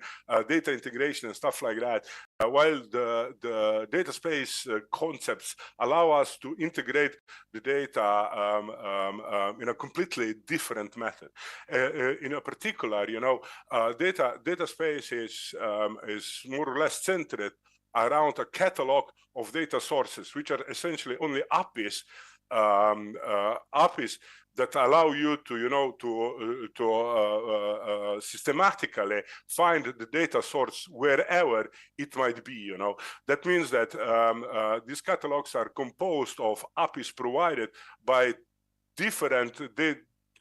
data integration, and stuff like that. While the data space concepts allow us to integrate the data in a completely different method. In a particular, data space is more or less centered around a catalog of data sources, which are essentially only APIs that allow you to systematically find the data source wherever it might be. That means that these catalogs are composed of APIs provided by different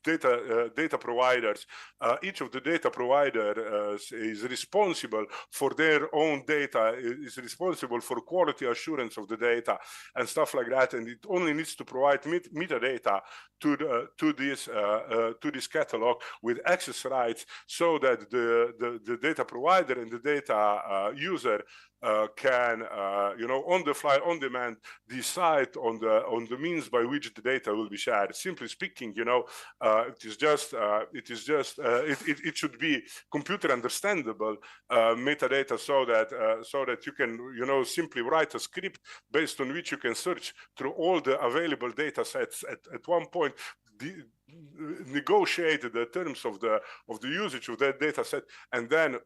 data providers. Each of the data providers is responsible for their own data, is responsible for quality assurance of the data and stuff like that, and it only needs to provide metadata to this catalog with access rights, so that the data provider and the data user can, on the fly, on demand, decide on the means by which the data will be shared. Simply speaking, it should be computer understandable metadata, so that you can, simply write a script based on which you can search through all the available data sets at one point, negotiate the terms of the usage of that data set, and then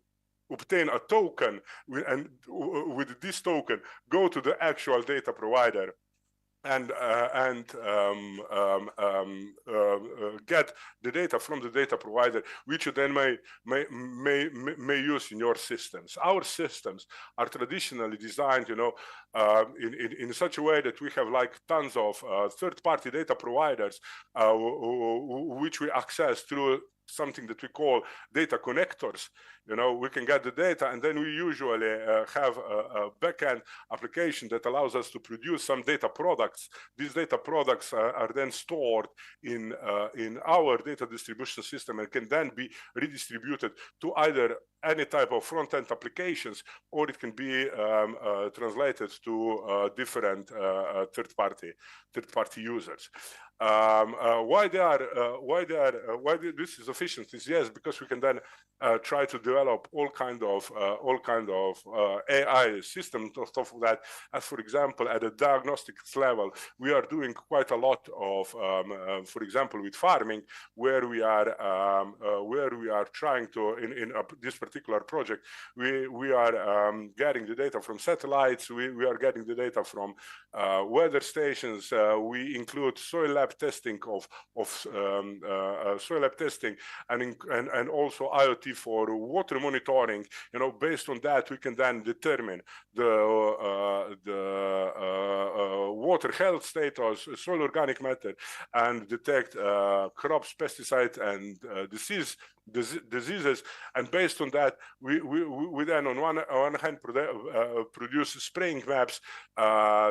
obtain a token, and with this token go to the actual data provider get the data from the data provider, which you then may use in your systems. Our systems are traditionally designed, you know, in such a way that we have like tons of third-party data providers, which we access through something that we call data connectors. You know, we can get the data, and then we usually have a backend application that allows us to produce some data products. These data products are then stored in our data distribution system and can then be redistributed to either any type of front-end applications, or it can be translated to different third-party users. Why this is efficient is, yes, because we can then try to develop all kind of AI systems or stuff like that. As for example, at a diagnostics level, we are doing quite a lot of, for example, with farming, where we are trying to in this particular project, we are getting the data from satellites. We are getting the data from weather stations. We include soil lab testing of soil lab testing and also IoT for water monitoring. You know, based on that, we can then determine the water health status, soil organic matter, and detect crops, pesticides, and diseases. And based on that, we then on one hand produce spraying maps.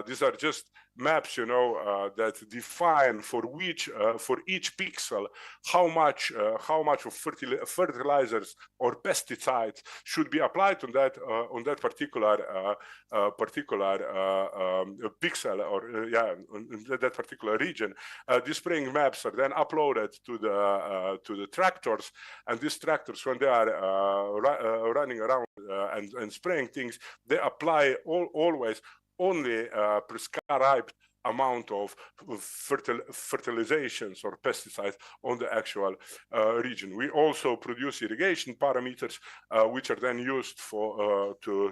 These are just maps, you know, that define for each pixel how much of fertilizers or pesticides should be applied on that particular pixel, or in that particular region. These spraying maps are then uploaded to the tractors, and these tractors, when they are running around and spraying things, they apply always only prescribed amount of fertilizations or pesticides on the actual region. We also produce irrigation parameters, which are then used for to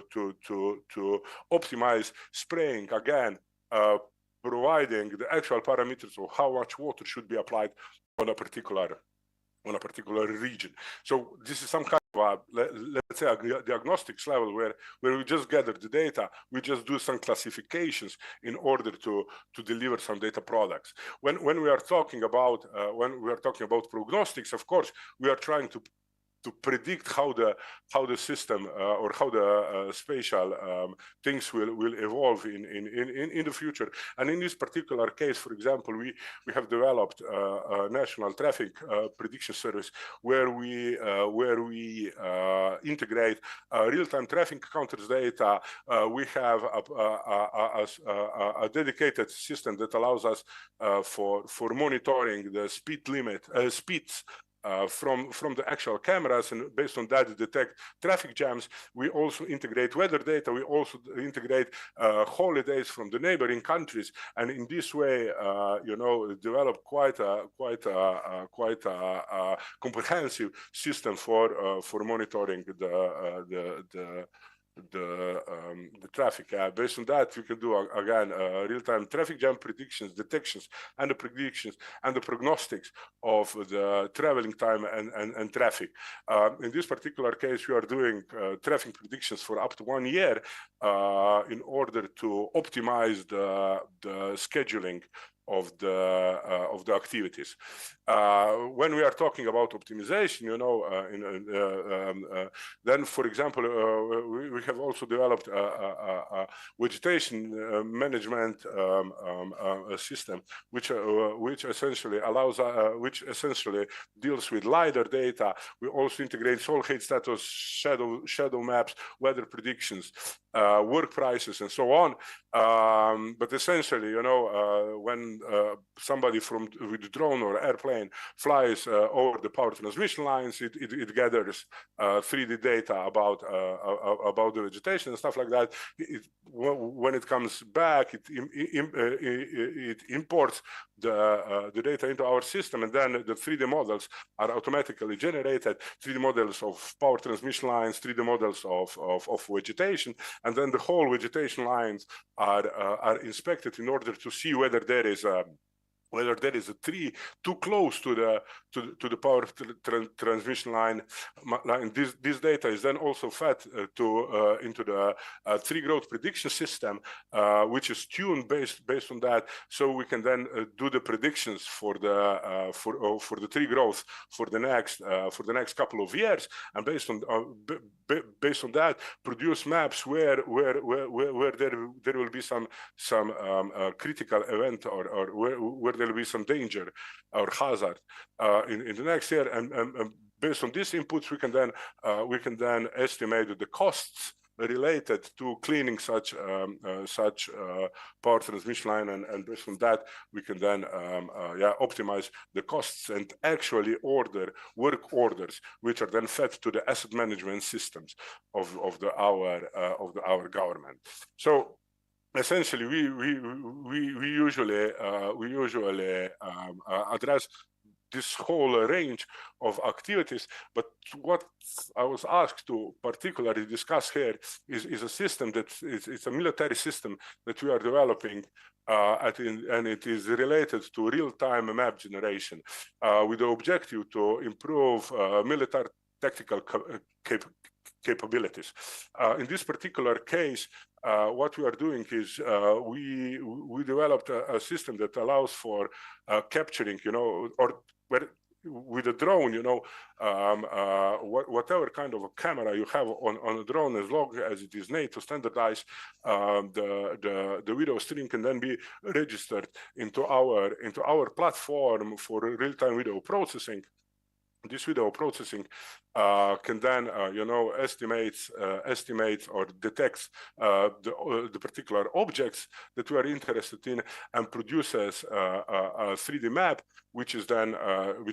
optimize spraying, again providing the actual parameters of how much water should be applied on a particular region. So this is some kind of let's say a diagnostics level where we just gather the data, we just do some classifications in order to deliver some data products. When we are talking about prognostics, of course, we are trying to predict how the system or how the spatial things will evolve in the future. And in this particular case, for example, we have developed a national traffic prediction service where we integrate real-time traffic counters data. We have a dedicated system that allows us for monitoring the speeds from the actual cameras, and based on that detect traffic jams. We also integrate weather data. We also integrate holidays from the neighboring countries, and in this way, you know, develop quite a comprehensive system for monitoring the traffic. Based on that, we can do again real-time traffic jam predictions, detections, and the predictions and the prognostics of the traveling time and traffic. In this particular case, we are doing traffic predictions for up to 1 year in order to optimize the scheduling of the activities. When we are talking about optimization, you know, then, for example, we have also developed a vegetation management system, which essentially allows, which essentially deals with LiDAR data. We also integrate soil height status, shadow maps, weather predictions, work prices, and so on. But essentially, you know, when somebody from with drone or airplane flies over the power transmission lines, it gathers 3D data about the vegetation and stuff like that. When it comes back, it imports the data into our system, and then the 3D models are automatically generated. 3D models of power transmission lines, 3D models of vegetation, and then the whole vegetation lines are inspected in order to see whether there is a tree too close to the power transmission line. This data is then also fed into the tree growth prediction system, which is tuned based on that. So we can then do the predictions for the tree growth for the next couple of years, and based on that, produce maps where there will be some critical event or where there will be some danger or hazard in the next year, and based on these inputs, we can then estimate the costs related to cleaning such power transmission line, and based on that, we can then optimize the costs and actually order work orders, which are then fed to the asset management systems of our government. So essentially, we usually address this whole range of activities, but what I was asked to particularly discuss here is a system that it's a military system that we are developing, and it is related to real-time map generation with the objective to improve military tactical capabilities. In this particular case, what we are doing is we developed a system that allows for capturing, with a drone, whatever kind of a camera you have on a drone, as long as it is NATO standardized, the video stream can then be registered into our platform for real-time video processing. This video processing can then, estimate or detects the particular objects that we are interested in, and produces a 3D map, which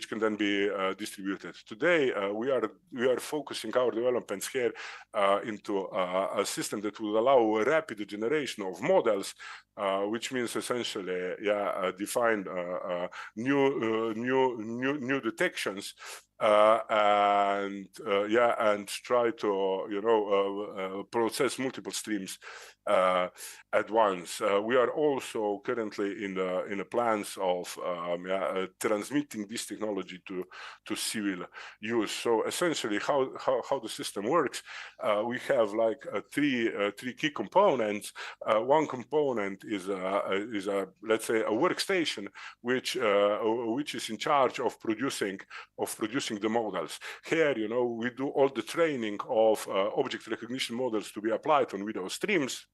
can then be distributed. Today, we are focusing our developments here into a system that will allow a rapid generation of models, which means essentially, define new detections. And try to process multiple streams at once. We are also currently in the plans of transmitting this technology to civil use. So essentially, how the system works, we have like three key components. One component is a let's say a workstation which is in charge of producing the models. Here, we do all the training of object recognition models to be applied on video streams.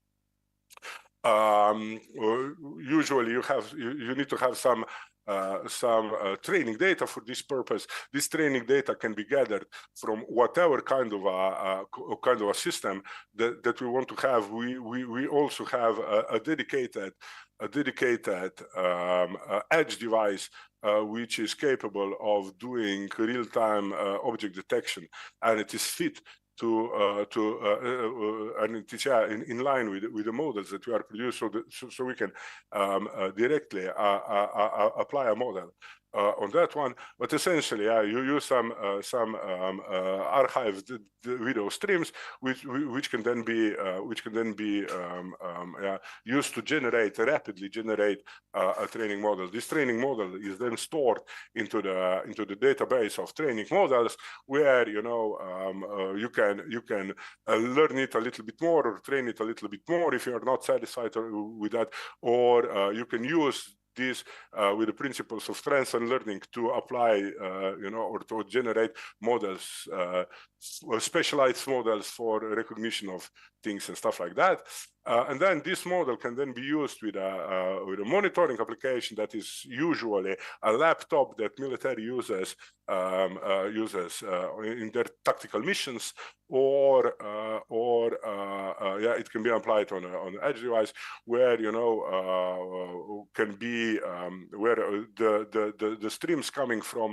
Usually, you need to have some training data for this purpose. This training data can be gathered from whatever kind of a system that we want to have. We also have a dedicated edge device which is capable of doing real-time object detection, and it is fit and it is in line with the models that we are producing, so we can directly apply a model on that one. But essentially, you use some archived video streams, which can then be used to rapidly generate a training model. This training model is then stored into the database of training models, where you can learn it a little bit more or train it a little bit more if you are not satisfied with that, or you can use this with the principles of strengths and learning to apply, or to generate models, specialized models for recognition of things and stuff like that. And then this model can then be used with a monitoring application that is usually a laptop that military uses in their tactical missions, or it can be applied on an edge device where can be where the streams coming from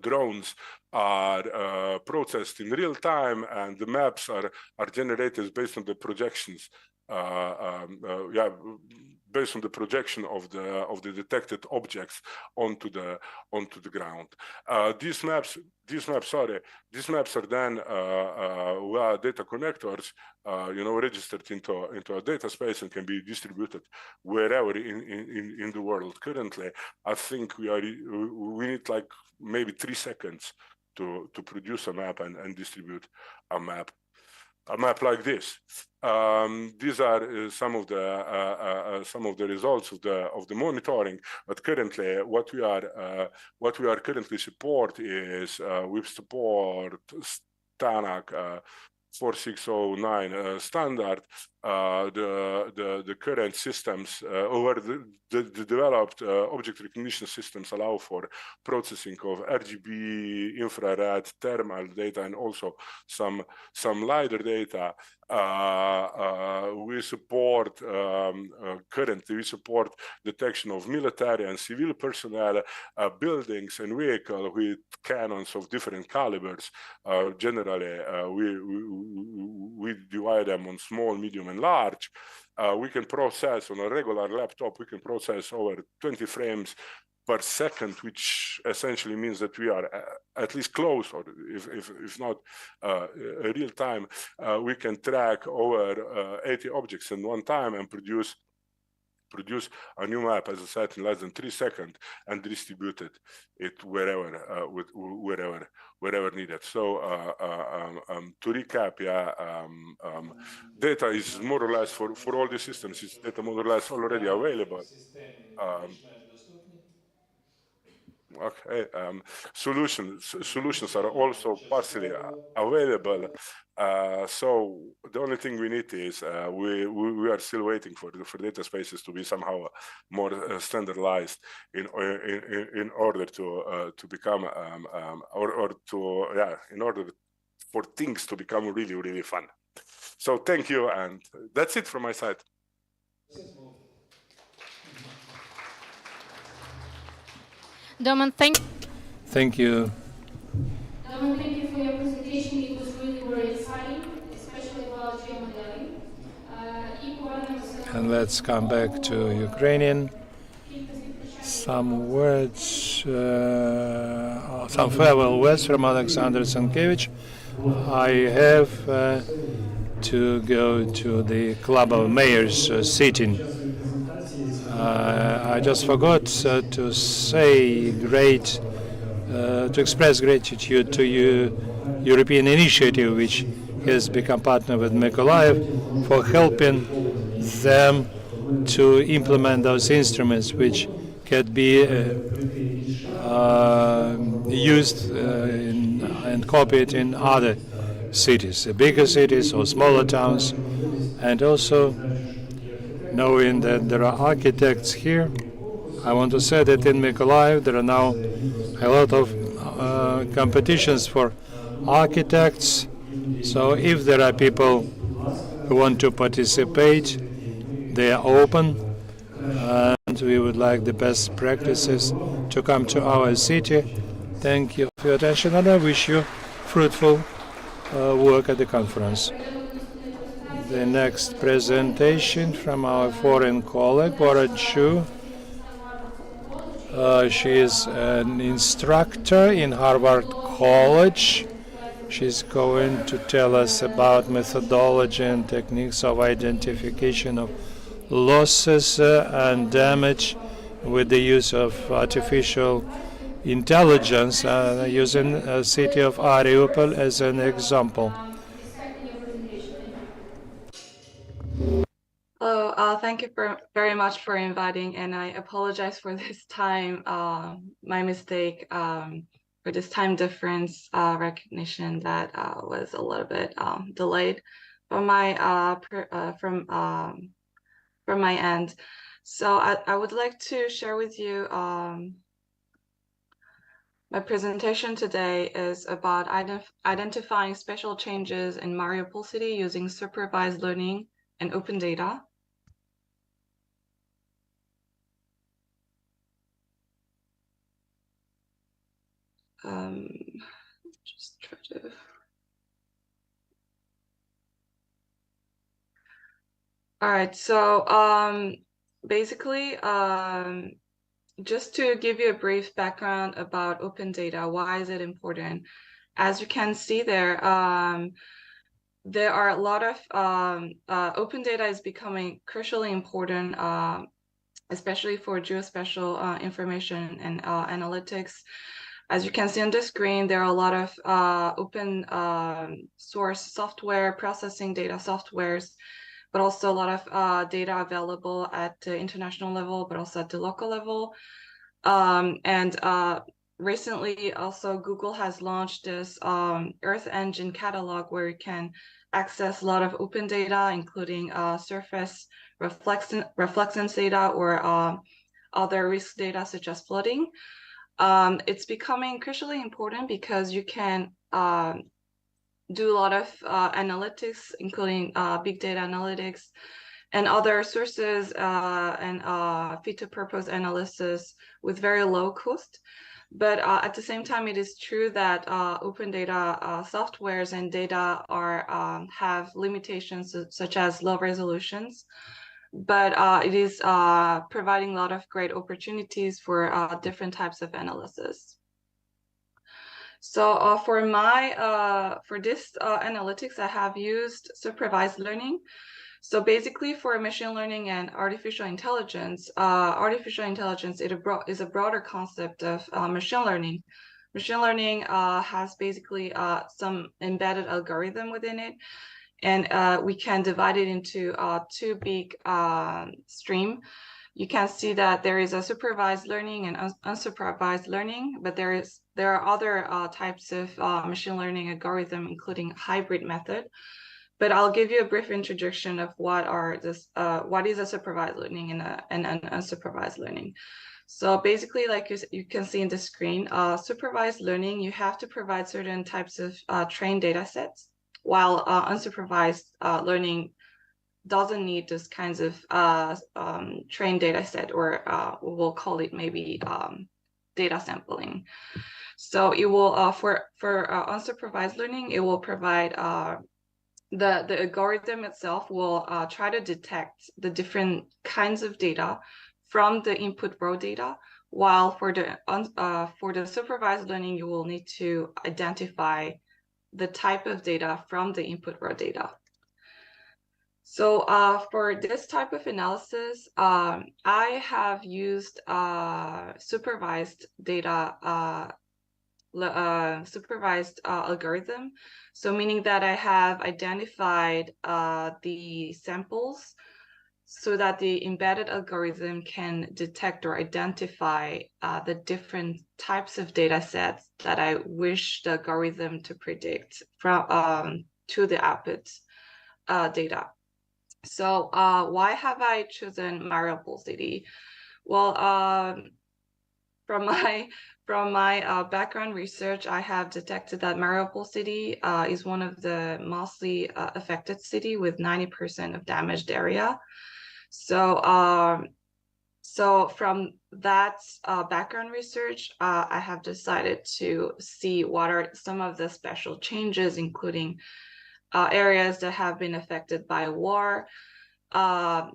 drones are processed in real time, and the maps are generated based on the projections. Based on the projection of the detected objects onto the ground. These maps are then via data connectors, registered into a data space and can be distributed wherever in the world. Currently, I think we need like maybe 3 seconds to produce a map and distribute a map like this. These are some of the results of the monitoring. But currently, what we are currently support is we support STANAG 4609 standard. The current systems over the developed object recognition systems allow for processing of RGB, infrared, thermal data, and also some LiDAR data. We support currently we support detection of military and civil personnel, buildings and vehicles with cannons of different calibers. Generally, we divide them on small, medium, and large. We can process on a regular laptop. We can process over 20 frames per second, which essentially means that we are at least close, or if not real time. We can track over 80 objects in one time and produce a new map, as I said, in less than 3 seconds, and distribute it wherever needed. So to recap, data is more or less for all the systems. It's data more or less already available. Okay, solutions are also partially available. So the only thing we need is we are still waiting for data spaces to be somehow more standardized in order to become in order for things to become really, really fun. So thank you, and that's it from my side. Doman, thank you. Doman, thank you for your presentation. It was really very exciting, especially about geomodeling. And let's come back to Ukrainian. Some words, some farewell words from Alexander Sankevich. I have to go to the Club of Mayors sitting. I just forgot to say to express gratitude to European initiative, which has become partner with Mykolaiv, for helping them to implement those instruments, which can be used and copied in other cities, bigger cities or smaller towns, and also knowing that there are architects here. I want to say that in Mykolaiv there are now a lot of competitions for architects. So if there are people who want to participate, they are open, and we would like the best practices to come to our city. Thank you for your attention, and I wish you fruitful work at the conference. The next presentation from our foreign colleague, Bora Chu. She is an instructor in Harvard College. She's going to tell us about methodology and techniques of identification of losses and damage with the use of artificial intelligence, using the city of Mariupol as an example. Hello, thank you very much for inviting, and I apologize for this time, my mistake, for this time difference recognition that was a little bit delayed. from my end. So I would like to share with you my presentation today is about identifying spatial changes in Mariupol city using supervised learning and open data. Just try to. All right, so basically, just to give you a brief background about open data, why is it important? As you can see there, there are a lot of open data is becoming crucially important, especially for geospatial information and analytics. As you can see on the screen, there are a lot of open source software, processing data softwares, but also a lot of data available at the international level, but also at the local level. Recently, also Google has launched this Earth Engine catalog where you can access a lot of open data, including surface reflectance data or other risk data such as flooding. It's becoming crucially important because you can do a lot of analytics, including big data analytics and other sources and fit-to-purpose analysis with very low cost. But at the same time, it is true that open data softwares and data are have limitations such as low resolutions. But it is providing a lot of great opportunities for different types of analysis. So for this analytics, I have used supervised learning. So basically for machine learning and artificial intelligence is a broader concept of machine learning. Machine learning has basically some embedded algorithm within it. And we can divide it into two big streams. You can see that there is a supervised learning and unsupervised learning, but there are other types of machine learning algorithm, including hybrid method. But I'll give you a brief introduction of what is a supervised learning and an unsupervised learning. So basically, like you can see in the screen, supervised learning, you have to provide certain types of trained data sets, while unsupervised learning doesn't need this kinds of trained data set, or we'll call it maybe data sampling. So it will, for unsupervised learning, it will provide the algorithm itself will try to detect the different kinds of data from the input raw data, while for the supervised learning, you will need to identify the type of data from the input raw data. So for this type of analysis, I have used supervised data supervised algorithm. So meaning that I have identified the samples so that the embedded algorithm can detect or identify the different types of data sets that I wish the algorithm to predict from to the output data. So why have I chosen Mariupol city? Well, from my background research, I have detected that Mariupol city is one of the mostly affected city with 90% of damaged area. So so from that background research, I have decided to see what are some of the special changes, including areas that have been affected by war,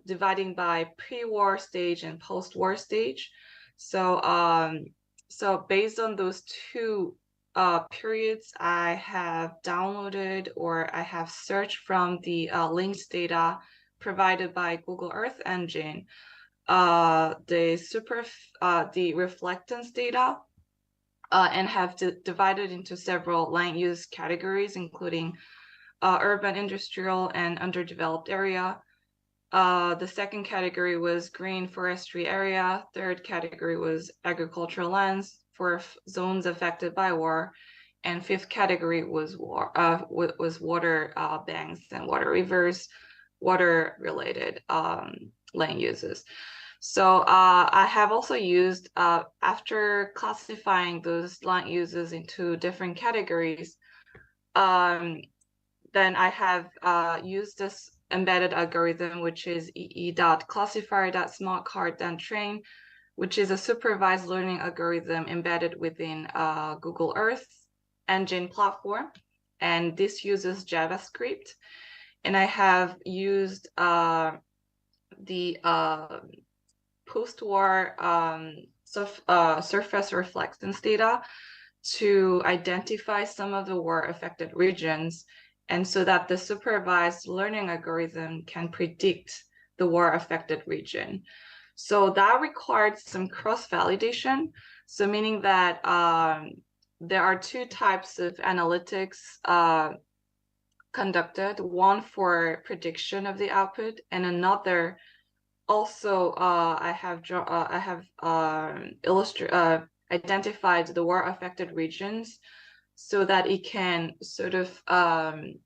dividing by pre-war stage and post-war stage. So so based on those two periods, I have downloaded or I have searched from the linked data provided by Google Earth Engine, the reflectance data, and have divided into several land use categories, including urban, industrial, and underdeveloped area. The second category was green forestry area. Third category was agricultural lands for zones affected by war. and fifth category was water banks and water rivers, water related land uses. So I have also used, after classifying those land uses into different categories, then I have used this embedded algorithm, which is ee.classifier.smartcard.train, which is a supervised learning algorithm embedded within Google Earth engine platform. And this uses JavaScript. And I have used the post-war surface reflectance data to identify some of the war-affected regions, and so that the supervised learning algorithm can predict the war-affected region. So that required some cross-validation. So meaning that there are two types of analytics conducted, one for prediction of the output and another also I have identified the war-affected regions so that it can sort of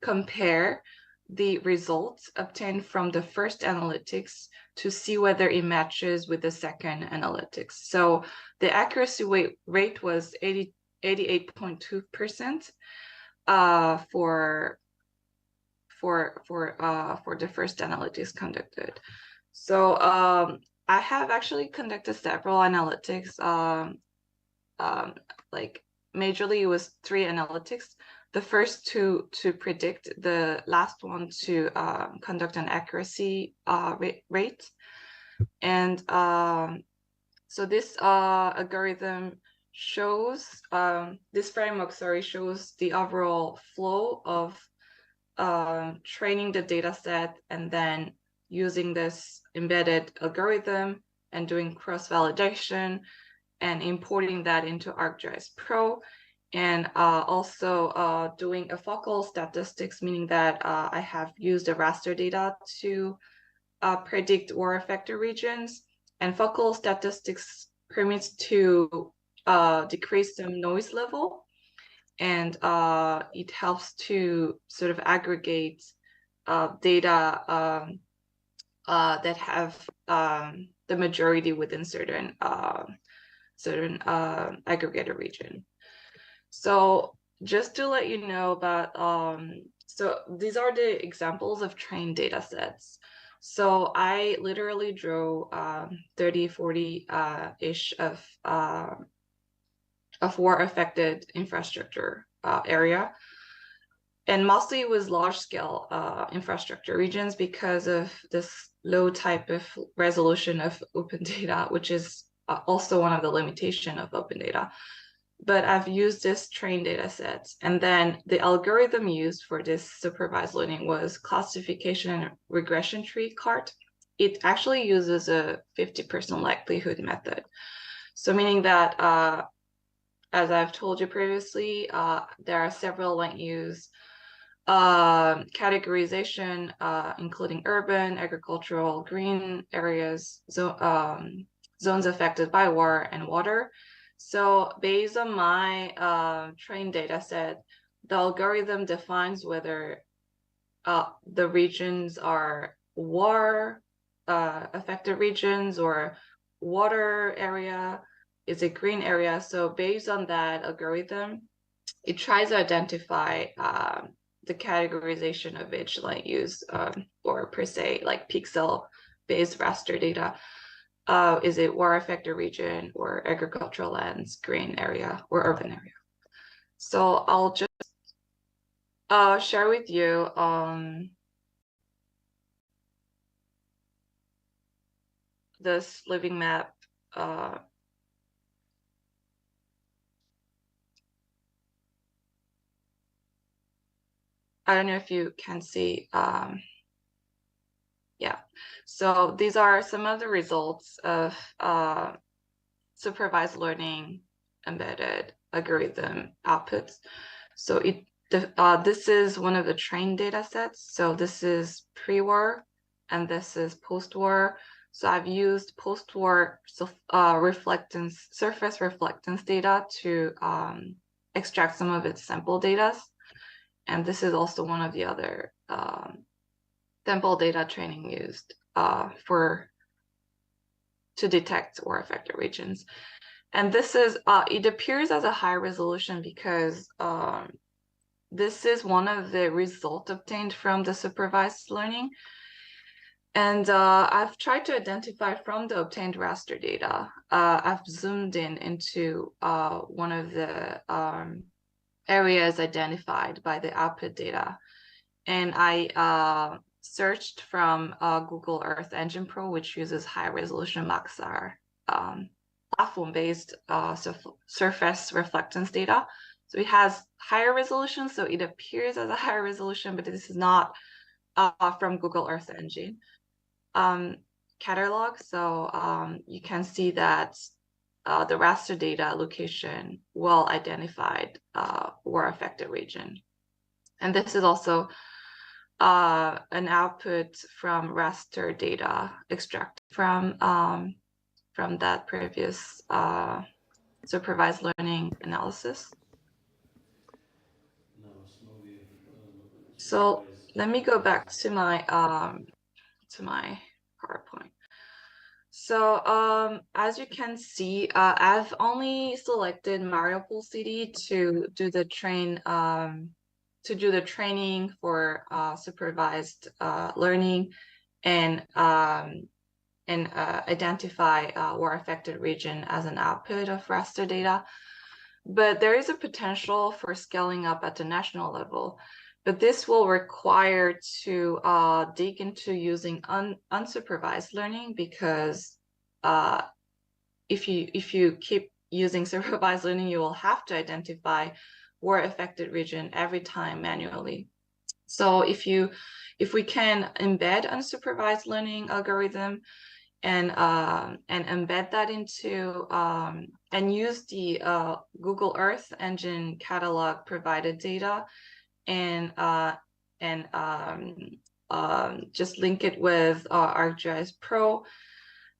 compare the results obtained from the first analytics to see whether it matches with the second analytics. So the accuracy rate was 88.2% for the first analytics conducted. So I have actually conducted several analytics. Like majorly it was 3 analytics. The first two to predict, the last one to conduct an accuracy rate. And so this algorithm shows, this framework, sorry, shows the overall flow of training the data set and then using this embedded algorithm and doing cross-validation and importing that into ArcGIS Pro, and also doing a focal statistics, meaning that I have used the raster data to predict war-affected regions, and focal statistics permits to decrease some noise level, and it helps to sort of aggregate data that have the majority within certain aggregator region. So just to let you know about, so these are the examples of trained data sets. So I literally drew 30, 40-ish of war-affected infrastructure area. And mostly it was large-scale infrastructure regions because of this low type of resolution of open data, which is also one of the limitations of open data. But I've used this trained data sets, and then the algorithm used for this supervised learning was classification and regression tree cart. It actually uses a 50% likelihood method. So meaning that, as I've told you previously, there are several land use categorization, including urban, agricultural, green areas, zones affected by war and water. So based on my trained data set, the algorithm defines whether the regions are war affected regions or water area, is a green area. So based on that algorithm, it tries to identify the categorization of each land use, or per se like pixel-based raster data. Is it war-affected region or agricultural lands, green area, or urban area? So I'll just share with you this living map. I don't know if you can see. Yeah, so these are some of the results of supervised learning embedded algorithm outputs. So this is one of the trained data sets. So this is pre-war and this is post-war. So I've used post-war surface reflectance data to extract some of its sample data. And this is also one of the other sample data training used to detect war affected regions. And this is, it appears as a high resolution because this is one of the results obtained from the supervised learning. And I've tried to identify from the obtained raster data. I've zoomed into one of the areas identified by the output data. And I searched from Google Earth Engine Pro, which uses high resolution Maxar platform-based surface reflectance data. So it has higher resolution, so it appears as a higher resolution, but this is not from Google Earth Engine catalog. So you can see that the raster data location well identified war affected region. And this is also an output from raster data extracted from that previous supervised learning analysis. So let me go back to my PowerPoint. So as you can see, I've only selected Mariupol city to do the training for supervised learning and identify war-affected region as an output of raster data. But there is a potential for scaling up at the national level. But this will require to dig into using unsupervised learning, because if you keep using supervised learning, you will have to identify war-affected region every time manually. So if we can embed unsupervised learning algorithm and embed that into and use the Google Earth Engine catalog provided data and just link it with ArcGIS Pro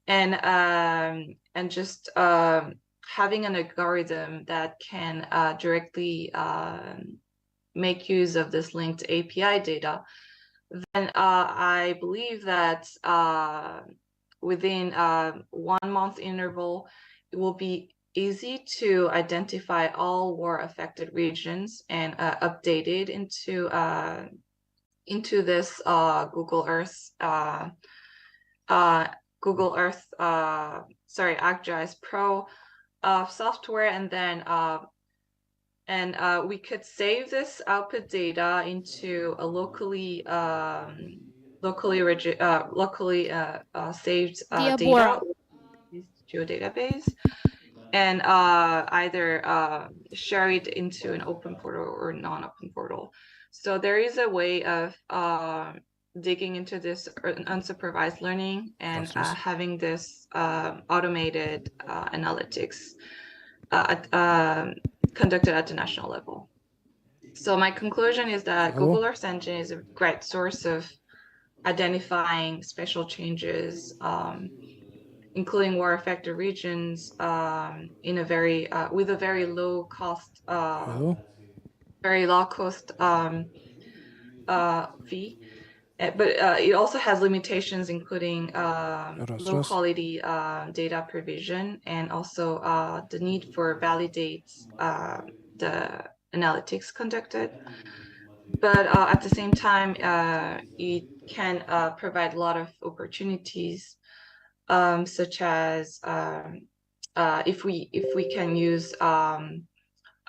and just having an algorithm that can directly make use of this linked API data, then I believe that within 1 month interval, it will be easy to identify all war-affected regions and update it into this Google Earth ArcGIS Pro software, and then we could save this output data into a locally saved data geodatabase, and either share it into an open portal or non-open portal. So there is a way of digging into this unsupervised learning and having this automated analytics conducted at the national level. So my conclusion is that Google Earth Engine is a great source of identifying spatial changes, including war-affected regions, in a very with a very low cost, fee. But it also has limitations, including low quality data provision, and also the need for validate the analytics conducted. But at the same time, it can provide a lot of opportunities, such as if we can use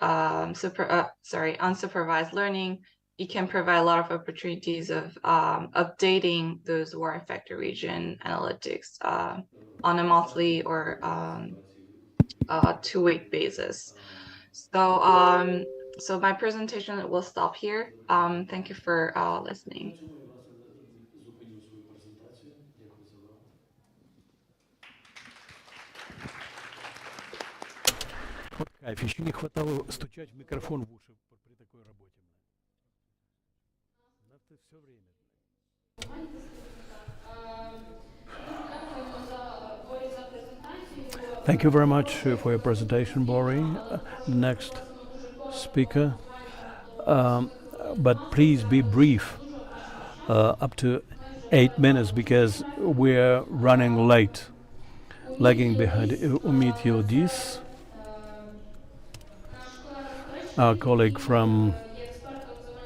unsupervised learning, it can provide a lot of opportunities of updating those war-affected region analytics on a monthly or 2-week basis. So my presentation will stop here. Thank you for listening. Кайф, еще не хватало стучать в микрофон в уши при такой работе. Да ты все время. Thank you very much for your presentation, Bori. Next speaker. But please be brief, up to 8 minutes, because we're running late, lagging behind. Umid Yildiz, our colleague from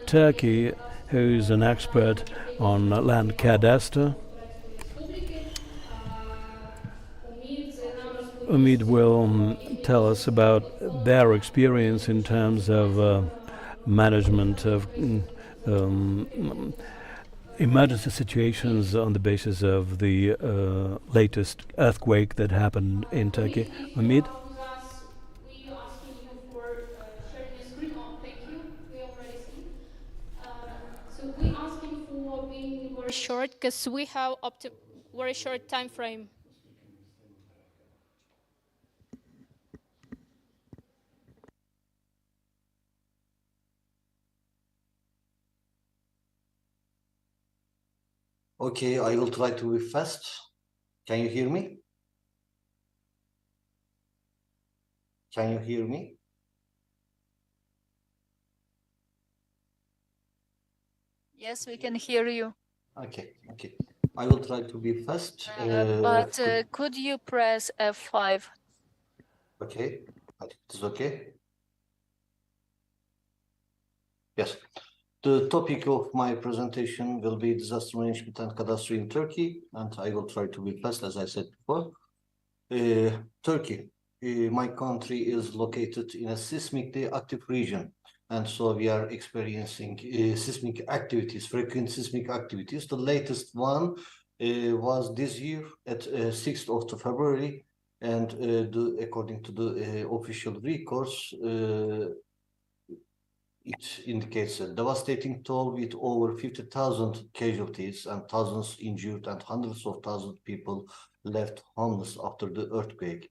Turkey, who's an expert on land cadastre. Umid will tell us about their experience in terms of management of emergency situations on the basis of the latest earthquake that happened in Turkey. Umid? We asking you for sharing your screen. Oh, thank you. We already see. So we asking for being very short because we have up to very short time frame. Okay, I will try to be fast. Can you hear me? Can you hear me? Yes, we can hear you. Okay. I will try to be fast. But could you press F5? Okay, I think it is okay. Yes. The topic of my presentation will be disaster management and cadastry in Turkey, and I will try to be fast, as I said before. Turkey, my country, is located in a seismically active region, and so we are experiencing seismic activities, frequent seismic activities. The latest one was this year at 6th of February, and according to the official records, it indicates a devastating toll with over 50,000 casualties and thousands injured and hundreds of thousands of people left homeless after the earthquake.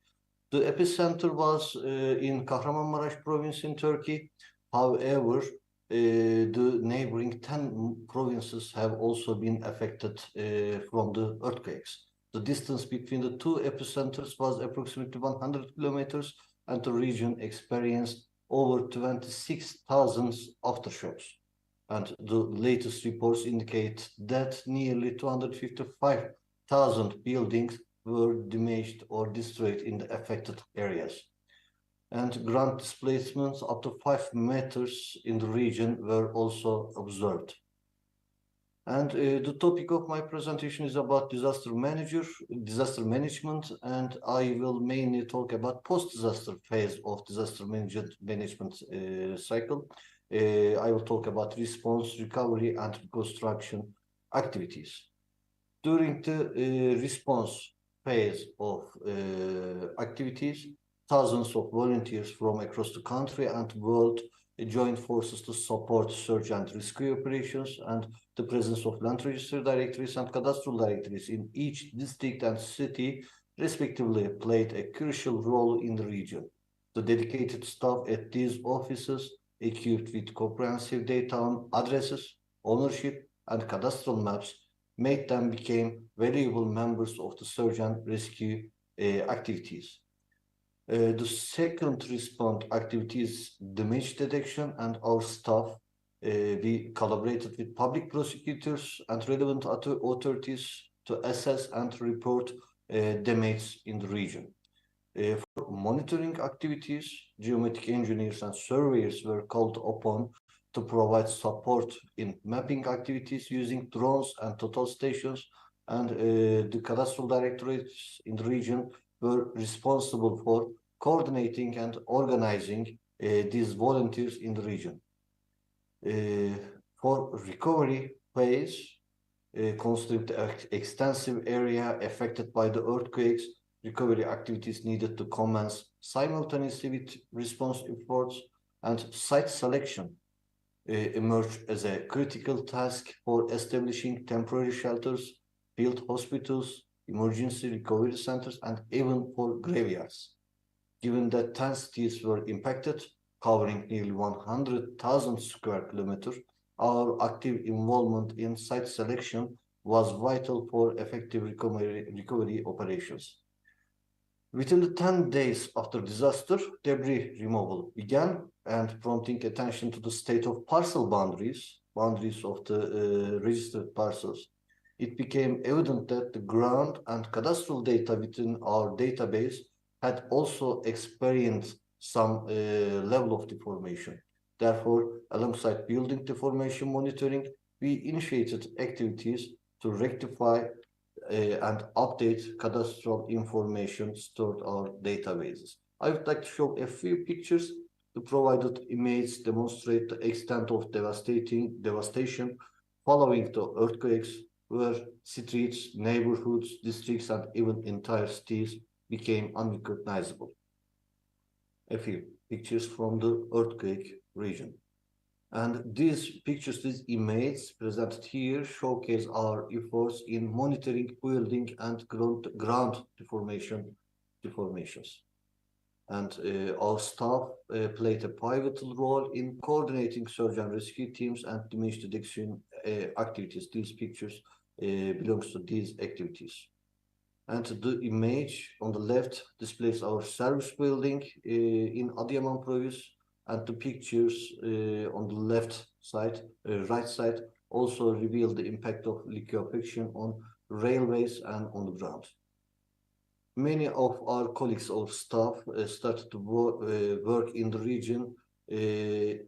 The epicenter was in Kahramanmaraş province in Turkey. However, the neighboring 10 provinces have also been affected from the earthquakes. The distance between the two epicenters was approximately 100 kilometers, and the region experienced over 26,000 aftershocks. And the latest reports indicate that nearly 255,000 buildings were damaged or destroyed in the affected areas. And ground displacements up to 5 meters in the region were also observed. And the topic of my presentation is about disaster management, and I will mainly talk about post-disaster phase of disaster management cycle. I will talk about response, recovery, and reconstruction activities. During the response phase of activities, thousands of volunteers from across the country and world joined forces to support search and rescue operations, and the presence of land register directories and cadastral directories in each district and city respectively played a crucial role in the region. The dedicated staff at these offices, equipped with comprehensive data on addresses, ownership, and cadastral maps, made them become valuable members of the search and rescue activities. The second response activity is damage detection, and our staff, we collaborated with public prosecutors and relevant authorities to assess and report damage in the region. For monitoring activities, geometric engineers and surveyors were called upon to provide support in mapping activities using drones and total stations, and the cadastral directorates in the region were responsible for coordinating and organizing these volunteers in the region. For recovery phase, constitute an extensive area affected by the earthquakes. Recovery activities needed to commence simultaneously with response efforts, and site selection emerged as a critical task for establishing temporary shelters, field hospitals, emergency recovery centers, and even for graveyards. Given that 10 cities were impacted, covering nearly 100,000 square kilometers, our active involvement in site selection was vital for effective recovery operations. Within the 10 days after disaster, debris removal began, and prompting attention to the state of parcel boundaries of the registered parcels, it became evident that the ground and cadastral data within our database had also experienced some level of deformation. Therefore, alongside building deformation monitoring, we initiated activities to rectify and update cadastral information stored in our databases. I would like to show a few pictures. The provided images demonstrate the extent of devastation following the earthquakes, where streets, neighborhoods, districts, and even entire cities became unrecognizable. A few pictures from the earthquake region. And these pictures, these images presented here showcase our efforts in monitoring building and ground deformations. And our staff played a pivotal role in coordinating search and rescue teams and damage detection activities. These pictures belongs to these activities. And the image on the left displays our service building in Adıyaman province, and the pictures on the left side, right side, also reveal the impact of liquefaction on railways and on the ground. Many of our colleagues or staff started to work in the region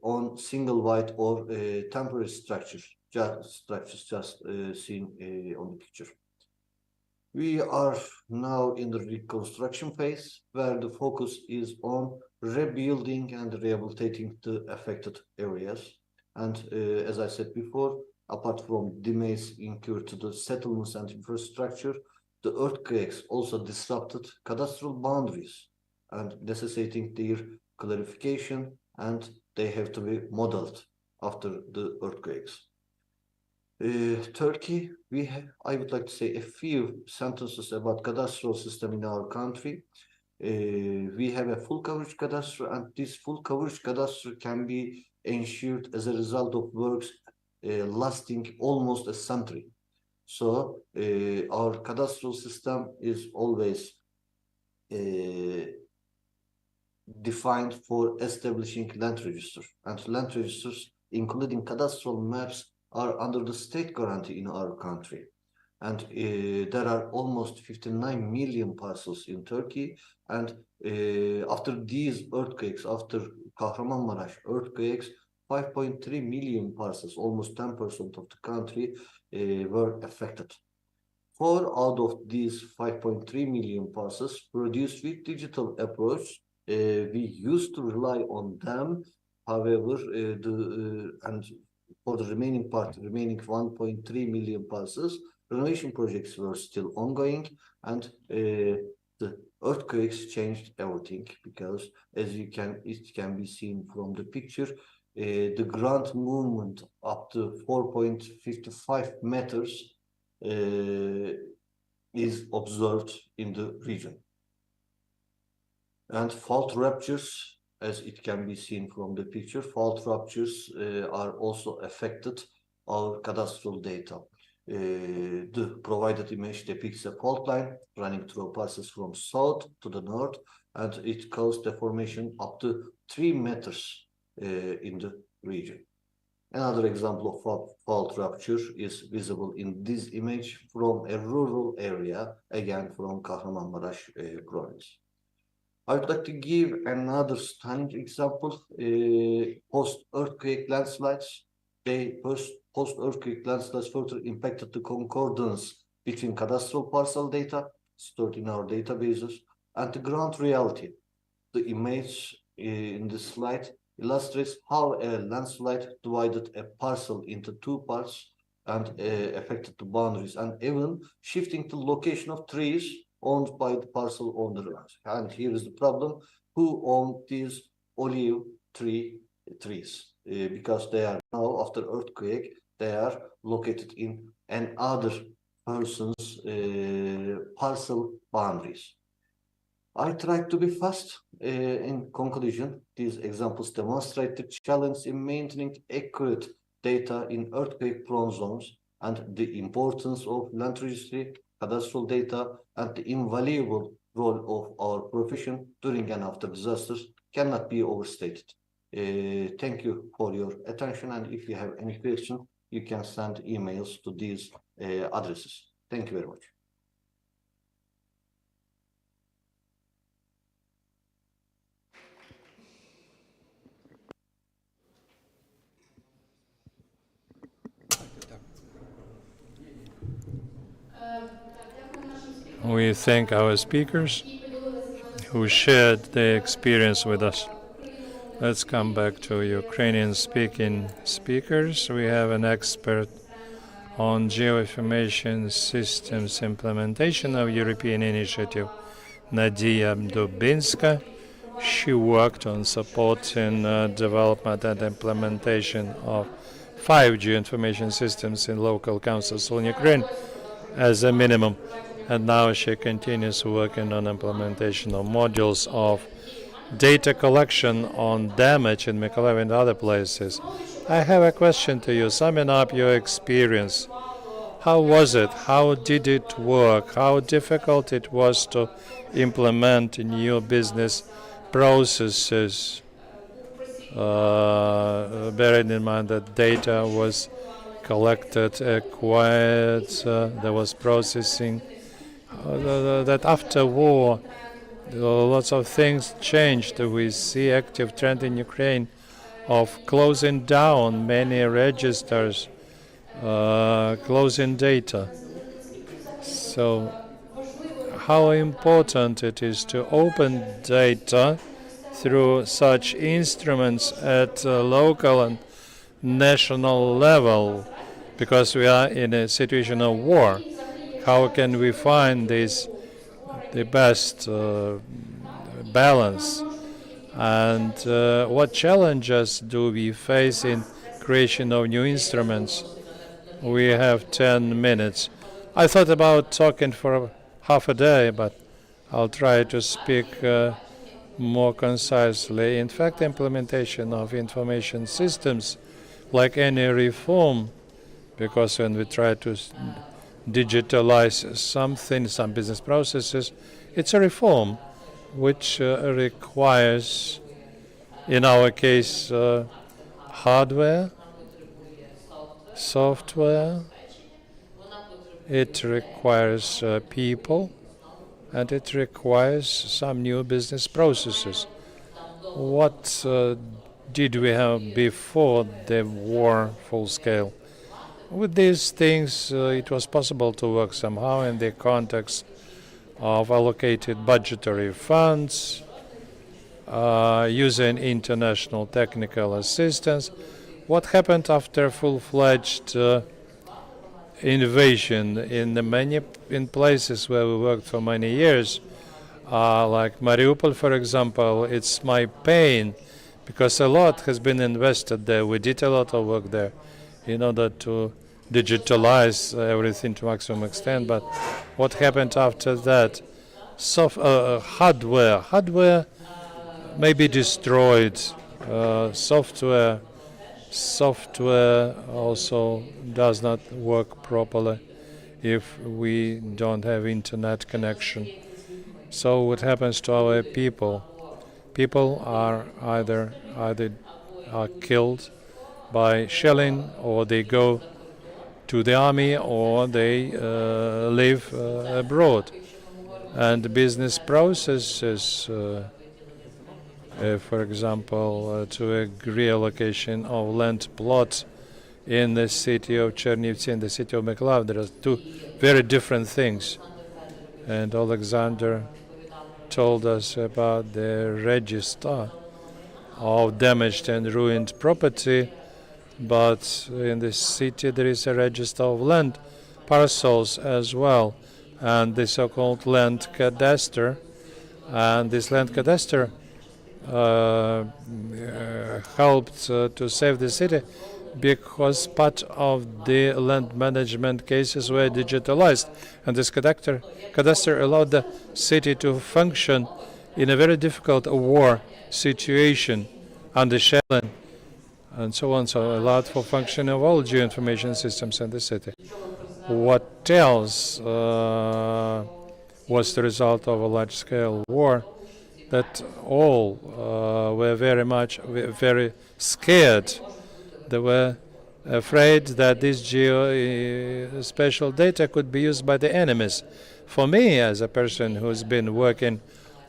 on single wide or temporary structures just seen on the picture. We are now in the reconstruction phase, where the focus is on rebuilding and rehabilitating the affected areas. And as I said before, apart from damage incurred to the settlements and infrastructure, the earthquakes also disrupted cadastral boundaries and necessitating their clarification, and they have to be modeled after the earthquakes. Turkey, I would like to say a few sentences about cadastral system in our country. We have a full coverage cadastre, and this full coverage cadastre can be ensured as a result of works lasting almost a century. So our cadastral system is always defined for establishing land registers, and land registers, including cadastral maps, are under the state guarantee in our country. And there are almost 59 million parcels in Turkey. And after these earthquakes, after Kahramanmaraş earthquakes, 5.3 million parcels, almost 10% of the country, were affected. 4 out of these 5.3 million parcels produced with digital approach. We used to rely on them. However, and for the remaining 1.3 million parcels, renovation projects were still ongoing, and the earthquakes changed everything, because as it can be seen from the picture, the ground movement up to 4.55 meters is observed in the region. And fault ruptures, as it can be seen from the picture, fault ruptures are also affected our cadastral data. The provided image depicts a fault line running through parcels from south to the north, and it caused deformation up to 3 meters in the region. Another example of fault rupture is visible in this image from a rural area, again from Kahramanmaraş province. I would like to give another stunning example, post-earthquake landslides. Post-earthquake landslides further impacted the concordance between cadastral parcel data stored in our databases and the ground reality. The image in this slide illustrates how a landslide divided a parcel into 2 parts and affected the boundaries, and even shifting the location of trees owned by the parcel owner. And here is the problem: who owned these olive trees? Because they are now, after earthquake, they are located in another person's parcel boundaries. I tried to be fast. In conclusion, these examples demonstrate the challenge in maintaining accurate data in earthquake-prone zones, and the importance of land registry, cadastral data, and the invaluable role of our profession during and after disasters cannot be overstated. Thank you for your attention, and if you have any questions, you can send emails to these addresses. Thank you very much. We thank our speakers who shared their experience with us. Let's come back to Ukrainian-speaking speakers. We have an expert on geoinformation systems implementation of European initiative, Nadia Dubinska. She worked on supporting development and implementation of 5 geoinformation systems in local councils in Ukraine as a minimum. And now she continues working on implementation of modules of data collection on damage in Mykolaiv and other places. I have a question to you, summing up your experience. How was it? How did it work? How difficult it was to implement new business processes, bearing in mind that data was collected, acquired, there was processing, that after war lots of things changed. We see active trend in Ukraine of closing down many registers, closing data. So how important it is to open data through such instruments at local and national level, because we are in a situation of war. How can we find the best balance? And what challenges do we face in creation of new instruments? We have 10 minutes. I thought about talking for half a day, but I'll try to speak more concisely. In fact, implementation of information systems, like any reform, because when we try to digitalize something, some business processes, it's a reform which requires, in our case, hardware, software. It requires people, and it requires some new business processes. What did we have before the war full scale? With these things, it was possible to work somehow in the context of allocated budgetary funds, using international technical assistance. What happened after full-fledged invasion in places where we worked for many years, like Mariupol, for example? It's my pain, because a lot has been invested there. We did a lot of work there in order to digitalize everything to maximum extent. But what happened after that? Hardware may be destroyed. Software also does not work properly if we don't have internet connection. So what happens to our people? People are either are killed by shelling, or they go to the army, or they live abroad. And business processes, for example, to agree allocation of land plot in the city of Chernivtsi and the city of Mykolaiv, there are two very different things. And Alexander told us about the register of damaged and ruined property, but in the city there is a register of land parcels as well, and the so-called land cadastre. And this land cadastre helped to save the city, because part of the land management cases were digitalized, and this cadastre allowed the city to function in a very difficult war situation under shelling and so on. So allowed for function of all geoinformation systems in the city. What else? was the result of a large-scale war, that all were very scared. They were afraid that this geospatial data could be used by the enemies. For me, as a person who's been working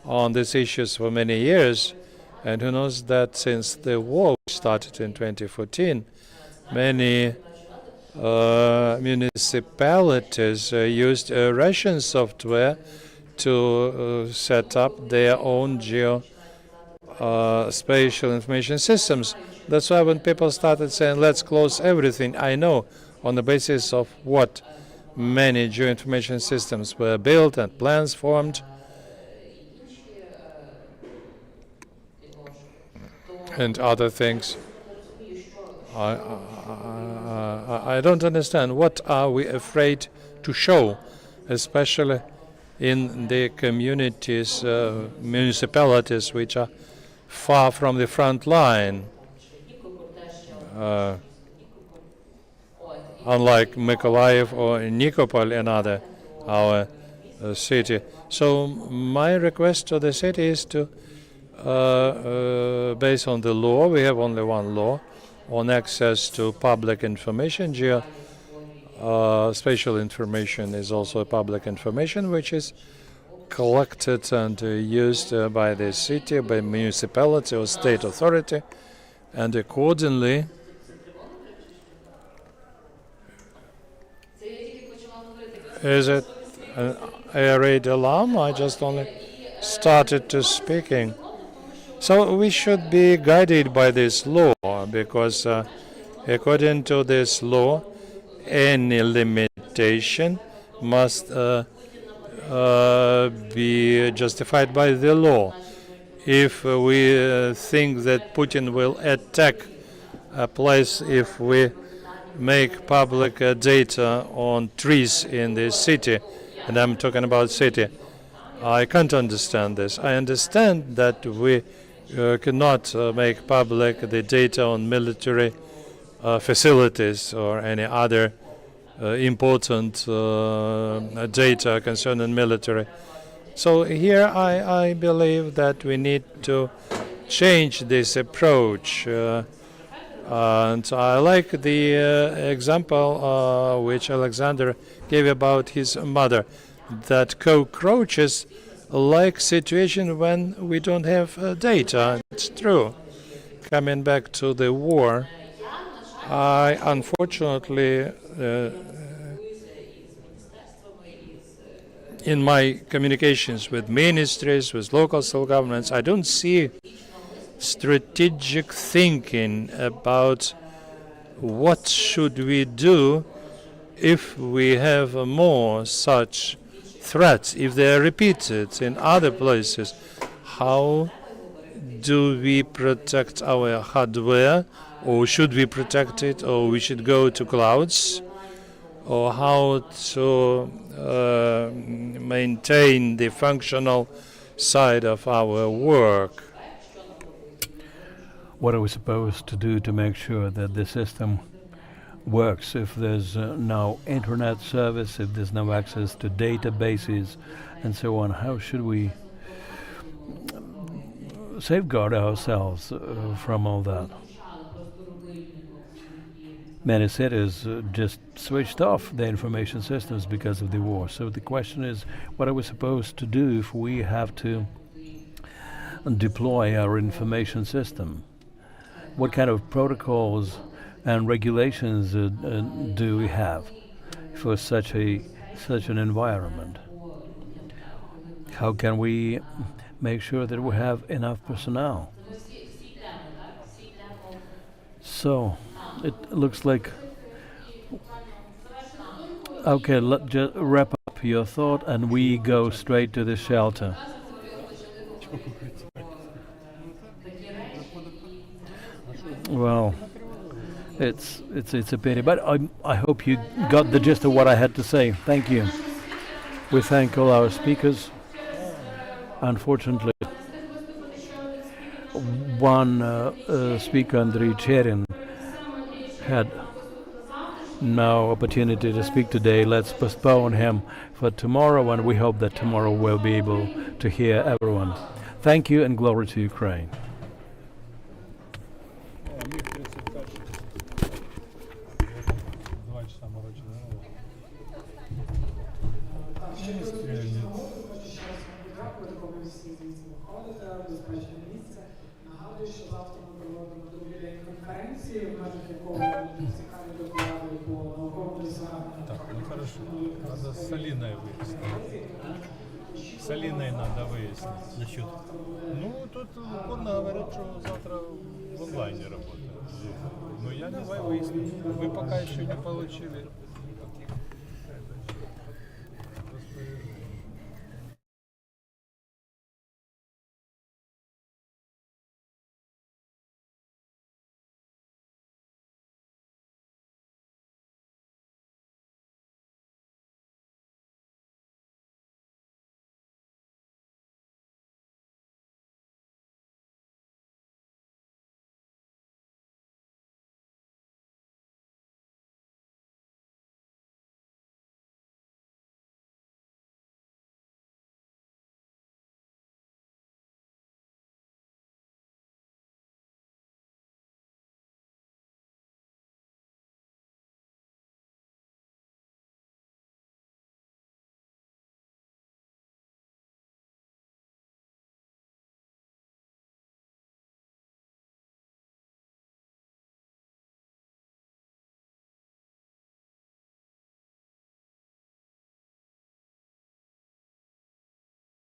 on these issues for many years, and who knows that since the war started in 2014, many municipalities used Russian software to set up their own geospatial information systems. That's why when people started saying, let's close everything, I know on the basis of what many geoinformation systems were built and plans formed, and other things. I don't understand. What are we afraid to show, especially in the communities, municipalities which are far from the front line, unlike Mykolaiv or Nikopol, another our city. So my request to the city is to, based on the law, we have only one law on access to public information. Geospatial information is also public information, which is collected and used by the city, by municipality or state authority, and accordingly is it an air raid alarm? I just only started to speaking. So we should be guided by this law, because according to this law, any limitation must be justified by the law. If we think that Putin will attack a place if we make public data on trees in the city, and I'm talking about city, I can't understand this. I understand that we cannot make public the data on military facilities or any other important data concerning military. So here I believe that we need to change this approach. And I like the example which Alexander gave about his mother, that cockroaches like situation when we don't have data. It's true. Coming back to the war, I unfortunately, in my communications with ministries, with local self-governments, I don't see strategic thinking about what should we do if we have more such threats, if they are repeated in other places. How do we protect our hardware, or should we protect it, or we should go to clouds, or how to maintain the functional side of our work? What are we supposed to do to make sure that the system works if there's no internet service, if there's no access to databases and so on? How should we safeguard ourselves from all that? Many cities just switched off their information systems because of the war. So the question is, what are we supposed to do if we have to deploy our information system? What kind of protocols and regulations do we have for such an environment? How can we make sure that we have enough personnel? So it looks like, okay, let's just wrap up your thought and we go straight to the shelter. Well, it's a pity, but I hope you got the gist of what I had to say. Thank you. We thank all our speakers. Unfortunately, one speaker, Andrei Cherin, had no opportunity to speak today, let's postpone him for tomorrow, and we hope that tomorrow we'll be able to hear everyone. Thank you, and glory to Ukraine. Нагадую, що завтра ми проводимо другий день конференції, в межах якого будуть цікаві доклади по науковим досягненням. Так, ну хорошо. Надо с Алиной выяснить. С Алиной надо выяснить. Насчет. Ну, тут она говорит, что завтра в онлайне работает. Ну, я давай выясним. Вы пока еще не получили